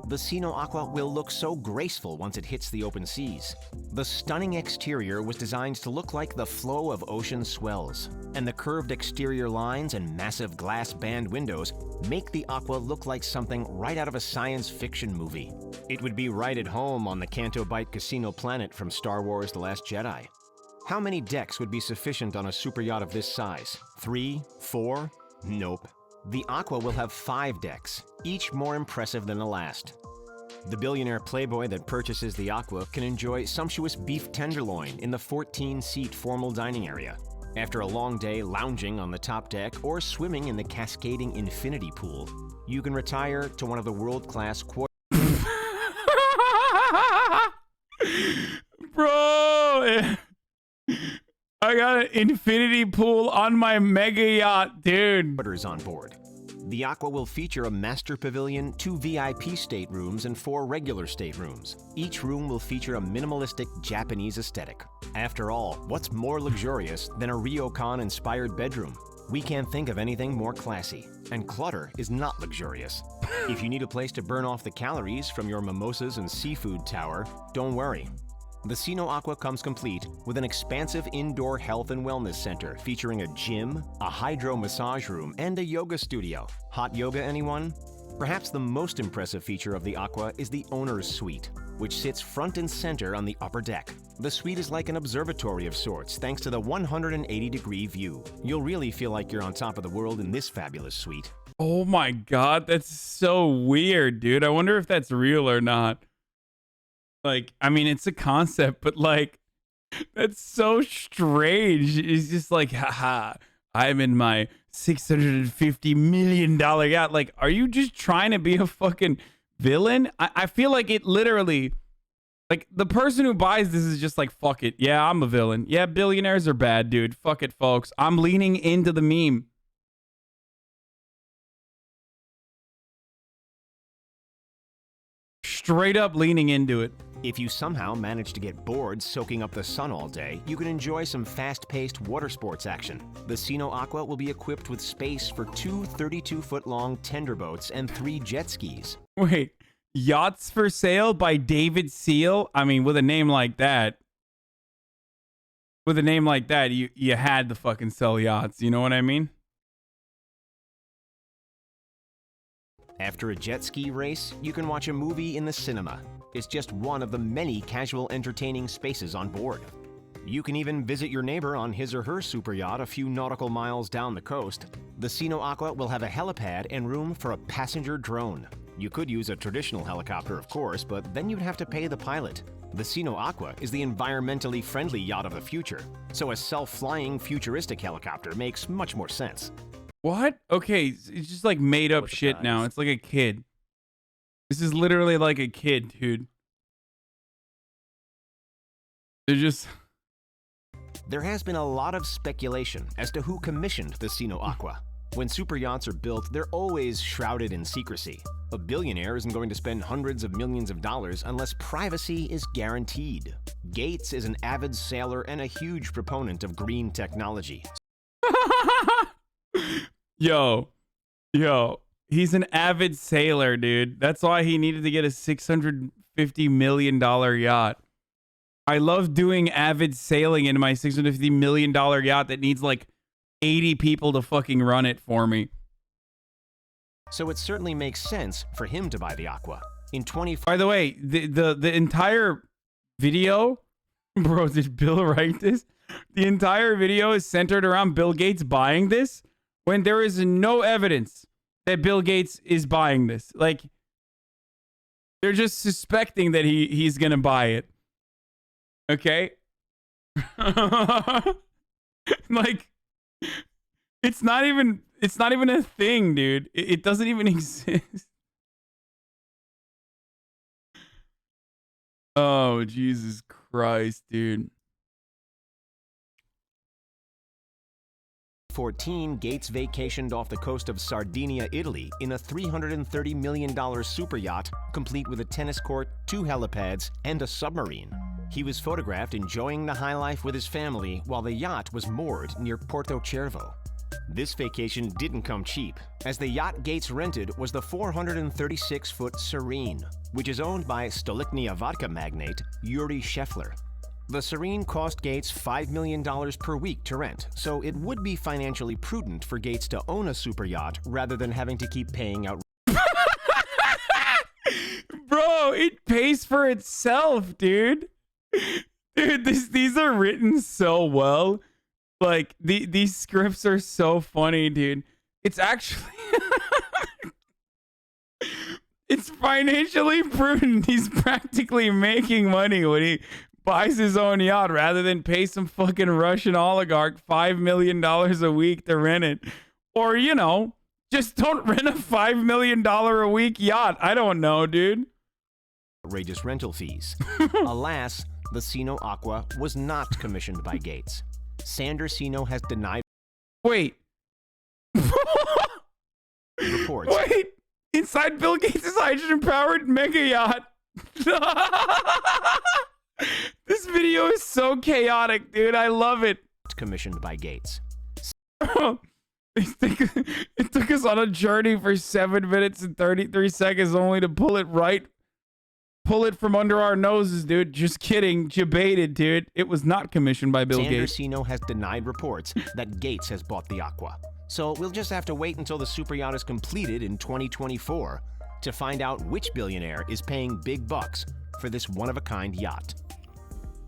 The Sino Aqua will look so graceful once it hits the open seas. The stunning exterior was designed to look like the flow of ocean swells, and the curved exterior lines and massive glass band windows make the Aqua look like something right out of a science fiction movie. It would be right at home on the Canto Bight Casino Planet from Star Wars: The Last Jedi. How many decks would be sufficient on a super yacht of this size? 3? 4? Nope. The Aqua will have 5 decks, each more impressive than the last. The billionaire playboy that purchases the Aqua can enjoy sumptuous beef tenderloin in the 14-seat formal dining area. After a long day lounging on the top deck or swimming in the cascading infinity pool, you can retire to one of the world-class Bro! I got an infinity pool on my mega yacht, dude. Quarters on board. The Aqua will feature a master pavilion, 2 VIP staterooms, and 4 regular staterooms. Each room will feature a minimalistic Japanese aesthetic. After all, what's more luxurious than a ryokan-inspired bedroom? We can't think of anything more classy. And clutter is not luxurious. If you need a place to burn off the calories from your mimosas and seafood tower, don't worry. The Sino Aqua comes complete with an expansive indoor health and wellness center featuring a gym, a hydro massage room, and a yoga studio. Hot yoga, anyone? Perhaps the most impressive feature of the Aqua is the owner's suite, which sits front and center on the upper deck. The suite is like an observatory of sorts thanks to the 180-degree view. You'll really feel like you're on top of the world in this fabulous suite. Oh my God, that's so weird, dude. I wonder if that's real or not. Like, I mean, it's a concept, but like, that's so strange. It's just like, haha, I'm in my $650 million yacht. Like, are you just trying to be a fucking villain? I feel like it literally, like, the person who buys this is just like, fuck it. Yeah, I'm a villain. Yeah, billionaires are bad, dude. Fuck it, folks. I'm leaning into the meme. Straight up leaning into it. If you somehow manage to get bored soaking up the sun all day, you can enjoy some fast-paced water sports action. The Sino Aqua will be equipped with space for 2 32-foot-long tender boats and 3 jet skis. Wait, yachts for sale by David Seal? I mean, with a name like that, you had to fucking sell yachts. You know what I mean? After a jet ski race, you can watch a movie in the cinema. It's just one of the many casual entertaining spaces on board. You can even visit your neighbor on his or her super yacht a few nautical miles down the coast. The Sino Aqua will have a helipad and room for a passenger drone. You could use a traditional helicopter, of course, but then you'd have to pay the pilot. The Sino Aqua is the environmentally friendly yacht of the future, so a self-flying futuristic helicopter makes much more sense. What? Okay, it's just like made up shit now. It's like a kid. This is literally like a kid, dude. They're just... There has been a lot of speculation as to who commissioned the Sino Aqua. When super yachts are built, they're always shrouded in secrecy. A billionaire isn't going to spend hundreds of millions of dollars unless privacy is guaranteed. Gates is an avid sailor and a huge proponent of green technology. Yo, he's an avid sailor, dude. That's why he needed to get a $650 million yacht. I love doing avid sailing in my $650 million yacht that needs like 80 people to fucking run it for me. So it certainly makes sense for him to buy the Aqua. By the way, the entire video, bro, did Bill write this? The entire video is centered around Bill Gates buying this when there is no evidence that Bill Gates is buying this. Like, they're just suspecting that he's gonna buy it. Okay? Like, it's not even a thing, dude. It doesn't even exist. Oh, Jesus Christ, dude. 2014, Gates vacationed off the coast of Sardinia, Italy in a $330 million super yacht, complete with a tennis court, 2 helipads, and a submarine. He was photographed enjoying the high life with his family while the yacht was moored near Porto Cervo. This vacation didn't come cheap, as the yacht Gates rented was the 436-foot Serene, which is owned by Stolichnaya vodka magnate Yuri Scheffler. The Serene cost Gates $5 million per week to rent, so it would be financially prudent for Gates to own a super yacht rather than having to keep paying out. Bro, it pays for itself, dude. Dude, these are written so well. Like, these scripts are so funny, dude. It's actually... it's financially prudent. He's practically making money when he buys his own yacht rather than pay some fucking Russian oligarch $5 million a week to rent it. Or, you know, just don't rent a $5 million a week yacht. I don't know, dude. Outrageous rental fees. Alas, the Sino Aqua was not commissioned by Gates. Sander Sino has denied. Wait. Reports. Wait. Inside Bill Gates' hydrogen-powered mega yacht. This video is so chaotic, dude. I love it. Commissioned by Gates. It took us on a journey for 7 minutes and 33 seconds only to pull it from under our noses, dude. Just kidding. Debated, dude. It was not commissioned by Bill Gates. Sino has denied reports that Gates has bought the Aqua. So we'll just have to wait until the super yacht is completed in 2024 to find out which billionaire is paying big bucks for this one-of-a-kind yacht.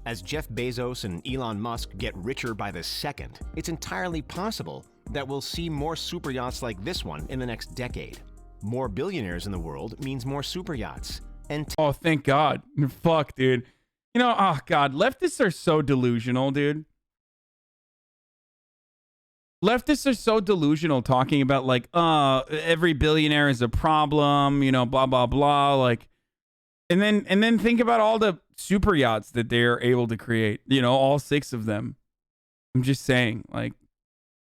As Jeff Bezos and Elon Musk get richer by the second, it's entirely possible that we'll see more super yachts like this one in the next decade. More billionaires in the world means more super yachts. And oh, thank God. Fuck, dude. You know, oh, God. Leftists are so delusional, dude. Leftists are so delusional talking about, like, every billionaire is a problem, you know, blah, blah, blah. Like, and then think about all the super yachts that they're able to create. You know, all 6 of them. I'm just saying, like,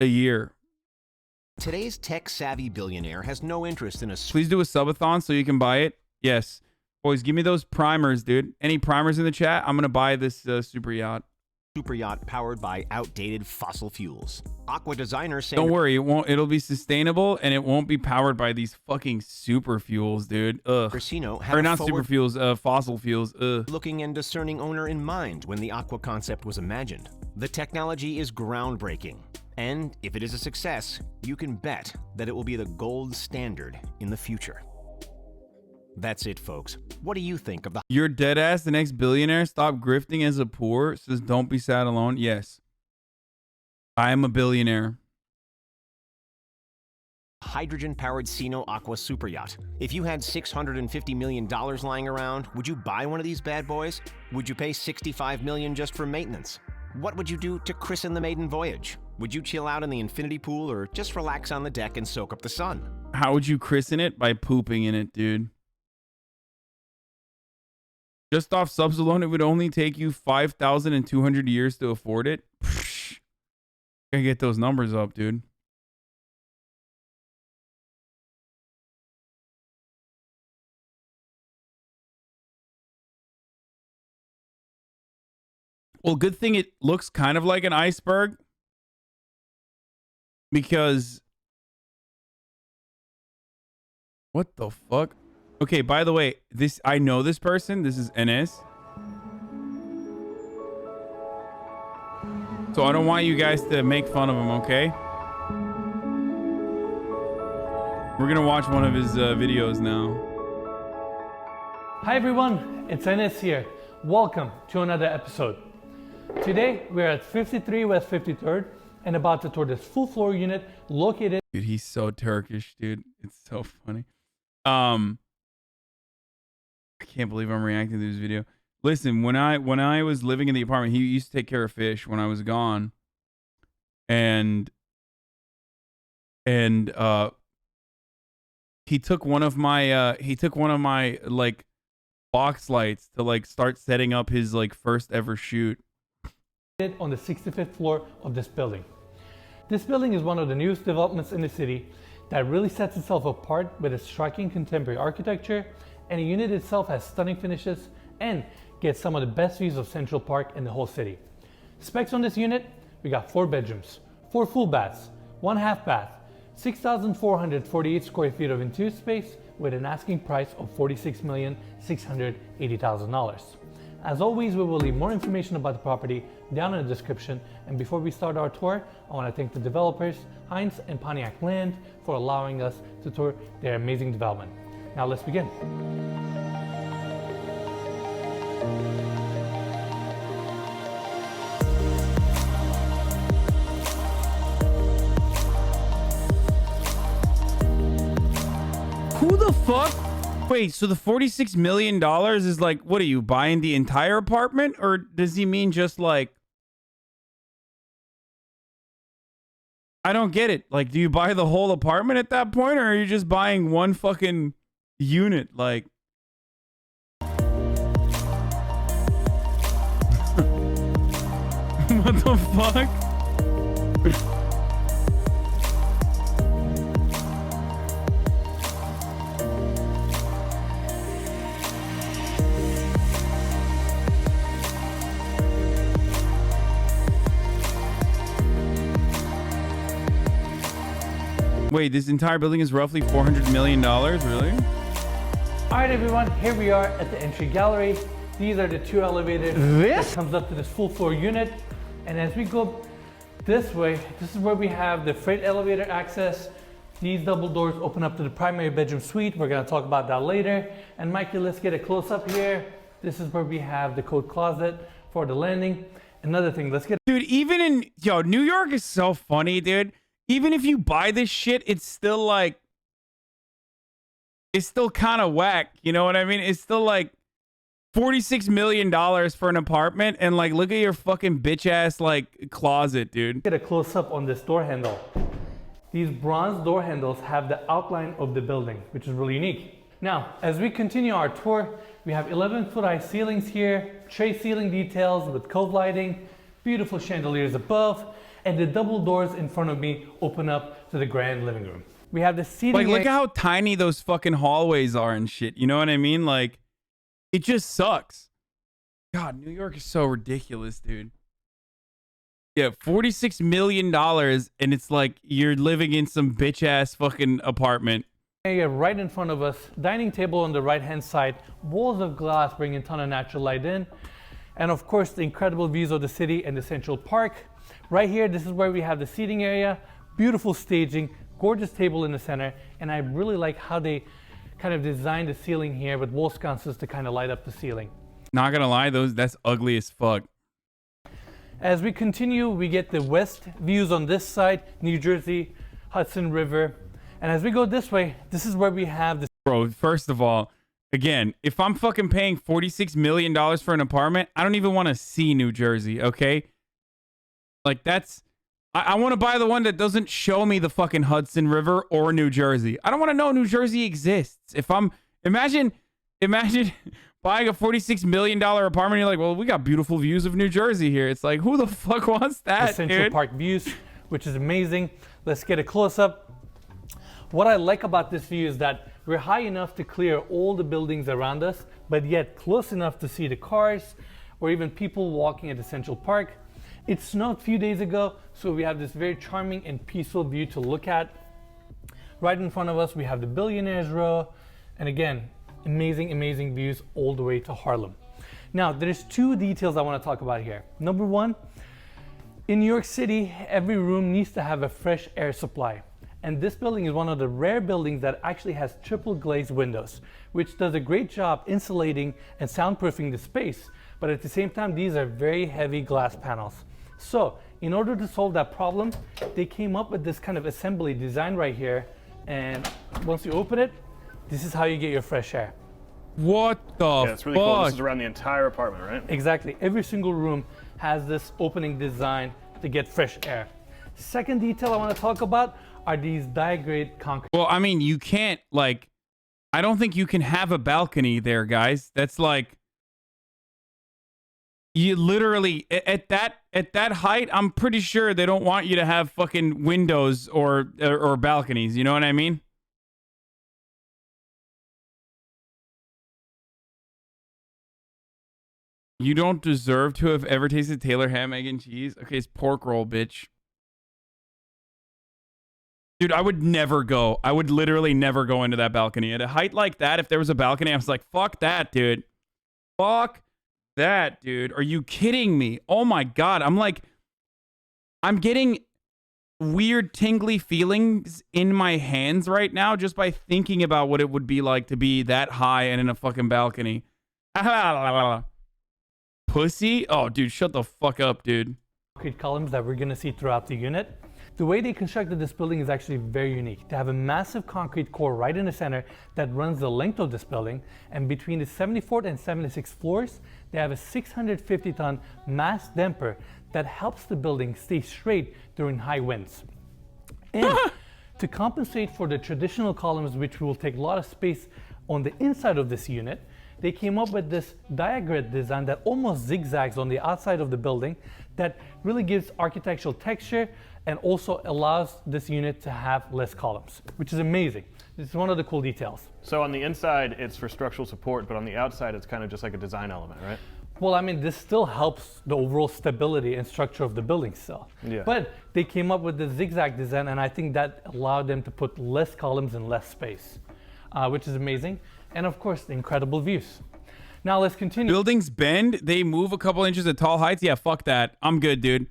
a year. Today's tech-savvy billionaire has no interest in a... Please do a subathon so you can buy it. Yes. Boys, give me those primers, dude. Any primers in the chat? I'm going to buy this super yacht. Super yacht powered by outdated fossil fuels. Aqua designers say... Don't worry, it'll be sustainable and it won't be powered by these fucking super fuels, dude. Ugh. Or not super fuels, fossil fuels. Ugh. Looking and discerning owner in mind when the Aqua concept was imagined. The technology is groundbreaking. And if it is a success, you can bet that it will be the gold standard in the future. That's it, folks. What do you think of the... You're dead ass, the next billionaire. Stop grifting as a poor. Says don't be sad alone. Yes. I am a billionaire. Hydrogen-powered Sino Aqua super yacht. If you had $650 million lying around, would you buy one of these bad boys? Would you pay $65 million just for maintenance? What would you do to christen the maiden voyage? Would you chill out in the infinity pool or just relax on the deck and soak up the sun? How would you christen it? By pooping in it, dude. Just off subs alone, it would only take you 5,200 years to afford it. Psh, gotta get those numbers up, dude. Well, good thing it looks kind of like an iceberg. Because... what the fuck? Okay, by the way, I know this person. This is NS. So I don't want you guys to make fun of him, okay? We're gonna watch one of his videos now. Hi everyone, it's NS here. Welcome to another episode. Today we're at 53 West 53rd and about to tour this full floor unit located... Dude, he's so Turkish, dude. It's so funny. I can't believe I'm reacting to this video. Listen, when I was living in the apartment, he used to take care of fish when I was gone. And he took one of my like box lights to like start setting up his like first ever shoot. On the 65th floor of this building. This building is one of the newest developments in the city that really sets itself apart with its striking contemporary architecture, and the unit itself has stunning finishes and gets some of the best views of Central Park in the whole city. Specs on this unit, we got 4 bedrooms, 4 full baths, 1 half bath, 6,448 square feet of interior space with an asking price of $46,680,000. As always, we will leave more information about the property down in the description. And before we start our tour, I want to thank the developers, Heinz and Pontiac Land, for allowing us to tour their amazing development. Now let's begin. Who the fuck? Wait, so the $46 million is like, what are you buying the entire apartment? Or does he mean just like, I don't get it. Like, do you buy the whole apartment at that point? Or are you just buying one fucking unit? Like, what the fuck? Wait, this entire building is roughly $400 million, really? All right, everyone, here we are at the entry gallery. These are the 2 elevators that comes up to this full floor unit. And as we go this way, this is where we have the freight elevator access. These double doors open up to the primary bedroom suite. We're gonna talk about that later. And Mikey, let's get a close up here. This is where we have the coat closet for the landing. Another thing, let's get... Dude, even in... Yo, New York is so funny, dude. even if you buy this shit, it's still like, it's still kind of whack. You know what I mean? It's still like $46 million for an apartment, and like, look at your fucking bitch ass like closet, dude. Get a close up on this door handle. These bronze door handles have the outline of the building, which is really unique. Now, as we continue our tour, we have 11-foot high ceilings here, tray ceiling details with cove lighting, beautiful chandeliers above, and the double doors in front of me open up to the grand living room. We have the seating. Like, look at how tiny those fucking hallways are and shit. You know what I mean? Like, it just sucks. God, New York is so ridiculous, dude. Yeah, $46 million, and it's like you're living in some bitch ass fucking apartment. Area right in front of us, dining table on the right hand side, walls of glass bringing a ton of natural light in, and of course the incredible views of the city and the Central Park. Right here, this is where we have the seating area, beautiful staging, gorgeous table in the center, and I really like how they kind of designed the ceiling here with wall sconces to kind of light up the ceiling. Not gonna lie, that's ugly as fuck. As we continue, we get the west views on this side, New Jersey, Hudson River. And as we go this way, this is where we have this. Bro, first of all, again, if I'm fucking paying $46 million for an apartment, I don't even want to see New Jersey, okay? Like, that's... I want to buy the one that doesn't show me the fucking Hudson River or New Jersey. I don't want to know New Jersey exists. If I'm... Imagine buying a $46 million apartment, you're like, well, we got beautiful views of New Jersey here. It's like, who the fuck wants that, the Central Park views, which is amazing. Let's get a close-up. What I like about this view is that we're high enough to clear all the buildings around us, but yet close enough to see the cars or even people walking at the Central Park. It snowed a few days ago, so we have this very charming and peaceful view to look at. Right in front of us, we have the Billionaires row, and again, amazing views all the way to Harlem. Now, there's two details I want to talk about here. Number one, in New York City, every room needs to have a fresh air supply. And this building is one of the rare buildings that actually has triple glazed windows, which does a great job insulating and soundproofing the space. But at the same time, these are very heavy glass panels. So in order to solve that problem, they came up with this kind of assembly design right here. And once you open it, this is how you get your fresh air. What the fuck? Yeah, it's really cool. This is around the entire apartment, right? Exactly. Every single room has this opening design to get fresh air. Second detail I want to talk about are these diagrade concrete. Well, I mean, you can't, like, I don't think you can have a balcony there, guys. That's like, you literally, at that height, I'm pretty sure they don't want you to have fucking windows or balconies. You know what I mean? You don't deserve to have ever tasted Taylor ham, egg, and cheese. Okay, it's pork roll, bitch. Dude, I would never go. I would literally never go into that balcony. At a height like that, if there was a balcony, I was like, fuck that, dude. Fuck that, dude. Are you kidding me? Oh my God. I'm getting weird tingly feelings in my hands right now just by thinking about what it would be like to be that high and in a fucking balcony. Pussy? Oh, dude, shut the fuck up, dude. Concrete columns that we're going to see throughout the unit. The way they constructed this building is actually very unique. They have a massive concrete core right in the center that runs the length of this building, and between the 74th and 76th floors, they have a 650-ton mass damper that helps the building stay straight during high winds. And to compensate for the traditional columns, which will take a lot of space on the inside of this unit, they came up with this diagram design that almost zigzags on the outside of the building that really gives architectural texture and also allows this unit to have less columns, which is amazing. This is one of the cool details. So on the inside, it's for structural support, but on the outside, it's kind of just like a design element, right? Well, I mean, this still helps the overall stability and structure of the building still. Yeah. But they came up with the zigzag design, and I think that allowed them to put less columns and less space, which is amazing. And of course, the incredible views. Now let's continue. Buildings bend, they move a couple inches at tall heights. Yeah, fuck that. I'm good, dude.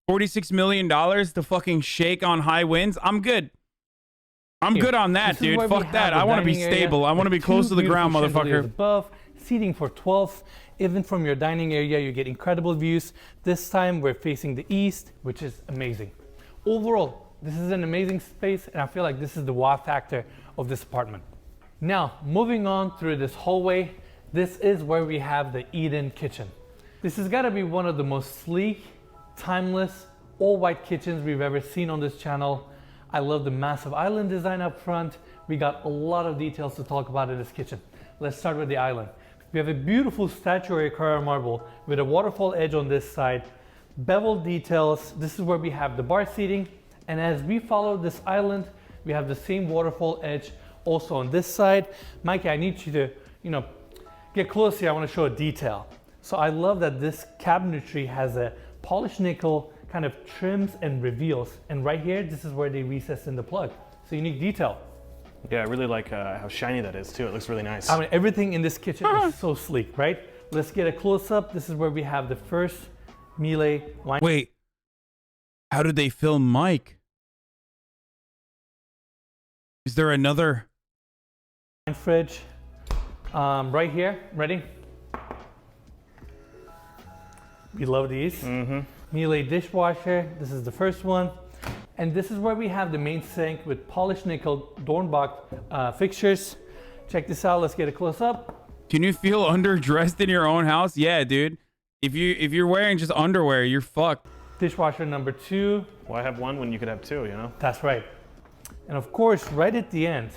$46 million to fucking shake on high winds. I'm good. I'm good on that, dude. Fuck that. I want to be stable. I want to be close to the ground, motherfucker. Above, seating for 12. Even from your dining area, you get incredible views. This time we're facing the east, which is amazing. Overall, This is an amazing space, and I feel like this is the wow factor of this apartment. Now, moving on through this hallway, this is where we have the eat-in kitchen. This has got to be one of the most sleek, timeless, all-white kitchens we've ever seen on this channel. I love the massive island design up front. We got a lot of details to talk about in this kitchen. Let's start with the island. We have a beautiful statuary Carrara marble with a waterfall edge on this side, beveled details. This is where we have the bar seating. And as we follow this island, we have the same waterfall edge also on this side. Mikey, I need you to, get close here. I want to show a detail. So I love that this cabinetry has a polished nickel, kind of trims and reveals. And right here, this is where they recess in the plug. So unique detail. Yeah, I really like how shiny that is too. It looks really nice. I mean, everything in this kitchen is so sleek, right? Let's get a close up. This is where we have the first Miele wine. Wait, how did they film Mike? Is there another wine fridge? Right here, ready? We love these. Miele dishwasher, this is the first one. And this is where we have the main sink with polished nickel Dornbach fixtures. Check this out, let's get a close up. Can you feel underdressed in your own house? Yeah, dude. If you're wearing just underwear, you're fucked. Dishwasher number 2. Why have one when you could have 2, That's right. And of course, right at the end,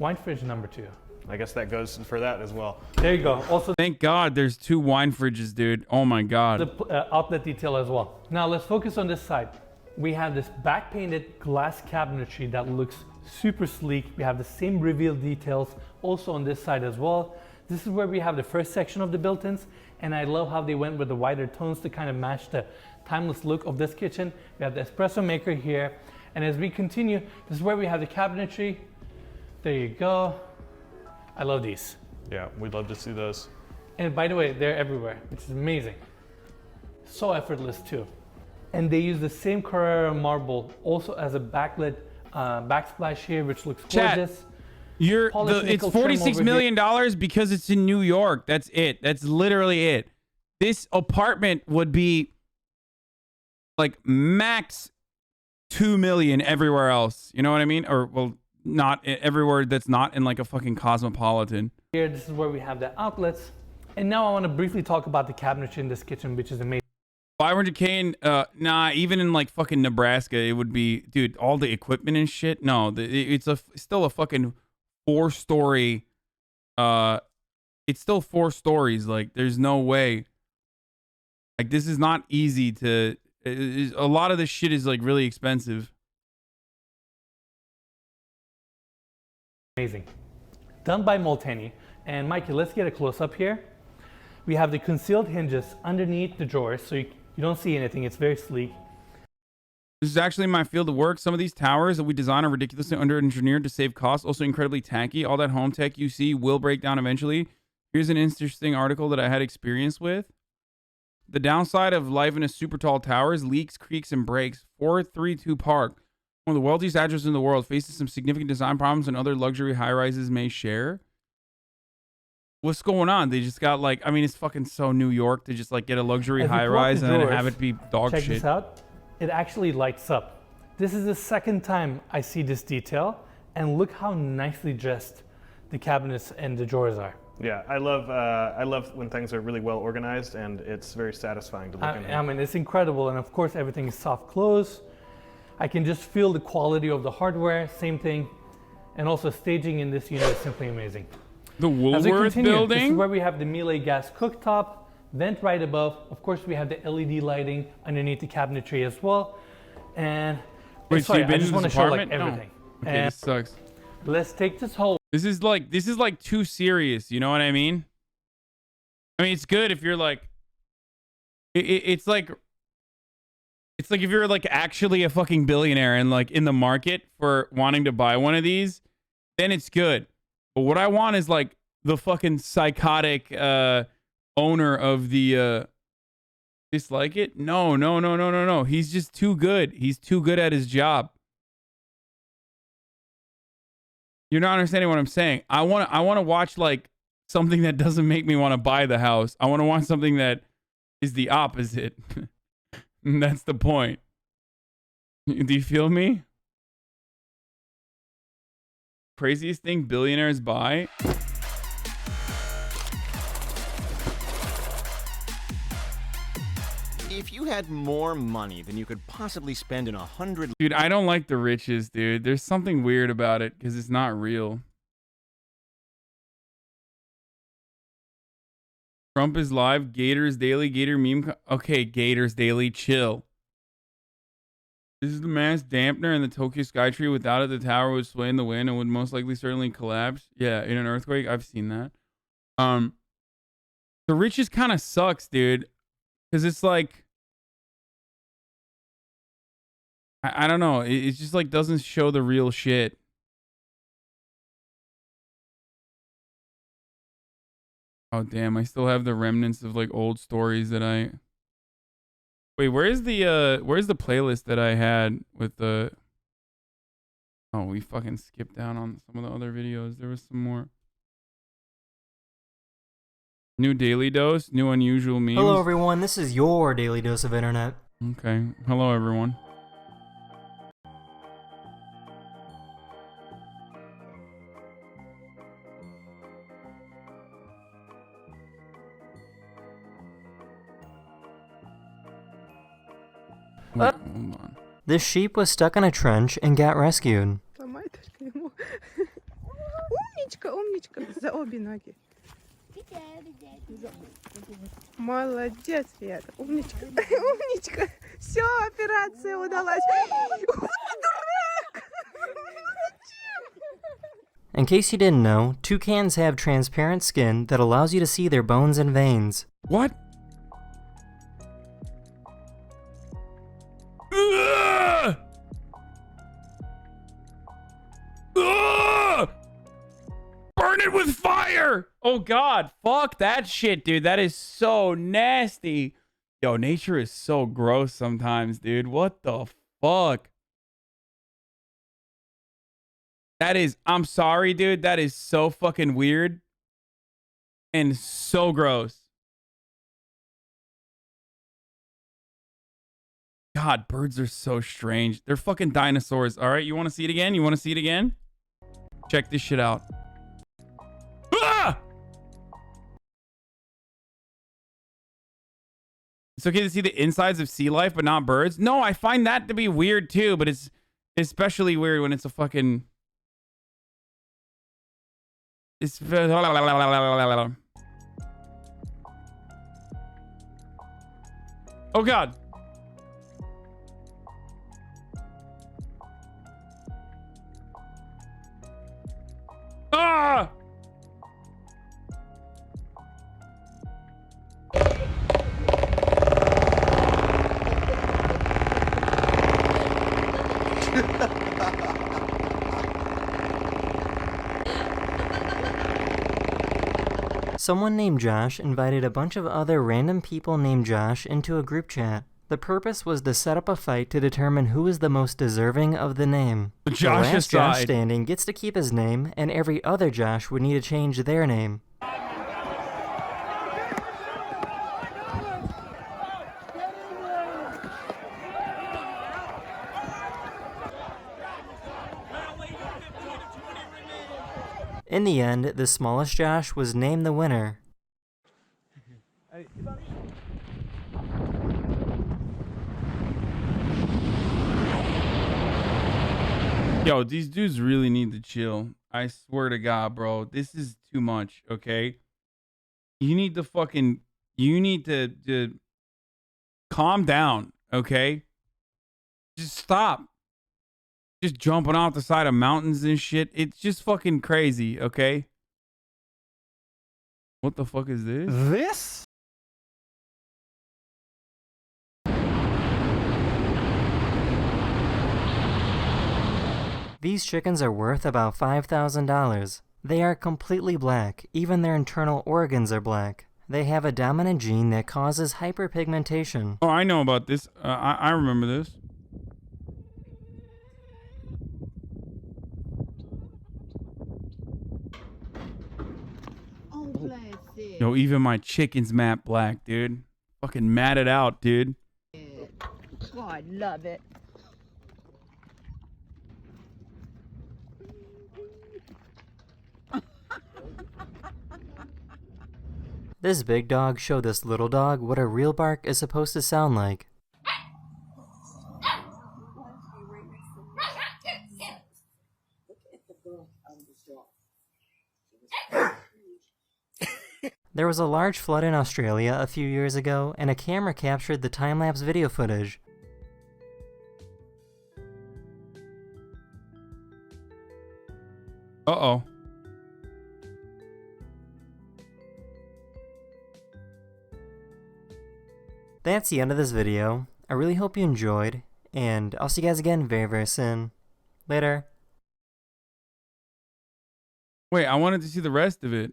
wine fridge number 2. I guess that goes for that as well. There you go. Also, thank God there's 2 wine fridges, dude. Oh my God. The outlet detail as well. Now let's focus on this side. We have this back painted glass cabinetry that looks super sleek. We have the same reveal details also on this side as well. This is where we have the first section of the built-ins, and I love how they went with the wider tones to kind of match the timeless look of this kitchen. We have the espresso maker here, and as we continue, this is where we have the cabinetry. There you go. I love these. Yeah, we'd love to see those. And by the way, they're everywhere, which is amazing. So effortless too. And they use the same Carrara marble also as a backlit backsplash here, which looks gorgeous. It's $46 million because it's in New York. That's it. That's literally it. This apartment would be like max 2 million everywhere else. You know what I mean? Or well, not everywhere that's not in like a fucking cosmopolitan. Here, this is where we have the outlets. And now I want to briefly talk about the cabinetry in this kitchen, which is amazing. 500K, nah, even in like fucking Nebraska, it would be, dude, all the equipment and shit. No, it's still a fucking 4-story, it's still 4 stories. Like, there's no way. Like, this is not easy to, a lot of this shit is like really expensive. Amazing. Done by Molteni. And Mikey, let's get a close up here. We have the concealed hinges underneath the drawers, so you don't see anything. It's very sleek. This is actually my field of work. Some of these towers that we design are ridiculously under-engineered to save costs, also incredibly tanky. All that home tech you see will break down eventually. Here's an interesting article that I had experience with. The downside of life in a super tall tower is leaks, creaks, and breaks. 432 Park, one of the wealthiest addresses in the world, faces some significant design problems and other luxury high-rises may share. What's going on? They just got like, I mean, it's fucking so New York to just like get a luxury high-rise and then have it be dog shit. Check this out. It actually lights up. This is the second time I see this detail, and look how nicely dressed the cabinets and the drawers are. Yeah, I love when things are really well organized, and it's very satisfying to look at. I mean, it's incredible, and of course everything is soft close. I can just feel the quality of the hardware. Same thing, and also staging in this unit is simply amazing. The Woolworth building. This is where we have the Miele gas cooktop, vent right above. Of course, we have the LED lighting underneath the cabinetry as well. And wait, sorry, so you've been I just in want to this show apartment? like everything. No. Okay, this sucks. Let's take this whole. This is like too serious. You know what I mean? I mean, it's good if you're like, it's like if you're like actually a fucking billionaire and like in the market for wanting to buy one of these, then it's good. But what I want is like the fucking psychotic owner of the dislike it. No. He's just too good. He's too good at his job. You're not understanding what I'm saying. I want to watch like something that doesn't make me want to buy the house. I want to watch something that is the opposite. And that's the point. Do you feel me? Craziest thing billionaires buy? If you had more money than you could possibly spend in 100... Dude, I don't like the Richest, dude. There's something weird about it because it's not real. Trump is live. Gators Daily. Gator meme. Okay, Gators Daily. Chill. This is the mass dampener in the Tokyo Skytree. Without it, the tower would sway in the wind and would most likely certainly collapse. Yeah, in an earthquake. I've seen that. The Richest kind of sucks, dude. Because it's like... I don't know. It just like doesn't show the real shit. Oh damn! I still have the remnants of like old stories that I. Wait, where's the playlist that I had with the? Oh, we fucking skipped down on some of the other videos. There was some more. New daily dose, new unusual memes. Hello everyone, this is your daily dose of internet. Okay, hello everyone. Wait, hold on. This sheep was stuck in a trench and got rescued. Умничка, умничка, за обе ноги. Молодец, Света, умничка, умничка. Все, операция удалась. Дурак! In case you didn't know, toucans have transparent skin that allows you to see their bones and veins. What? Ugh! Ugh! Burn it with fire! Oh god, fuck that shit, dude. That is so nasty. Yo, nature is so gross sometimes, dude. What the fuck? That is, I'm sorry, dude. That is so fucking weird. And so gross. God, birds are so strange. They're fucking dinosaurs. All right, you want to see it again? You want to see it again? Check this shit out. Ah! It's okay to see the insides of sea life, but not birds. No, I find that to be weird too, but it's especially weird when it's a fucking... It's... Oh god. Ah! Someone named Josh invited a bunch of other random people named Josh into a group chat. The purpose was to set up a fight to determine who is the most deserving of the name. The last Josh standing gets to keep his name, and every other Josh would need to change their name. In the end, the smallest Josh was named the winner. Yo, these dudes really need to chill. I swear to God, bro. This is too much, okay? You need to calm down, okay? Just stop. Just jumping off the side of mountains and shit. It's just fucking crazy, okay? What the fuck is this? This? These chickens are worth about $5,000. They are completely black. Even their internal organs are black. They have a dominant gene that causes hyperpigmentation. Oh, I know about this. I remember this. Yo, even my chicken's matte black, dude. Fucking matted out, dude. Oh, I love it. This big dog showed this little dog what a real bark is supposed to sound like. There was a large flood in Australia a few years ago, and a camera captured the time-lapse video footage. Uh-oh. That's the end of this video. I really hope you enjoyed, and I'll see you guys again very, very soon. Later. Wait, I wanted to see the rest of it.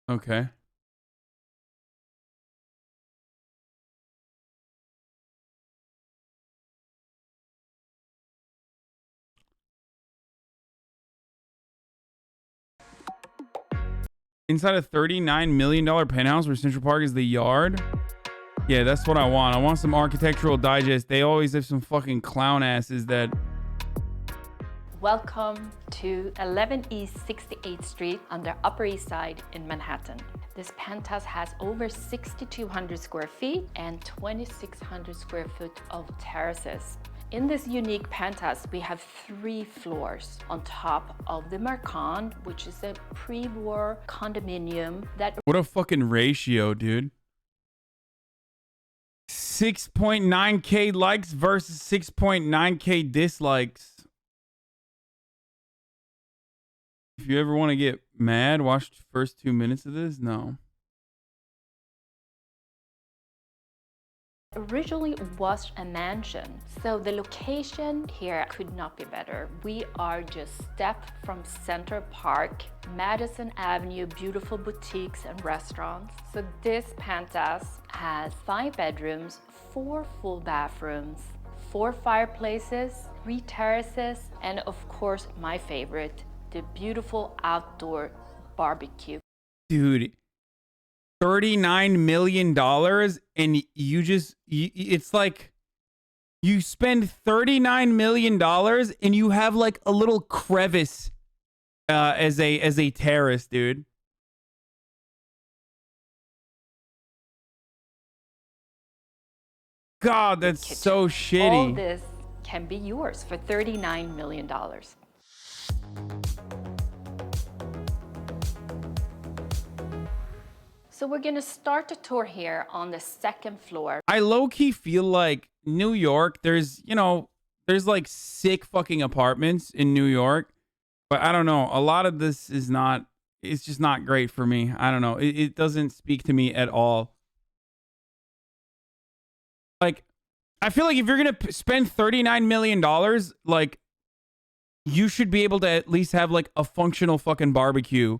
Okay. Inside a $39 million penthouse where Central Park is the yard? Yeah, that's what I want. I want some architectural digest. They always have some fucking clown asses that... Welcome to 11 East 68th Street on the Upper East Side in Manhattan. This penthouse has over 6,200 square feet and 2,600 square foot of terraces. In this unique penthouse, we have 3 floors on top of the Marcon, which is a pre-war condominium that... What a fucking ratio, dude. 6.9K likes versus 6.9K dislikes. If you ever want to get mad, watch the first 2 minutes of this. No. Originally was a mansion, so the location here could not be better. We are just steps from Central Park, Madison Avenue, beautiful boutiques and restaurants. So this penthouse has 5 bedrooms, 4 full bathrooms, 4 fireplaces, 3 terraces, and of course my favorite, the beautiful outdoor barbecue. Dude, $39 million and it's like you spend $39 million and you have like a little crevice as a terrace, dude. God, that's so shitty. All this can be yours for $39 million. So we're gonna start the tour here on the 2nd floor. I low-key feel like New York, there's like sick fucking apartments in New York, but I don't know. A lot of this is not, it's just not great for me. I don't know. It doesn't speak to me at all. Like, I feel like if you're going to spend $39 million, like, you should be able to at least have like a functional fucking barbecue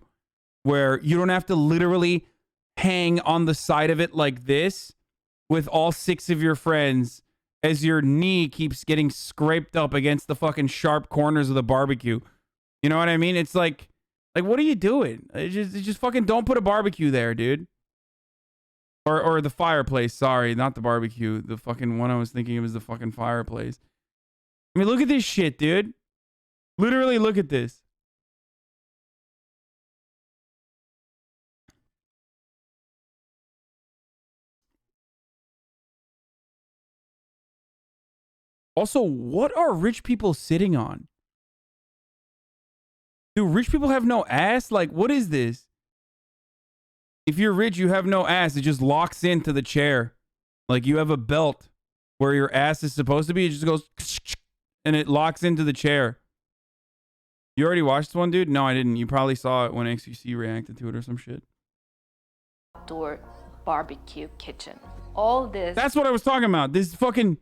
where you don't have to literally hang on the side of it like this with all 6 of your friends as your knee keeps getting scraped up against the fucking sharp corners of the barbecue. You know what I mean? It's like what are you doing? It's just fucking don't put a barbecue there, dude. Or the fireplace. Sorry, not the barbecue. The fucking one I was thinking of is the fucking fireplace. I mean, look at this shit, dude. Literally, look at this. Also, what are rich people sitting on? Do rich people have no ass? Like, what is this? If you're rich, you have no ass. It just locks into the chair. Like, you have a belt where your ass is supposed to be. It just goes and it locks into the chair. You already watched this one, dude? No, I didn't. You probably saw it when XQC reacted to it or some shit. Outdoor barbecue kitchen. All this. That's what I was talking about. This fucking...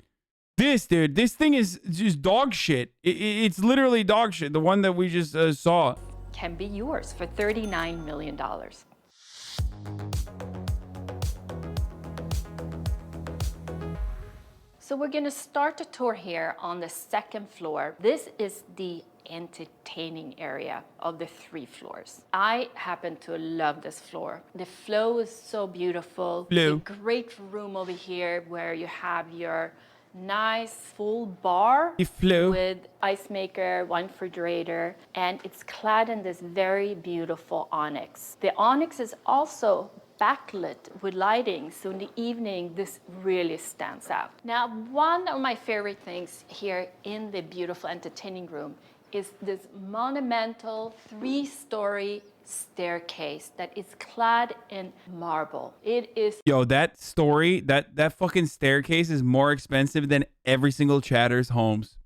This, dude. This thing is just dog shit. It's literally dog shit. The one that we just saw. Can be yours for $39 million. So we're going to start the tour here on the 2nd floor. This is the entertaining area of the 3 floors. I happen to love this floor. The flow is so beautiful. Blue. A great room over here where you have your nice full bar with ice maker, wine refrigerator, and it's clad in this very beautiful onyx. The onyx is also backlit with lighting. So in the evening, this really stands out. Now, one of my favorite things here in the beautiful entertaining room is this monumental 3-story staircase that is clad in marble. It is... Yo, that story, that fucking staircase is more expensive than every single Chatter's homes.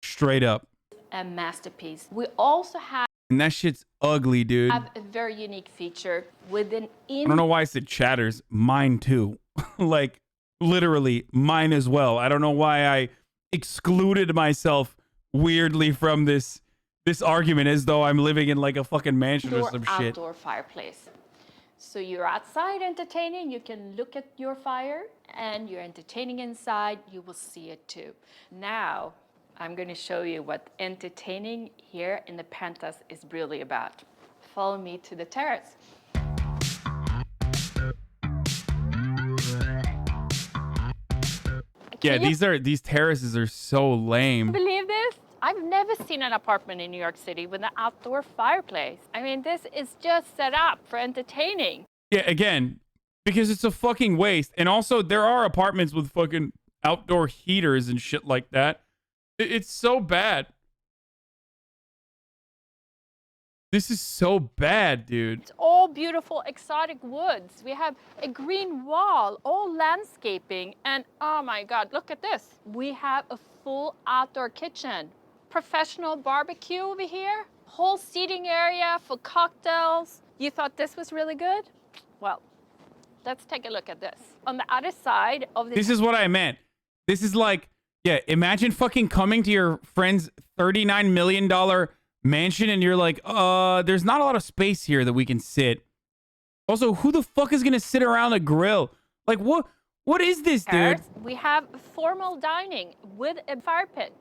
Straight up. a masterpiece. We also have... And that shit's ugly, dude. have a very unique feature with an I don't know why I said Chatters. Mine too. Like, literally, mine as well. I don't know why I excluded myself weirdly from this argument as though I'm living in like a fucking mansion or some shit. Outdoor fireplace. So you're outside entertaining, you can look at your fire, and you're entertaining inside, you will see it too. Now, I'm going to show you what entertaining here in the Penthouse is really about. Follow me to the terrace. Yeah, these terraces are so lame. Believe this? I've never seen an apartment in New York City with an outdoor fireplace. I mean, this is just set up for entertaining. Yeah, again, because it's a fucking waste. And also, there are apartments with fucking outdoor heaters and shit like that. It's so bad. This is so bad, dude. It's all beautiful, exotic woods. We have a green wall, all landscaping. And oh my God, look at this. We have a full outdoor kitchen. Professional barbecue over here. Whole seating area for cocktails. You thought this was really good? Well, let's take a look at this. On the other side of the... This is what I meant. This is like, yeah, imagine fucking coming to your friend's $39 million mansion and you're like, there's not a lot of space here that we can sit. Also, who the fuck is gonna sit around a grill? Like, what is this, dude? We have formal dining with a fire pit.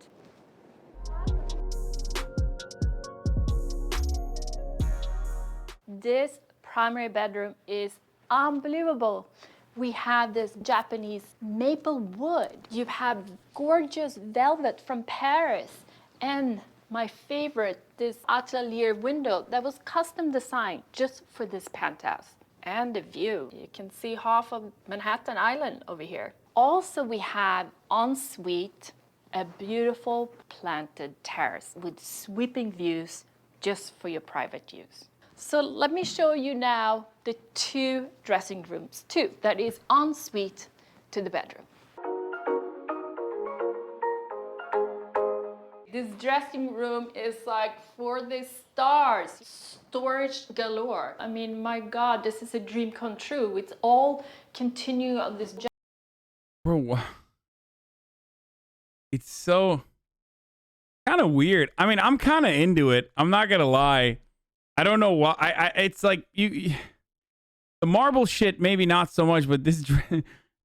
This primary bedroom is unbelievable. We have this Japanese maple wood. You have gorgeous velvet from Paris. And my favorite, this atelier window that was custom designed just for this penthouse. And the view. You can see half of Manhattan Island over here. Also, we have ensuite a beautiful planted terrace with sweeping views just for your private use. So let me show you now the 2 dressing rooms, that is ensuite to the bedroom. This dressing room is like for the stars, storage galore. I mean, my God, this is a dream come true. It's all continuing on this. Bro, it's so kind of weird. I mean, I'm kind of into it. I'm not gonna lie. I don't know why. It's like the marble shit, maybe not so much, but this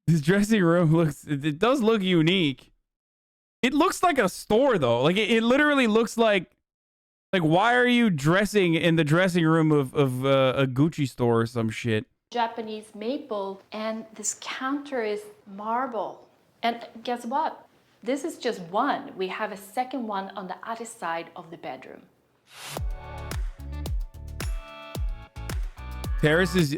dressing room it does look unique. It looks like a store though. Like it literally looks like why are you dressing in the dressing room of a Gucci store or some shit? Japanese maple, and this counter is marble. And guess what? This is just one. We have a second one on the other side of the bedroom. Terrace is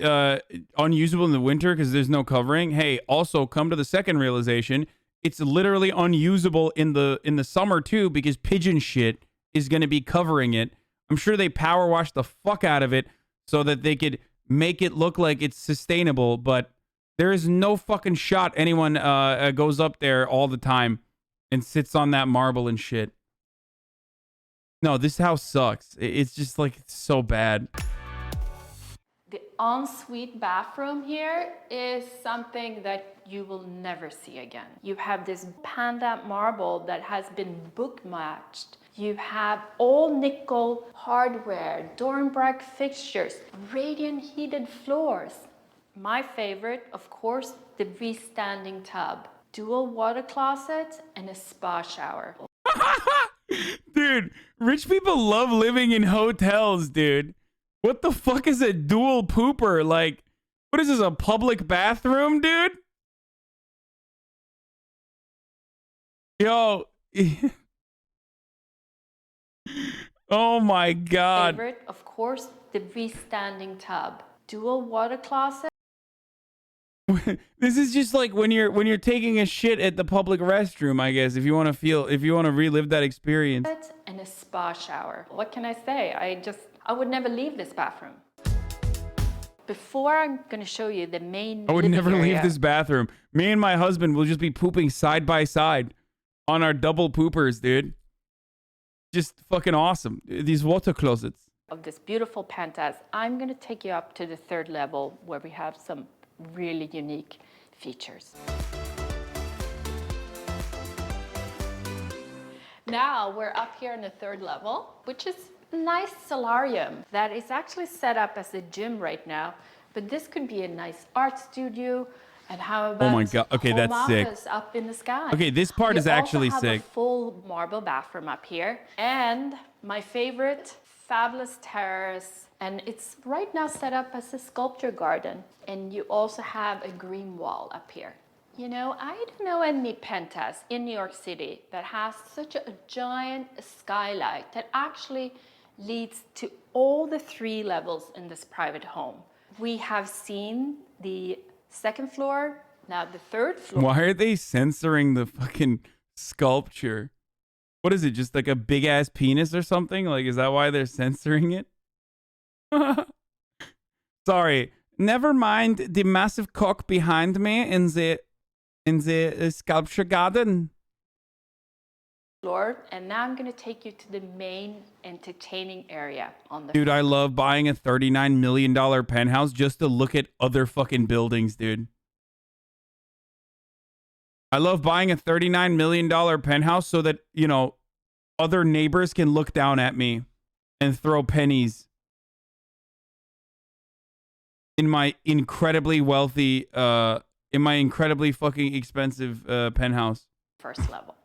unusable in the winter because there's no covering. Hey, also come to the second realization. It's literally unusable in the summer too because pigeon shit is going to be covering it. I'm sure they power wash the fuck out of it so that they could make it look like it's sustainable, but there is no fucking shot anyone goes up there all the time and sits on that marble and shit. No, this house sucks. It's just like, it's so bad. The ensuite bathroom here is something that you will never see again. You have this panda marble that has been book matched. You have all nickel hardware, Dornbrack fixtures, radiant heated floors. My favorite, of course, the freestanding tub, dual water closet, and a spa shower. Dude, rich people love living in hotels, dude. What the fuck is a dual pooper? Like, what is this, a public bathroom, dude? Yo. Oh my God. Favorite, of course, the freestanding tub, dual water closet. This is just like when you're taking a shit at the public restroom, I guess, if you want to relive that experience. And a spa shower. What can I say? I would never leave this bathroom. Before I'm going to show you the main I would living never leave area. this bathroom. Me and my husband will just be pooping side by side on our double poopers, dude. Just fucking awesome. These water closets. Of this beautiful penthouse, I'm going to take you up to the 3rd level where we have some really unique features. Now we're up here on the 3rd level, which is a nice solarium that is actually set up as a gym right now, but this could be a nice art studio. And how about Oh my God. Okay, that's home sick. office up in the sky? Okay, this part is actually also have sick. a full marble bathroom up here, and my favorite, fabulous terrace, and it's right now set up as a sculpture garden. And you also have a green wall up here. You know, I don't know any penthouse in New York City that has such a giant skylight that actually leads to all the 3 levels in this private home. We have seen the 2nd floor, now the 3rd floor. Why are they censoring the fucking sculpture? What is it? Just like a big ass penis or something? Like, is that why they're censoring it? Sorry. Never mind the massive cock behind me in the sculpture garden. Floor, and now I'm going to take you to the main entertaining area on the Dude, I love buying a $39 million penthouse just to look at other fucking buildings, dude. I love buying a $39 million penthouse so that, you know, other neighbors can look down at me and throw pennies in my incredibly wealthy, in my incredibly fucking expensive penthouse. 1st level.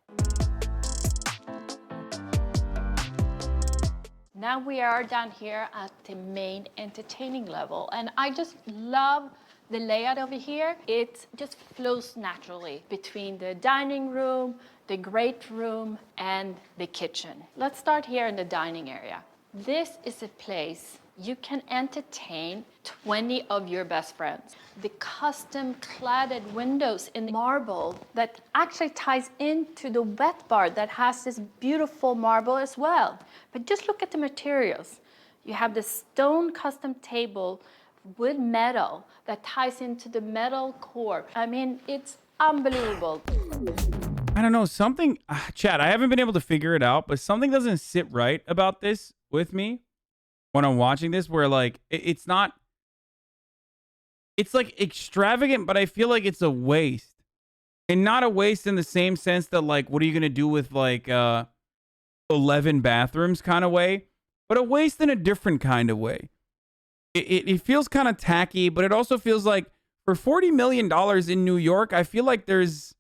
Now we are down here at the main entertaining level, and I just love the layout over here. It just flows naturally between the dining room, the great room, and the kitchen. Let's start here in the dining area. This is a place you can entertain 20 of your best friends. The custom cladded windows in marble that actually ties into the wet bar that has this beautiful marble as well. But just look at the materials. You have the stone custom table with metal that ties into the metal core. I mean, it's unbelievable. I don't know, something, Chad, I haven't been able to figure it out, but something doesn't sit right about this with me when I'm watching this, where like, it's not, it's like extravagant, but I feel like it's a waste. And not a waste in the same sense that like, what are you going to do with like 11 bathrooms kind of way, but a waste in a different kind of way. It feels kind of tacky, but it also feels like for $40 million in New York, I feel like there's,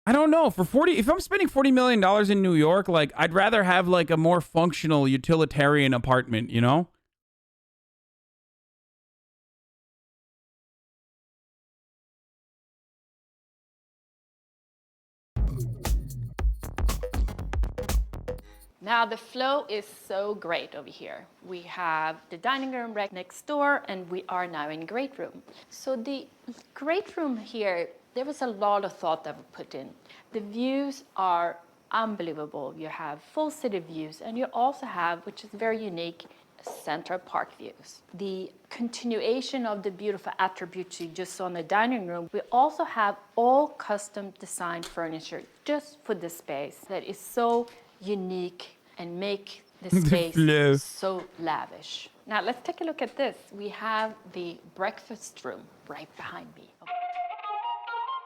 I don't know, if I'm spending $40 million in New York, like I'd rather have like a more functional utilitarian apartment, you know? Now the flow is so great over here. We have the dining room right next door, and we are now in great room. So the great room here, there was a lot of thought that was put in. The views are unbelievable. You have full city views, and you also have, which is very unique, Central Park views. The continuation of the beautiful attributes you just saw in the dining room, we also have all custom designed furniture just for this space that is so unique and make the space so lavish. Now let's take a look at this. We have the breakfast room right behind me.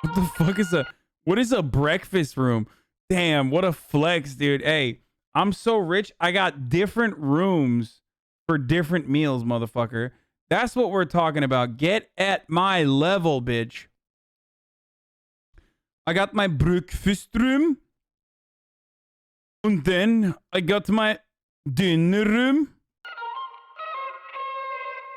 What the fuck what is a breakfast room? Damn, what a flex, dude. Hey, I'm so rich. I got different rooms for different meals, motherfucker. That's what we're talking about. Get at my level, bitch. I got my breakfast room. And then I got my dinner room.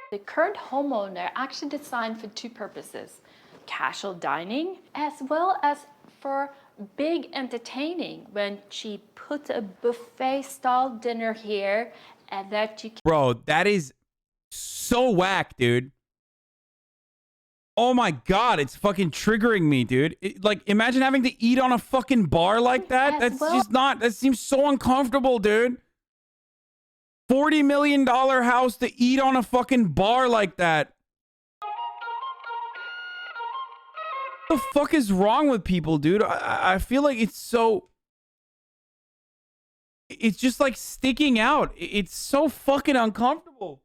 The current homeowner actually designed for 2 purposes. Casual dining, as well as for big entertaining when she put a buffet style dinner here and that you can... Bro, that is so whack, dude. Oh my God, it's fucking triggering me, dude. Like, imagine having to eat on a fucking bar like that. That's just not, that seems so uncomfortable, dude. $40 million house to eat on a fucking bar like that. What the fuck is wrong with people, dude? I feel like it's so... It's just like sticking out. It's so fucking uncomfortable.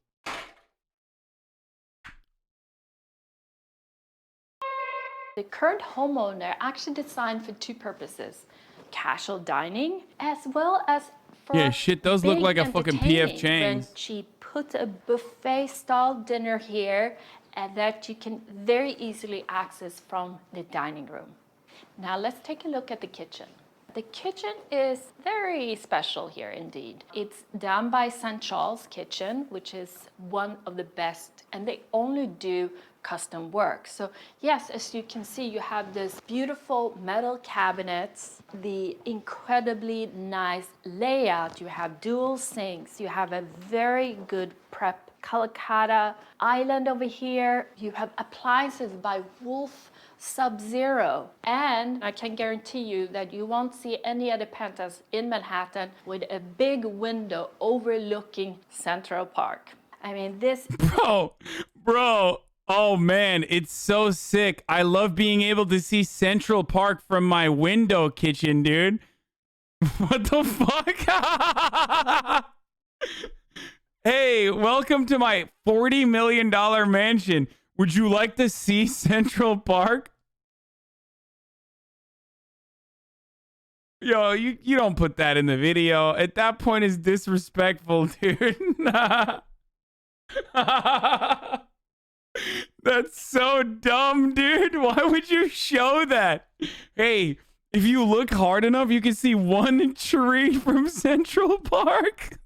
The current homeowner actually designed for two purposes: casual dining as well as for Yeah, shit does look like a fucking PF Chang's. When she put a buffet style dinner here and that you can very easily access from the dining room. Now let's take a look at the kitchen. The kitchen is very special here indeed. It's done by St. Charles Kitchen, which is one of the best, and they only do custom work. So yes, as you can see, you have this beautiful metal cabinets, the incredibly nice layout. You have dual sinks. You have a very good prep Calcutta island over here. You have appliances by Wolf Sub-Zero, and I can guarantee you that you won't see any other penthouse in Manhattan with a big window overlooking Central Park. I mean, this... Bro, oh man, it's so sick. I love being able to see Central Park from my window kitchen, dude. What the fuck? Hey, welcome to my $40 million mansion. Would you like to see Central Park? Yo, you don't put that in the video. At that point, it's disrespectful, dude. That's so dumb, dude. Why would you show that? Hey, if you look hard enough, you can see one tree from Central Park.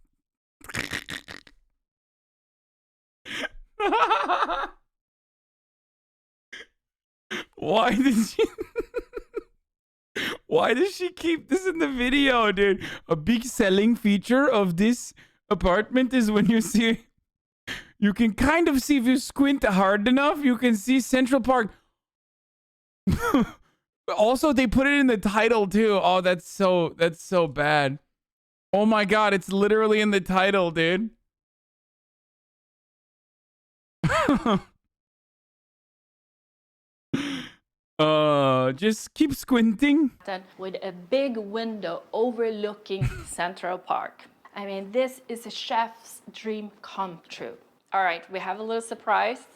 Why does she keep this in the video, dude? A big selling feature of this apartment is when you see... You can kind of see, if you squint hard enough, you can see Central Park. Also, they put it in the title too. Oh, that's so bad. Oh my God, it's literally in the title, dude. Just keep squinting. With a big window overlooking Central Park. I mean, this is a chef's dream come true. All right, we have a little surprise.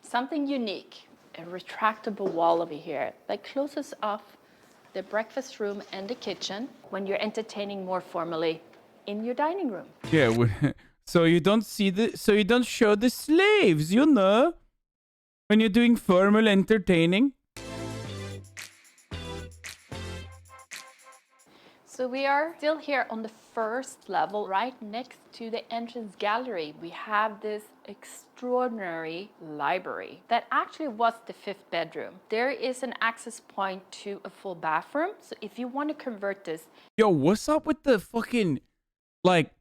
Something unique. A retractable wall over here that closes off the breakfast room and the kitchen when you're entertaining more formally in your dining room. Yeah, so you don't see so you don't show the slaves, you know, when you're doing formal entertaining. So we are still here on the first level, right next to the entrance gallery. We have this extraordinary library that actually was the 5th bedroom. There is an access point to a full bathroom. So if you want to convert this... Yo, what's up with the fucking... Like,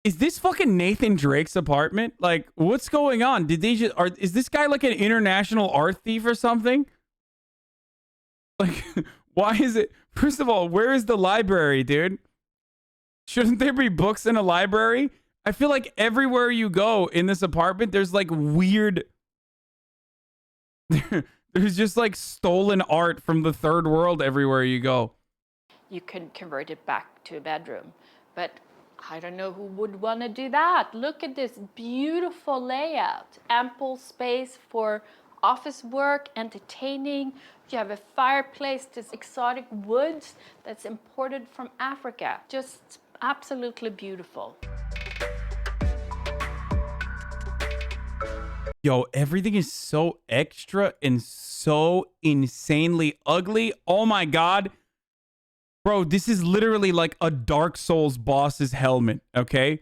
is this fucking Nathan Drake's apartment? Like, what's going on? Did they just... Is this guy like an international art thief or something? Like, why is it... First of all, where is the library, dude? Shouldn't there be books in a library? I feel like everywhere you go in this apartment, there's like weird... There's just like stolen art from the third world everywhere you go. You can convert it back to a bedroom. But I don't know who would want to do that. Look at this beautiful layout. Ample space for office work, entertaining. You have a fireplace, this exotic woods that's imported from Africa. Just absolutely beautiful. Yo, everything is so extra and so insanely ugly. Oh my God. Bro, this is literally like a Dark Souls boss's helmet, okay?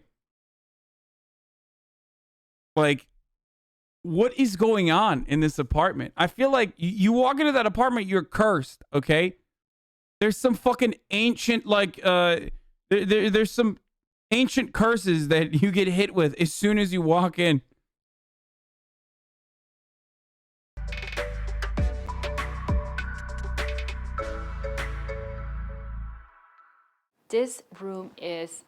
Like, what is going on in this apartment? I feel like you walk into that apartment, you're cursed, okay? There's some fucking ancient, like, there's some ancient curses that you get hit with as soon as you walk in. This room is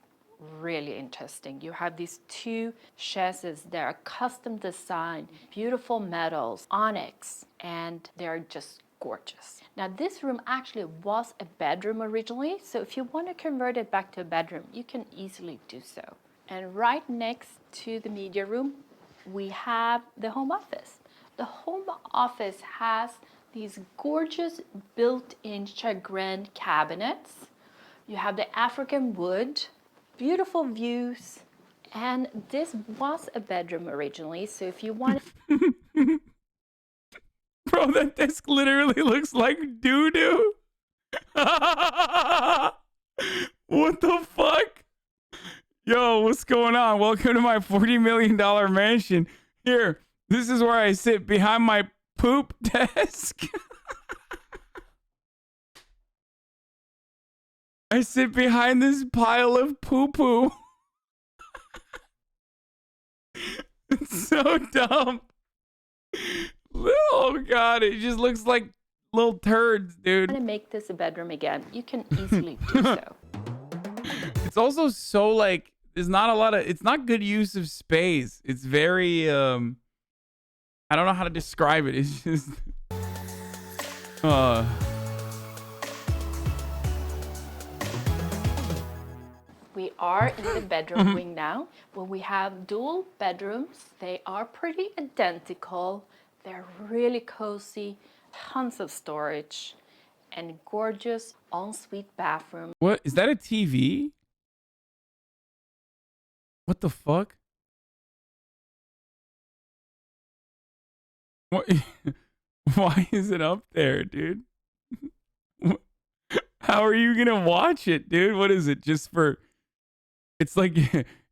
really interesting. You have these two chaises that are custom designed, beautiful metals, onyx, and they're just gorgeous. Now this room actually was a bedroom originally, so if you want to convert it back to a bedroom, you can easily do so. And right next to the media room, we have the home office. The home office has these gorgeous built-in chagrin cabinets. You have the African wood, beautiful views, and this was a bedroom originally, so if you want... Bro, that desk literally looks like doo-doo. What the fuck? Yo, what's going on? Welcome to my $40 million mansion. Here, this is where I sit behind my poop desk. I sit behind this pile of poo-poo. It's so dumb. Oh god, it just looks like little turds, dude. To make this a bedroom again, you can easily do so. It's also so like there's not a lot of, it's not good use of space. It's very I don't know how to describe it. It's just We are in the bedroom wing now, where we have dual bedrooms. They are pretty identical. They're really cozy, tons of storage, and gorgeous ensuite bathroom. What is that, a TV? What the fuck? What? Why is it up there, dude? How are you gonna watch it, dude? What is it? Just for... It's like,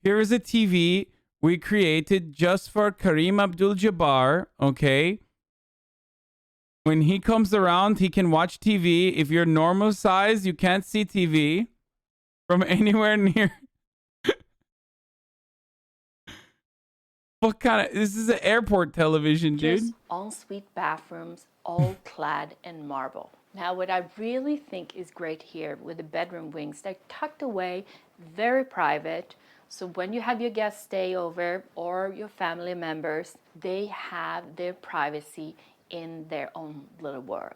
here is a TV we created just for Kareem Abdul-Jabbar, okay? When he comes around, he can watch TV. If you're normal size, you can't see TV from anywhere near. What kind of... This is an airport television, dude. Just ensuite bathrooms, all clad in marble. Now, what I really think is great here with the bedroom wings, they're tucked away, very private. So when you have your guests stay over or your family members, they have their privacy in their own little world.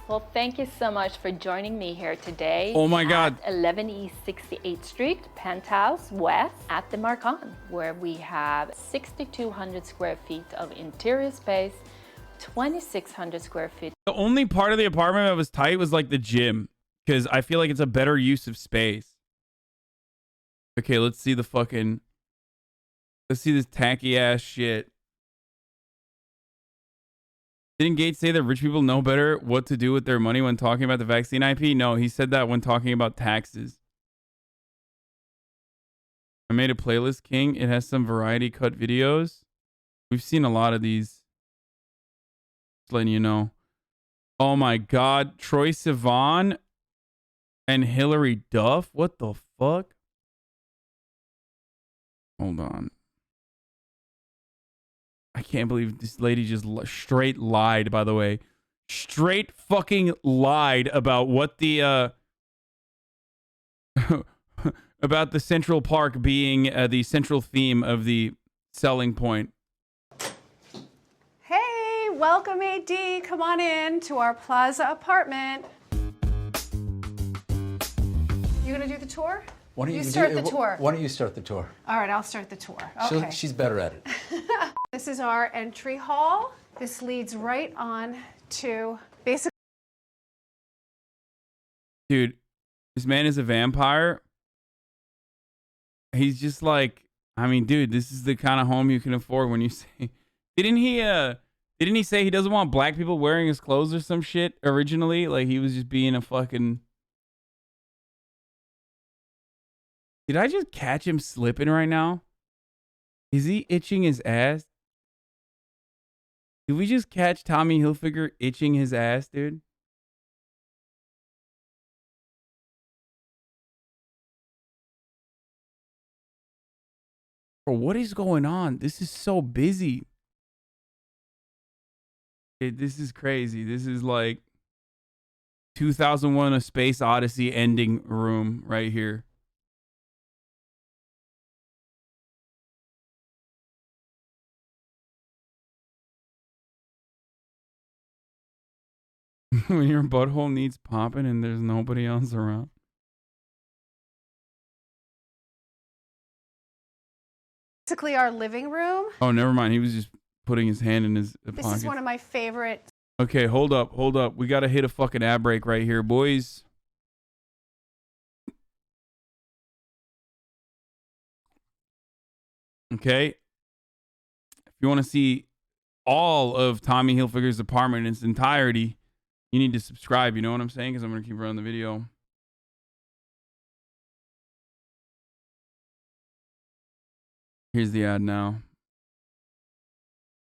Well, thank you so much for joining me here today. Oh my God. 11 East 68th Street, Penthouse West at the Marcon, where we have 6,200 square feet of interior space, 2,600 square feet. The only part of the apartment that was tight was like the gym, because I feel like it's a better use of space. Okay, let's see the fucking... Let's see this tacky ass shit. Didn't Gates say that rich people know better what to do with their money when talking about the vaccine IP? No, he said that when talking about taxes. I made a playlist, King. It has some variety cut videos. We've seen a lot of these. Just letting you know. Oh my God. Troye Sivan and Hillary Duff? What the fuck? Hold on. I can't believe this lady just straight lied, by the way. Straight fucking lied about what the, about the Central Park being the central theme of the selling point. Hey, welcome AD. Come on in to our Plaza apartment. You gonna do the tour? Why don't you start the tour? Why don't you start the tour? All right, I'll start the tour. Okay. She's better at it. This is our entry hall. This leads right on to basically. Dude, this man is a vampire. He's just like, I mean, dude, this is the kind of home you can afford when you say... Didn't he say he doesn't want black people wearing his clothes or some shit originally? Like, he was just being a fucking... Did I just catch him slipping right now? Is he itching his ass? Did we just catch Tommy Hilfiger itching his ass, dude? Bro, what is going on? This is so busy. This is crazy. This is like 2001: A Space Odyssey ending room right here. When your butthole needs popping and there's nobody else around. Basically our living room. Oh, never mind. He was just putting his hand in his pocket. This is one of my favorite. Okay, hold up. We got to hit a fucking ad break right here, boys. Okay. If you want to see all of Tommy Hilfiger's apartment in its entirety, you need to subscribe. You know what I'm saying? Because I'm going to keep running the video. Here's the ad now.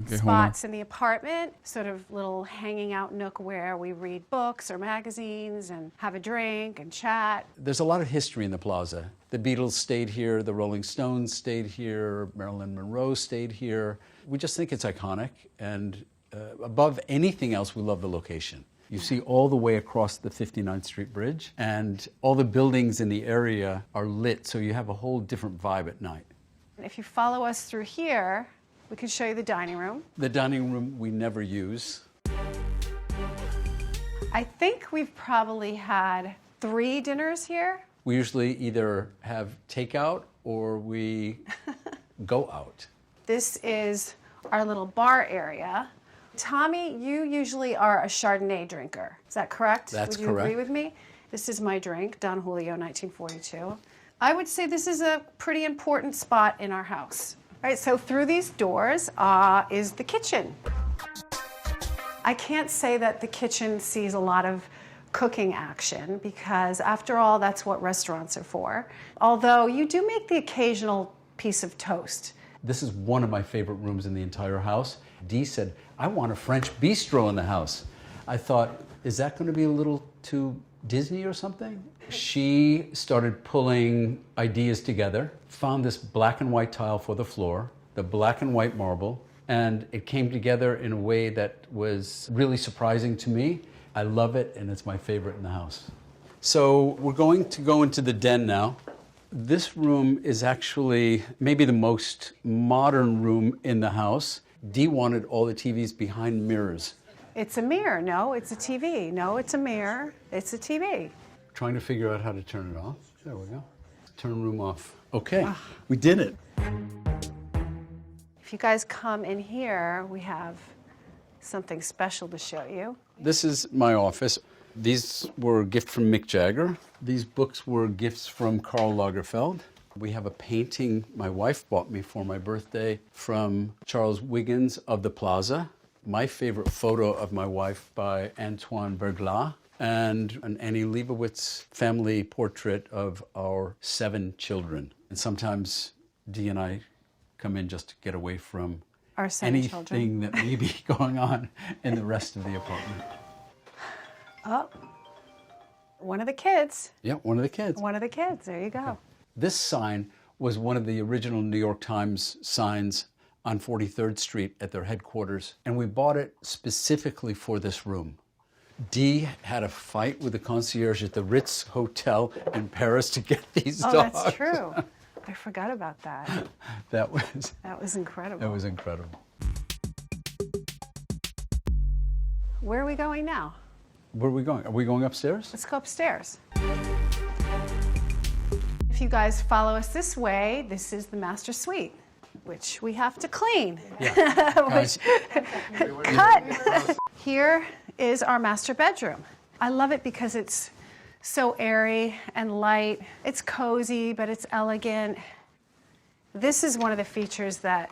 Okay, Spots in the apartment, sort of little hanging out nook where we read books or magazines and have a drink and chat. There's a lot of history in the Plaza. The Beatles stayed here, the Rolling Stones stayed here, Marilyn Monroe stayed here. We just think it's iconic, and above anything else, we love the location. You see all the way across the 59th Street Bridge, and all the buildings in the area are lit, so you have a whole different vibe at night. If you follow us through here, we can show you the dining room. The dining room we never use. I think we've probably had 3 dinners here. We usually either have takeout or we go out. This is our little bar area. Tommy, you usually are a Chardonnay drinker. Is that correct? That's correct. Would you agree with me? This is my drink, Don Julio 1942. I would say this is a pretty important spot in our house. All right, so through these doors is the kitchen. I can't say that the kitchen sees a lot of cooking action because, after all, that's what restaurants are for. Although you do make the occasional piece of toast. This is one of my favorite rooms in the entire house. Dee said, I want a French bistro in the house. I thought, is that going to be a little too Disney or something? She started pulling ideas together, found this black and white tile for the floor, the black and white marble, and it came together in a way that was really surprising to me. I love it, and it's my favorite in the house. So we're going to go into the den now. This room is actually maybe the most modern room in the house. Dee wanted all the TVs behind mirrors. It's a mirror. No, it's a TV. No, it's a mirror. It's a TV. Trying to figure out how to turn it off. There we go. Turn room off. Okay, we did it. If you guys come in here, we have something special to show you. This is my office. These were a gift from Mick Jagger. These books were gifts from Karl Lagerfeld. We have a painting my wife bought me for my birthday from Charles Wiggins of the Plaza. My favorite photo of my wife by Antoine Berglas, and an Annie Leibovitz family portrait of our 7 children. And sometimes Dee and I come in just to get away from our 7 anything children that may be going on in the rest of the apartment. Oh, one of the kids. Yeah, one of the kids. One of the kids. There you go. Okay. This sign was one of the original New York Times signs on 43rd Street at their headquarters, and we bought it specifically for this room. Dee had a fight with the concierge at the Ritz Hotel in Paris to get these dogs. Oh, that's true. I forgot about that. That was incredible. That was incredible. Where are we going now? Where are we going? Are we going upstairs? Let's go upstairs. If you guys follow us this way, this is the master suite, which we have to clean. Yeah. Cut. Here is our master bedroom. I love it because it's so airy and light. It's cozy, but it's elegant. This is one of the features that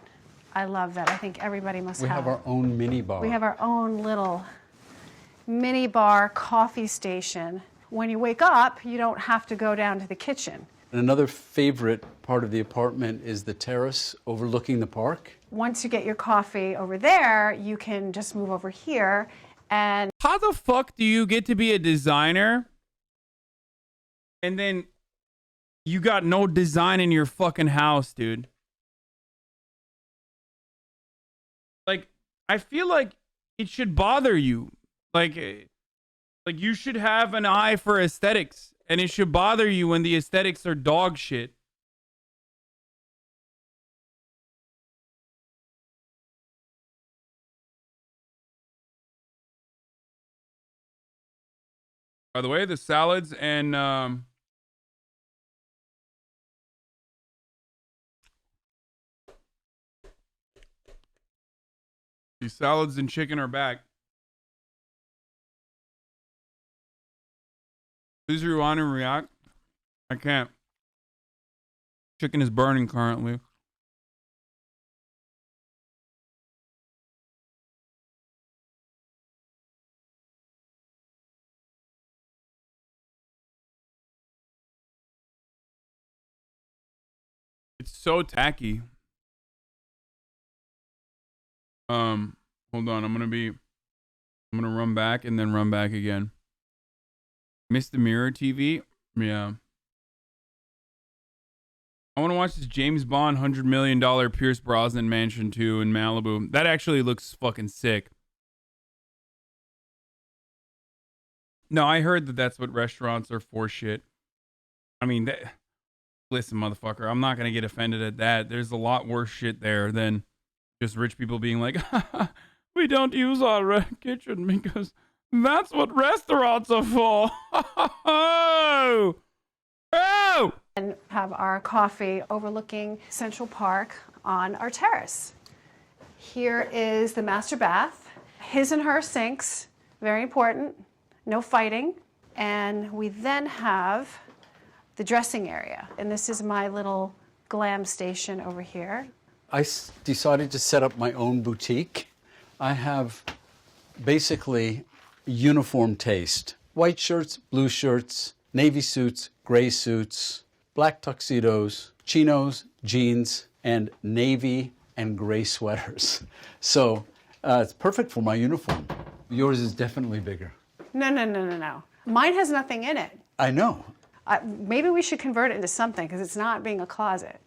I love that I think everybody must have. We have our own mini bar. We have our own little mini bar coffee station. When you wake up, you don't have to go down to the kitchen. And another favorite part of the apartment is the terrace overlooking the park. Once you get your coffee over there, you can just move over here and... How the fuck do you get to be a designer and then you got no design in your fucking house, dude? I feel like it should bother you. Like you should have an eye for aesthetics, and it should bother you when the aesthetics are dog shit. By the way, the salads and these salads and chicken are back. Please rewind and react. I can't. Chicken is burning currently. It's so tacky. Hold on. I'm gonna run back and then run back again. Miss the Mirror TV? Yeah. I want to watch this James Bond $100 million Pierce Brosnan Mansion 2 in Malibu. That actually looks fucking sick. No, I heard that that's what restaurants are for shit. I mean, listen, motherfucker, I'm not going to get offended at that. There's a lot worse shit there than just rich people being like, we don't use our kitchen because that's what restaurants are for. Oh! Oh! And have our coffee overlooking Central Park on our terrace. Here is the master bath. His and her sinks, very important, no fighting. And we then have the dressing area. And this is my little glam station over here. I decided to set up my own boutique. I have basically uniform taste. White shirts, blue shirts, navy suits, gray suits, black tuxedos, chinos, jeans, and navy and gray sweaters. So it's perfect for my uniform. Yours is definitely bigger. No. Mine has nothing in it. I know. Maybe we should convert it into something because it's not being a closet.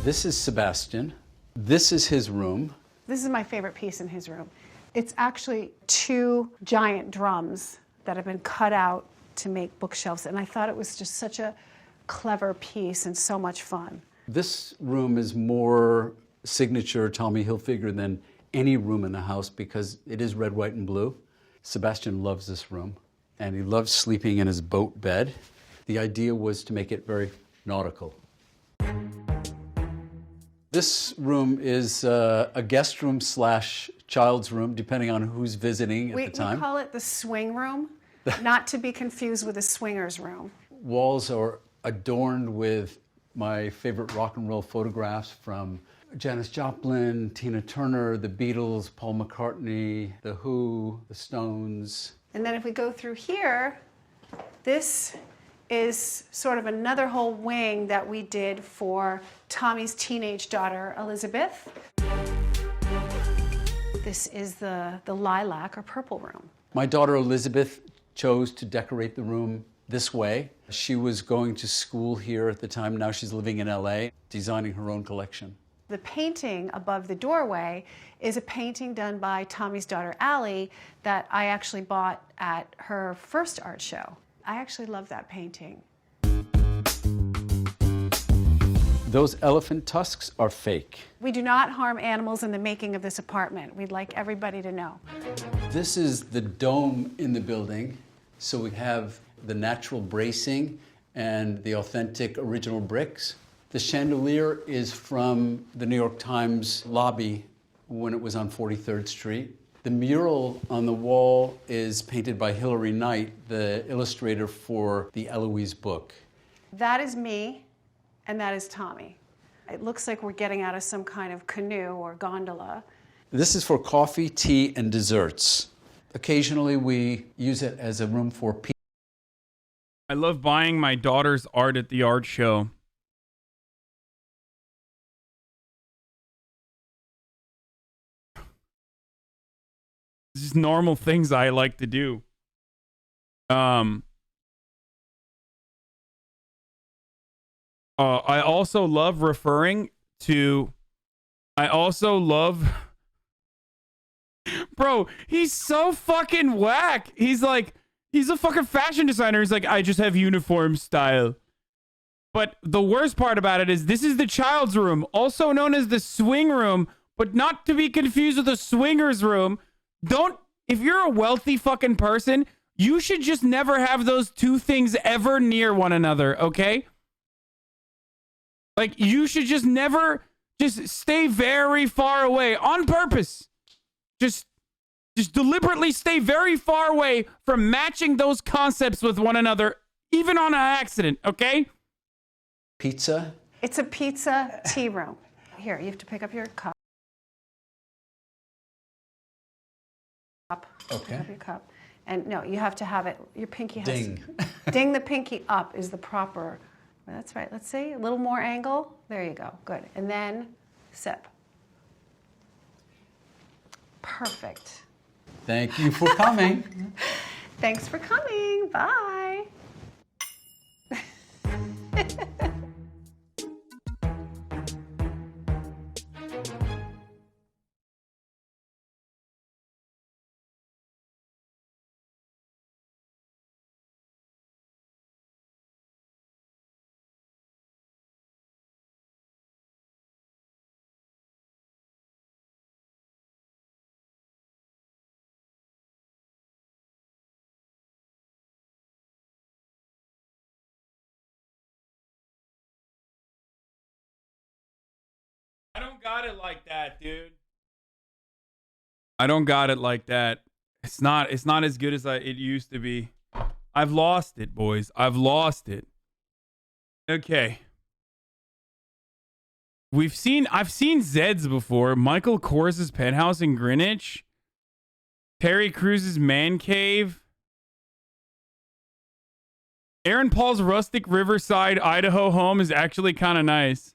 This is Sebastian. This is his room. This is my favorite piece in his room. It's actually 2 giant drums that have been cut out to make bookshelves, and I thought it was just such a clever piece and so much fun. This room is more signature Tommy Hilfiger than any room in the house because it is red, white, and blue. Sebastian loves this room, and he loves sleeping in his boat bed. The idea was to make it very nautical. This room is a guest room / child's room, depending on who's visiting at the time. We call it the swing room, not to be confused with the swinger's room. Walls are adorned with my favorite rock and roll photographs from Janis Joplin, Tina Turner, the Beatles, Paul McCartney, The Who, the Stones. And then if we go through here, this is sort of another whole wing that we did for Tommy's teenage daughter, Elizabeth. This is the lilac or purple room. My daughter Elizabeth chose to decorate the room this way. She was going to school here at the time. Now she's living in LA, designing her own collection. The painting above the doorway is a painting done by Tommy's daughter, Allie, that I actually bought at her first art show. I actually love that painting. Those elephant tusks are fake. We do not harm animals in the making of this apartment. We'd like everybody to know. This is the dome in the building. So we have the natural bracing and the authentic original bricks. The chandelier is from the New York Times lobby when it was on 43rd Street. The mural on the wall is painted by Hilary Knight, the illustrator for the Eloise book. That is me, and that is Tommy. It looks like we're getting out of some kind of canoe or gondola. This is for coffee, tea, and desserts. Occasionally we use it as a room for pizza. I love buying my daughter's art at the art show. This is normal things I like to do. I also love referring to I also love... Bro, he's so fucking whack. He's like, he's a fucking fashion designer. He's like, I just have uniform style. But the worst part about it is this is the child's room, also known as the swing room, but not to be confused with the swinger's room. If you're a wealthy fucking person, you should just never have those two things ever near one another, okay? Like, you should just never, just stay very far away on purpose. Just deliberately stay very far away from matching those concepts with one another, even on an accident, okay? Pizza? It's a pizza tea room. Here, you have to pick up your cup. Okay. Pick up your cup. And no, you have to have it, your pinky has Ding. Ding the pinky up is the proper, that's right. Let's see, a little more angle. There you go, good. And then sip. Perfect. Thank you for coming. Thanks for coming, bye. I don't got it like that, dude. I don't got it like that. It's not as good as it used to be. I've lost it, boys. I've lost it. Okay. I've seen Zeds before. Michael Kors's penthouse in Greenwich. Terry Cruz's man cave. Aaron Paul's rustic Riverside, Idaho home is actually kind of nice.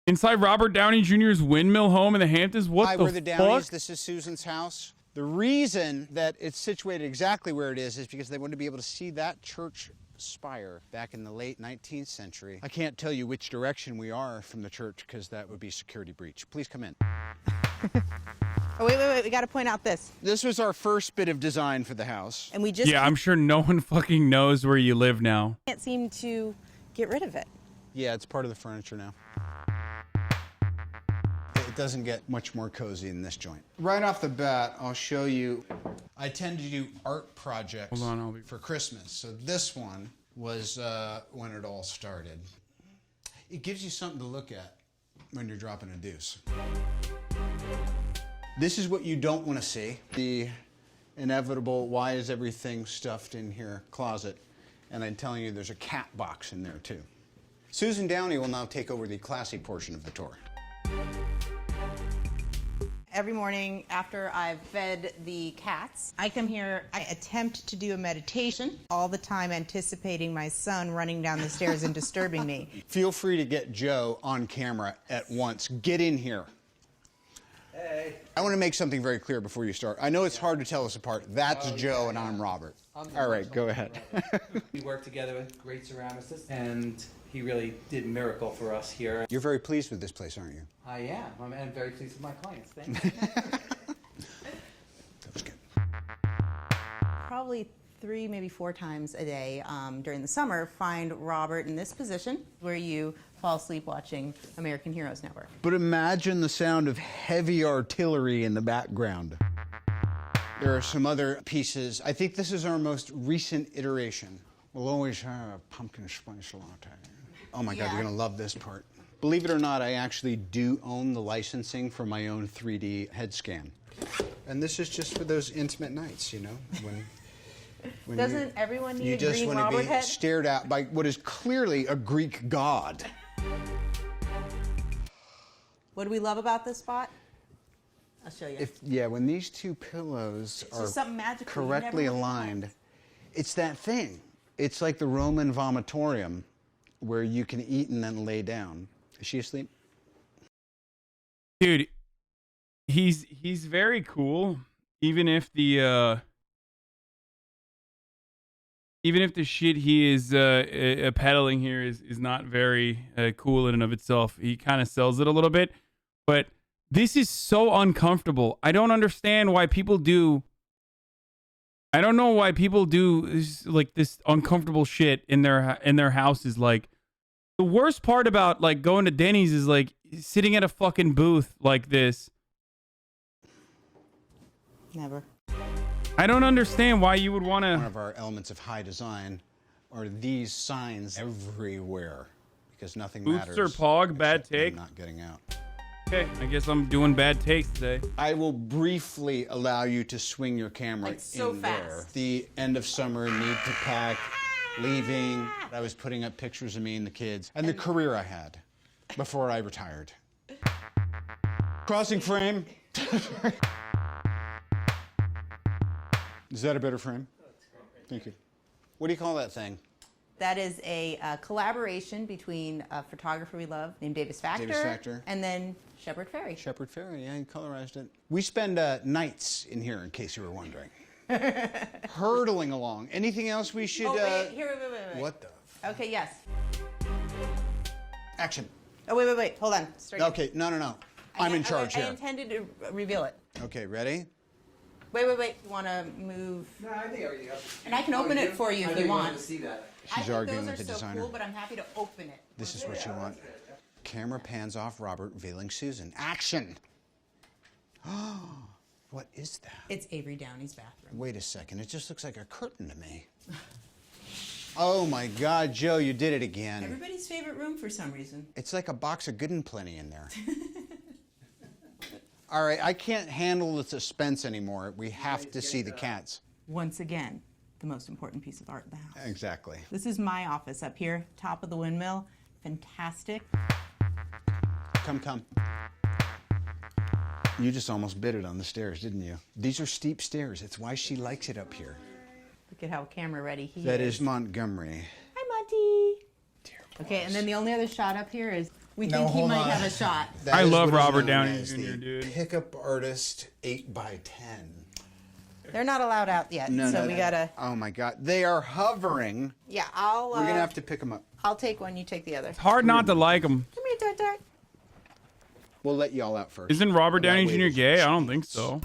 Inside Robert Downey Jr.'s Windmill home in the Hamptons. What Hi, the we're the fuck? Downeys. This is Susan's house. The reason that it's situated exactly where it is because they want to be able to see that church spire back in the late 19th century. I can't tell you which direction we are from the church because that would be security breach. Please come in. Oh, wait. We got to point out this. This was our first bit of design for the house. And we just Yeah, I'm sure no one fucking knows where you live now. can't seem to get rid of it. Yeah, it's part of the furniture now. It doesn't get much more cozy in this joint. Right off the bat, I'll show you. I tend to do art projects for Christmas. So this one was when it all started. It gives you something to look at when you're dropping a deuce. This is what you don't want to see. The inevitable, why is everything stuffed in here closet? And I'm telling you, there's a cat box in there too. Susan Downey will now take over the classy portion of the tour. Every morning after I've fed the cats, I come here, I attempt to do a meditation, all the time anticipating my son running down the stairs and disturbing me. Feel free to get Joe on camera at once. Get in here. Hey. I want to make something very clear before you start. I know it's hard to tell us apart. That's Joe and I'm Robert. All right, go ahead. We work together with great ceramicists, and he really did a miracle for us here. You're very pleased with this place, aren't you? I am. I'm very pleased with my clients. Thank you. That was good. Probably 3, maybe 4 times a day during the summer, find Robert in this position where you fall asleep watching American Heroes Network. But imagine the sound of heavy artillery in the background. There are some other pieces. I think this is our most recent iteration. We'll always have a pumpkin spice latte. Oh my God, you're gonna love this part. Believe it or not, I actually do own the licensing for my own 3D head scan. And this is just for those intimate nights, you know, when Doesn't everyone need you a just green want to Robert be head? stared at by what is clearly a Greek god. What do we love about this spot? I'll show you. When these two pillows It's are just something magical. You correctly never know. aligned, it's that thing. It's like the Roman vomitorium where you can eat and then lay down. Is she asleep? Dude, he's very cool, even if the shit he is peddling here is not very cool in and of itself. He kind of sells it a little bit. But this is so uncomfortable. I don't understand why people do. I don't know why people do like this uncomfortable shit in their houses. Like, the worst part about like going to Denny's is like sitting at a fucking booth like this. Never. I don't understand why you would want to. One of our elements of high design are these signs everywhere, because nothing matters. Booster Pog, bad take. Not getting out. Okay, I guess I'm doing bad takes today. I will briefly allow you to swing your camera Like so in fast. there. The end of summer, need to pack, leaving. I was putting up pictures of me and the kids, and the career I had before I retired. Crossing frame. Is that a better frame? Thank you. What do you call that thing? That is a collaboration between a photographer we love named Davis Factor, Davis Factor. and then Shepard Fairey. Shepard Fairey, yeah, he colorized it. We spend nights in here, in case you were wondering. Hurtling along. Anything else we should... Oh, wait, wait. What the... Okay, yes. Action. Oh, wait. Hold on. Straight. Okay, no. I'm in charge I here. intended to reveal it. Okay, ready? Wait. You want to move? No, I think I already have. And I can open it for you if you want. To see that. She's arguing with the Those are so designer. cool, but I'm happy to open it. This is what you want. Camera pans off Robert, veiling Susan. Action! What is that? It's Avery Downey's bathroom. Wait a second, it just looks like a curtain to me. Oh my God, Joe, you did it again. Everybody's favorite room for some reason. It's like a box of Good and Plenty in there. All right, I can't handle the suspense anymore. We have to see the cats. Once again, the most important piece of art in the house. Exactly. This is my office up here, top of the Windmill. Fantastic. Come. You just almost bit it on the stairs, didn't you? These are steep stairs. It's why she likes it up here. Look at how camera ready he is. That is Montgomery. Hi, Monty. Okay, and then the only other shot up here is we think he might have a shot. That is love what is Robert known Downey as Jr., the dude. Pickup artist 8x10. They're not allowed out yet, so we gotta. Oh my God, they are hovering. Yeah, I'll. We're gonna have to pick them up. I'll take one. You take the other. It's hard not to like him. Come here, Dart. We'll let y'all out first. Isn't Robert That Downey way Jr. gay? I don't think so.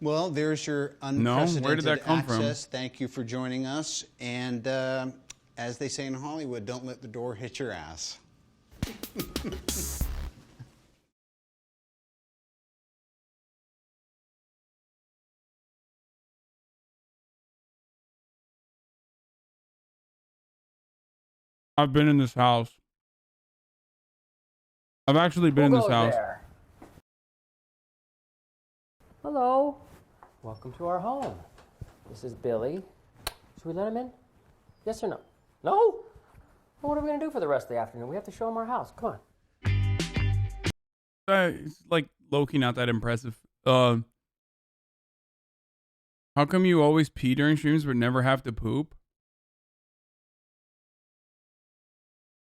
Well, there's your unprecedented where did that come from? access. Thank you for joining us. And as they say in Hollywood, don't let the door hit your ass. I've been in this house. I've actually been in this house. Hello. Welcome to our home. This is Billy. Should we let him in? Yes or no? No? Well, what are we going to do for the rest of the afternoon? We have to show him our house. Come on. It's like low-key not that impressive. How come you always pee during streams but never have to poop?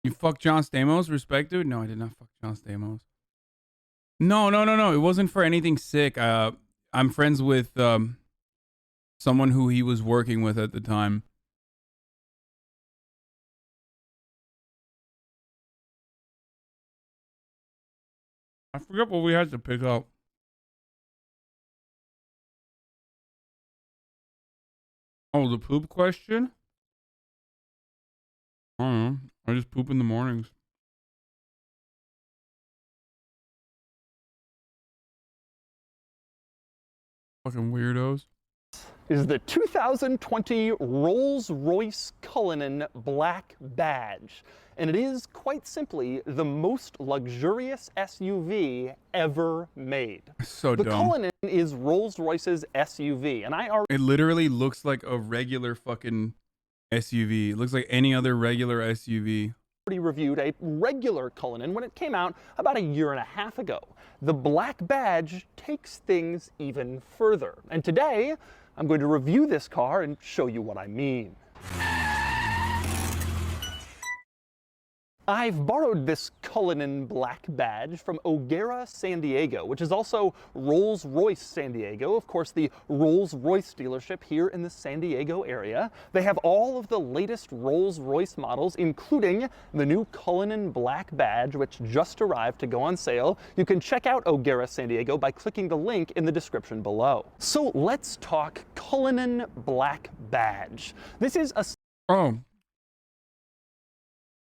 You fuck John Stamos, respect, dude? No, I did not fuck John Stamos. No. It wasn't for anything sick. I'm friends with someone who he was working with at the time. I forget what we had to pick up. Oh, the poop question? I don't know. I just poop in the mornings. Fucking weirdos. Is the 2020 Rolls-Royce Cullinan Black Badge. And it is, quite simply, the most luxurious SUV ever made. So the dumb. Cullinan is Rolls-Royce's SUV, and I already It literally looks like a regular fucking SUV. It looks like any other regular SUV. reviewed a regular Cullinan when it came out about a year and a half ago. The Black Badge takes things even further. And today, I'm going to review this car and show you what I mean. I've borrowed this Cullinan black badge from O'Gara, San Diego, which is also Rolls-Royce San Diego, of course the Rolls-Royce dealership here in the San Diego area. They have all of the latest Rolls-Royce models, including the new Cullinan black badge, which just arrived to go on sale. You can check out O'Gara, San Diego by clicking the link in the description below. So let's talk Cullinan black badge. This is a... Oh.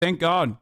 Thank God.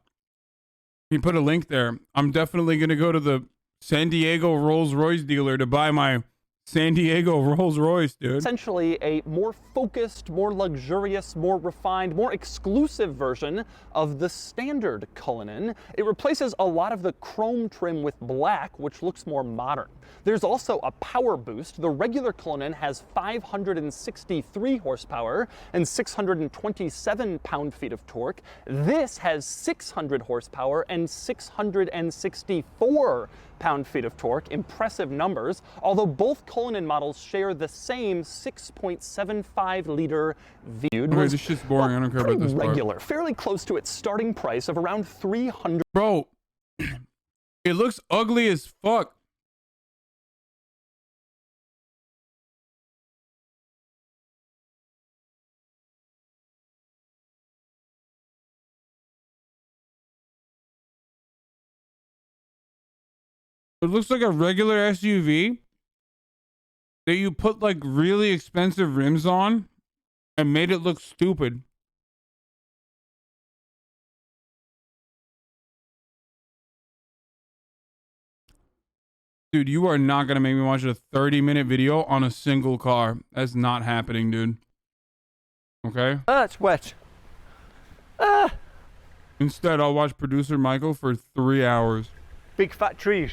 He put a link there. I'm definitely going to go to the San Diego Rolls-Royce dealer to buy my San Diego Rolls-Royce, dude. Essentially a more focused, more luxurious, more refined, more exclusive version of the standard Cullinan. It replaces a lot of the chrome trim with black, which looks more modern. There's also a power boost. The regular Cullinan has 563 horsepower and 627 pound-feet of torque. This has 600 horsepower and 664 pound-feet of torque. Impressive numbers, although both Cullinan models share the same 6.75-liter V8. Okay, this shit's boring. I don't care about this part. Regular, fairly close to its starting price of around $300. Bro, it looks ugly as fuck. It looks like a regular SUV that you put like really expensive rims on and made it look stupid. Dude, you are not going to make me watch a 30-minute video on a single car. That's not happening, dude. Okay? It's wet. Instead, I'll watch producer Michael for 3 hours. Big fat trees.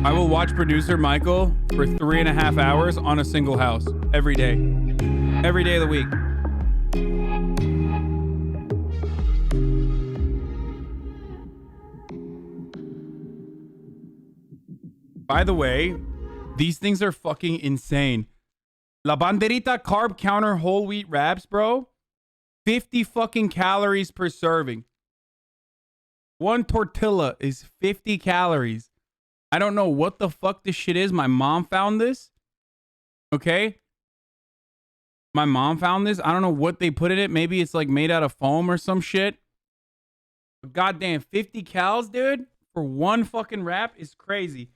I will watch producer Michael for 3.5 hours on a single house every day. Every day of the week. By the way, these things are fucking insane. La Banderita carb counter whole wheat wraps, bro. 50 fucking calories per serving. One tortilla is 50 calories. I don't know what the fuck this shit is. My mom found this. Okay? My mom found this. I don't know what they put in it. Maybe it's like made out of foam or some shit. But goddamn, 50 calories, dude, for one fucking wrap is crazy.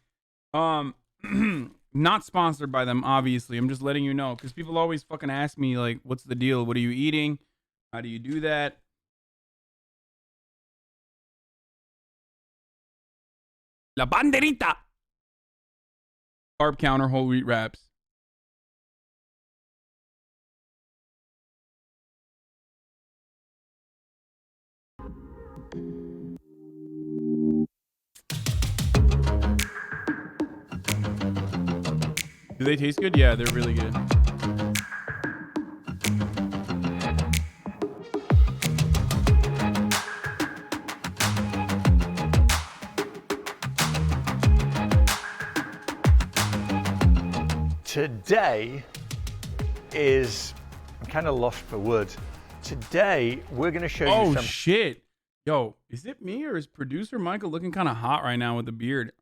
Not sponsored by them, obviously. I'm just letting you know, because people always fucking ask me, like, what's the deal? What are you eating? How do you do that? La Banderita carb counter whole wheat wraps. Do they taste good? Yeah, they're really good. Today is, I'm kind of lost for words. Today, we're going to show you some... Oh, shit. Yo, is it me or is producer Michael looking kind of hot right now with the beard?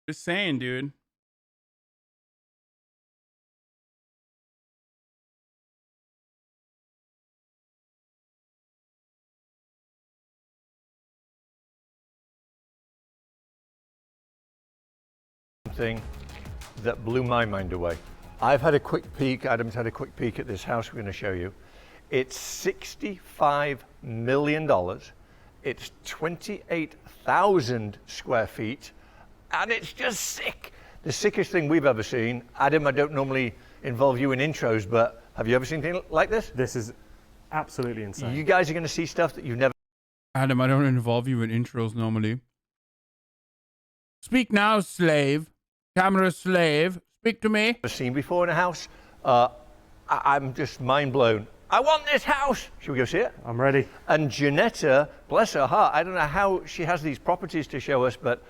Just saying, dude. Thing that blew my mind away. I've had a quick peek, Adam's had a quick peek at this house we're going to show you. It's $65 million. It's 28,000 square feet. And it's just sick. The sickest thing we've ever seen. Adam, I don't normally involve you in intros, but have you ever seen anything like this? This is absolutely insane. You guys are going to see stuff that you've never... Adam, I don't involve you in intros normally. Speak now, slave. Camera slave. Speak to me. Seen before in a house. I'm just mind blown. I want this house. Should we go see it? I'm ready. And Janetta, bless her heart, I don't know how she has these properties to show us, but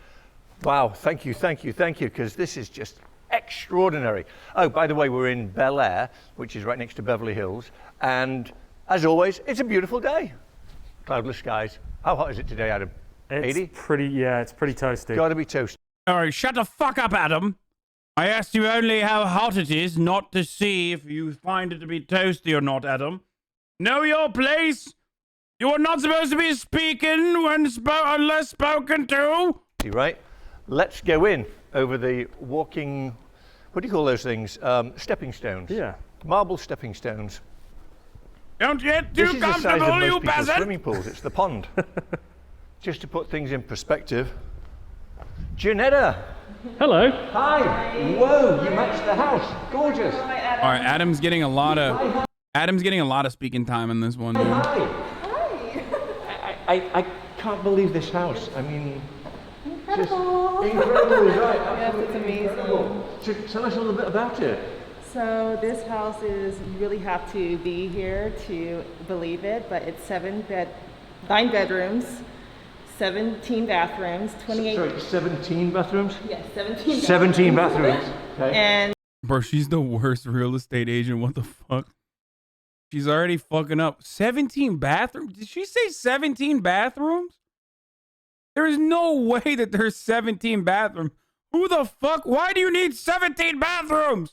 wow, thank you, because this is just extraordinary. Oh, by the way, we're in Bel Air, which is right next to Beverly Hills, and as always, it's a beautiful day. Cloudless skies. How hot is it today, Adam? 80? It's pretty toasty. Gotta be toasty. All right, shut the fuck up, Adam. I asked you only how hot it is, not to see if you find it to be toasty or not, Adam. Know your place. You are not supposed to be speaking unless spoken to. Right? Let's go in over the walking, what do you call those things? Stepping stones. Yeah. Marble stepping stones. Don't get too This is the size of comfortable, most you people's peasant. swimming pools. It's the pond. Just to put things in perspective. Janetta. Hello. Hi. Whoa, you matched the house. Gorgeous. All right, Adam's getting a lot of speaking time in this one. Dude. I can't believe this house. I mean, Incredible. just incredible, right? Yes, it's amazing. Incredible. So tell us a little bit about it. So this house is, you really have to be here to believe it, but it's 9 bedrooms, 17 bathrooms, 28. Sorry, 17 bathrooms? Yes, 17 bathrooms. 17 bathrooms. Okay. And Bro, she's the worst real estate agent. What the fuck? She's already fucking up. 17 bathrooms? Did she say 17 bathrooms? There is no way that there's 17 bathrooms. Who the fuck? Why do you need 17 bathrooms?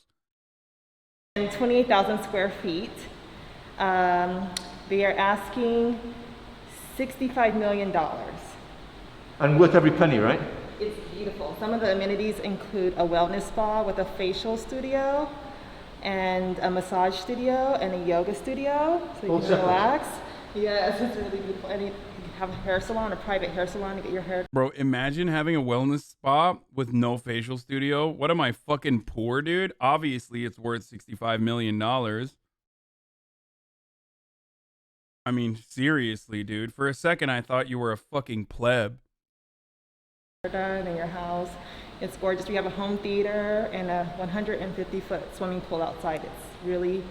28,000 square feet. They are asking $65 million. And worth every penny, right? It's beautiful. Some of the amenities include a wellness spa with a facial studio and a massage studio and a yoga studio, so you can relax. Yes, it's really beautiful. And you have a hair salon, a private hair salon to get your hair. Bro, imagine having a wellness spa with no facial studio. What am I, fucking poor, dude? Obviously, it's worth $65 million. I mean, seriously, dude. For a second, I thought you were a fucking pleb. Done in your house. It's gorgeous. We have a home theater and a 150-foot swimming pool outside. It's really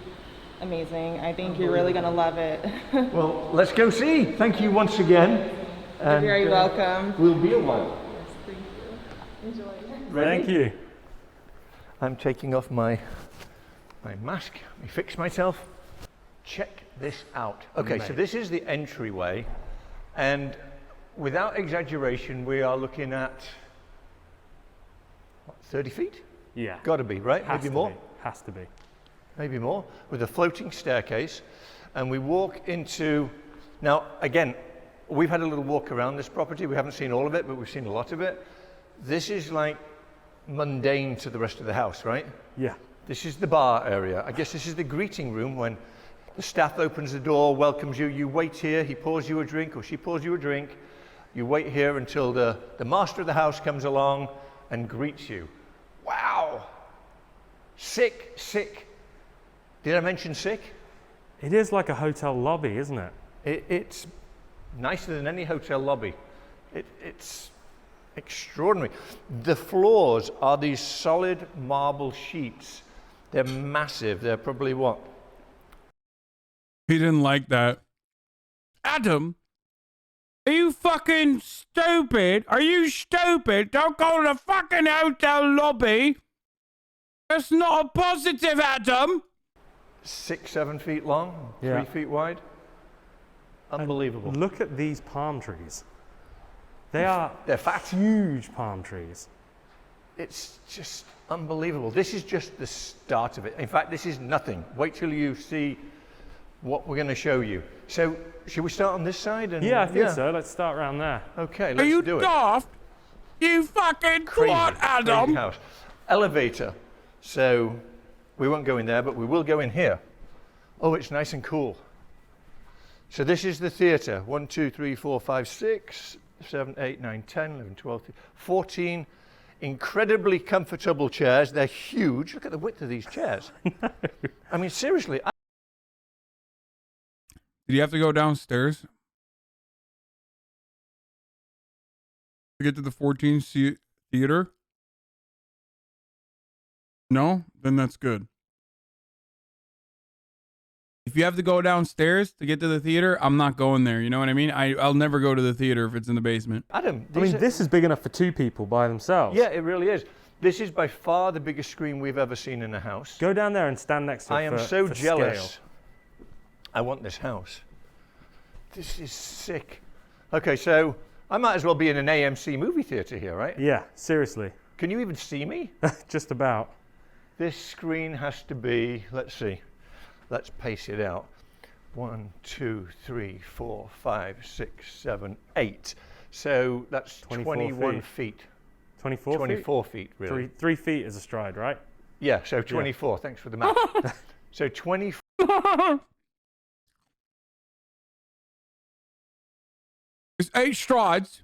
amazing. I think you're really going to love it. Well, let's go see. Thank you once again. You're very welcome. We'll be a while. Yes, thank you. Enjoy. Ready? Thank you. I'm taking off my mask. Let me fix myself. Check this out. Okay, so this is the entryway, and without exaggeration, we are looking at, what, 30 feet? Yeah. Got to be, right? Maybe more? Has to be. Maybe more, with a floating staircase. And we walk into, now again, we've had a little walk around this property. We haven't seen all of it, but we've seen a lot of it. This is like mundane to the rest of the house, right? Yeah. This is the bar area. I guess this is the greeting room when the staff opens the door, welcomes you. You wait here, he pours you a drink or she pours you a drink. You wait here until the master of the house comes along and greets you. Wow. Sick. Did I mention sick? It is like a hotel lobby, isn't it? It's nicer than any hotel lobby. It's extraordinary. The floors are these solid marble sheets. They're massive. They're probably what? He didn't like that. Adam, are you fucking stupid? Are you stupid? Don't go to the fucking hotel lobby. That's not a positive, Adam. 6-7 feet long, Yeah. 3 feet wide. Unbelievable. And look at these palm trees. They're fat. Huge palm trees. It's just unbelievable. This is just the start of it. In fact, this is nothing. Wait till you see what we're going to show you. So, should we start on this side? And, Yeah, I think so. Let's start around there. Okay, Are let's you do it. daft? You fucking twat, Adam. Crazy house. Elevator. So, we won't go in there, but we will go in here. Oh, it's nice and cool. So this is the theatre. 1, 2, 3, 4, 5, 6, 7, 8, 9, 10, 11, 12, 14 incredibly comfortable chairs. They're huge. Look at the width of these chairs. I mean, seriously. Did you have to go downstairs to get to the 14-seat theater? No? Then that's good. If you have to go downstairs to get to the theater, I'm not going there. You know what I mean? I'll never go to the theater if it's in the basement. Adam, I mean, this is big enough for 2 people by themselves. Yeah, it really is. This is by far the biggest screen we've ever seen in a house. Go down there and stand next to it. I am for, so for jealous. Scale. I want this house. This is sick. Okay, so I might as well be in an AMC movie theater here, right? Yeah, seriously. Can you even see me? Just about. This screen has to be, let's see, let's pace it out. 1, 2, 3, 4, 5, 6, 7, 8. So that's 21 feet. 24 feet? 24 feet, really. 3 feet is a stride, right? Yeah, so 24. Yeah. Thanks for the math. So 24. It's 8 strides.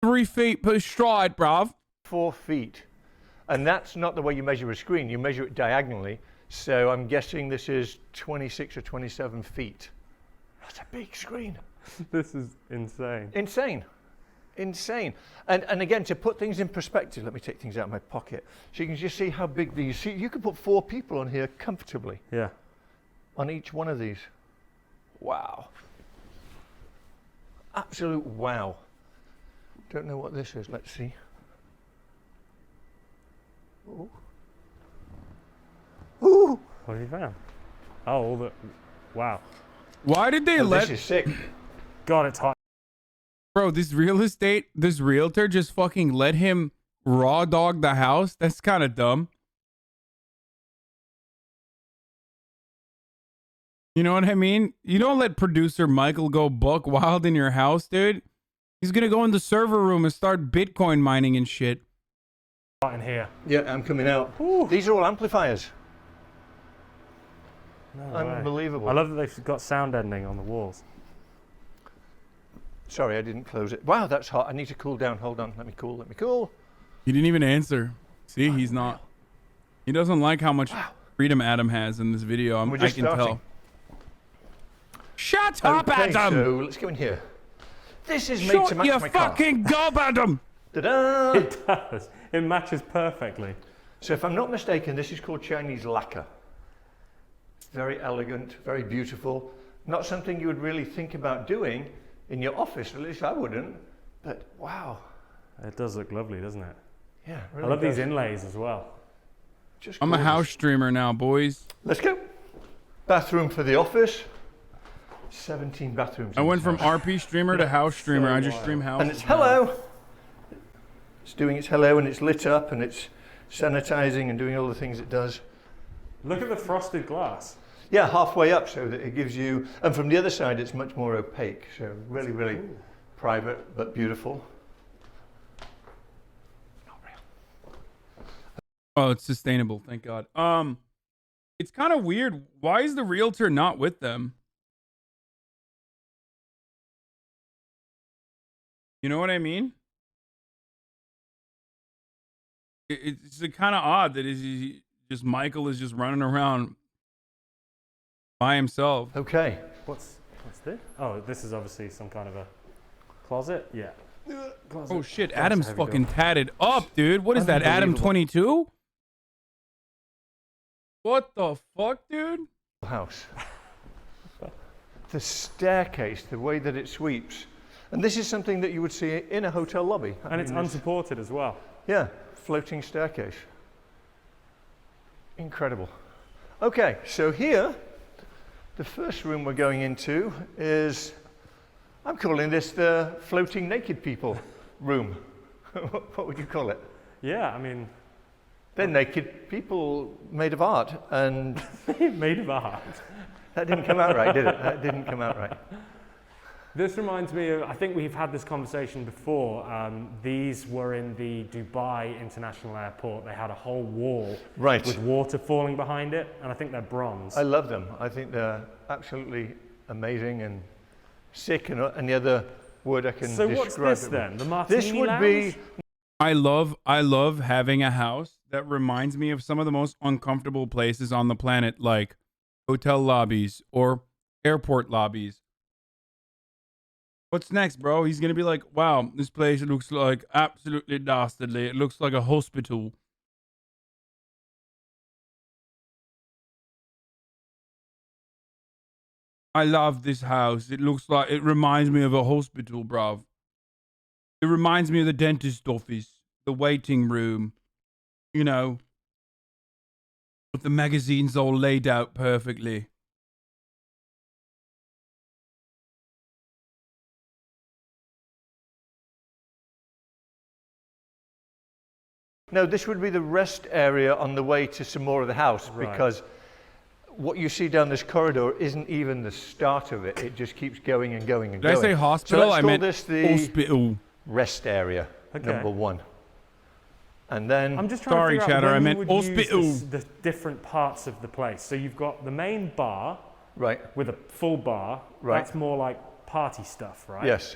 3 feet per stride, bruv. 4 feet. And that's not the way you measure a screen. You measure it diagonally. So I'm guessing this is 26 or 27 feet. That's a big screen. This is insane. Insane. Insane. And again, to put things in perspective, let me take things out of my pocket. So you can just see how big these, see, you could put 4 people on here comfortably. Yeah. On each one of these. Wow. Absolute wow. Don't know what this is. Let's see. Ooh. Ooh. What have you found? Oh, all the, wow. Why did they let? This is sick. God, it's hot. Bro, this realtor just fucking let him raw dog the house. That's kind of dumb. You know what I mean? You don't let producer Michael go buck wild in your house, dude. He's gonna go in the server room and start Bitcoin mining and shit. In here. Yeah, I'm coming out. Ooh. These are all amplifiers. No Unbelievable. way. I love that they've got sound deadening on the walls. Sorry, I didn't close it. Wow, that's hot. I need to cool down. Hold on. Let me cool. He didn't even answer. See, he's not. He doesn't like how much freedom Adam has in this video. I can tell. Shut up, Adam! So let's go in here. This is made Shut to match your my car. fucking gob, Adam! Ta-da! It does. It matches perfectly. So if I'm not mistaken, this is called Chinese lacquer. Very elegant, very beautiful. Not something you would really think about doing in your office, at least I wouldn't. But wow. It does look lovely, doesn't it? Yeah, really I love does. these inlays as well. Just I'm gorgeous. a house streamer now, boys. Let's go. Bathroom for the office. 17 bathrooms. I went from RP streamer to house streamer. I just stream house. And it's hello. It's doing its hello and it's lit up and it's sanitizing and doing all the things it does. Look at the frosted glass. Yeah, halfway up so that it gives you, and from the other side it's much more opaque. So really, really private but beautiful. Oh, it's sustainable, thank God. It's kind of weird. Why is the realtor not with them? You know what I mean? It's kind of odd that just Michael is just running around by himself. Okay. What's this? Oh, this is obviously some kind of a closet. Yeah. Closet. Oh shit, That's Adam's heavy fucking door. tatted up, dude. What is that, Adam 22? What the fuck, dude? House. The staircase, the way that it sweeps. And this is something that you would see in a hotel lobby. And it's unsupported as well. Yeah, floating staircase. Incredible. Okay, so here, the first room we're going into is, I'm calling this the floating naked people room. What would you call it? Yeah, I mean... They're naked people made of art, and... Made of art? That didn't come out right, did it? That didn't come out right. This reminds me of, I think we've had this conversation before. These were in the Dubai International Airport. They had a whole wall with water falling behind it, and I think they're bronze. I love them. I think they're absolutely amazing and sick, and any other word I can describe. So what's this then? The Martini This would Lounge? be... I love having a house that reminds me of some of the most uncomfortable places on the planet, like hotel lobbies or airport lobbies. What's next, bro? He's going to be like, wow, this place looks like absolutely dastardly. It looks like a hospital. I love this house. It looks like, it reminds me of a hospital, bruv. It reminds me of the dentist office, the waiting room, you know, with the magazines all laid out perfectly. No, this would be the rest area on the way to some more of the house, Right. because what you see down this corridor isn't even the start of it. It just keeps going and going and Did going. I say hospital? So let's I call meant this the hospital. rest area, Okay. number one. And then... I'm just trying to figure out when you would use the different parts of the place. So you've got the main bar, right, with a full bar. Right. That's more like party stuff, right? Yes.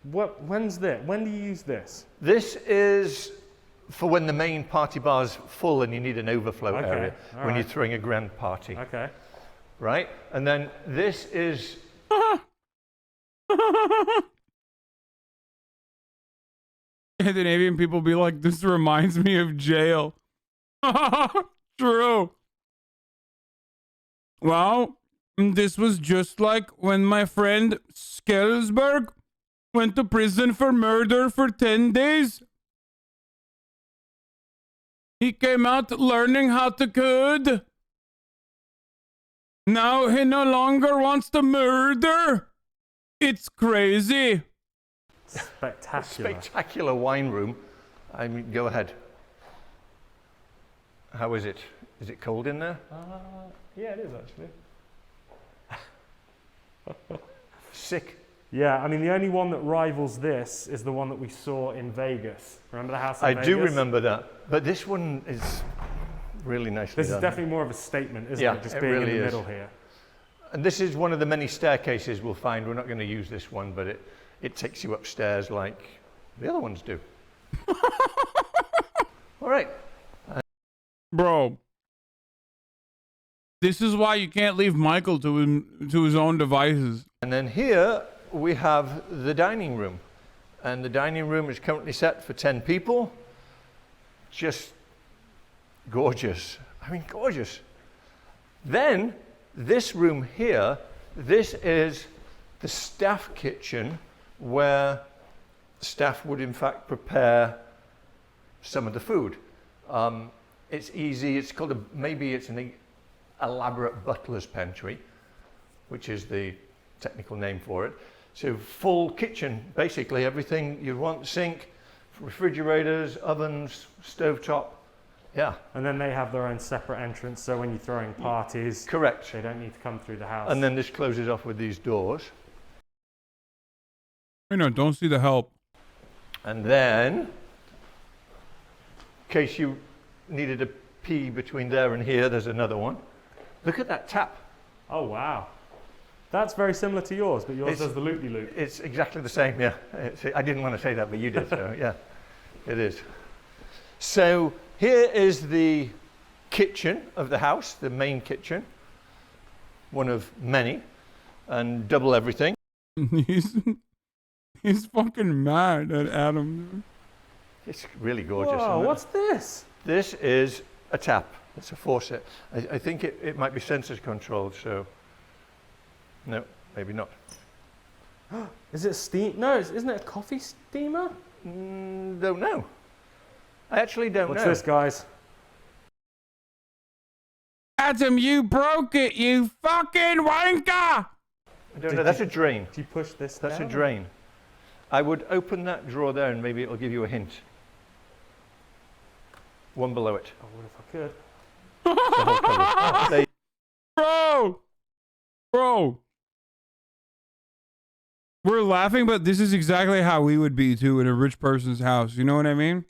When's this? When do you use this? This is for when the main party bar's full and you need an overflow Okay, area, all when right. you're throwing a grand party. Okay. Right? And then this is... Scandinavian people be like, this reminds me of jail. True. Well, this was just like when my friend Skellsberg went to prison for murder for 10 days. He came out learning how to code. Now he no longer wants to murder. It's crazy. Spectacular. Spectacular wine room. I mean, go ahead. How is it? Is it cold in there? Yeah, it is actually. Sick. Yeah, I mean, the only one that rivals this is the one that we saw in Vegas. Remember the house in I Vegas? do remember that. But this one is really nicely This done. is definitely more of a statement, isn't Yeah, it? Just it being really in the is. middle here. And this is one of the many staircases we'll find. We're not going to use this one, but it takes you upstairs like the other ones do. All right. Bro, this is why you can't leave Michael to his own devices. And then here we have the dining room. And the dining room is currently set for 10 people. Just gorgeous. I mean, gorgeous. Then this room here, this is the staff kitchen where staff would in fact prepare some of the food. It's easy, it's called maybe it's an elaborate butler's pantry, which is the technical name for it. So full kitchen, basically everything you want, sink, refrigerators, ovens, stovetop, yeah. And then they have their own separate entrance, so when you're throwing parties, correct, they don't need to come through the house. And then this closes off with these doors. You know, don't see the help. And then, in case you needed a pee between there and here, there's another one. Look at that tap. Oh, wow. That's very similar to yours, but yours does the loop-de-loop. It's exactly the same, yeah. I didn't want to say that, but you did, so yeah, it is. So here is the kitchen of the house, the main kitchen, one of many, and double everything. He's fucking mad at Adam. It's really gorgeous. Whoa, isn't it? what's this? This is a tap. It's a faucet. I think it might be sensor controlled, so no, maybe not. Is it steam? No, isn't it a coffee steamer? Don't know. I actually don't know. What's this, guys? Adam, you broke it, you fucking wanker! I don't know. That's a drain. Do you push this That's down? a drain. I would open that drawer there and maybe it'll give you a hint. One below it. Oh, what if I could? The whole cupboard. There you- Bro! We're laughing, but this is exactly how we would be too in a rich person's house. You know what I mean?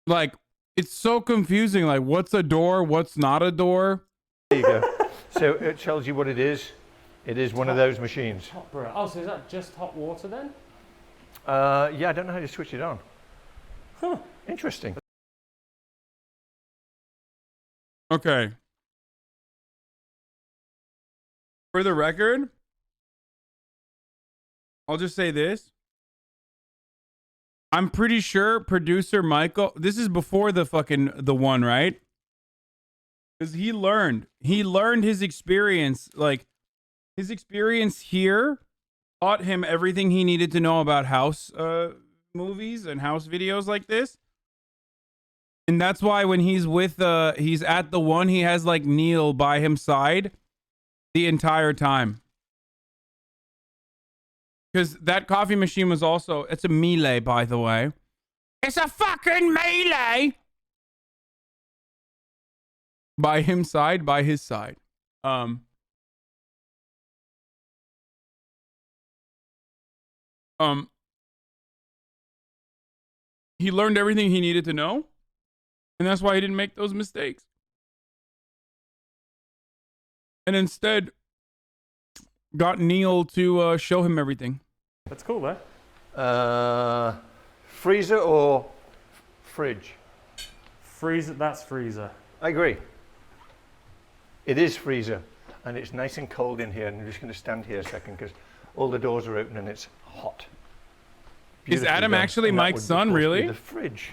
Like, it's so confusing. Like, what's a door? What's not a door? There you go. So it tells you what it is. It is one of those machines. Hot brew. Oh, so is that just hot water then? Yeah, I don't know how to switch it on. Huh, interesting. Okay. For the record, I'll just say this. I'm pretty sure producer Michael, this is before the one, right? Because he learned his experience. Like, his experience here taught him everything he needed to know about house movies and house videos like this. And that's why when he's he's at the one, he has like Neil by his side the entire time. Because that coffee machine was also, it's a Miele, by the way. It's a fucking Miele! By his side. He learned everything he needed to know, and that's why he didn't make those mistakes. And instead, got Neil to show him everything. That's cool, though. Freezer or fridge? Freezer, that's freezer. I agree. It is freezer, and it's nice and cold in here, and I'm just going to stand here a second because all the doors are open and it's hot. Is Adam actually Mike's son, really? The fridge.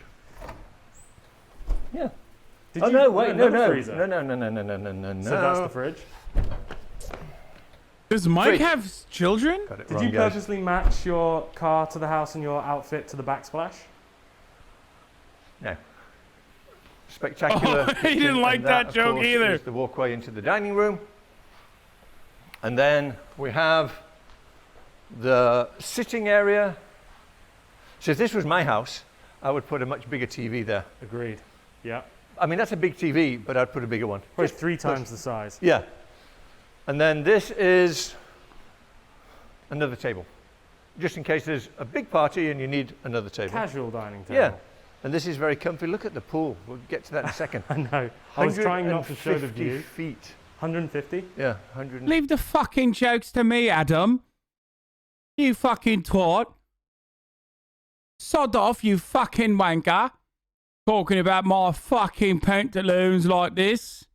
Yeah. Did oh you no! Wait, no. Freezer? No. So that's the fridge. Does Mike have children? Did you purposely match your car to the house and your outfit to the backsplash? No. Spectacular. Oh, he didn't like that joke either. Is the walkway into the dining room. And then we have the sitting area. So if this was my house, I would put a much bigger TV there. Agreed. Yeah. I mean, that's a big TV, but I'd put a bigger one. Probably 3 times the size. Yeah. And then this is another table, just in case there's a big party and you need another table. Casual dining table. Yeah. And this is very comfy. Look at the pool. We'll get to that in a second. I know. I was trying not to show the view. 150 feet. 150? Yeah, 100. Leave the fucking jokes to me, Adam. You fucking twat. Sod off, you fucking wanker. Talking about my fucking pantaloons like this.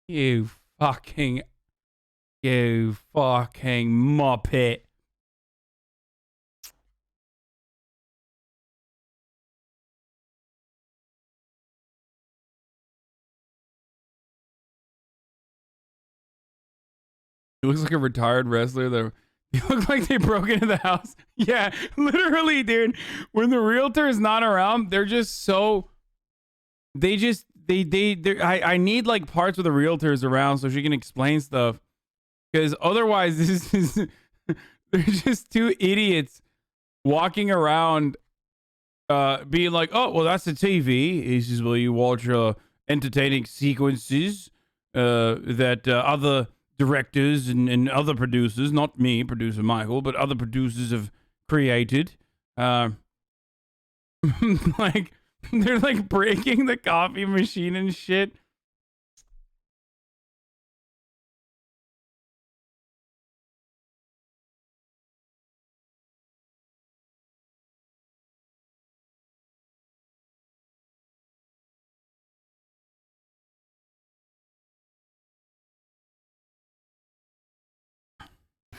You fucking muppet. He looks like a retired wrestler. They look like they broke into the house. Yeah, literally, dude. When the realtor is not around, they're just so. I need like parts where the realtor is around so she can explain stuff. Because otherwise, they're just two idiots walking around, being like, "Oh, well, that's the TV. This is where you watch entertaining sequences that other." Directors and other producers, not me, producer Michael, but other producers have created. Like, they're like breaking the coffee machine and shit.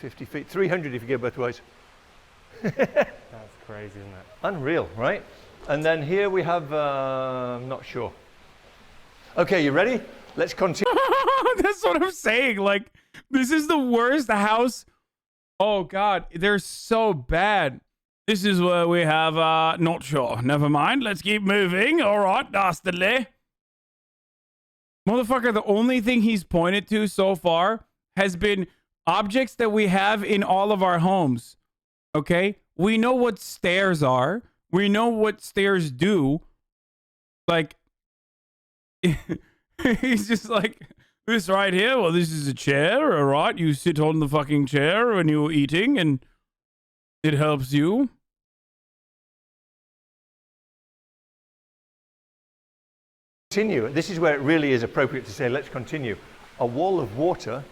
$50 feet, 300 if you go both ways. That's crazy, isn't it? Unreal, right? And then here we have, not sure. Okay, you ready? Let's continue. That's what I'm saying. Like, this is the worst house. Oh, God. They're so bad. This is where we have, not sure. Never mind. Let's keep moving. All right, dastardly. Motherfucker, the only thing he's pointed to so far has been objects that we have in all of our homes. Okay? We know what stairs are. We know what stairs do. Like, he's just like, this right here, well, this is a chair, all right? You sit on the fucking chair when you're eating, and it helps you. Continue. This is where it really is appropriate to say, let's continue. A wall of water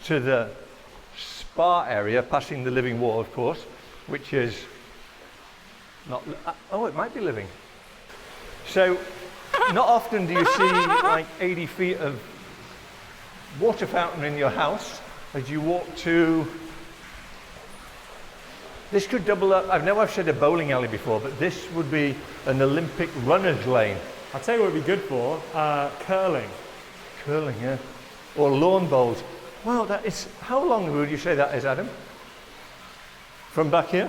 to the spa area, passing the living wall, of course, which is not, oh, it might be living. So, not often do you see like 80 feet of water fountain in your house as you walk to, this could double up, I've said a bowling alley before, but this would be an Olympic runner's lane. I'll tell you what it'd be good for, curling. Curling, yeah. Or lawn bowls. Wow, that is, how long would you say that is, Adam? From back here?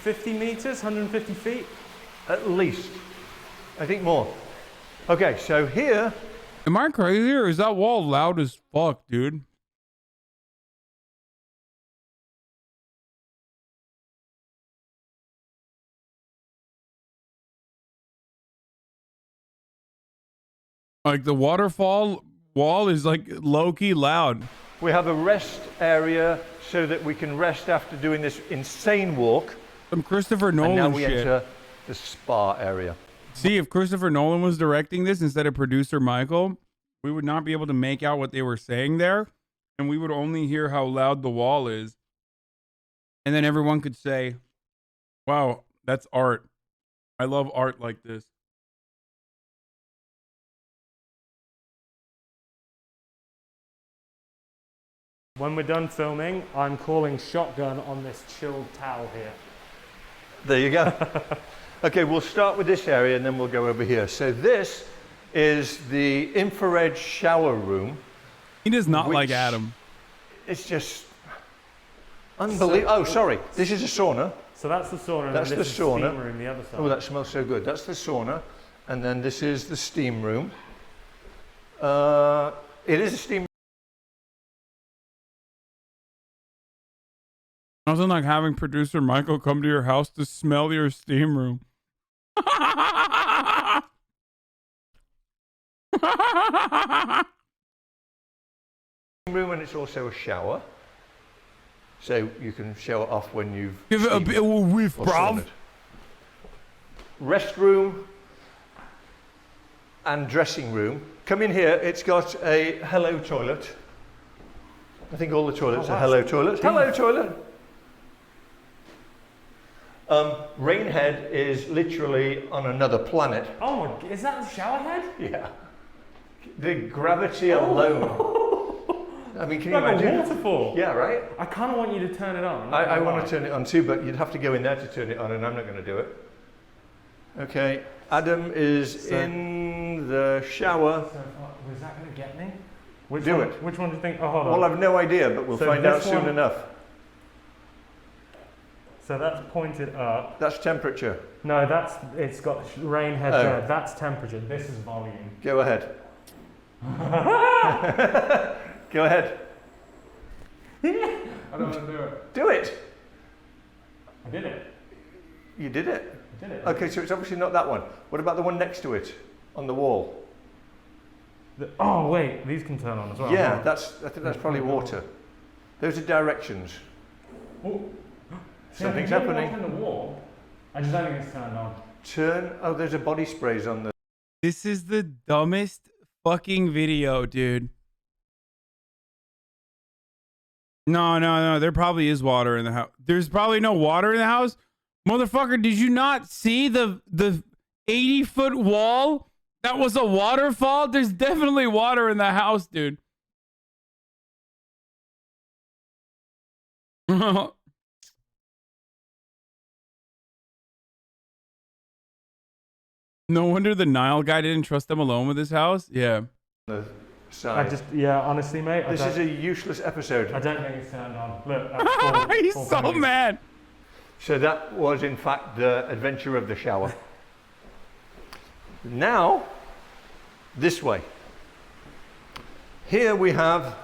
50 meters, 150 feet? At least. I think more. Okay, so here... Am I crazy or is that wall loud as fuck, dude? Like the waterfall wall is like low-key loud. We have a rest area so that we can rest after doing this insane walk. Some Christopher Nolan and now we shit. enter the spa area. See, if Christopher Nolan was directing this instead of producer Michael, we would not be able to make out what they were saying there, and we would only hear how loud the wall is. And then everyone could say, wow, that's art. I love art like this. When we're done filming, I'm calling shotgun on this chilled towel here. There you go. Okay, we'll start with this area and then we'll go over here. So this is the infrared shower room. He does not like Adam. It's just unbelievable. Oh, sorry. This is a sauna. So that's the sauna. That's and the this sauna. Is steam room, the other side. Oh, that smells so good. That's the sauna. And then this is the steam room. It is a steam room. Nothing like having producer Michael come to your house to smell your steam room. Room, and it's also a shower. So you can shower off when you've give it a bit of a whiff, bruv. Restroom and dressing room. Come in here, it's got a hello toilet. I think all the toilets are hello toilets. Hello toilet. Rainhead is literally on another planet. Oh my, is that a shower head? Yeah. The gravity alone. I mean, can you like imagine? A waterfall. Yeah, right? I kind of want you to turn it on. I want to turn it on too, but you'd have to go in there to turn it on, and I'm not going to do it. Okay, Adam is in the shower. So, was that going to get me? Which one do you think? Oh, hold on. Well, I've no idea, but we'll find out soon enough. So that's pointed up. That's temperature. No, it's got rain head there. That's temperature. This is volume. Go ahead. Go ahead. I don't want to do it. Do it. I did it. You did it? I did it. Okay, so it's obviously not that one. What about the one next to it on the wall? Oh wait, these can turn on as well. Yeah, I think that's probably water. Those are directions. Oh. Something's happening. On the wall. I just don't think it's turned on. Turn. Oh, there's a body sprays on the. This is the dumbest fucking video, dude. No. There probably is water in the house. There's probably no water in the house. Motherfucker, did you not see the 80-foot wall? That was a waterfall? There's definitely water in the house, dude. No wonder the Nile guy didn't trust them alone with his house. Yeah. Honestly, mate. This is a useless episode. I don't think it's turned on. Look, that's he's so pennies. mad. So that was, in fact, the adventure of the shower. Now, this way. Here we have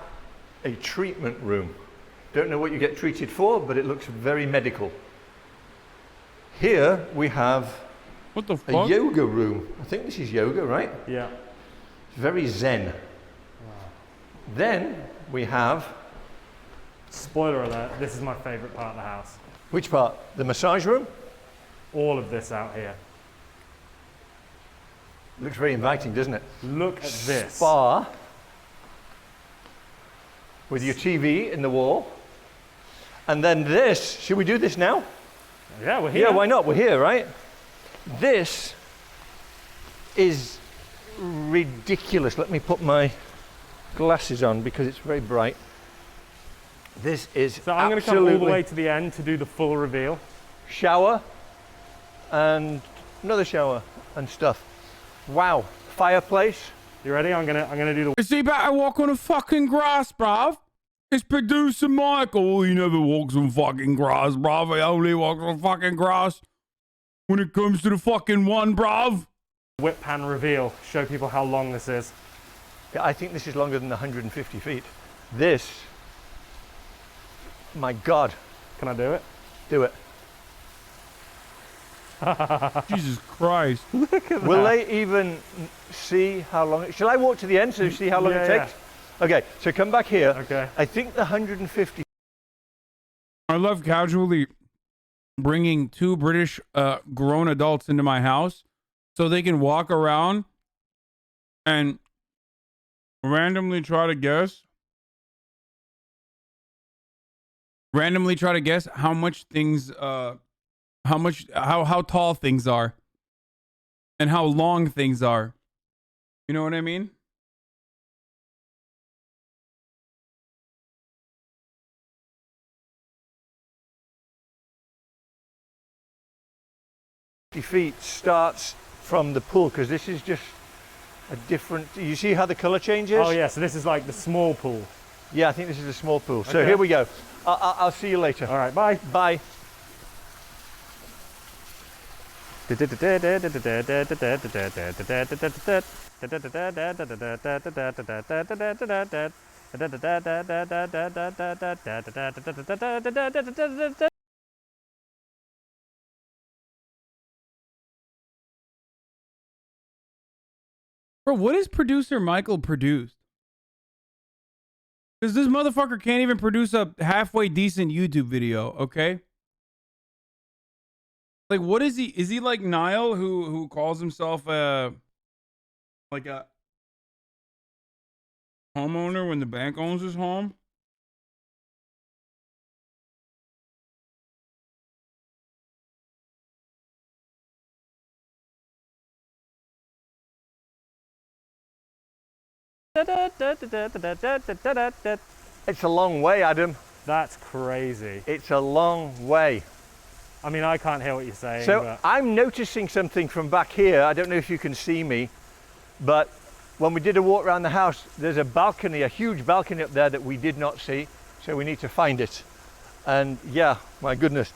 a treatment room. Don't know what you get treated for, but it looks very medical. Here we have what the fuck? A yoga room. I think this is yoga, right? Yeah. It's very zen. Wow. Then we have... Spoiler alert, this is my favourite part of the house. Which part? The massage room? All of this out here. Looks very inviting, doesn't it? Look at this. Spa. With your TV in the wall. And then this. Should we do this now? Yeah, we're here. Yeah, why not? We're here, right? This is ridiculous. Let me put my glasses on because it's very bright. This is So I'm going to come all the way to the end to do the full reveal. Shower and another shower and stuff. Wow. Fireplace. You ready? I'm gonna do the. Is he better walk on the fucking grass, bruv? It's producer Michael. He never walks on fucking grass, bruv. He only walks on fucking grass when it comes to the fucking one, bruv. Whip pan reveal. Show people how long this is. Yeah, I think this is longer than 150 feet. This. My God. Can I do it? Do it. Jesus Christ. Look at that. Will they even see how long? Shall I walk to the end so you see how long it takes? Okay, so come back here. Okay. I think the 150. I love casually bringing two British grown adults into my house so they can walk around and randomly try to guess how much things how tall things are and how long things are. You know what I mean? Feet starts from the pool because this is just a different. You see how the color changes? Oh yeah, so this is like the small pool. Yeah, I think this is a small pool. So Okay. here we go. I'll see you later. All right, bye. Bye. Bro, what is producer Michael produced? Because this motherfucker can't even produce a halfway decent YouTube video, okay? Like, what is he? Is he like Niall, who calls himself like a homeowner when the bank owns his home? It's a long way, Adam. That's crazy. It's a long way. I mean, I can't hear what you're saying. So but... I'm noticing something from back here. I don't know if you can see me, but when we did a walk around the house, there's a balcony, a huge balcony up there that we did not see. So we need to find it. And yeah, my goodness.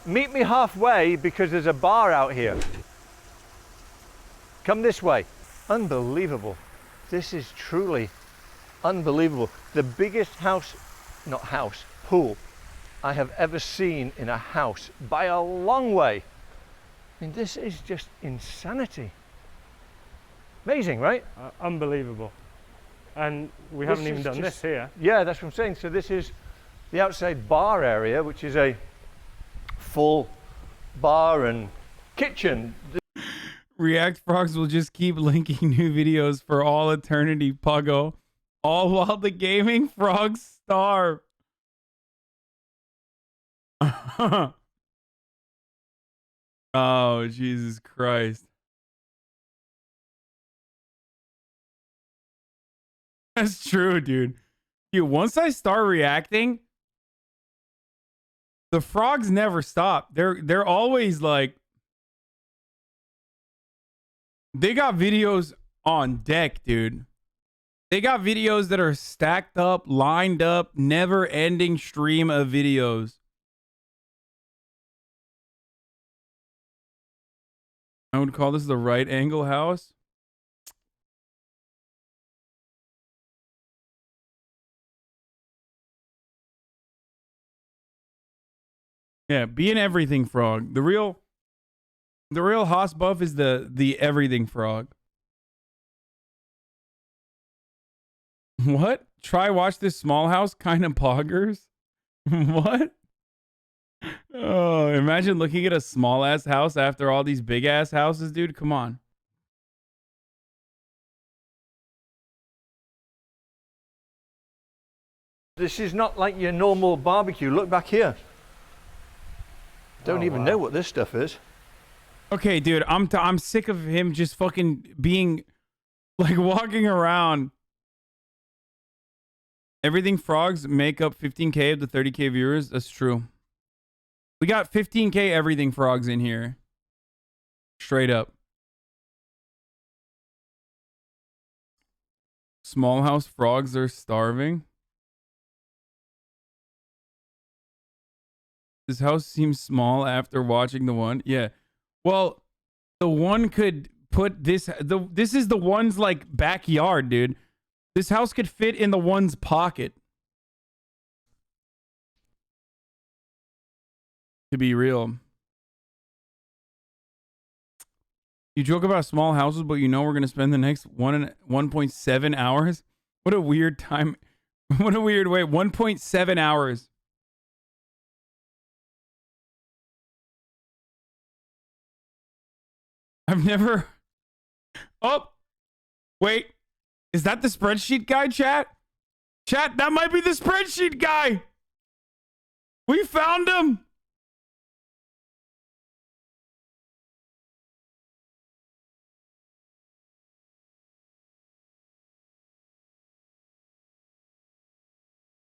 Meet me halfway because there's a bar out here. Come this way. Unbelievable. This is truly unbelievable. The biggest pool I have ever seen in a house by a long way. I mean, this is just insanity. Amazing, right? Unbelievable. And we haven't even done this here. Yeah, that's what I'm saying. So this is the outside bar area, which is a full bar and kitchen. React Frogs will just keep linking new videos for all eternity, Puggo. All while the gaming frogs starve. Oh, Jesus Christ. That's true, dude. Dude, once I start reacting, the frogs never stop. They're always like, they got videos on deck, dude. They got videos that are stacked up, lined up, never-ending stream of videos. I would call this the right angle house. Yeah, be an everything frog. The real Haas buff is the everything frog. What? Try watch this small house kind of poggers? What? Oh, imagine looking at a small ass house after all these big ass houses, dude. Come on. This is not like your normal barbecue. Look back here. Don't even know what this stuff is. Okay, dude, I'm sick of him just fucking being like walking around. Everything frogs make up 15K of the 30K viewers. That's true. We got 15K everything frogs in here. Straight up. Small house frogs are starving. This house seems small after watching the one. Yeah. Well, the one could put this. This is the one's like backyard, dude. This house could fit in the one's pocket. To be real. You joke about small houses, but you know we're gonna spend the next 1.7 hours. What a weird time. What a weird way. 1.7 hours. I've never. Oh, wait. Is that the spreadsheet guy, chat? Chat, that might be the spreadsheet guy. We found him.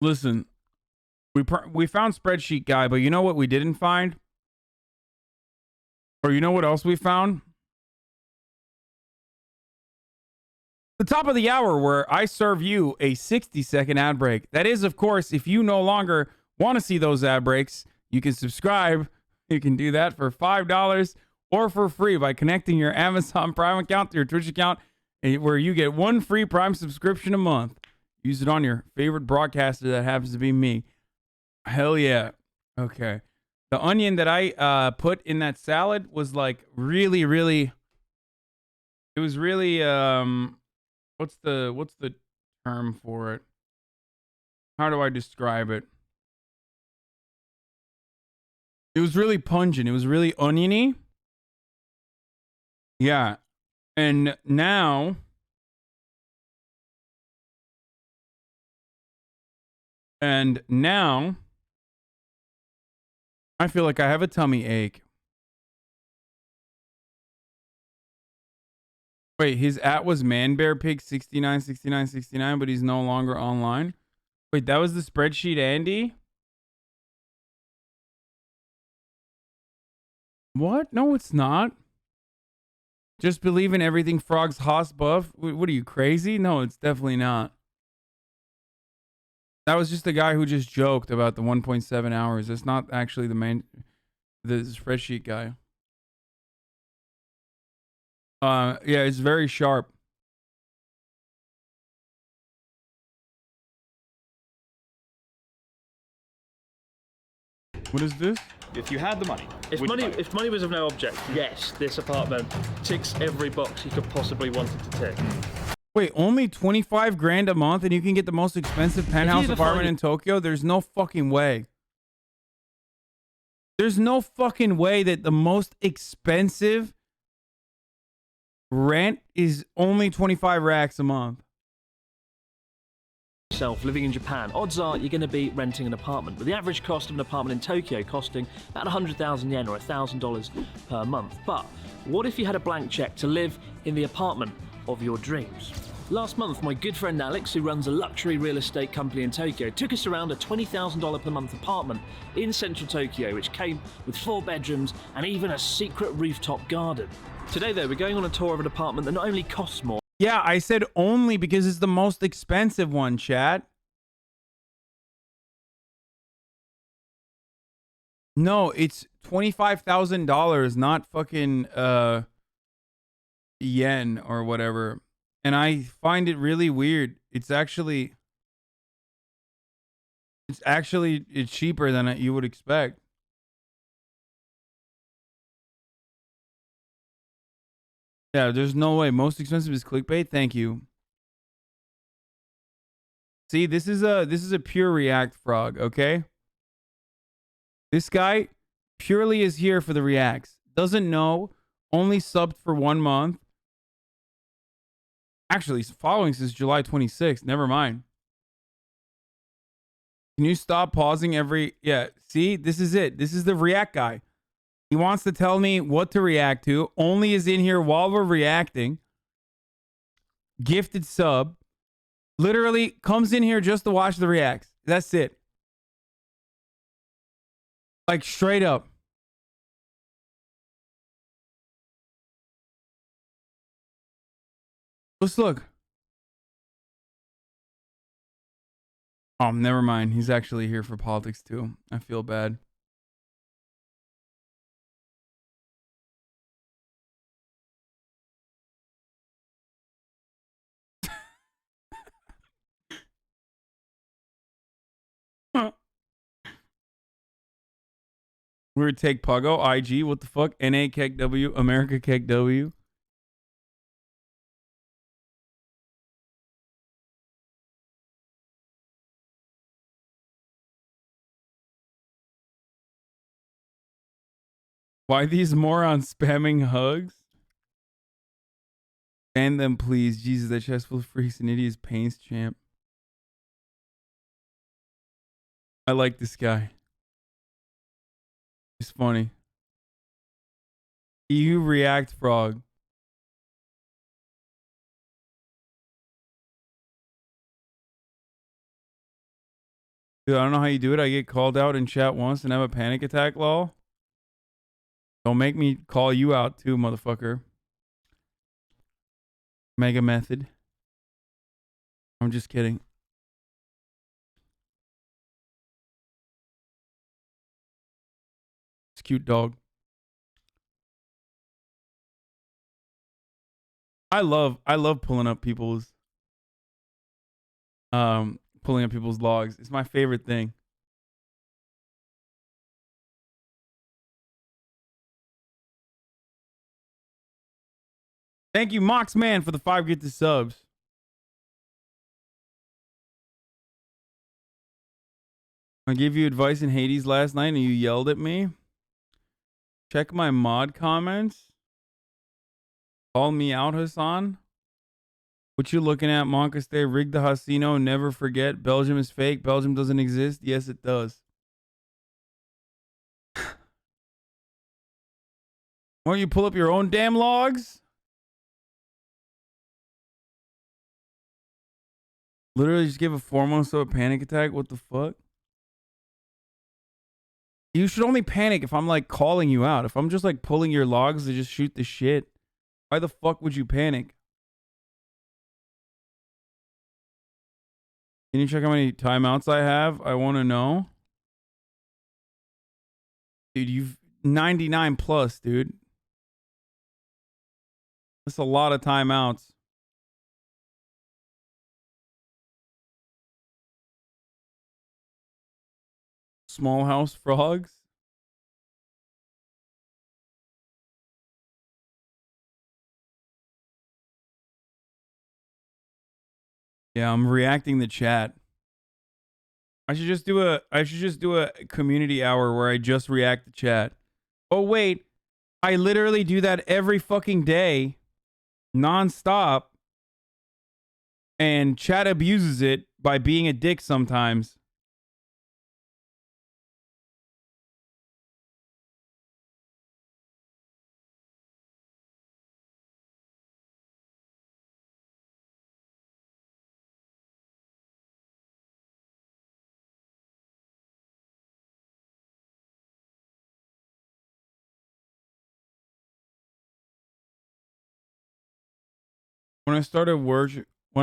Listen, we found spreadsheet guy, but you know what we didn't find? Or you know what else we found? The top of the hour where I serve you a 60-second ad break. That is, of course, if you no longer want to see those ad breaks, you can subscribe. You can do that for $5 or for free by connecting your Amazon Prime account to your Twitch account, where you get one free Prime subscription a month. Use it on your favorite broadcaster that happens to be me. Hell yeah. Okay. The onion that I put in that salad was like really, really. It was really what's the term for it? How do I describe it? It was really pungent. It was really oniony. Yeah. And now I feel like I have a tummy ache. Wait, his @ was manbearpig696969, but he's no longer online. Wait, that was the spreadsheet Andy? What? No, it's not. Just believe in everything frogs hoss buff. What are you, crazy? No, it's definitely not. That was just the guy who just joked about the 1.7 hours. It's not actually the spreadsheet guy. Yeah, it's very sharp. What is this? If you had the money, if money was of no object, yes, this apartment ticks every box you could possibly want it to tick. Wait, only 25 grand a month and you can get the most expensive penthouse apartment in Tokyo? There's no fucking way. There's no fucking way that the most expensive rent is only 25 racks a month. Yourself living in Japan, odds are you're going to be renting an apartment, with the average cost of an apartment in Tokyo costing about 100,000 yen or $1,000 per month. But what if you had a blank check to live in the apartment of your dreams? Last month, my good friend Alex, who runs a luxury real estate company in Tokyo, took us around a $20,000 per month apartment in central Tokyo, which came with 4 bedrooms and even a secret rooftop garden. Today, though, we're going on a tour of an apartment that not only costs more. Yeah, I said only because it's the most expensive one, chat. No, it's $25,000, not fucking yen or whatever. And I find it really weird. It's cheaper than you would expect. Yeah, there's no way. Most expensive is clickbait. Thank you. See, this is a pure React frog, okay? This guy purely is here for the reacts. Doesn't know. Only subbed for 1 month. Actually, he's following since July 26th. Never mind. Can you stop pausing every... Yeah, see? This is it. This is the React guy. He wants to tell me what to react to. Only is in here while we're reacting. Gifted sub. Literally comes in here just to watch the reacts. That's it. Like straight up. Let's look. Oh, never mind. He's actually here for politics too. I feel bad. Weird take Puggo, IG, what the fuck? NA Keg W, America Keg W. Why these morons spamming hugs? Ban them, please. Jesus, that chest full of freaks and idiots paints champ. I like this guy. He's funny. EU React Frog. Dude, I don't know how you do it. I get called out in chat once and have a panic attack, lol. Don't make me call you out too, motherfucker. Mega method. I'm just kidding. It's a cute dog. I love pulling up people's logs. It's my favorite thing. Thank you, Moxman, for the 5 gifted subs. I gave you advice in Hades last night and you yelled at me. Check my mod comments. Call me out, Hasan. What you looking at, Moncaste? Rig the Hasino. Never forget. Belgium is fake. Belgium doesn't exist. Yes, it does. Why don't you pull up your own damn logs? Literally just give a 4 months of a panic attack. What the fuck? You should only panic if I'm like calling you out. If I'm just like pulling your logs to just shoot the shit, why the fuck would you panic? Can you check how many timeouts I have? I want to know. Dude, you've 99 plus, dude. That's a lot of timeouts. Small house frogs. Yeah, I'm reacting the chat. I should just do a community hour where I just react to chat. Oh wait, I literally do that every fucking day, nonstop. And chat abuses it by being a dick sometimes. When I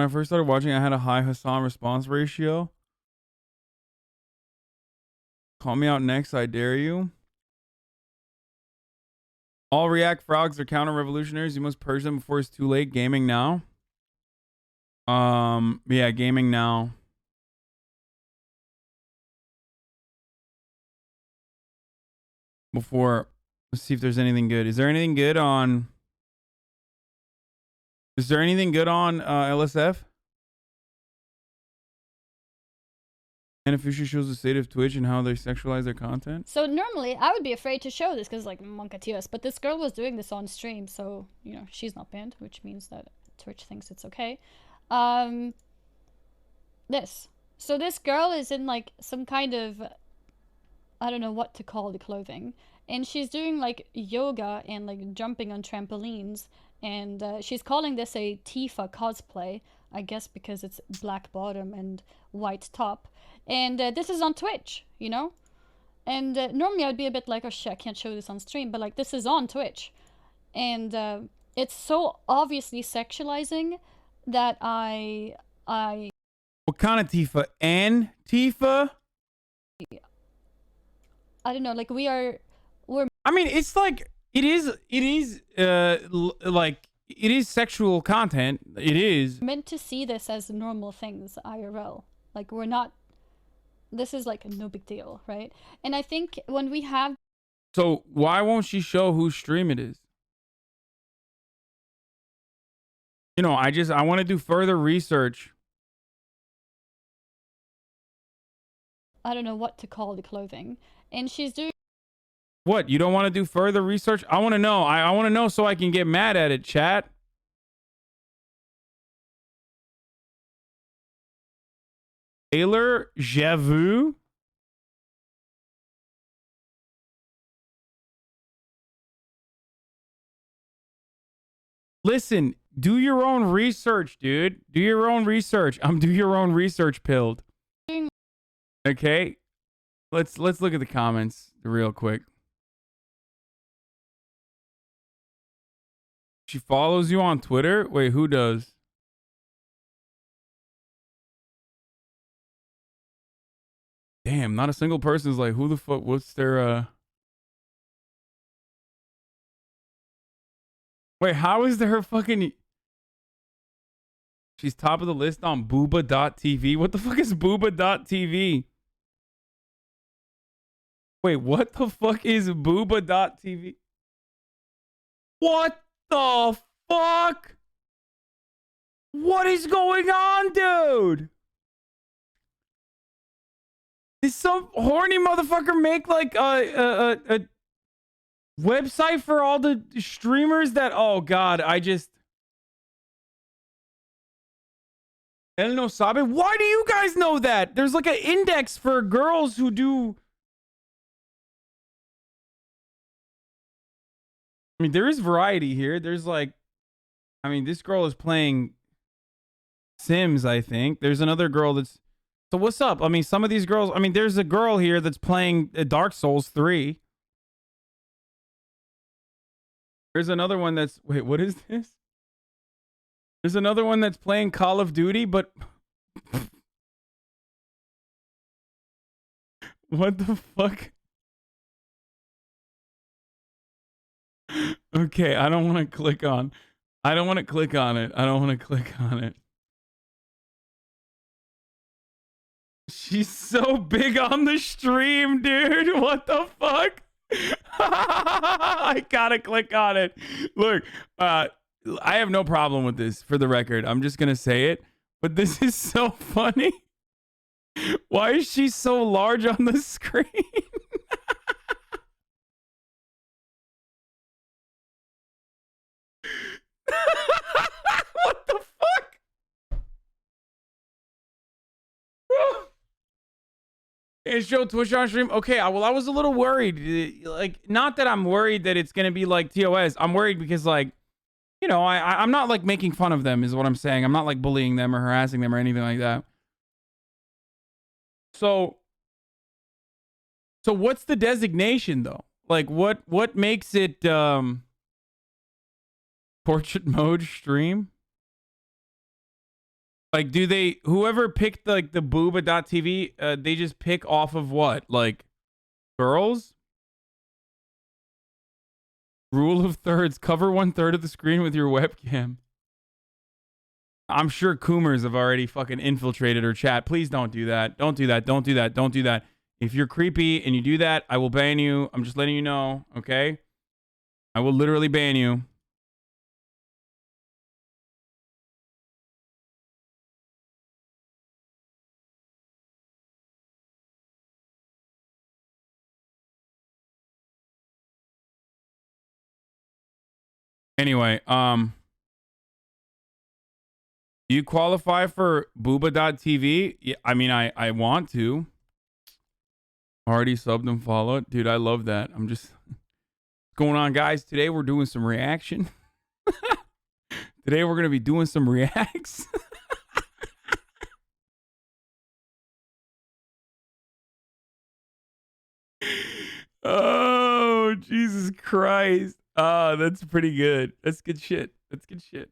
first started watching, I had a high Hasan response ratio. Call me out next, I dare you. All React frogs are counter-revolutionaries. You must purge them before it's too late. Gaming now. Yeah, gaming now. Before, let's see if there's anything good. Is there anything good on LSF? And if Fisher shows the state of Twitch and how they sexualize their content? So normally I would be afraid to show this because like Moncatius, but this girl was doing this on stream, so you know she's not banned, which means that Twitch thinks it's okay. So this girl is in like some kind of, I don't know what to call the clothing, and she's doing like yoga and like jumping on trampolines, and she's calling this a Tifa cosplay, I guess because it's black bottom and white top. And this is on Twitch, you know? And normally I'd be a bit like, oh shit, I can't show this on stream, but like this is on Twitch. And it's so obviously sexualizing that I What kind of Tifa? Antifa? I don't know, like we're I mean, it's like it is like it is sexual content. It is meant to see this as normal things IRL. Like we're not, this is like no big deal, right? And I think when we have, so why won't she show whose stream it is? You know, I want to do further research. I don't know what to call the clothing, and she's doing. What? You don't want to do further research? I want to know. I want to know so I can get mad at it, chat. Taylor, j'avoue. Listen, do your own research, dude. Do your own research. Do your own research, pilled. Okay. Let's look at the comments real quick. She follows you on Twitter? Wait, who does? Damn, not a single person's like, who the fuck, what's their, Wait, how is there her fucking... She's top of the list on booba.tv? What the fuck is booba.tv? Wait, what the fuck is booba.tv? What the fuck? What is going on, dude? Did some horny motherfucker make like a website for all the streamers that... Oh god, I just... El no sabe? Why do you guys know that? There's like an index for girls who do... I mean, there is variety here. There's like... I mean, this girl is playing Sims, I think. There's another girl that's... So what's up? I mean, some of these girls... I mean, there's a girl here that's playing Dark Souls 3. There's another one that's... Wait, what is this? There's another one that's playing Call of Duty, but... What the fuck? Okay, I don't want to click on... I don't want to click on it. I don't want to click on it. She's so big on the stream, dude. What the fuck? I gotta click on it. Look, I have no problem with this, for the record. I'm just gonna say it. But this is so funny. Why is she so large on the screen? What the fuck? And show Twitch on stream. Okay, well, I was a little worried. Like, not that I'm worried that it's gonna be like TOS. I'm worried because, like, you know, I'm not like making fun of them, is what I'm saying. I'm not like bullying them or harassing them or anything like that. So what's the designation though? Like, what makes it portrait mode stream? Like, do they, whoever picked like the booba.tv, they just pick off of what? Like, girls? Rule of thirds, cover 1/3 of the screen with your webcam. I'm sure Coomers have already fucking infiltrated her chat. Please don't do that. Don't do that. Don't do that. Don't do that. If you're creepy and you do that, I will ban you. I'm just letting you know, okay? I will literally ban you. Anyway, do you qualify for booba.tv? Yeah, I mean, I want to. Already subbed and followed. Dude, I love that. I'm just... What's going on, guys? Today we're doing some reaction. Today we're going to be doing some reacts. Oh, Jesus Christ. Oh, that's pretty good. That's good shit. That's good shit.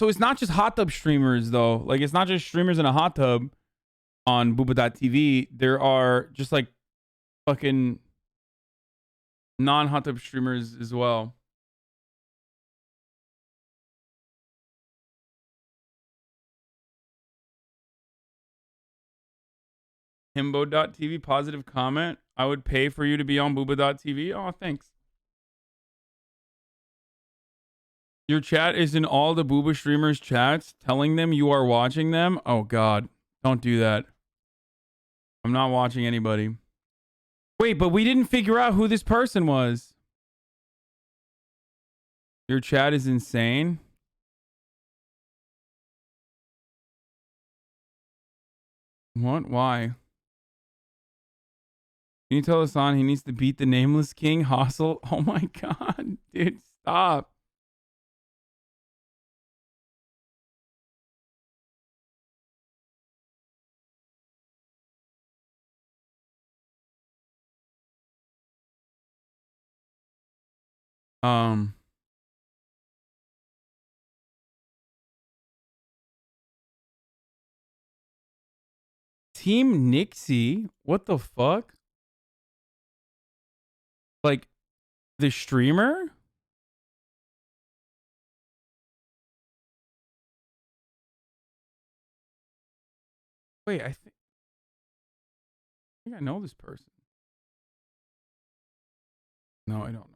So it's not just hot tub streamers though. Like it's not just streamers in a hot tub on booba.tv. There are just like fucking non-hot tub streamers as well. Himbo.tv, positive comment. I would pay for you to be on booba.tv. Oh, thanks. Your chat is in all the booba streamers' chats, telling them you are watching them. Oh, God. Don't do that. I'm not watching anybody. Wait, but we didn't figure out who this person was. Your chat is insane. What? Why? Can you tell Hasan he needs to beat the nameless king, Hustle? Oh my God, dude, stop. Team Nixie? What the fuck? Like, the streamer? Wait, I think I know this person. No, I don't know.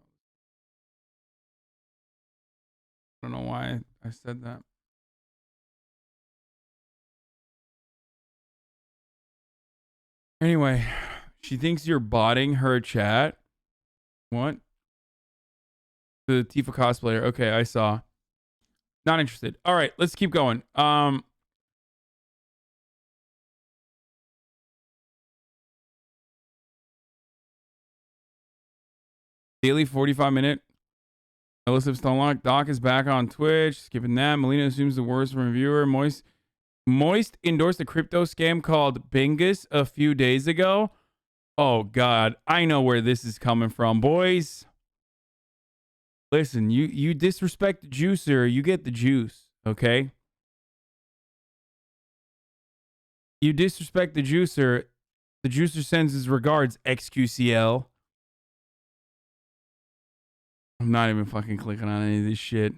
I don't know why I said that. Anyway, she thinks you're botting her chat. What? The Tifa cosplayer. Okay, I saw. Not interested. All right, let's keep going. Daily 45-minute. Elusive Stonlock. Doc is back on Twitch. Skipping that. Melina assumes the worst from a viewer. Moist endorsed a crypto scam called Bingus a few days ago. Oh, God. I know where this is coming from, boys. Listen, you disrespect the juicer, you get the juice, okay? You disrespect the juicer sends his regards, XQCL. I'm not even fucking clicking on any of this shit.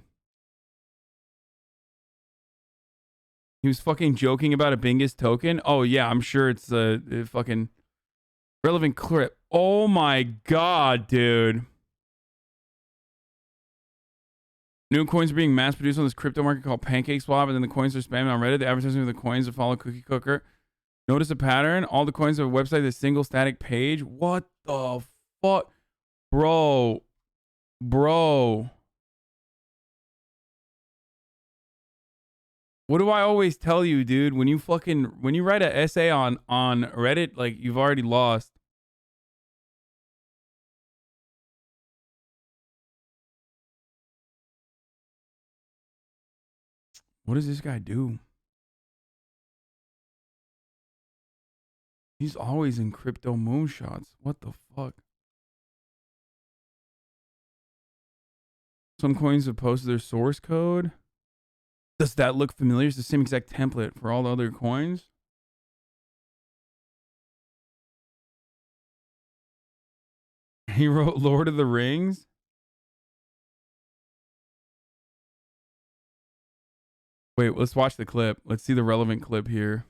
He was fucking joking about a Bingus token. Oh, yeah, I'm sure it's a fucking relevant clip. Oh, my God, dude. New coins are being mass produced on this crypto market called Pancake Swap, and then the coins are spammed on Reddit. The advertising of the coins to follow Cookie Cooker. Notice a pattern. All the coins have a website, a single static page. What the fuck? Bro. What do I always tell you, dude? When you write an essay on Reddit, like, you've already lost. What does this guy do? He's always in crypto moonshots. What the fuck? Some coins have posted their source code. Does that look familiar? It's the same exact template for all the other coins. He wrote Lord of the Rings. Wait, let's watch the clip. Let's see the relevant clip here.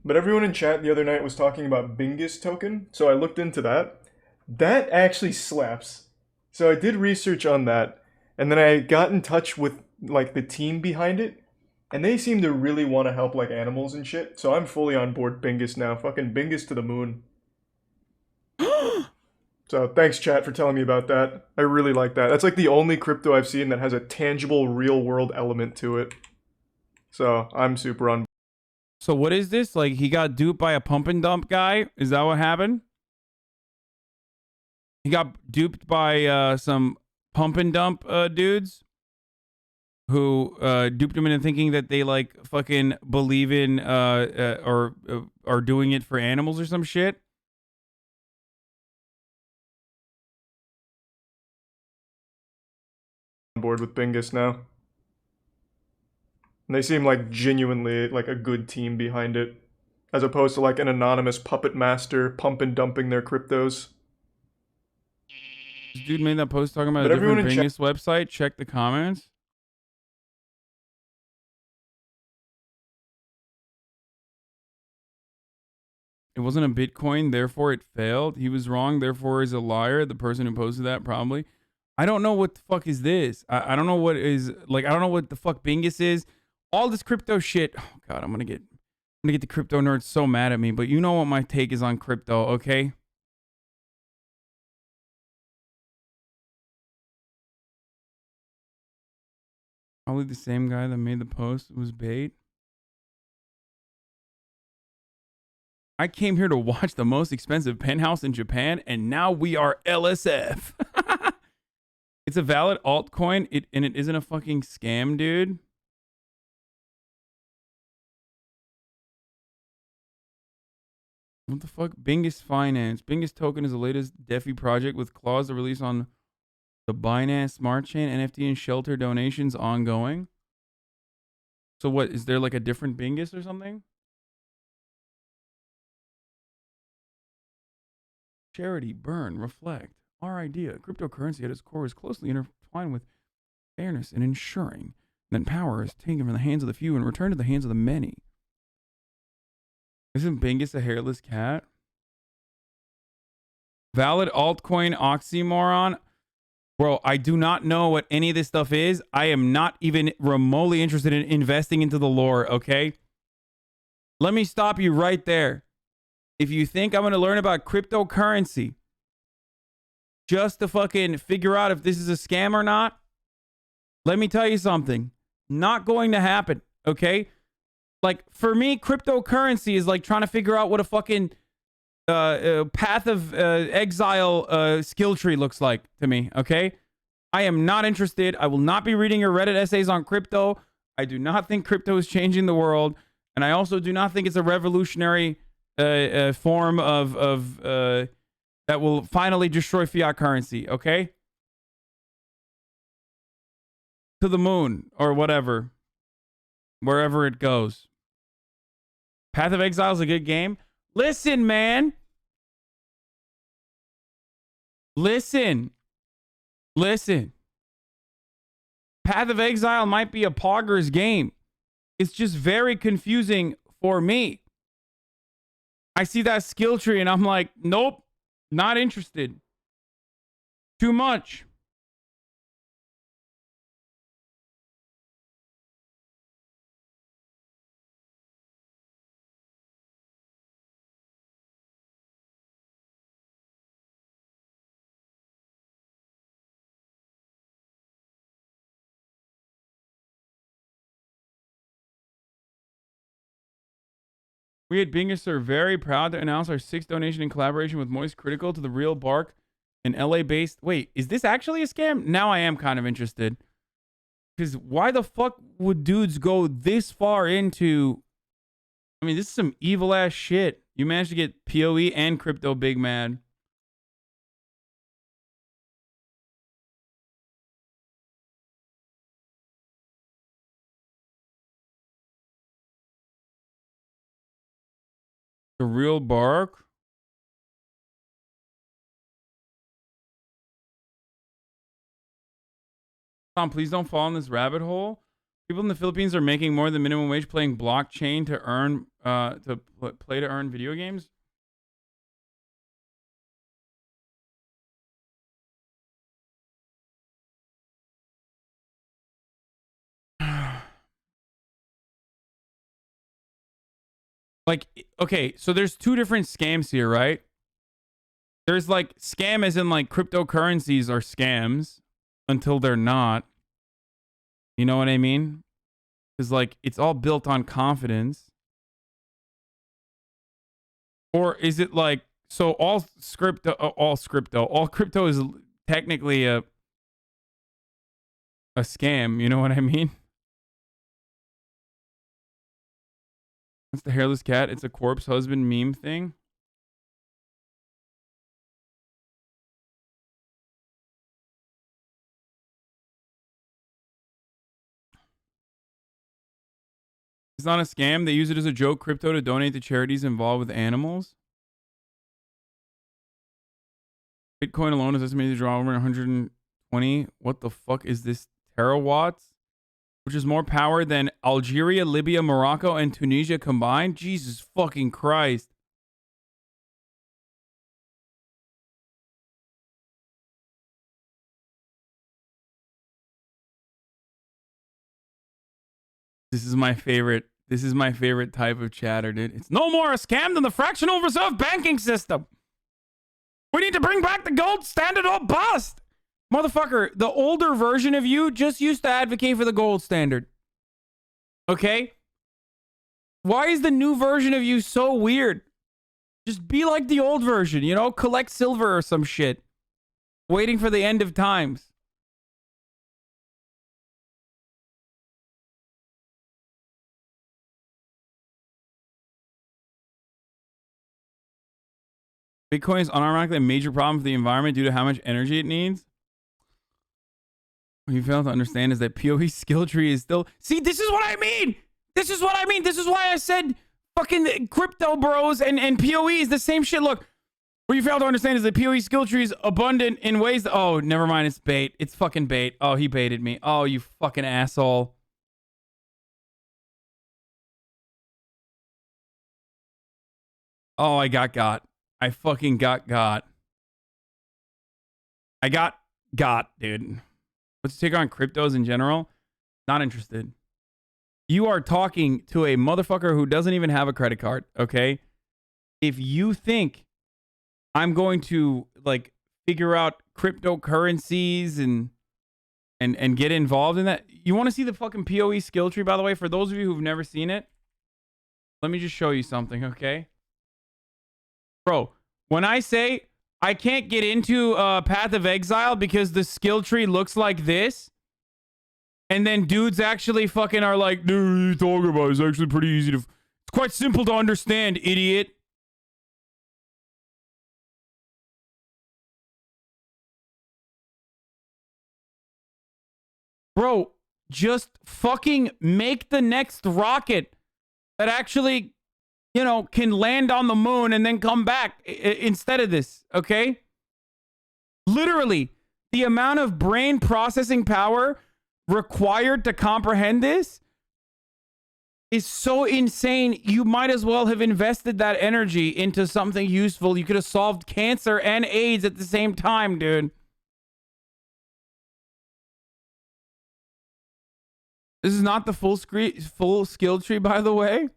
But everyone in chat the other night was talking about Bingus token, so I looked into that. That actually slaps. So I did research on that, and then I got in touch with like the team behind it, and they seem to really want to help like animals and shit. So I'm fully on board Bingus now. Fucking Bingus to the moon. So thanks chat for telling me about that. I really like that. That's like the only crypto I've seen that has a tangible real world element to it. So I'm super on. So what is this? Like, he got duped by a pump and dump guy? Is that what happened? He got duped by some pump and dump dudes who duped him into thinking that they like fucking believe in or are doing it for animals or some shit. On board with Bingus now. And they seem like genuinely like a good team behind it, as opposed to like an anonymous puppet master pump and dumping their cryptos. This dude made that post talking about But a different everyone in Bingus website. Check the comments. It wasn't a Bitcoin, therefore it failed. He was wrong, therefore he's a liar. The person who posted that probably. I don't know what the fuck is this. I don't know what is like. I don't know what the fuck Bingus is. All this crypto shit. Oh god, I'm gonna get the crypto nerds so mad at me. But you know what my take is on crypto, okay? Probably the same guy that made the post was bait. I came here to watch the most expensive penthouse in Japan, and now we are LSF. It's a valid altcoin, and it isn't a fucking scam, dude. What the fuck? Bingus Finance. Bingus Token is the latest DeFi project with clause to release on the Binance Smart Chain, NFT, and shelter donations ongoing. So what, is there like a different Bingus or something? Charity, burn, reflect. Our idea, cryptocurrency at its core, is closely intertwined with fairness and ensuring that power is taken from the hands of the few and returned to the hands of the many. Isn't Bingus a hairless cat? Valid altcoin oxymoron? Bro, I do not know what any of this stuff is. I am not even remotely interested in investing into the lore, okay? Let me stop you right there. If you think I'm going to learn about cryptocurrency just to fucking figure out if this is a scam or not, let me tell you something. Not going to happen, okay? Like, for me, cryptocurrency is like trying to figure out what a fucking path of exile skill tree looks like to me, okay? I am not interested. I will not be reading your Reddit essays on crypto. I do not think crypto is changing the world. And I also do not think it's a revolutionary form of that will finally destroy fiat currency, okay? To the moon or whatever. Wherever it goes. Path of Exile is a good game. Listen, man. Listen. Path of Exile might be a pogger's game. It's just very confusing for me. I see that skill tree and I'm like, nope, not interested. Too much. We at Bingus are very proud to announce our 6th donation in collaboration with Cr1tikal to the Real Bark, an LA-based... Wait, is this actually a scam? Now I am kind of interested. Because why the fuck would dudes go this far into... I mean, this is some evil-ass shit. You managed to get PoE and crypto big mad. The Real Bark? Tom, please don't fall in this rabbit hole. People in the Philippines are making more than minimum wage playing blockchain to earn play to earn video games. Like, okay, so there's two different scams here, right? There's like scam as in like cryptocurrencies are scams until they're not. You know what I mean? Because like it's all built on confidence. Or is it like, so all crypto is technically a scam, you know what I mean? That's the hairless cat. It's a corpse husband meme thing. It's not a scam. They use it as a joke crypto to donate to charities involved with animals. Bitcoin alone is estimated to draw over 120. What the fuck is this? Terawatts? Which is more power than Algeria, Libya, Morocco, and Tunisia combined? Jesus fucking Christ. This is my favorite. This is my favorite type of chatter, dude. It's no more a scam than the fractional reserve banking system. We need to bring back the gold standard or bust. Motherfucker, the older version of you just used to advocate for the gold standard. Okay? Why is the new version of you so weird? Just be like the old version, you know? Collect silver or some shit. Waiting for the end of times. Bitcoin is unironically a major problem for the environment due to how much energy it needs. What you fail to understand is that PoE skill tree is still... See, this is what I mean! This is what I mean! This is why I said fucking crypto bros and PoE is the same shit. Look, what you fail to understand is that PoE skill tree is abundant in ways that... Oh, never mind, it's bait. It's fucking bait. Oh, he baited me. Oh, you fucking asshole. Oh, I got. I fucking got. I got, dude. Let's take on cryptos in general. Not interested. You are talking to a motherfucker who doesn't even have a credit card, okay? If you think I'm going to, like, figure out cryptocurrencies and get involved in that, you want to see the fucking PoE skill tree, by the way? For those of you who've never seen it, let me just show you something, okay? Bro, when I say I can't get into Path of Exile because the skill tree looks like this, and then dudes actually fucking are like, dude, what are you talking about? It's actually pretty easy to... It's quite simple to understand, idiot. Bro, just fucking make the next rocket that actually... you know, can land on the moon and then come back instead of this, okay? Literally, the amount of brain processing power required to comprehend this is so insane. You might as well have invested that energy into something useful. You could have solved cancer and AIDS at the same time, dude. This is not the full skill tree, by the way.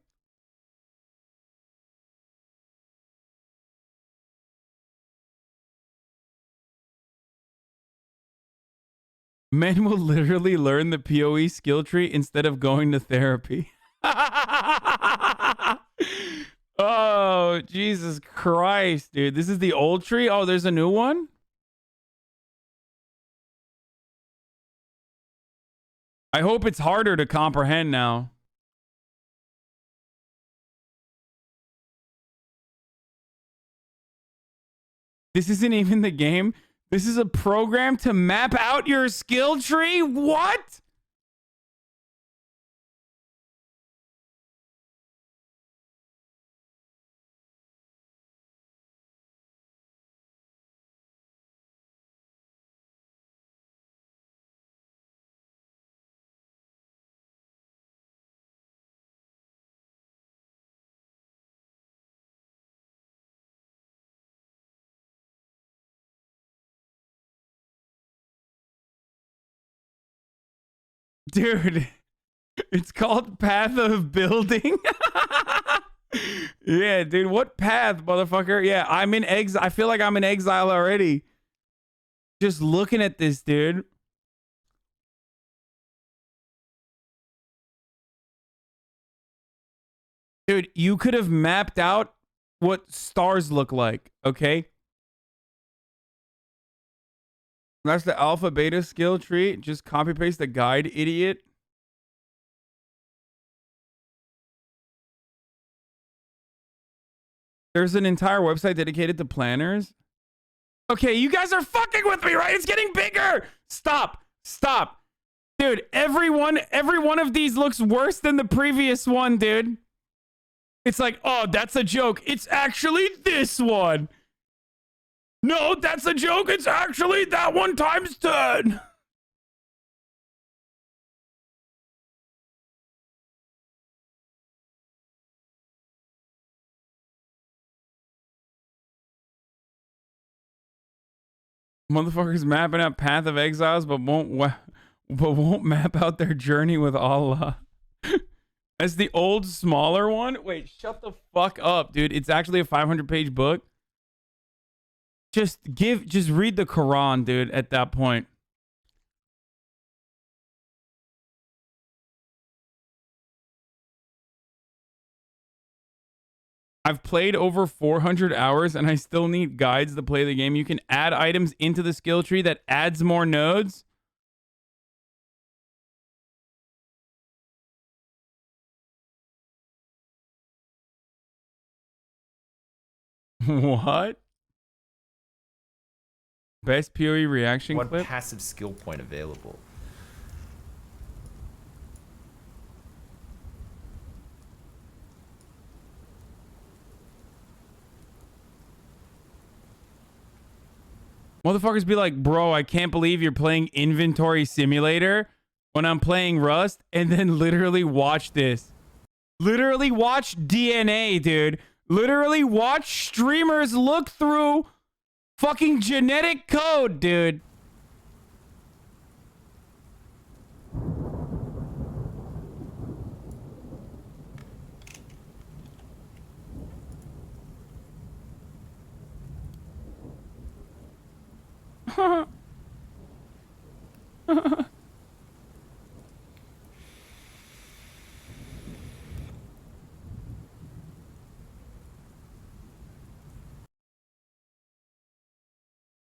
Men will literally learn the PoE skill tree instead of going to therapy. Oh, Jesus Christ, dude. This is the old tree? Oh, there's a new one? I hope it's harder to comprehend now. This isn't even the game. This is a program to map out your skill tree? What? Dude, it's called Path of Building. Yeah, dude, what path, motherfucker? Yeah, I'm in exile. I feel like I'm in exile already. Just looking at this, dude. Dude, you could have mapped out what stars look like, okay? That's the alpha beta skill tree. Just copy paste the guide, idiot. There's an entire website dedicated to planners. Okay, you guys are fucking with me, right? It's getting bigger. Stop. Dude, every one of these looks worse than the previous one, dude. It's like, oh, that's a joke. It's actually this one. No, that's a joke. It's actually that one times 10. Motherfuckers mapping out Path of Exiles, but won't map out their journey with Allah. That's the old, smaller one? Wait, shut the fuck up, dude. It's actually a 500-page book. Just read the Quran, dude, at that point. I've played over 400 hours and I still need guides to play the game. You can add items into the skill tree that adds more nodes. What? Best PoE reaction One clip? passive skill point available. Motherfuckers be like, bro, I can't believe you're playing Inventory Simulator when I'm playing Rust, and then literally watch this. Literally watch DNA, dude. Literally watch streamers look through fucking genetic code, dude.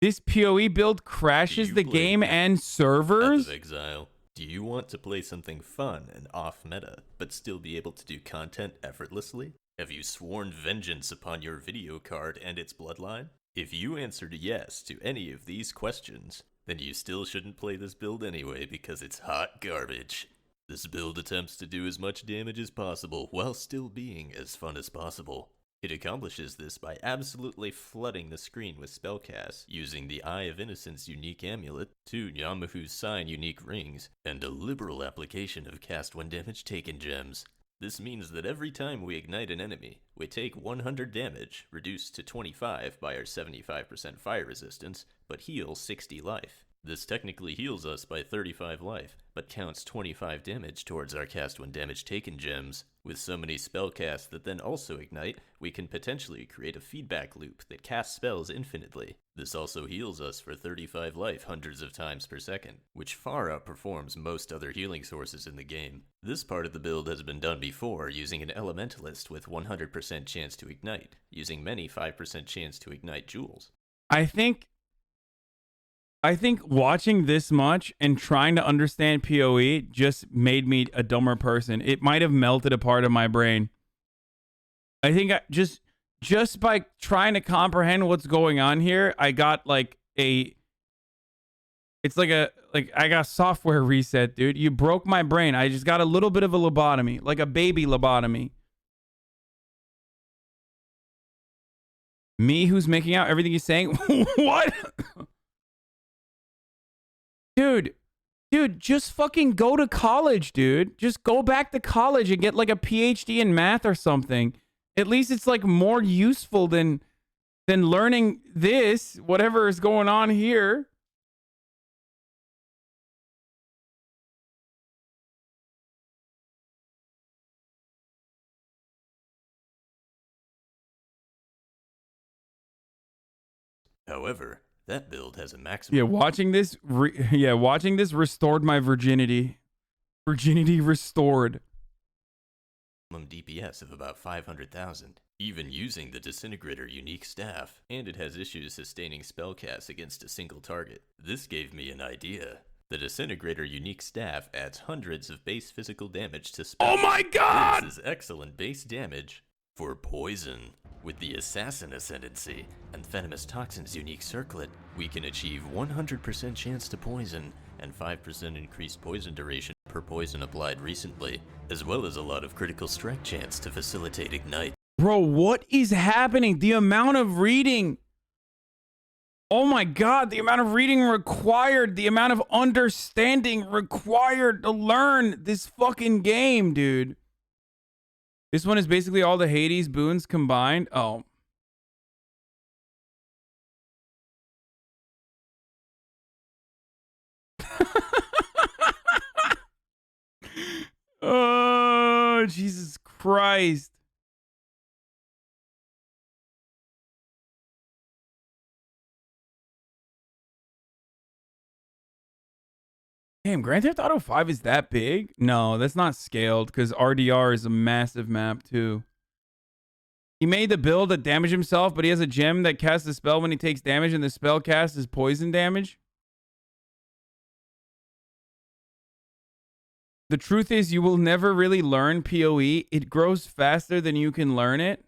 This PoE build crashes the game and servers? Path of Exile. Do you want to play something fun and off-meta, but still be able to do content effortlessly? Have you sworn vengeance upon your video card and its bloodline? If you answered yes to any of these questions, then you still shouldn't play this build anyway because it's hot garbage. This build attempts to do as much damage as possible while still being as fun as possible. It accomplishes this by absolutely flooding the screen with spellcasts, using the Eye of Innocence unique amulet, 2 Yamahu's Sign unique rings, and a liberal application of cast when damage taken gems. This means that every time we ignite an enemy, we take 100 damage, reduced to 25 by our 75% fire resistance, but heal 60 life. This technically heals us by 35 life, but counts 25 damage towards our cast when damage taken gems. With so many spellcasts that then also ignite, we can potentially create a feedback loop that casts spells infinitely. This also heals us for 35 life hundreds of times per second, which far outperforms most other healing sources in the game. This part of the build has been done before using an elementalist with 100% chance to ignite, using many 5% chance to ignite jewels. I think watching this much and trying to understand PoE just made me a dumber person. It might have melted a part of my brain. I think just by trying to comprehend what's going on here, I got like I got software reset, dude. You broke my brain. I just got a little bit of a lobotomy, like a baby lobotomy. Me who's making out everything he's saying? What? Dude, just fucking go to college, dude. Just go back to college and get like a PhD in math or something. At least it's like more useful than learning this, whatever is going on here. However, that build has a maximum. Yeah, watching this restored my virginity. Virginity restored. DPS of about 500,000, even using the Disintegrator unique staff, and it has issues sustaining spellcasts against a single target. This gave me an idea. The Disintegrator unique staff adds hundreds of base physical damage to spells. Oh my god! This is excellent base damage, For poison, with the assassin ascendancy and venomous toxins unique circlet, we can achieve 100% chance to poison and 5% increased poison duration per poison applied recently, as well as a lot of critical strike chance to facilitate ignite. Bro, what is happening? The amount of reading. Oh my God, the amount of reading required, the amount of understanding required to learn this fucking game, dude. This one is basically all the Hades boons combined. Oh. Oh, Jesus Christ. Damn, Grand Theft Auto 5 is that big? No, that's not scaled because RDR is a massive map too. He made the build that damage himself, but he has a gem that casts a spell when he takes damage, and the spell cast is poison damage. The truth is, you will never really learn PoE. It grows faster than you can learn it.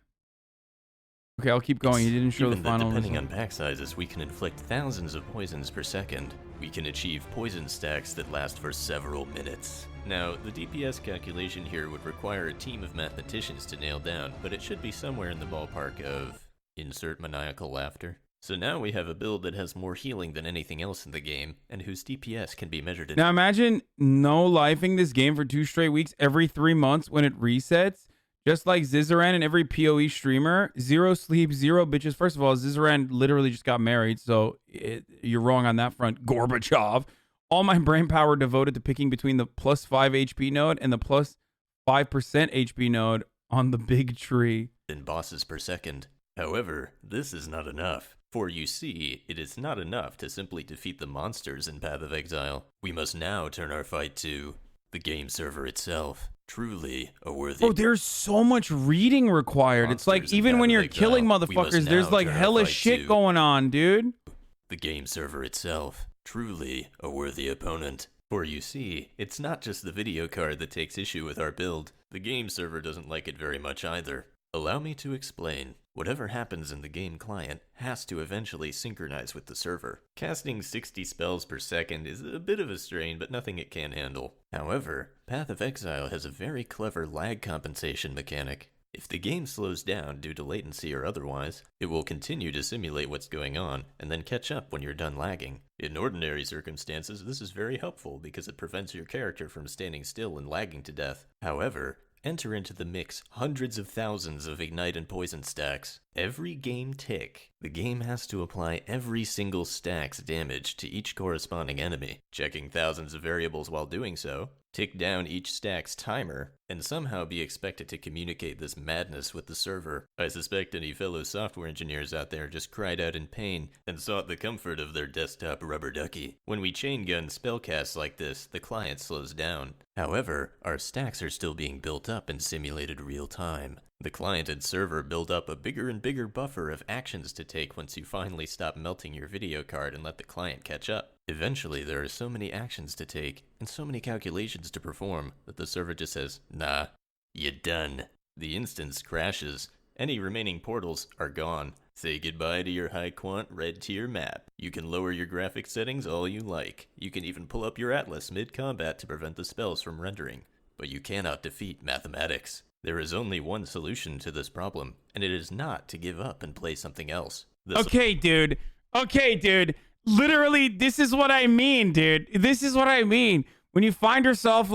Okay, I'll keep going. He didn't show the final Depending result. on pack sizes, we can inflict thousands of poisons per second. We can achieve poison stacks that last for several minutes. Now, the DPS calculation here would require a team of mathematicians to nail down, but it should be somewhere in the ballpark of insert maniacal laughter. So now we have a build that has more healing than anything else in the game, and whose DPS can be measured in... Now imagine no lifing this game for 2 straight weeks every 3 months when it resets. Just like Zizaran and every PoE streamer. 0 sleep, 0 bitches. First of all, Zizaran literally just got married, so you're wrong on that front, Gorbachev. All my brain power devoted to picking between the +5 HP node and the +5% HP node on the big tree. ...in bosses per second. However, this is not enough. For you see, it is not enough to simply defeat the monsters in Path of Exile. We must now turn our fight to the game server itself. Truly a worthy... Oh, there's so much reading required. It's like even when you're killing motherfuckers, there's like hella shit going on, dude. The game server itself. Truly a worthy opponent. For you see, it's not just the video card that takes issue with our build. The game server doesn't like it very much either. Allow me to explain. Whatever happens in the game client has to eventually synchronize with the server. Casting 60 spells per second is a bit of a strain, but nothing it can't handle. However, Path of Exile has a very clever lag compensation mechanic. If the game slows down due to latency or otherwise, it will continue to simulate what's going on and then catch up when you're done lagging. In ordinary circumstances, this is very helpful because it prevents your character from standing still and lagging to death. However, enter into the mix hundreds of thousands of ignite and poison stacks. Every game tick, the game has to apply every single stack's damage to each corresponding enemy, checking thousands of variables while doing so, tick down each stack's timer, and somehow be expected to communicate this madness with the server. I suspect any fellow software engineers out there just cried out in pain and sought the comfort of their desktop rubber ducky. When we chain gun spellcasts like this, the client slows down. However, our stacks are still being built up in simulated real time. The client and server build up a bigger and bigger buffer of actions to take once you finally stop melting your video card and let the client catch up. Eventually, there are so many actions to take and so many calculations to perform that the server just says, nah, you're done. The instance crashes. Any remaining portals are gone. Say goodbye to your high quant red tier map. You can lower your graphics settings all you like. You can even pull up your atlas mid-combat to prevent the spells from rendering. But you cannot defeat mathematics. There is only one solution to this problem, and it is not to give up and play something else. Okay, dude. Okay, dude. Literally, this is what I mean, dude. This is what I mean. When you find yourself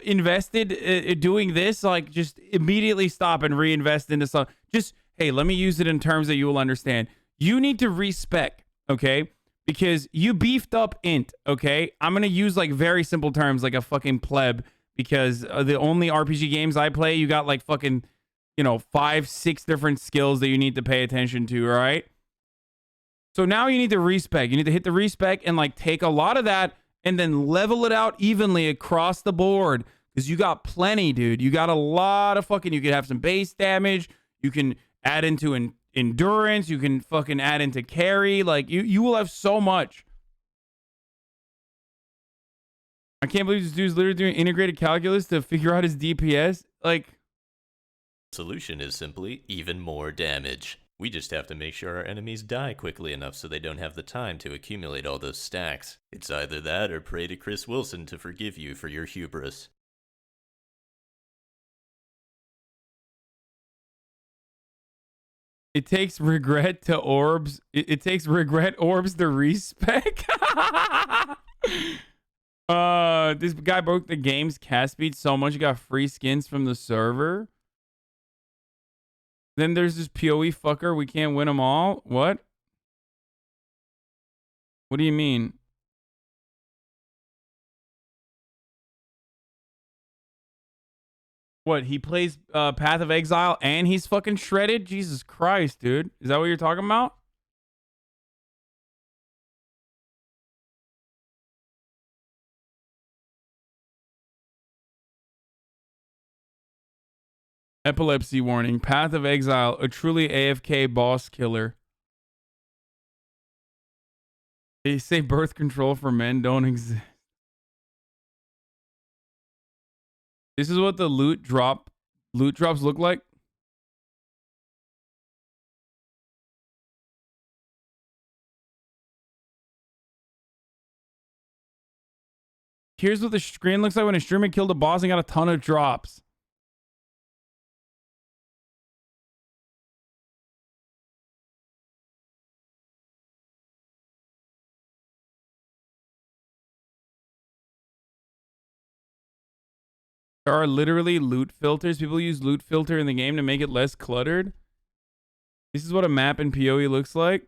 invested doing this, like, just immediately stop and reinvest into something. Just, hey, let me use it in terms that you will understand. You need to respec, okay? Because you beefed up int, okay? I'm going to use, like, very simple terms, like a fucking pleb. Because the only RPG games I play, you got like fucking, 5-6 different skills that you need to pay attention to, all right? So now you need to respec. You need to hit the respec and like take a lot of that and then level it out evenly across the board. Because you got plenty, dude. You got a lot of fucking, you can have some base damage. You can add into endurance. You can fucking add into carry. Like you will have so much. I can't believe this dude's literally doing integrated calculus to figure out his DPS. Like, Solution is simply even more damage. We just have to make sure our enemies die quickly enough so they don't have the time to accumulate all those stacks. It's either that or pray to Chris Wilson to forgive you for your hubris. It takes regret to orbs. It takes regret orbs to respec. This guy broke the game's cast speed so much he got free skins from the server. Then there's this PoE fucker. We can't win them all. What? What do you mean? What, he plays Path of Exile and he's fucking shredded? Jesus Christ, dude. Is that what you're talking about? Epilepsy warning. Path of Exile, a truly AFK boss killer. They say birth control for men don't exist. This is what the loot drops look like. Here's what the screen looks like when a streamer killed a boss and got a ton of drops. There are literally loot filters. People use loot filter in the game to make it less cluttered. This is what a map in PoE looks like.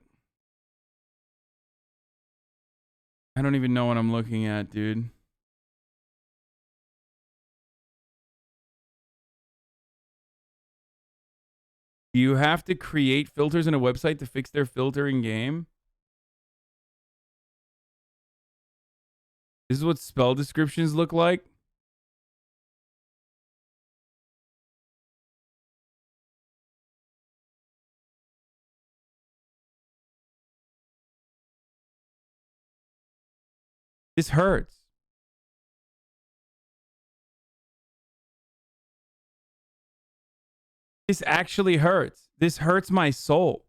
I don't even know what I'm looking at, dude. You have to create filters in a website to fix their filter in game. This is what spell descriptions look like. This hurts. This actually hurts. This hurts my soul.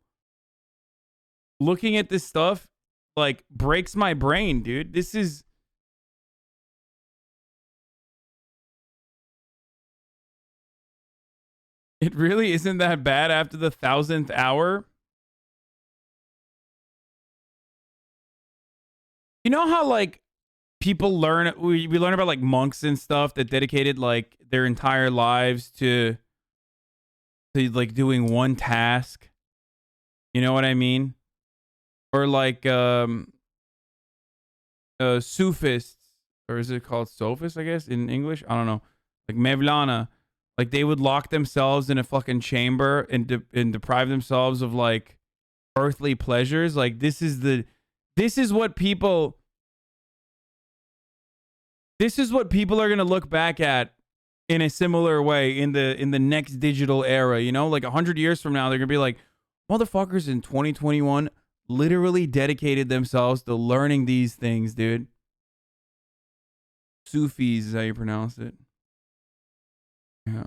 Looking at this stuff, like, breaks my brain, dude. This is... It really isn't that bad after the 1,000th hour. You know how, like, people learn, we learn about, like, monks and stuff that dedicated, like, their entire lives to like, doing one task? You know what I mean? Or, like, Sufists, or is it called Sophists, I guess, in English? I don't know. Like, Mevlana. Like, they would lock themselves in a fucking chamber and deprive themselves of, like, earthly pleasures. Like, this is what people are going to look back at in a similar way in the next digital era, you know? Like 100 years from now, they're going to be like, motherfuckers in 2021 literally dedicated themselves to learning these things, dude. Sufis is how you pronounce it. Yeah.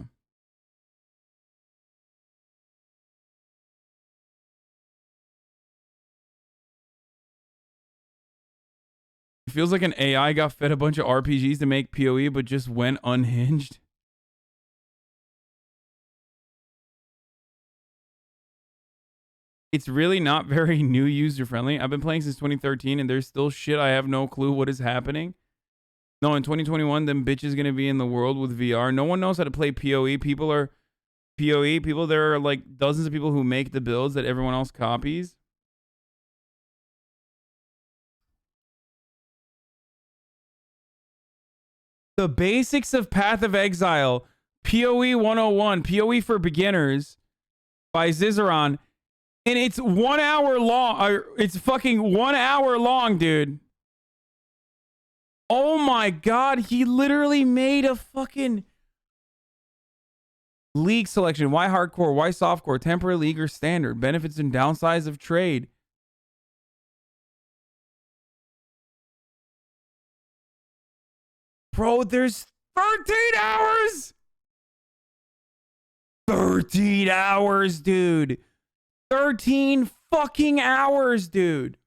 It feels like an AI got fed a bunch of RPGs to make PoE, but just went unhinged. It's really not very new user friendly. I've been playing since 2013 and there's still shit I have no clue what is happening. No, in 2021, them bitches gonna be in the world with VR. No one knows how to play PoE. There are like dozens of people who make the builds that everyone else copies. The basics of Path of Exile, PoE 101, PoE for beginners by Zizeron. And it's 1 hour long. It's fucking 1 hour long, dude. Oh my god, he literally made a fucking league selection. Why hardcore? Why softcore? Temporary league or standard? Benefits and downsides of trade. Bro, there's 13 hours! 13 13 hours, dude. 13 fucking hours, dude.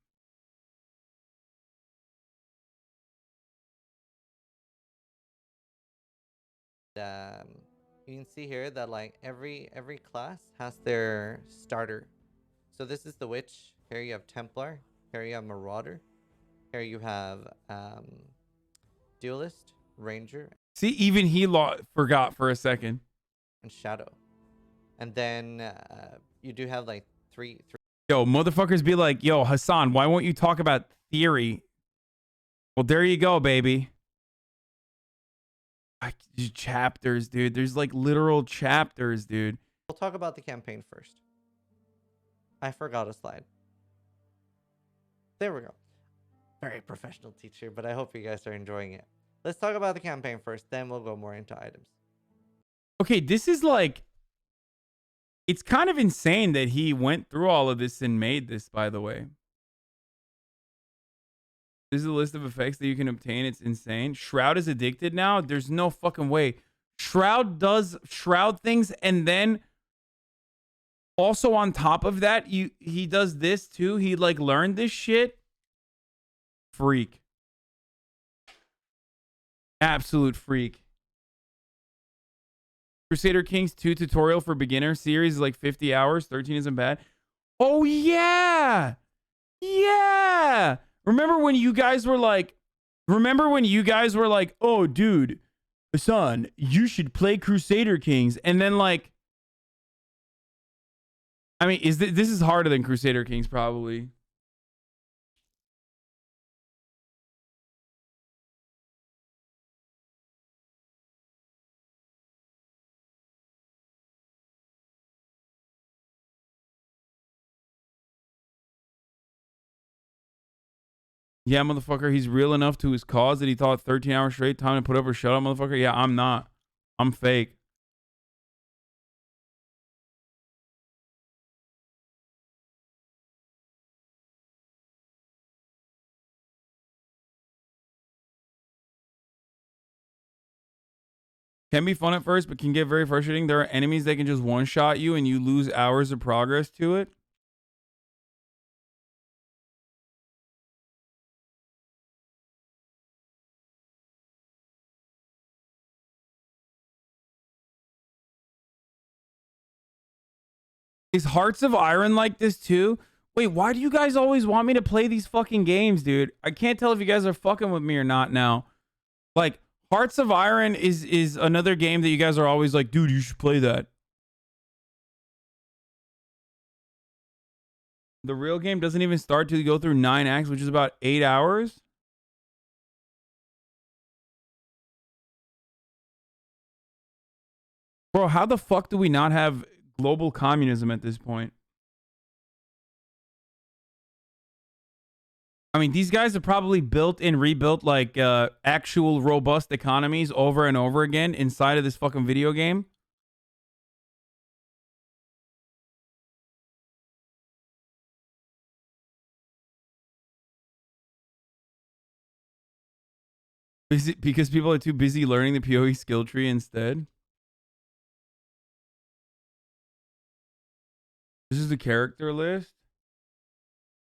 You can see here that like every class has their starter. So this is the witch. Here you have Templar. Here you have Marauder. Here you have Duelist, Ranger. See, even he forgot for a second. And Shadow. And then you do have like three. Yo, motherfuckers be like, yo, Hasan, why won't you talk about theory? Well, there you go, baby. Chapters, dude. There's like literal chapters, dude. We'll talk about the campaign first. I forgot a slide. There we go. Very professional teacher, but I hope you guys are enjoying it. Let's talk about the campaign first, then we'll go more into items. Okay, this is like... It's kind of insane that he went through all of this and made this, by the way. This is a list of effects that you can obtain. It's insane. Shroud is addicted now? There's no fucking way. Shroud does Shroud things, and then also on top of that, he does this too. He like learned this shit. Freak. Absolute freak. Crusader Kings 2 tutorial for beginner series is like 50 hours. 13 isn't bad. Oh, yeah. Yeah. Remember when you guys were like, oh, dude, Hasan, you should play Crusader Kings. And then like, I mean, this is harder than Crusader Kings probably. Yeah, motherfucker, he's real enough to his cause that he thought 13 hours straight, time to put up or shut up, motherfucker. Yeah, I'm not. I'm fake. Can be fun at first, but can get very frustrating. There are enemies that can just one-shot you and you lose hours of progress to it. Is Hearts of Iron like this too? Wait, why do you guys always want me to play these fucking games, dude? I can't tell if you guys are fucking with me or not now. Like, Hearts of Iron is another game that you guys are always like, dude, you should play that. The real game doesn't even start till you go through 9 acts, which is about 8 hours. Bro, how the fuck do we not have global communism at this point? I mean, these guys have probably built and rebuilt like actual robust economies over and over again inside of this fucking video game. Because people are too busy learning the PoE skill tree instead. This is the character list.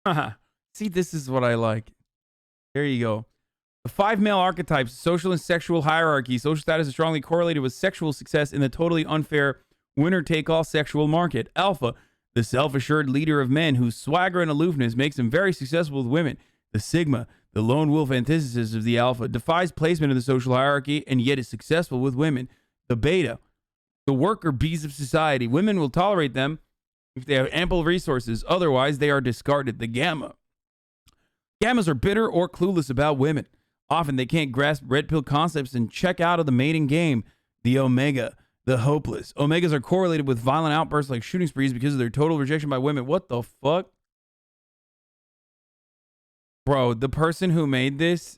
Haha. See, this is what I like. There you go. The 5 male archetypes, social and sexual hierarchy. Social status is strongly correlated with sexual success in the totally unfair winner-take-all sexual market. Alpha, the self-assured leader of men whose swagger and aloofness makes him very successful with women. The Sigma, the lone wolf antithesis of the alpha, defies placement in the social hierarchy and yet is successful with women. The Beta, the worker bees of society. Women will tolerate them if they have ample resources. Otherwise, they are discarded. The Gamma. Gammas are bitter or clueless about women. Often they can't grasp red pill concepts and check out of the mating game. The Omega, the hopeless. Omegas are correlated with violent outbursts like shooting sprees because of their total rejection by women. What the fuck? Bro, the person who made this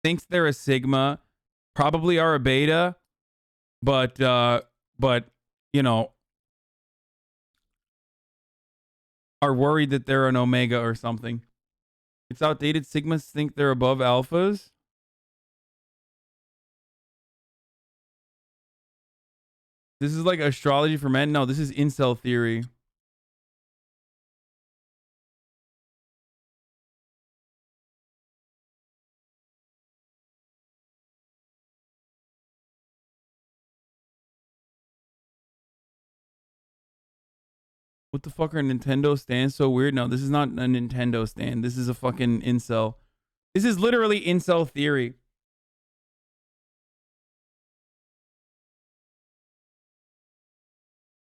thinks they're a Sigma, probably are a Beta, but you know, are worried that they're an Omega or something. It's outdated. Sigmas think they're above alphas. This is like astrology for men. No, this is incel theory. What the fuck are Nintendo stands so weird? No, this is not a Nintendo stand. This is a fucking incel. This is literally incel theory.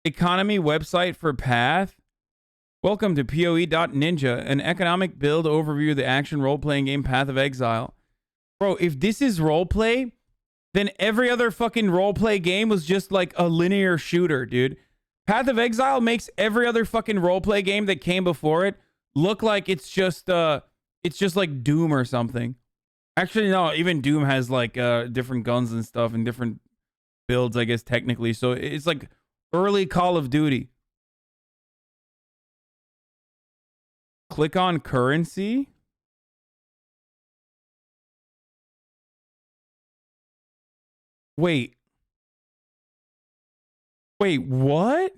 Economy website for Path. Welcome to PoE.Ninja, an economic build overview of the action role-playing game Path of Exile. Bro, if this is roleplay, then every other fucking roleplay game was just like a linear shooter, dude. Path of Exile makes every other fucking roleplay game that came before it look like it's just like Doom or something. Actually, no, even Doom has like different guns and stuff and different builds, I guess, technically. So it's like early Call of Duty. Click on currency. Wait, what?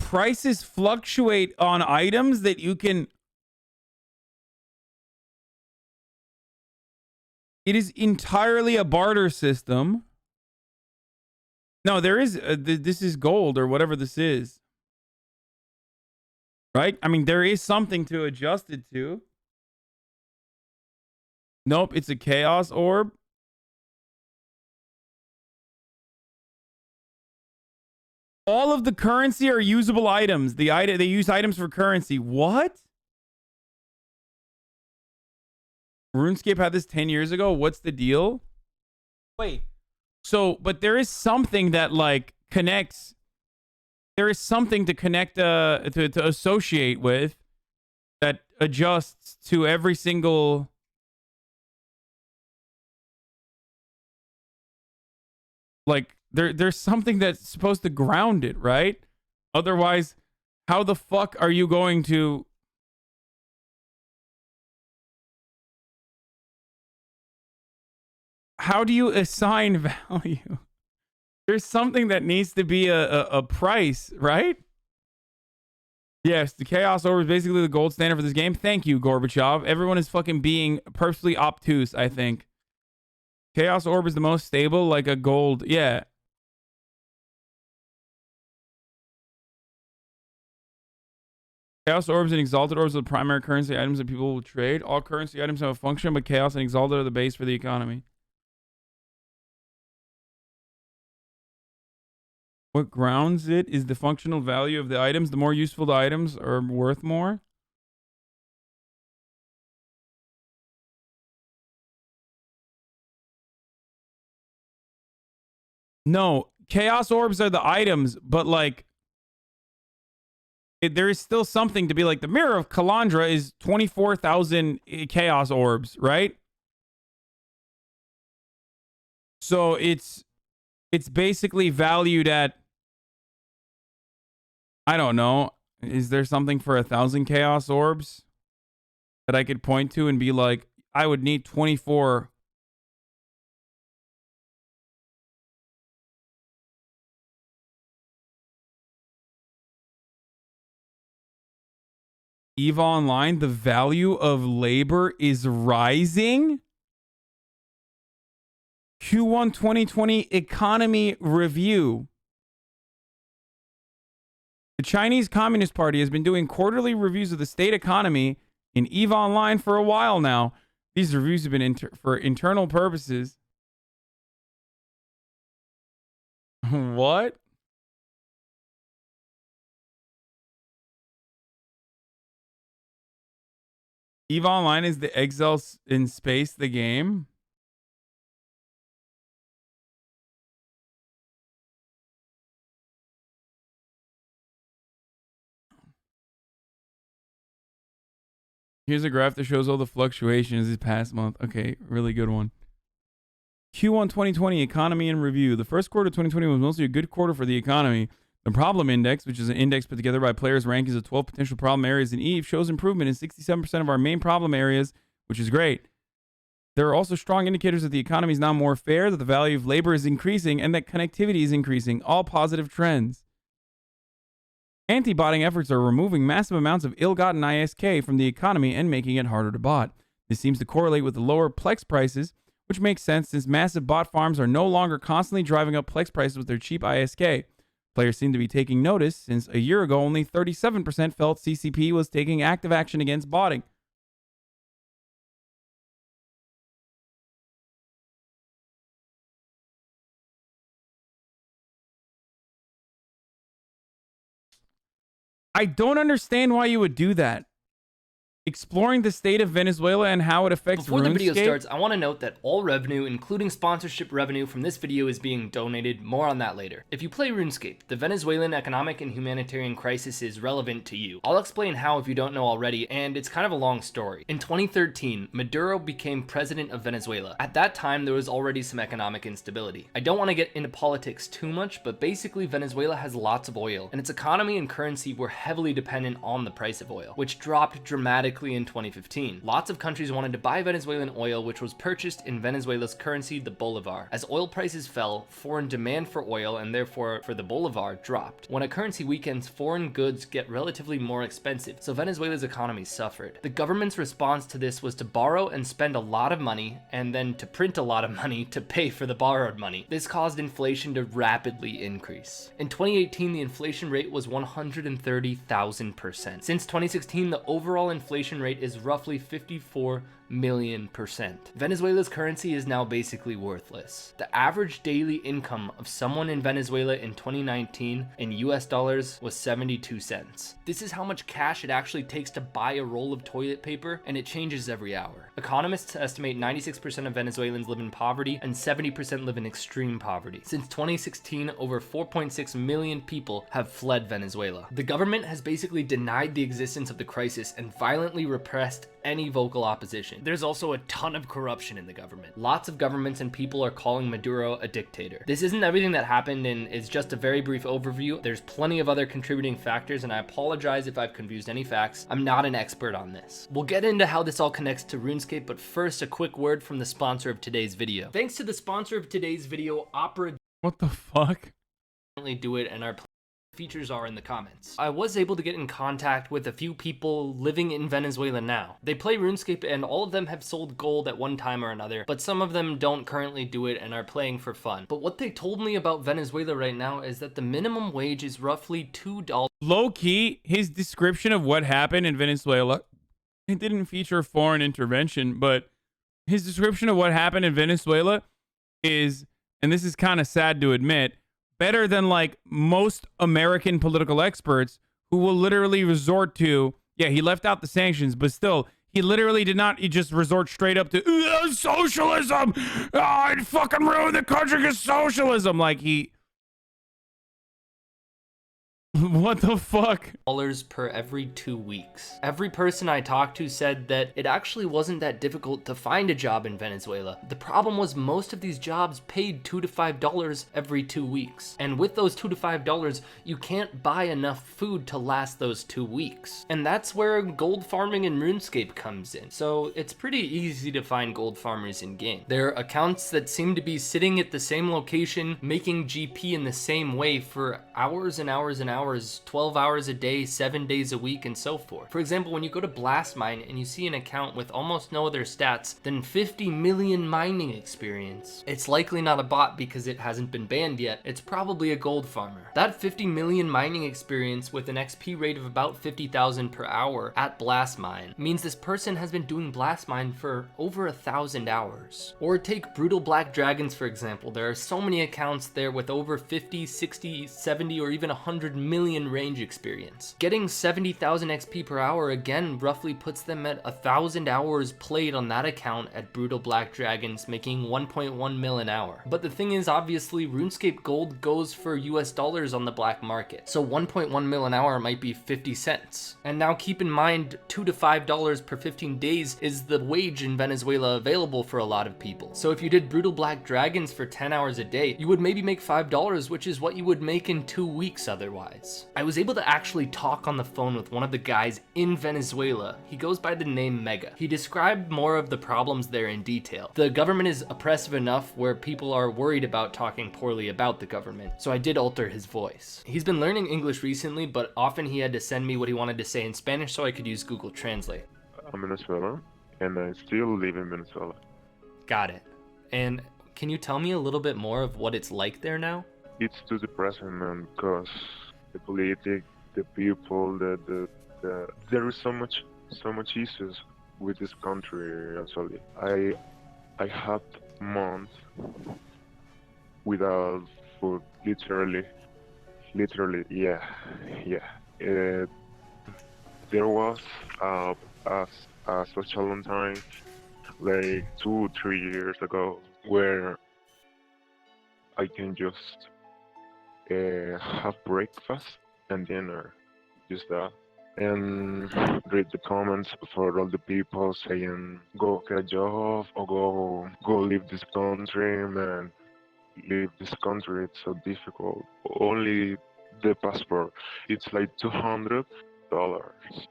Prices fluctuate on items that you can... It is entirely a barter system. No, there is... this is gold or whatever this is. Right? I mean, there is something to adjust it to. Nope, it's a chaos orb. All of the currency are usable items. They use items for currency. What? RuneScape had this 10 years ago. What's the deal? Wait. So, but there is something that like connects. There is something to connect, to associate with that adjusts to every single. Like, there's something that's supposed to ground it, right? Otherwise, how the fuck are you going to... How do you assign value? There's something that needs to be a price, right? Yes, the Chaos Orb is basically the gold standard for this game. Thank you, Gorbachev. Everyone is fucking being purposely obtuse, I think. Chaos Orb is the most stable, like a gold... Yeah. Chaos Orbs and Exalted Orbs are the primary currency items that people will trade. All currency items have a function, but Chaos and Exalted are the base for the economy. What grounds it is the functional value of the items. The more useful the items are worth more. No, Chaos Orbs are the items, but like... there is still something to be like the Mirror of Kalandra is 24,000 Chaos Orbs, right? So it's basically valued at, I don't know, is there something for 1,000 Chaos Orbs that I could point to and be like, I would need 24. EVE Online, the value of labor is rising. Q1 2020 Economy Review. The Chinese Communist Party has been doing quarterly reviews of the state economy in EVE Online for a while now. These reviews have been for internal purposes. What? EVE Online is the Exile in Space, the game. Here's a graph that shows all the fluctuations this past month. Okay, really good one. Q1 2020 Economy in Review. The first quarter of 2020 was mostly a good quarter for the economy. The Problem Index, which is an index put together by players' rankings of 12 potential problem areas in EVE, shows improvement in 67% of our main problem areas, which is great. There are also strong indicators that the economy is now more fair, that the value of labor is increasing, and that connectivity is increasing. All positive trends. Anti-botting efforts are removing massive amounts of ill-gotten ISK from the economy and making it harder to bot. This seems to correlate with the lower Plex prices, which makes sense since massive bot farms are no longer constantly driving up Plex prices with their cheap ISK. Players seem to be taking notice, since a year ago only 37% felt CCP was taking active action against botting. I don't understand why you would do that. Exploring the state of Venezuela and how it affects Before the video RuneScape? starts, I want to note that all revenue, including sponsorship revenue from this video, is being donated. More on that later. If you play RuneScape, the Venezuelan economic and humanitarian crisis is relevant to you. I'll explain how if you don't know already, and it's kind of a long story. In 2013, Maduro became president of Venezuela. At that time, there was already some economic instability. I don't want to get into politics too much, but basically Venezuela has lots of oil, and its economy and currency were heavily dependent on the price of oil, which dropped dramatically in 2015. Lots of countries wanted to buy Venezuelan oil, which was purchased in Venezuela's currency, the bolivar. As oil prices fell, foreign demand for oil and therefore for the bolivar dropped. When a currency weakens, foreign goods get relatively more expensive, so Venezuela's economy suffered. The government's response to this was to borrow and spend a lot of money, and then to print a lot of money to pay for the borrowed money. This caused inflation to rapidly increase. In 2018, the inflation rate was 130,000%. Since 2016, the overall inflation rate is roughly 54 million%. Venezuela's currency is now basically worthless. The average daily income of someone in Venezuela in 2019 in US dollars was 72 cents. This is how much cash it actually takes to buy a roll of toilet paper, and it changes every hour. Economists estimate 96% of Venezuelans live in poverty and 70% live in extreme poverty. Since 2016, over 4.6 million people have fled Venezuela. The government has basically denied the existence of the crisis and violently repressed any vocal opposition. There's also a ton of corruption in the government. Lots of governments and people are calling Maduro a dictator. This isn't everything that happened and is just a very brief overview. There's plenty of other contributing factors, and I apologize if I've confused any facts. I'm not an expert on this. We'll get into how this all connects to RuneScape, but first a quick word from the sponsor of today's video. Thanks to the sponsor of today's video, Opera. What the fuck? Do it, and our features are in the comments. I was able to get in contact with a few people living in Venezuela now. They play RuneScape and all of them have sold gold at one time or another, but some of them don't currently do it and are playing for fun. But what they told me about Venezuela right now is that the minimum wage is roughly $2. Low key, his description of what happened in Venezuela, it didn't feature foreign intervention, but his description of what happened in Venezuela is, and this is kind of sad to admit, better than like most American political experts who will literally resort to, yeah, he left out the sanctions, but still, he literally did not just resort straight up to socialism. I'd fucking ruin the country because socialism. Like he, what the fuck? Per every 2 weeks. Every person I talked to said that it actually wasn't that difficult to find a job in Venezuela. The problem was most of these jobs paid $2 to $5 every 2 weeks. And with those $2 to $5, you can't buy enough food to last those 2 weeks. And that's where gold farming and RuneScape comes in. So it's pretty easy to find gold farmers in game. There are accounts that seem to be sitting at the same location, making GP in the same way for hours and hours and hours, 12 hours a day, 7 days a week, and so forth. For example, when you go to Blastmine and you see an account with almost no other stats than 50 million mining experience, it's likely not a bot because it hasn't been banned yet. It's probably a gold farmer. That 50 million mining experience with an XP rate of about 50,000 per hour at Blastmine means this person has been doing Blastmine for over 1,000 hours. Or take Brutal Black Dragons, for example. There are so many accounts there with over 50, 60, 70, or even 100 million range experience. Getting 70,000 XP per hour again roughly puts them at 1,000 hours played on that account at Brutal Black Dragons, making 1.1 mil an hour. But the thing is, obviously, RuneScape gold goes for US dollars on the black market, so 1.1 mil an hour might be 50 cents. And now keep in mind, $2 to $5 per 15 days is the wage in Venezuela available for a lot of people. So if you did Brutal Black Dragons for 10 hours a day, you would maybe make $5, which is what you would make in 2 weeks otherwise. guys. I was able to actually talk on the phone with one of the guys in Venezuela. He goes by the name Mega. He described more of the problems there in detail. The government is oppressive enough where people are worried about talking poorly about the government, so I did alter his voice. He's been learning English recently, but often he had to send me what he wanted to say in Spanish so I could use Google Translate. I'm Venezuela, and I still live in Venezuela. Got it. And can you tell me a little bit more of what it's like there now? It's too depressing, man, because the politics, the people, there is so much issues with this country. Actually, I had months without food, literally, yeah. There was a such a long time, like 2-3 years ago, where I can just have breakfast and dinner, just that, and read the comments for all the people saying, go get a job, or go leave this country, man, leave this country, it's so difficult. Only the passport, it's like $200.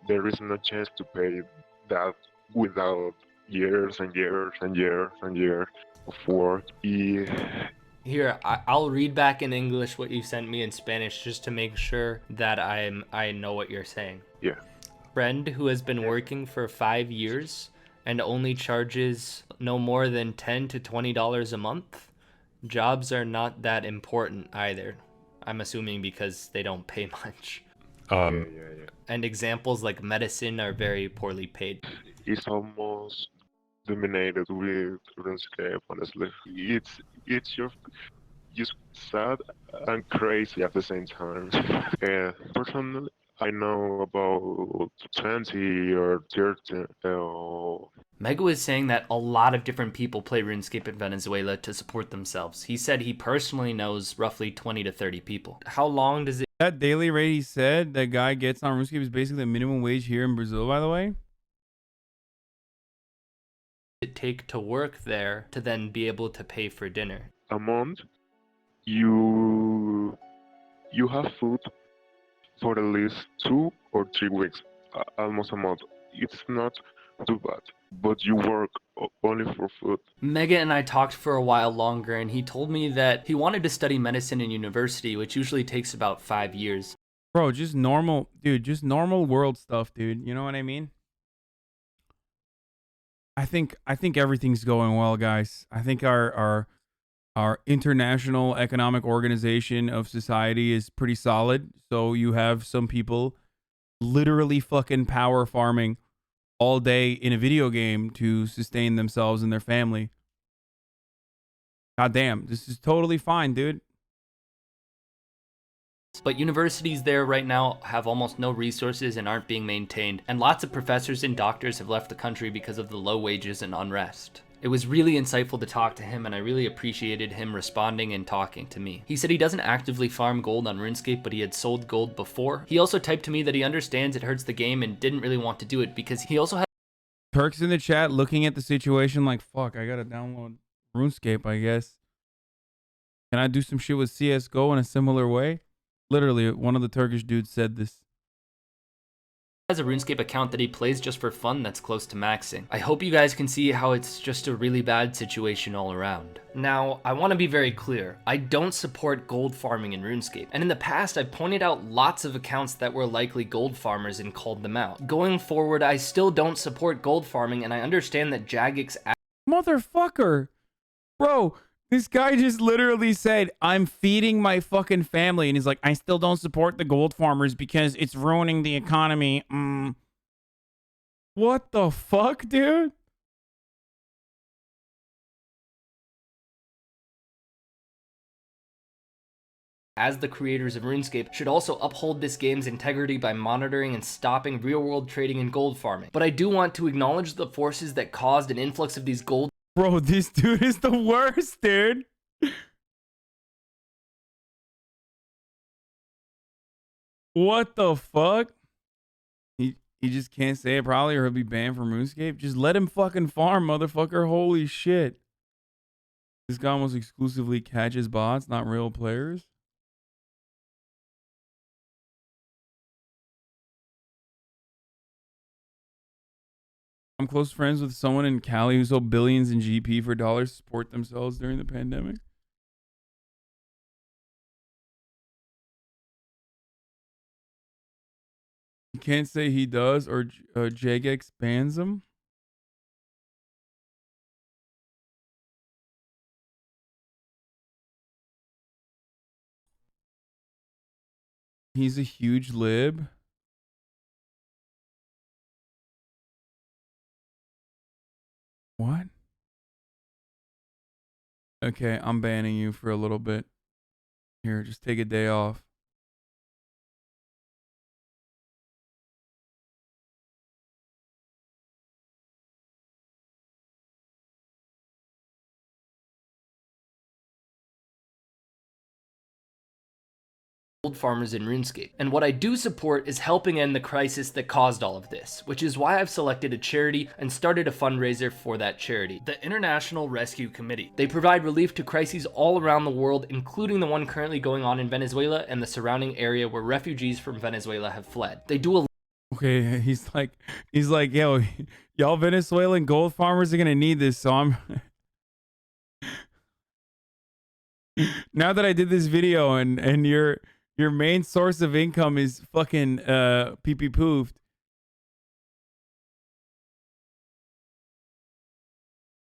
There is no chance to pay that without years and years and years and years of work. Here, I'll read back in English what you sent me in Spanish just to make sure that I know what you're saying. Yeah. Friend who has been working for 5 years and only charges no more than $10 to $20 a month. Jobs are not that important either. I'm assuming because they don't pay much. Yeah. And examples like medicine are very poorly paid. It's almost dominated with RuneScape, honestly. It's just sad and crazy at the same time. Personally, I know about 20 or 30. Mega was saying that a lot of different people play RuneScape in Venezuela to support themselves. He said he personally knows roughly 20 to 30 people. How long does it... That daily rate he said that guy gets on RuneScape is basically the minimum wage here in Brazil, by the way. It take to work there to then be able to pay for dinner? A month, you have food for at least 2 or 3 weeks, almost a month. It's not too bad, but you work only for food. Mega and I talked for a while longer, and he told me that he wanted to study medicine in university, which usually takes about 5 years. Bro, just normal, dude, just normal world stuff, dude. You know what I mean? I think everything's going well, guys. I think our international economic organization of society is pretty solid. So you have some people literally fucking power farming all day in a video game to sustain themselves and their family. God damn, this is totally fine, dude. But universities there right now have almost no resources and aren't being maintained, and lots of professors and doctors have left the country because of the low wages and unrest. It was really insightful to talk to him, and I really appreciated him responding and talking to me. He said he doesn't actively farm gold on RuneScape, but he had sold gold before. He also typed to me that he understands it hurts the game and didn't really want to do it because he also had... Turks in the chat looking at the situation like, fuck, I gotta download RuneScape, I guess. Can I do some shit with CSGO in a similar way? Literally, one of the Turkish dudes said this. Has a RuneScape account that he plays just for fun that's close to maxing. I hope you guys can see how it's just a really bad situation all around. Now, I want to be very clear. I don't support gold farming in RuneScape, and in the past I've pointed out lots of accounts that were likely gold farmers and called them out. Going forward, I still don't support gold farming, and I understand that Jagex... Motherfucker! Bro, this guy just literally said, I'm feeding my fucking family. And he's like, I still don't support the gold farmers because it's ruining the economy. What the fuck, dude? As the creators of RuneScape, should also uphold this game's integrity by monitoring and stopping real-world trading and gold farming. But I do want to acknowledge the forces that caused an influx of these gold... Bro, this dude is the worst, dude. What the fuck? He just can't say it probably, or he'll be banned from RuneScape. Just let him fucking farm, motherfucker. Holy shit. This guy almost exclusively catches bots, not real players. I'm close friends with someone in Cali who sold billions in GP for dollars to support themselves during the pandemic. You can't say he does or Jagex bans him. He's a huge lib. What? Okay, I'm banning you for a little bit. Here, just take a day off. Farmers in RuneScape. And what I do support is helping end the crisis that caused all of this, which is why I've selected a charity and started a fundraiser for that charity, the International Rescue Committee. They provide relief to crises all around the world, including the one currently going on in Venezuela and the surrounding area where refugees from Venezuela have fled. They do a Okay, he's like, yo, y'all Venezuelan gold farmers are gonna need this, so I'm now that I did this video and your main source of income is fucking pee-pee poofed.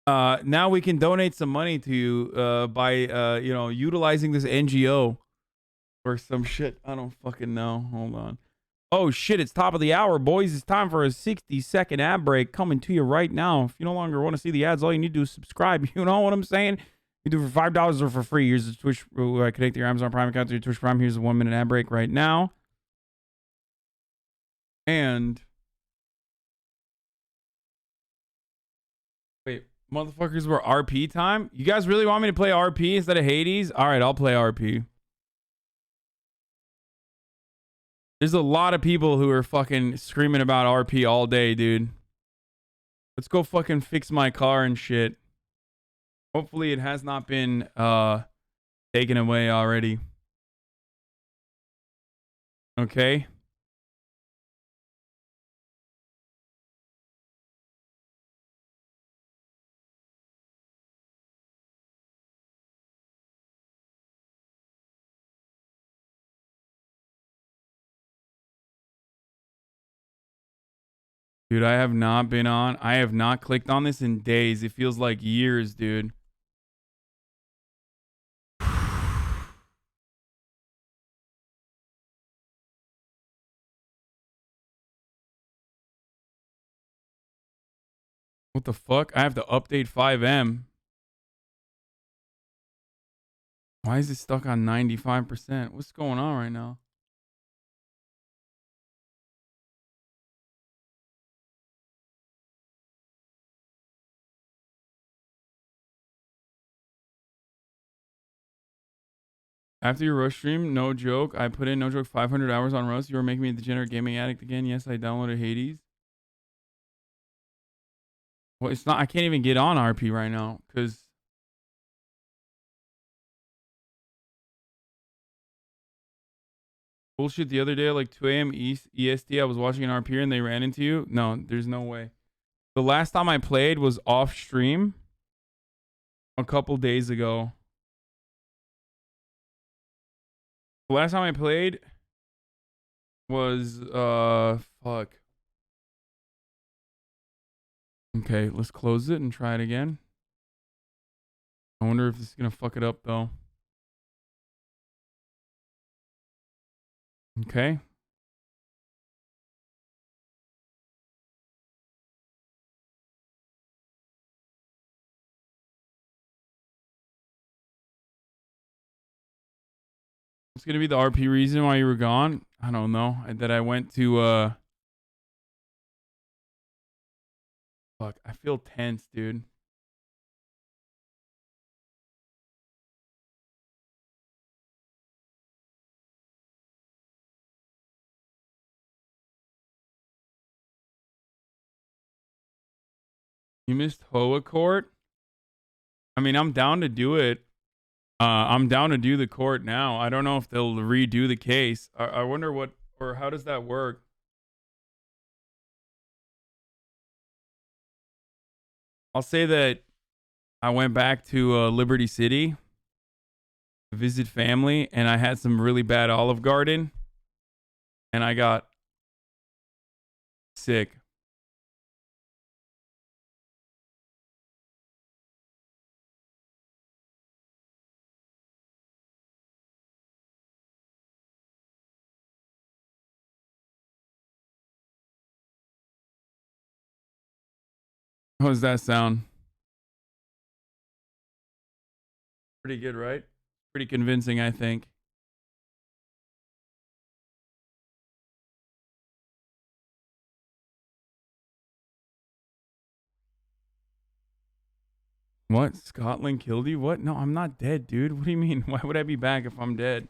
Now we can donate some money to you by you know, utilizing this NGO or some shit. I don't fucking know. Hold on. Oh shit, it's top of the hour, boys. It's time for a 60-second ad break coming to you right now. If you no longer want to see the ads, all you need to do is subscribe. You know what I'm saying? You do it for $5 or for free. Here's the Twitch. Connect your Amazon Prime account to your Twitch Prime. Here's a 1-minute ad break right now. And wait, motherfuckers, were RP time? You guys really want me to play RP instead of Hades? All right, I'll play RP. There's a lot of people who are fucking screaming about RP all day, dude. Let's go fucking fix my car and shit. Hopefully it has not been taken away already. Okay. Dude, I have not been on. I have not clicked on this in days. It feels like years, dude. What the fuck? I have to update 5M. Why is it stuck on 95%? What's going on right now? After your Rust stream, no joke, I put in, no joke, 500 hours on Rust. You were making me a degenerate gaming addict again. Yes, I downloaded Hades. Well, it's not, I can't even get on RP right now, because bullshit the other day at like 2 a.m. EST, I was watching an RP and they ran into you. No, there's no way. The last time I played was off stream a couple days ago. The last time I played was fuck. Okay, let's close it and try it again. I wonder if this is gonna fuck it up though. Okay. What's gonna be the RP reason why you were gone? I don't know. That I went to fuck, I feel tense, dude. You missed Hoa Court? I mean, I'm down to do it. I'm down to do the court now. I don't know if they'll redo the case. I wonder what, or how does that work? I'll say that I went back to Liberty City to visit family, and I had some really bad Olive Garden, and I got sick. How does that sound? Pretty good, right? Pretty convincing, I think. What? Scotland killed you? What? No, I'm not dead, dude. What do you mean? Why would I be back if I'm dead?